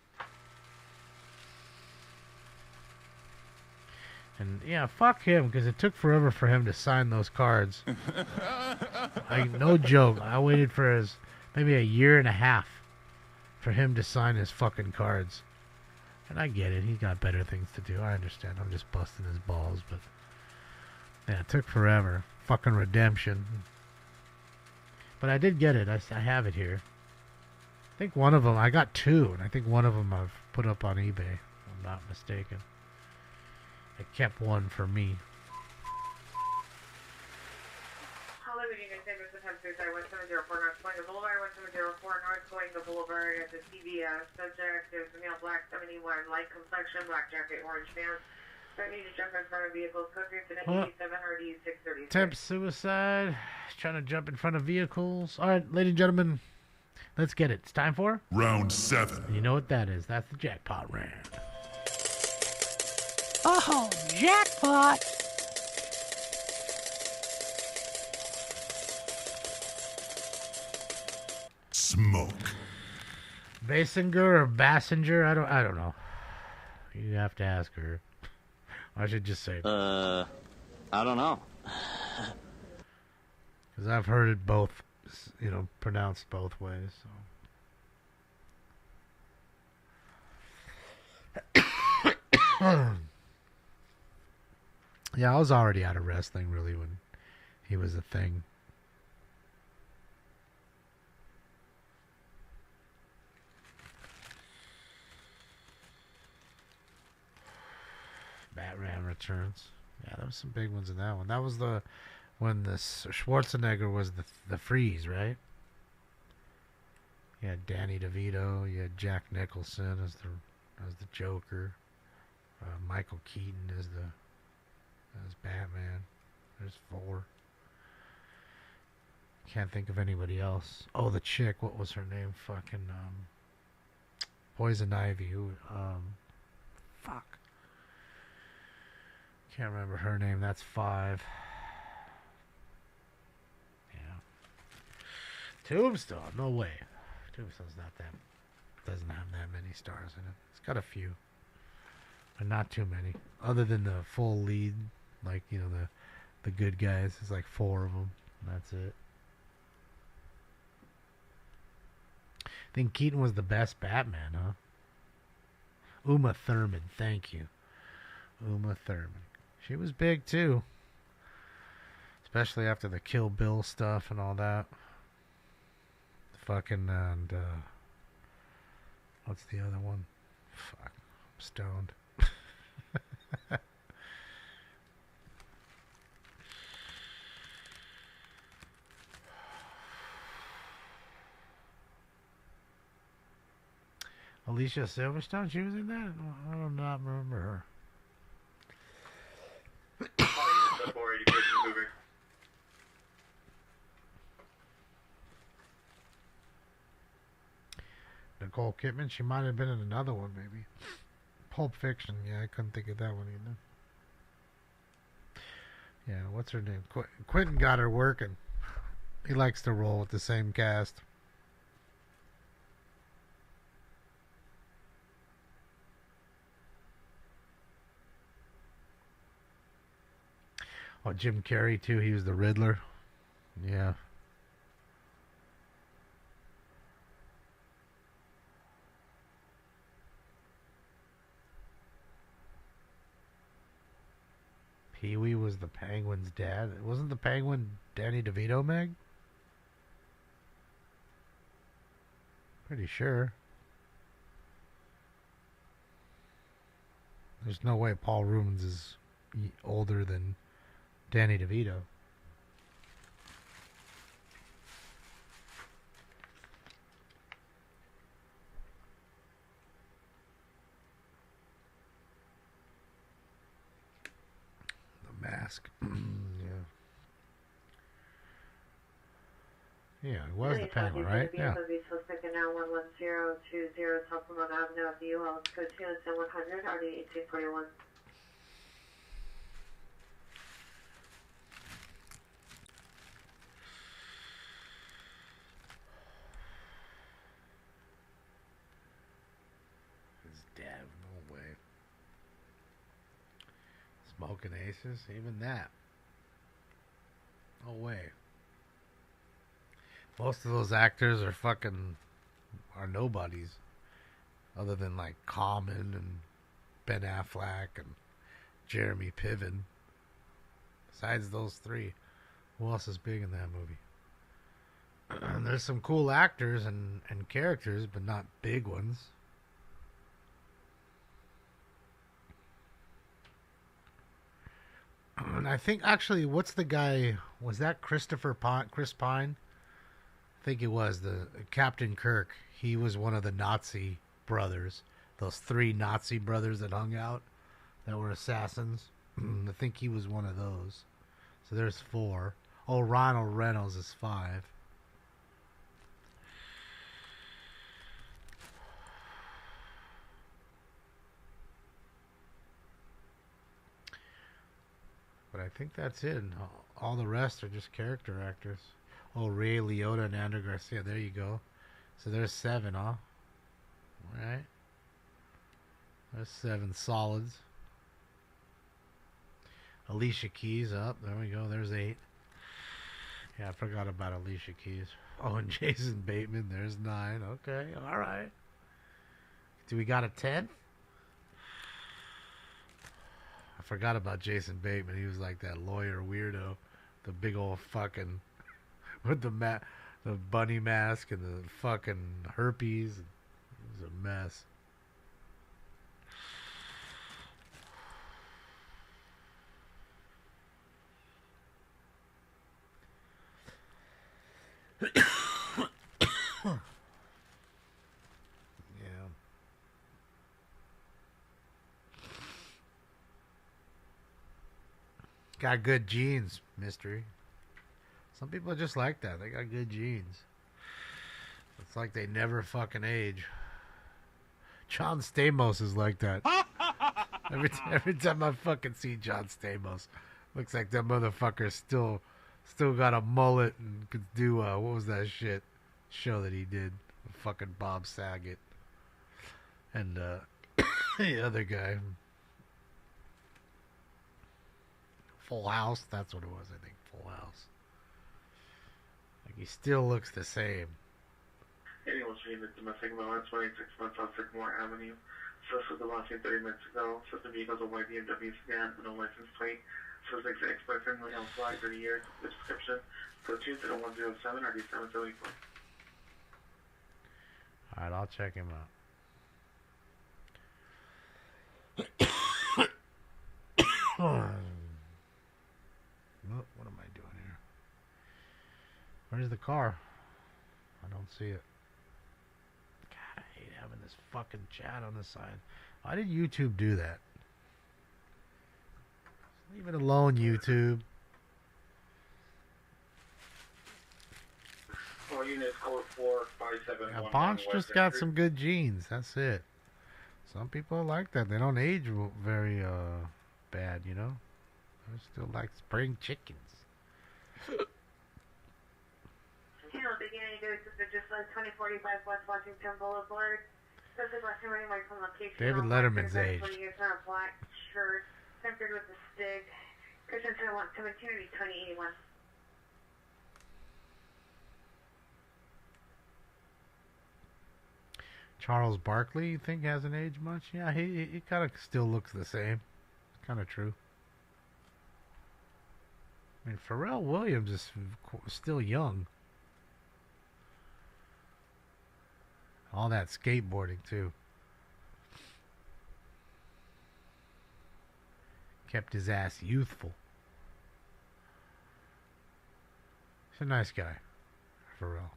And yeah, fuck him, because it took forever for him to sign those cards. Like, no joke. I waited for maybe a year and a half for him to sign his fucking cards. And I get it. He's got better things to do. I understand. I'm just busting his balls, but yeah, it took forever. Fucking redemption. But I did get it. I have it here. I think one of them, I got 2, and I think one of them I've put up on eBay, if I'm not mistaken. I kept one for me. Hollywood Union Sanders attempts suicide 1704 North Point Tiger Boulevard, 1704 North Coinga Boulevard at the CVS. Subject is male black 71, light complexion, black jacket, orange pants. Don't need to jump in front of vehicles. Code 3 Well, 87 Hardy 636. Temp suicide. Trying to jump in front of vehicles. All right, ladies and gentlemen, let's get it. It's time for Round 7. And you know what that is. That's the jackpot round. Oh, jackpot! Smoke. Basinger or Bassinger? I don't know. You have to ask her. I should just say. I don't know. Because I've heard it both, pronounced both ways. So. Yeah, I was already out of wrestling, really, when he was a thing. Batman Returns. Yeah, there was some big ones in that one. That was when the Schwarzenegger was the Freeze, right? You had Danny DeVito. You had Jack Nicholson as the Joker. Michael Keaton as Batman. There's 4. Can't think of anybody else. Oh, the chick. What was her name? Fucking Poison Ivy. Fuck. Can't remember her name. That's 5. Yeah. Tombstone. No way. Tombstone's doesn't have that many stars in it. It's got a few, but not too many. Other than the full lead, like the good guys. It's like 4 of them. That's it. I think Keaton was the best Batman, huh? Uma Thurman. Thank you, Uma Thurman. She was big too, especially after the Kill Bill stuff and all that. And what's the other one? Fuck, I'm stoned. Alicia Silverstone, she was in that? I do not remember her. Nicole Kidman, she might have been in another one, maybe. Pulp Fiction, yeah, I couldn't think of that one either. Yeah, what's her name? Quentin got her working. He likes to roll with the same cast. Oh, Jim Carrey, too. He was the Riddler. Yeah. Pee-wee was the Penguin's dad. Wasn't the Penguin Danny DeVito, Meg? Pretty sure. There's no way Paul Rubens is older than Danny DeVito. The Mask. Yeah, it was the Penguin, right? Yeah. Suspect now 11020 Supplement Avenue of the U.S. Code 20100 RD 1841. His dad, no way. Smoking Aces, even that. No way. Most of those actors are nobodies, other than like Common and Ben Affleck and Jeremy Piven. Besides those 3, who else is big in that movie? And there's some cool actors and characters, but not big ones. And I think actually, what's the guy? Was that Chris Pine? think it was the Captain Kirk. He was one of the Nazi brothers. Those 3 Nazi brothers that hung out that were assassins. I think he was one of those. So there's 4. Oh, Ronald Reynolds is 5. But I think that's it. All the rest are just character actors. Oh, Ray Liotta and Andrew Garcia. There you go. So there's 7, huh? Alright. There's 7 solids. Alicia Keys up. There we go. There's 8. Yeah, I forgot about Alicia Keys. Oh, and Jason Bateman. There's 9. Okay. Alright. Do we got a 10th? I forgot about Jason Bateman. He was like that lawyer weirdo. The big old fucking... with the bunny mask and the fucking herpes. It was a mess. Yeah. Got good genes, Mystery. Some people are just like that. They got good genes. It's like they never fucking age. John Stamos is like that. Every time I fucking see John Stamos, looks like that motherfucker still got a mullet and could do what was that shit show that he did? Fucking Bob Saget and the other guy. Full House. That's what it was. I think Full House. Like he still looks the same. Anyone treating with domestic violence, 26 months on Sycamore Avenue. First was the last seen 30 minutes ago. System vehicles a white BMW sedan with no license plate. Suspect's ex-boyfriend went on flag 30 years. The description. So Tuesday 107 or D774. Alright, I'll check him out. What am I doing here? Where's the car? I don't see it. God, I hate having this fucking chat on the side. Why did YouTube do that? Leave it alone, YouTube. All units code 45711. Yeah, Bonch just got some good genes. That's it. Some people are like that. They don't age very bad, you know. They still like spring chickens. Channel beginning to just like 2045 West Washington Boulevard. David Letterman's aged. Black shirt, centered with a stick. Christian 17 or 2081. Charles Barkley, you think hasn't aged much? Yeah, he kind of still looks the same. Kind of true. I mean, Pharrell Williams is still young. All that skateboarding, too. Kept his ass youthful. He's a nice guy, Pharrell.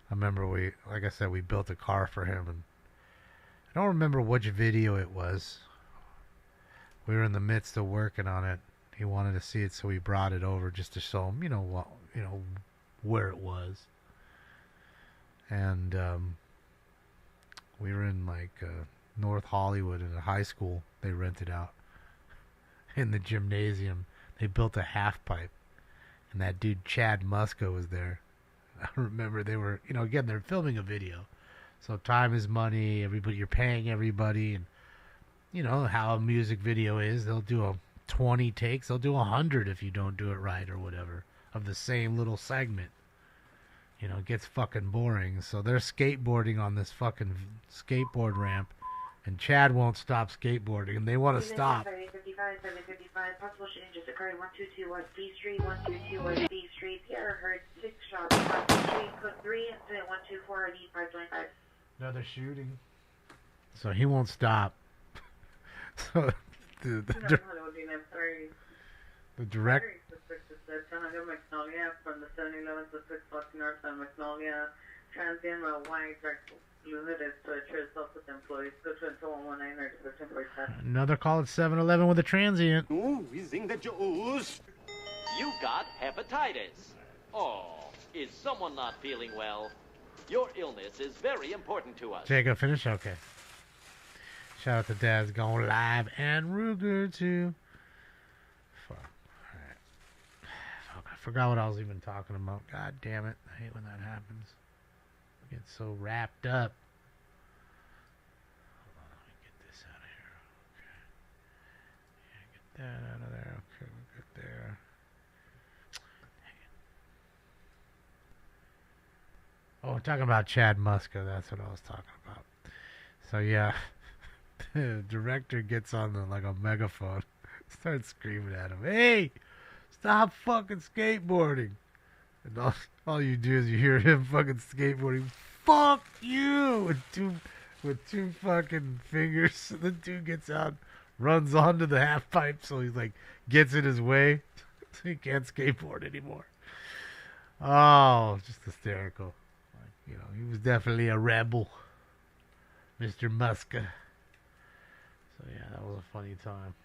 I remember like I said, we built a car for him, and I don't remember which video it was. We were in the midst of working on it. He wanted to see it, so we brought it over just to show him, where it was. And we were in North Hollywood in a high school. They rented out in the gymnasium. They built a half pipe, and that dude Chad Muska was there. I remember they were, again, they're filming a video. So time is money. You're paying everybody. And, how a music video is. They'll do 20 takes. They'll do 100 if you don't do it right or whatever of the same little segment. It gets fucking boring. So they're skateboarding on this fucking skateboard ramp. And Chad won't stop skateboarding. And they want to stop. 755, possible changes occurring 122 West B Street, 122 West B Street. Pierre heard 6 shots across the street, code 3, incident 124, ID 525. Another shooting. So he won't stop. So the direct. Magnolia from the 7-Eleven to 6 Block North on Magnolia. Transient Rail White direct unit is to assure itself with employees. Go to until 119 or 1547. Another call at 7-Eleven with a transient. Ooh, we think that yours. You got hepatitis. Oh, is someone not feeling well? Your illness is very important to us. Jacob, finish? Okay. Shout out to Dad's Going Live and Ruger too. Fuck. Alright. Fuck, I forgot what I was even talking about. God damn it. I hate when that happens. I get so wrapped up. Hold on, let me get this out of here. Okay. Yeah, get that out of there. Okay, we're good there. Oh, we're talking about Chad Muska. That's what I was talking about. So, yeah. The director gets on like a megaphone, starts screaming at him, "Hey, stop fucking skateboarding!" And all you do is you hear him fucking skateboarding. Fuck you! With two fucking fingers. The dude gets out, runs onto the half pipe, so he's like gets in his way, so he can't skateboard anymore. Oh, just hysterical. Like, you know, he was definitely a rebel, Mr. Muska. So yeah, that was a funny time.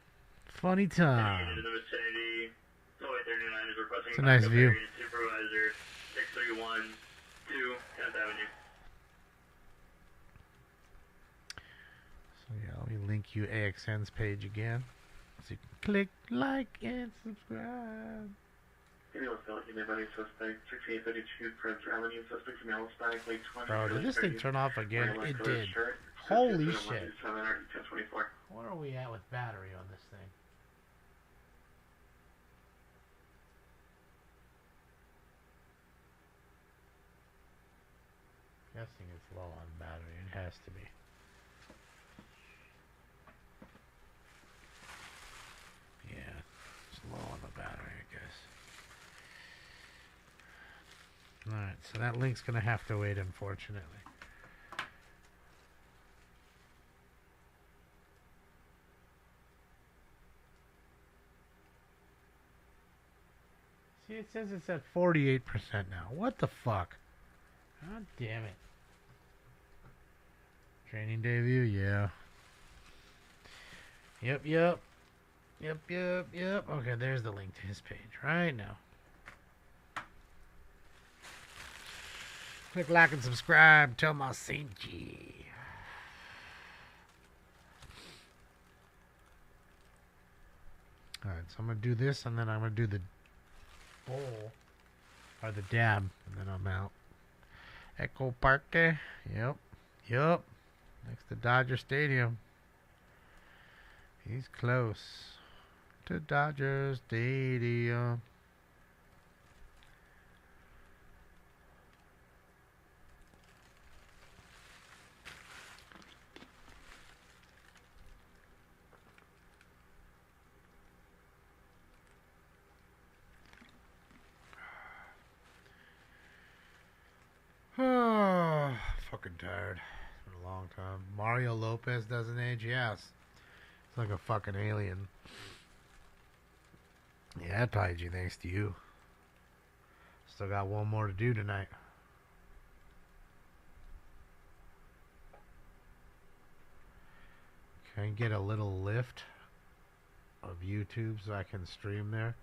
Funny time. It's a nice view. Supervisor 631 to 10th Avenue. So yeah, let me link you AXN's page again. So you can click like and subscribe. Bro, did this thing turn off again? It did. Holy shit. Where are we at with battery on this thing? Guessing it's low on battery. It has to be. Yeah, it's low on the battery, I guess. Alright, so that link's gonna have to wait, unfortunately. See, it says it's at 48% now. What the fuck? God damn it. Training debut, yeah. Yep. Okay, there's the link to his page right now. Click like and subscribe. Tell my Saint G. Alright, so I'm going to do this, and then I'm going to do the bowl, or the dab, and then I'm out. Echo Parque. Yep. Next to Dodger Stadium. He's close to Dodger Stadium. Oh, fucking tired. It's been a long time. Mario Lopez doesn't age? Yes. It's like a fucking alien. Yeah, I'd probably do thanks to you. Still got one more to do tonight. Can I get a little lift of YouTube so I can stream there?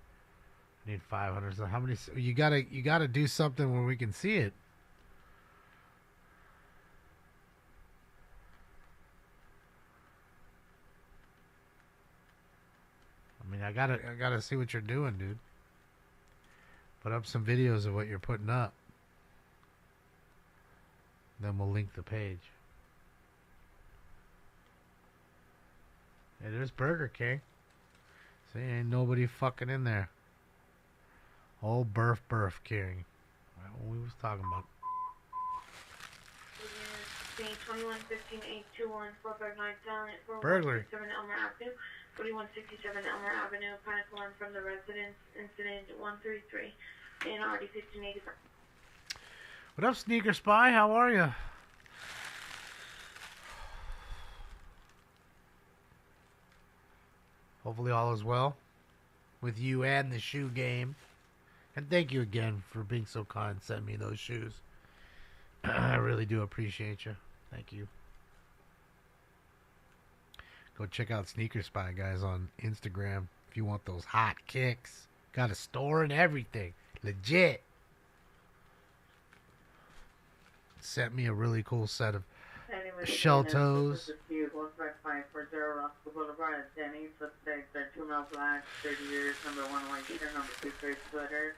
I need 500. So how many? You gotta do something where we can see it. I mean, I gotta see what you're doing, dude. Put up some videos of what you're putting up. Then we'll link the page. Hey, there's Burger King. See, ain't nobody fucking in there. Old Burf King. Right, what we was talking about. 2115-821-459 Burglary. 4167 Elmer Avenue. 4167 Elmer Avenue. Panic alarm from the residence. Incident 133. NRD 1585. What up, Sneaker Spy? How are you? Hopefully all is well with you and the shoe game. And thank you again for being so kind. Send me those shoes. I really do appreciate you. Thank you. Go check out Sneaker Spy, guys, on Instagram if you want those hot kicks. Got a store and everything. Legit. Sent me a really cool set of shell toes. 1540 Russell Boulevard at Denny's. Let's say they're 2 miles black, 30 years, number 1 white shirt, number 2 straight sweater.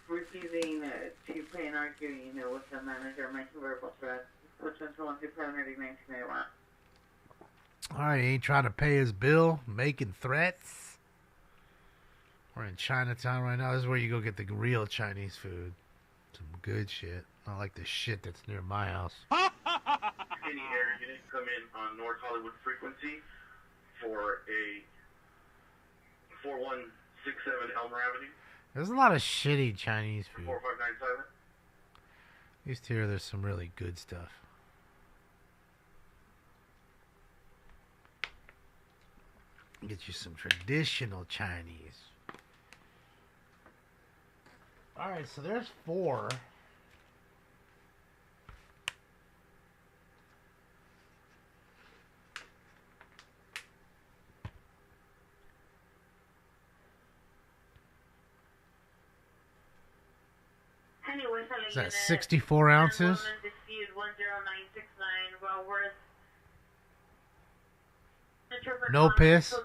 Refusing to pay and arguing with the manager, making verbal threats. Switch into 12789 Alright, he ain't trying to pay his bill, making threats. We're in Chinatown right now. This is where you go get the real Chinese food. Some good shit. Not like the shit that's near my house. Any air unit come in on North Hollywood frequency for a 4167 Elmer Avenue. There's a lot of shitty Chinese food. 4597. At least here there's some really good stuff. Get you some traditional Chinese. Alright, so there's 4. Is that 64 ounces? No piss.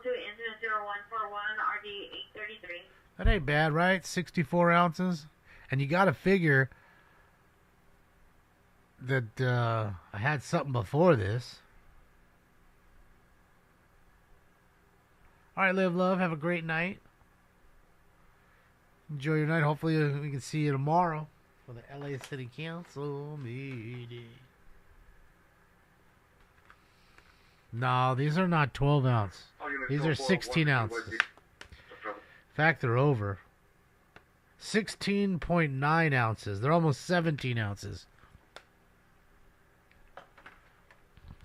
That ain't bad, right? 64 ounces. And you got to figure that I had something before this. All right, live, love. Have a great night. Enjoy your night. Hopefully we can see you tomorrow for the LA City Council meeting. No, these are not 12 ounce. These are 16 ounces. In fact, they're over. 16.9 ounces. They're almost 17 ounces.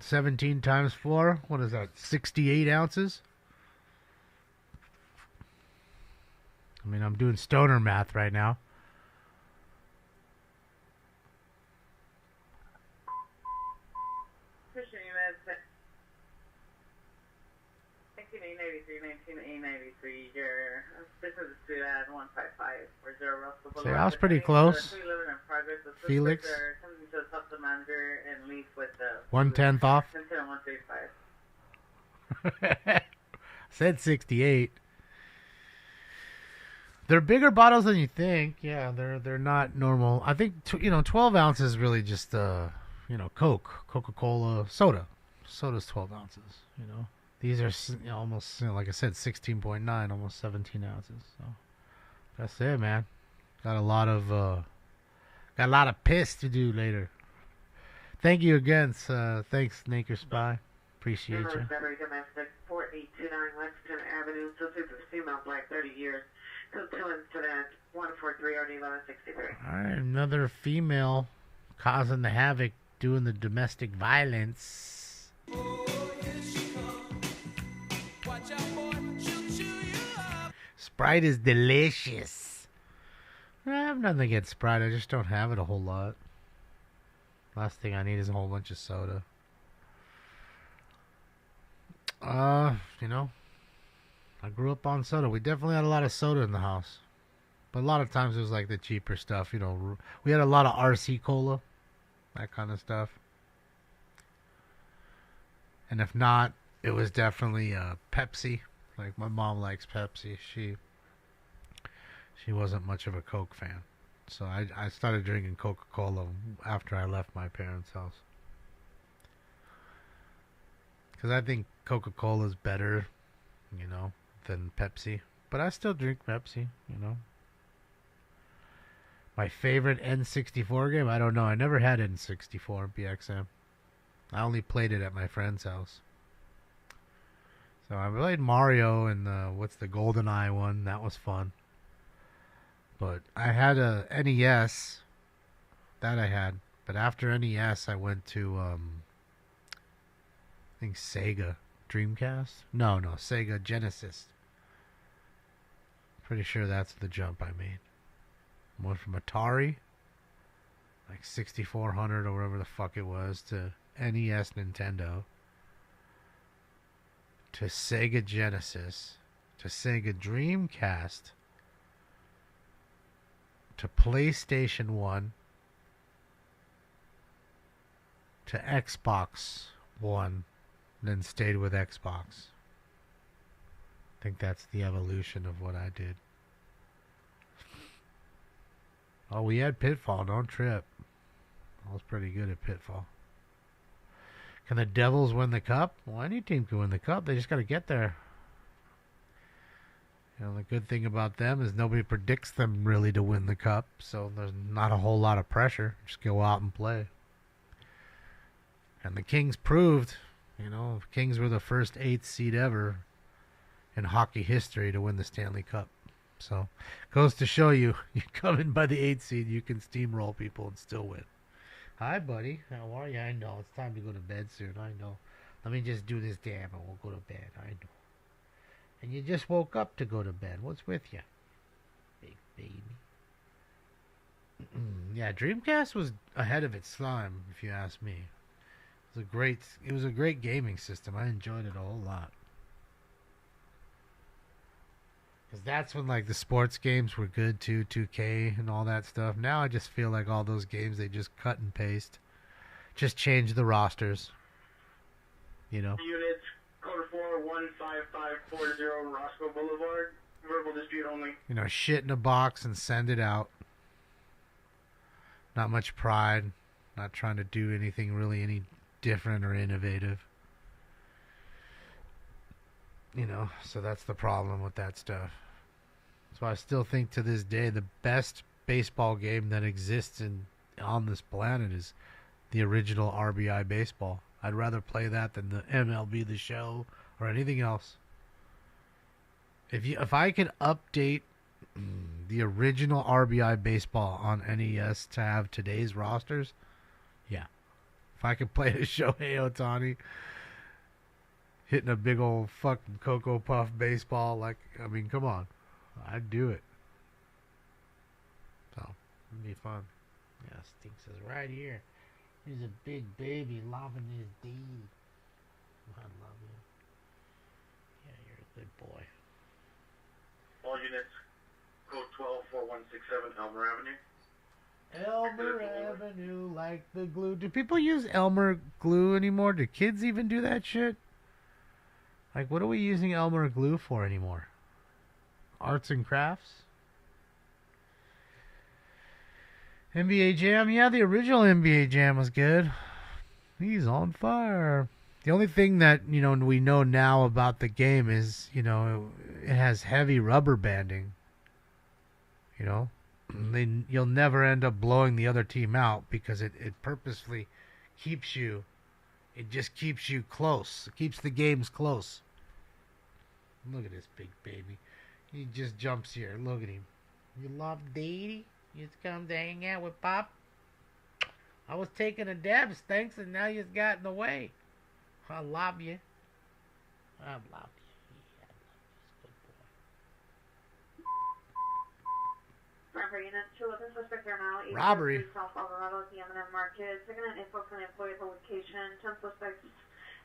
17 times 4. What is that? 68 ounces? I mean, I'm doing stoner math right now. Pushing you at 1983, this is at 15540 Russell Boulevard. See, I was pretty close. Felix. 1/10 off. Said 68. They're bigger bottles than you think. Yeah, they're not normal. I think 12 ounces is really just Coke, Coca-Cola, soda. Soda's 12 ounces. These are almost like I said, 16.9, almost 17 ounces. So that's it, man. Got a lot of piss to do later. Thank you again. Thanks, Sneaker Spy. Appreciate you. Battery domestic 4829 Lexington Avenue. So this is female black, 30 years. So 2 incident 143 RD 1163. All right, another female causing the havoc, doing the domestic violence. Sprite is delicious. I have nothing against Sprite. I just don't have it a whole lot. Last thing I need is a whole bunch of soda. I grew up on soda. We definitely had a lot of soda in the house. But a lot of times it was like the cheaper stuff. We had a lot of RC Cola. That kind of stuff. And if not, it was definitely Pepsi. Like, my mom likes Pepsi. She wasn't much of a Coke fan. So I started drinking Coca-Cola after I left my parents' house. Because I think Coca-Cola is better, than Pepsi. But I still drink Pepsi, My favorite N64 game? I don't know. I never had N64 BXM. I only played it at my friend's house. So I played Mario and what's the GoldenEye one? That was fun. But I had a NES. That I had. But after NES, I went to, I think Sega. Dreamcast? No, Sega Genesis. Pretty sure that's the jump I made. Went from Atari, like 6400 or whatever the fuck it was, to NES Nintendo, to Sega Genesis, to Sega Dreamcast, to PlayStation 1, to Xbox One, then stayed with Xbox. I think that's the evolution of what I did. Oh, we had Pitfall, don't trip. I was pretty good at Pitfall. Can the Devils win the cup? Well, any team can win the cup. They just got to get there. You know, the good thing about them is nobody predicts them really to win the cup, so there's not a whole lot of pressure. Just go out and play. And the Kings proved, you know, the Kings were the first 8th seed ever in hockey history to win the Stanley Cup. So, goes to show you, you come in by the 8th seed, you can steamroll people and still win. Hi, buddy. How are you? I know. It's time to go to bed soon. I know. Let me just do this dab and we'll go to bed. I know. And you just woke up to go to bed. What's with you? Big baby. Yeah, Dreamcast was ahead of its time, if you ask me. It was a great gaming system. I enjoyed it a whole lot. Because that's when, like, the sports games were good, too, 2K and all that stuff. Now I just feel like all those games, they just cut and paste. Just change the rosters. You know? Units, code 4-15540 Roscoe Boulevard. Verbal dispute only. You know, shit in a box and send it out. Not much pride. Not trying to do anything really any different or innovative. You know, so that's the problem with that stuff. So I still think to this day the best baseball game that exists on this planet is the original RBI baseball. I'd rather play that than the MLB The Show or anything else. If I could update the original RBI baseball on NES to have today's rosters, yeah. If I could play a Shohei Ohtani hitting a big old fucking Cocoa Puff baseball, like, I mean, come on. I'd do it. So, it'd be fun. Yeah, Stinks is right here. He's a big baby loving his D. I love you. Yeah, you're a good boy. All units, code 124167 Elmer Avenue. Elmer Avenue, like the glue. Do people use Elmer glue anymore? Do kids even do that shit? Like, what are we using Elmer glue for anymore? Arts and crafts? NBA Jam? Yeah, the original NBA Jam was good. He's on fire. The only thing that, you know, we know now about the game is, you know, it has heavy rubber banding. You know? You'll never end up blowing the other team out because it purposefully keeps you. It just keeps you close. It keeps the games close. Look at this big baby. He just jumps here. Look at him. You love Daddy? You just come to hang out with Pop? I was taking a dab, Stinks, and now you just got in the way. I love you. I love you. Robbery unit 2 of the suspect are now Robbery. South Alvarado at the M&M Market. Second and info from the employee at the location. 10 suspects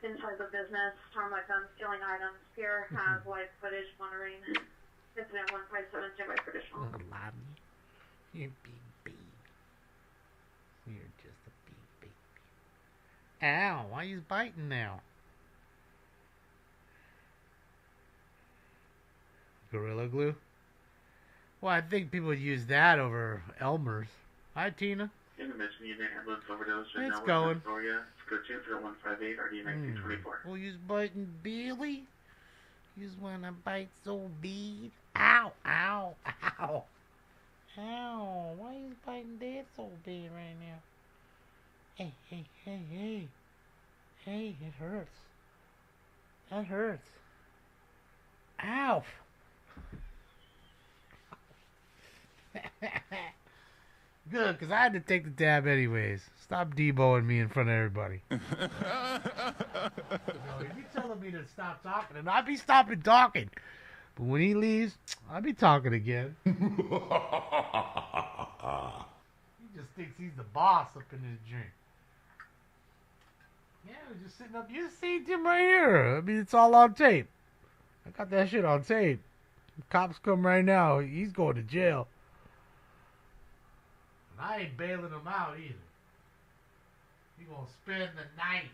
inside the business. Torn by guns, stealing items. Pierre has live footage monitoring. Incident 157 by traditional. I love you. You're big baby. You're just a big baby. Ow, why you biting now? Gorilla Glue? Well, I think people use that over Elmer's. Hi, Tina. Intermission unit ambulance overdose. It's going. Victoria. It's code 20158 RD 1924. Well, you biting Billy? You wanna bite so big? Ow, ow, ow. Ow, why you biting Dad so big right now? Hey, hey, hey, hey. Hey, it hurts. That hurts. Ow. Good, because I had to take the dab anyways. Stop deboing me in front of everybody. If you're telling me to stop talking, and I'd be stopping talking. But when he leaves, I'll be talking again. He just thinks he's the boss up in his drink. Yeah, we're just sitting up. You see him right here. I mean, it's all on tape. I got that shit on tape. The cops come right now. He's going to jail. And I ain't bailing him out either. He gonna spend the night.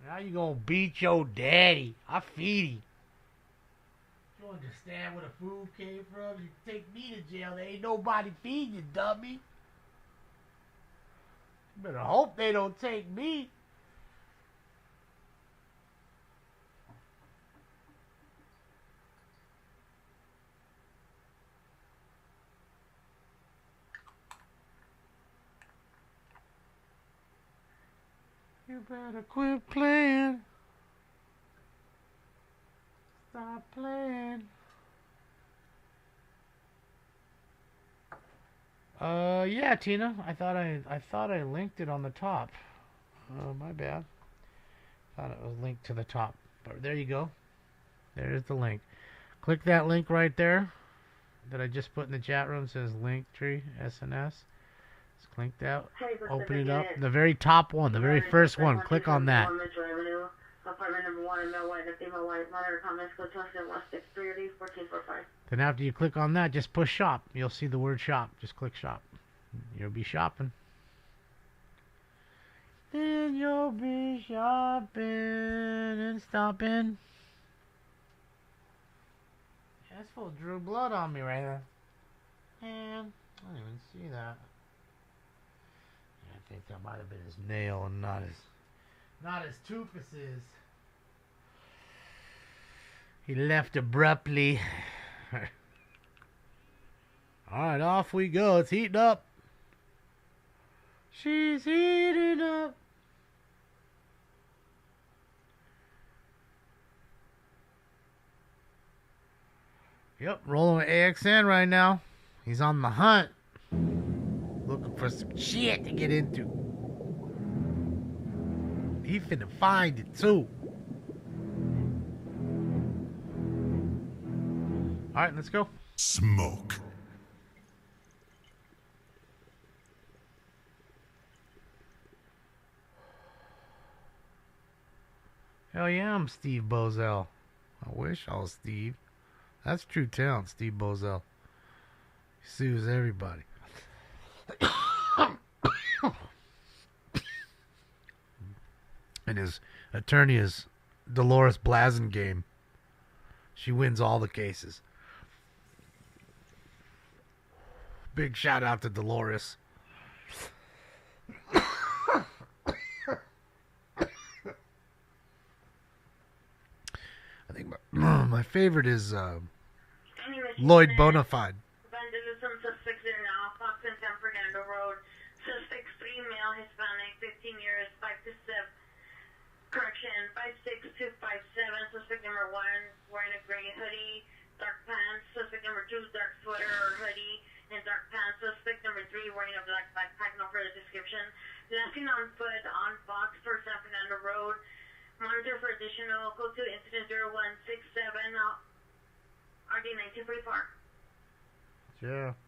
Now you gonna beat your daddy. I feed him. You understand where the food came from? You take me to jail. There ain't nobody feeding you, dummy. You better hope they don't take me. You better quit playing. Stop playing. Yeah, Tina. I thought I linked it on the top. My bad. Thought it was linked to the top. But there you go. There's the link. Click that link right there that I just put in the chat room. It says Linktree SNS. Just click that. Open it up. The very top one. The very first one. Click on that. Apartment number 1 in Mill White, a female white, monitor comments, go to us in West 630 1445. Then after you click on that, just push shop. You'll see the word shop. Just click shop. You'll be shopping. Then you'll be shopping and stopping. Yeah, that's full Drew blood on me right there. Man, I didn't even see that. Yeah, I think that might have been his nail and not his toophuses. He left abruptly. Alright, off we go. It's heating up. She's heating up. Yep, rolling with AXN right now. He's on the hunt. Looking for some shit to get into. He finna find it too. Alright, let's go. Smoke. Hell yeah, I'm Steve Bozell. I wish I was Steve. That's true talent, Steve Bozell. He sues everybody. And his attorney is Dolores Blasingame. She wins all the cases. Big shout out to Dolores. I think my favorite is Lloyd Bonafide. Vandalism, suspects there now, Fox and San Fernando Road. Suspect 3 male, Hispanic, 15 years, 5 to 7. Correction, 5'6" to 5'7". Suspect number 1 wearing a gray hoodie, dark pants. Suspect number 2 dark sweater or hoodie and dark pants. Suspect number 3 wearing a black backpack. No further description. Last seen on foot on Fox for San Fernando Road. Monitor for additional. Code to incident 0167. RD 1944. Yeah.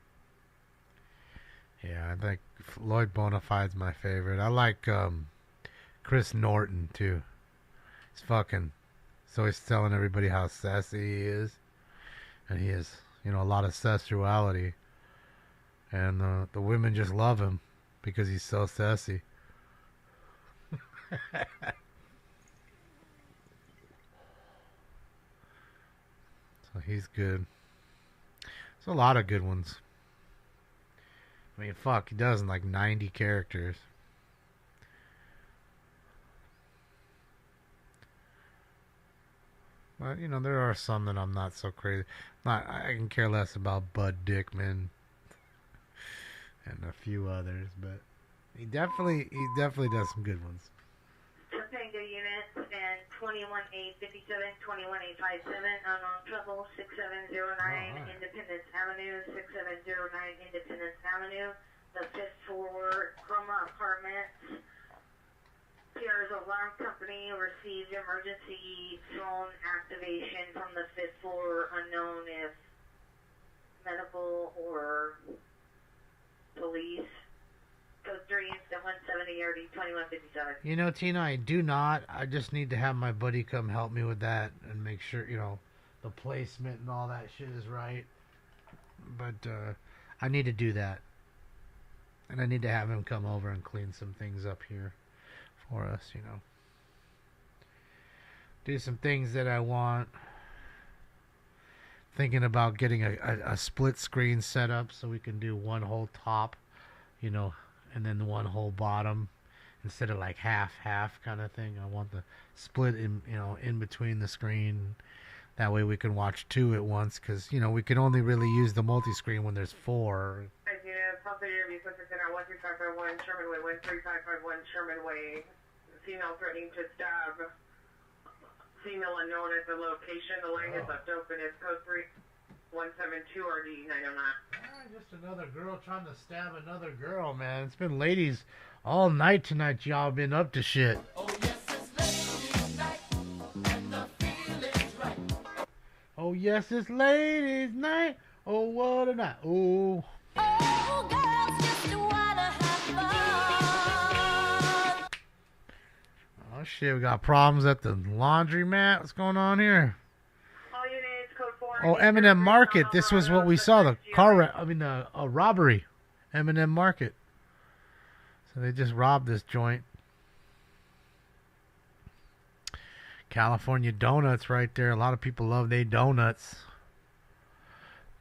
Yeah, I think Lloyd Bonafide's my favorite. I like Chris Norton too. He's always telling everybody how sassy he is, and he has, a lot of sexuality, and the women just love him because he's so sassy. So he's good. There's a lot of good ones. I mean, fuck, he does in like 90 characters. But, there are some that I'm not so crazy. I can care less about Bud Dickman and a few others, but he definitely does some good ones. Topanga units and 21857, 21857, unknown trouble, 6709 Independence Avenue, 6709 Independence Avenue, the 5th floor, Chroma Apartments. Here's Alarm Company received emergency phone activation from the 5th floor, unknown if medical or police. Code 3, instant 170, RD 2157. You know, Tina, I do not. I just need to have my buddy come help me with that and make sure, you know, the placement and all that shit is right. But I need to do that. And I need to have him come over and clean some things up here for us, you know. Do some things that I want. Thinking about getting a split screen set up so we can do one whole top, you know, and then one whole bottom instead of like half kind of thing. I want the split in, you know, in between the screen. That way we can watch two at once, because, you know, we can only really use the multi-screen when there's four. Sherman Way, 13551 Sherman Way. Female threatening to stab. Female unknown at the location. The line is left open. It's code 3172 RD 909. Just another girl trying to stab another girl, man. It's been ladies all night tonight. Y'all been up to shit. Oh, yes, it's ladies' night, and the feeling's right. Oh, yes, it's ladies' night. Oh, what a night. Oh. Oh, girls just wanna have fun. Oh, shit. We got problems at the laundromat. What's going on here? All units, code 4. Oh, M&M Market. This was what we saw. The a robbery. M&M Market. So they just robbed this joint. California Donuts right there. A lot of people love they donuts.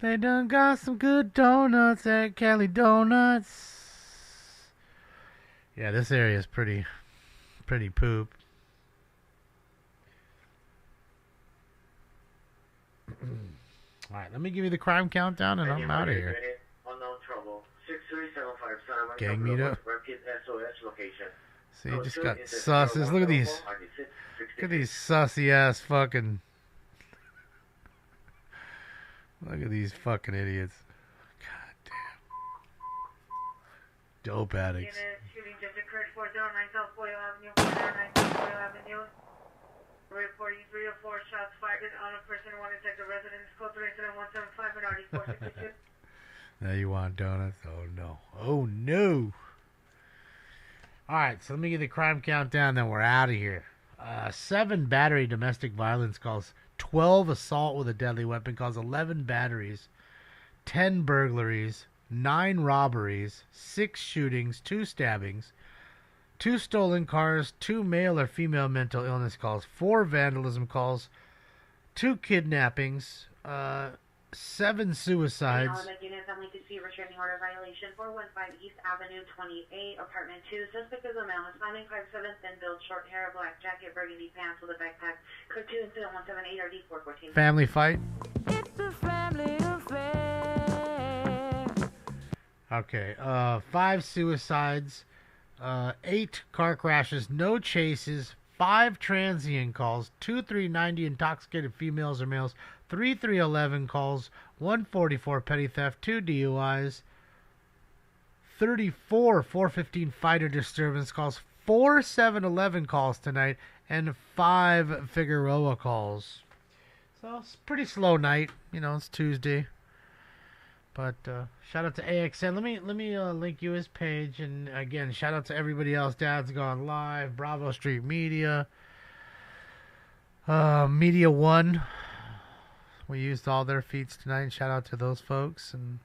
They done got some good donuts at Cali Donuts. Yeah, this area is pretty poop. Alright, let me give you the crime countdown and I'm out of here. Unknown trouble. 63757. Gang meet up. Rapid SOS location. See, you just got susses. Look at these. Look at these sussy ass fucking. Look at these fucking idiots. God damn. Dope addicts. Shooting just occurred 409 South Boyle Avenue, 409 South Boyle Avenue. Reporting 3 or 4 shots fired on a person wanted to take the residence. Code 37175 and RD 462. Now you want donuts? Oh no. Oh no. Alright, so let me get the crime countdown, then we're out of here. 7 battery domestic violence calls, 12 assault with a deadly weapon calls, 11 batteries, 10 burglaries, 9 robberies, 6 shootings, 2 stabbings, 2 stolen cars, 2 male or female mental illness calls, 4 vandalism calls, 2 kidnappings, 7 suicides. Unit family dispute restraining order violation 415 East Avenue 28, apartment 2. Suspect is a male, Hispanic, 5'7", thin build, short hair, black jacket, burgundy pants with a backpack. Code 2 incident 178 RD 414. Family fight. It's a family affair. Okay, 5 suicides, 8 car crashes, no chases, 5 transient calls, 2 390 intoxicated females or males, 3 311 calls, 144 petty theft, 2 DUIs, 34 415 fighter disturbance calls, 4 711 calls tonight, and 5 Figueroa calls. So it's a pretty slow night. You know, it's Tuesday. But shout out to AXN. Let me link you his page, and again, shout out to everybody else. Dad's Gone Live, Bravo Street Media, Media One. We used all their feeds tonight. Shout out to those folks, and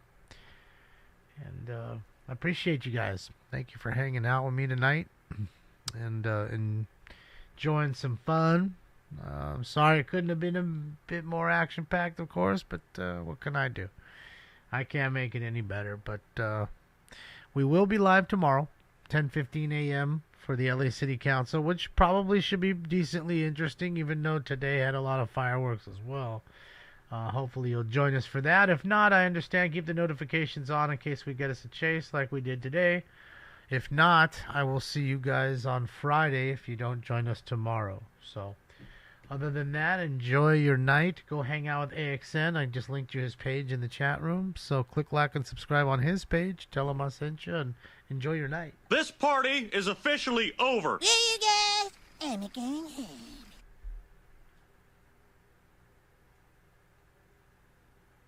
I appreciate you guys. Thank you for hanging out with me tonight, and enjoying some fun. I'm sorry it couldn't have been a bit more action packed, of course, but what can I do? I can't make it any better, but we will be live tomorrow, 10:15 a.m. for the LA City Council, which probably should be decently interesting, even though today had a lot of fireworks as well. Hopefully you'll join us for that. If not, I understand. Keep the notifications on in case we get us a chase like we did today. If not, I will see you guys on Friday if you don't join us tomorrow. So Other than that, enjoy your night. Go hang out with AXN. I just linked you his page in the chat room. So click like and subscribe on his page. Tell him I sent you, and enjoy your night. This party is officially over. Yeah, you guys. I'm going home.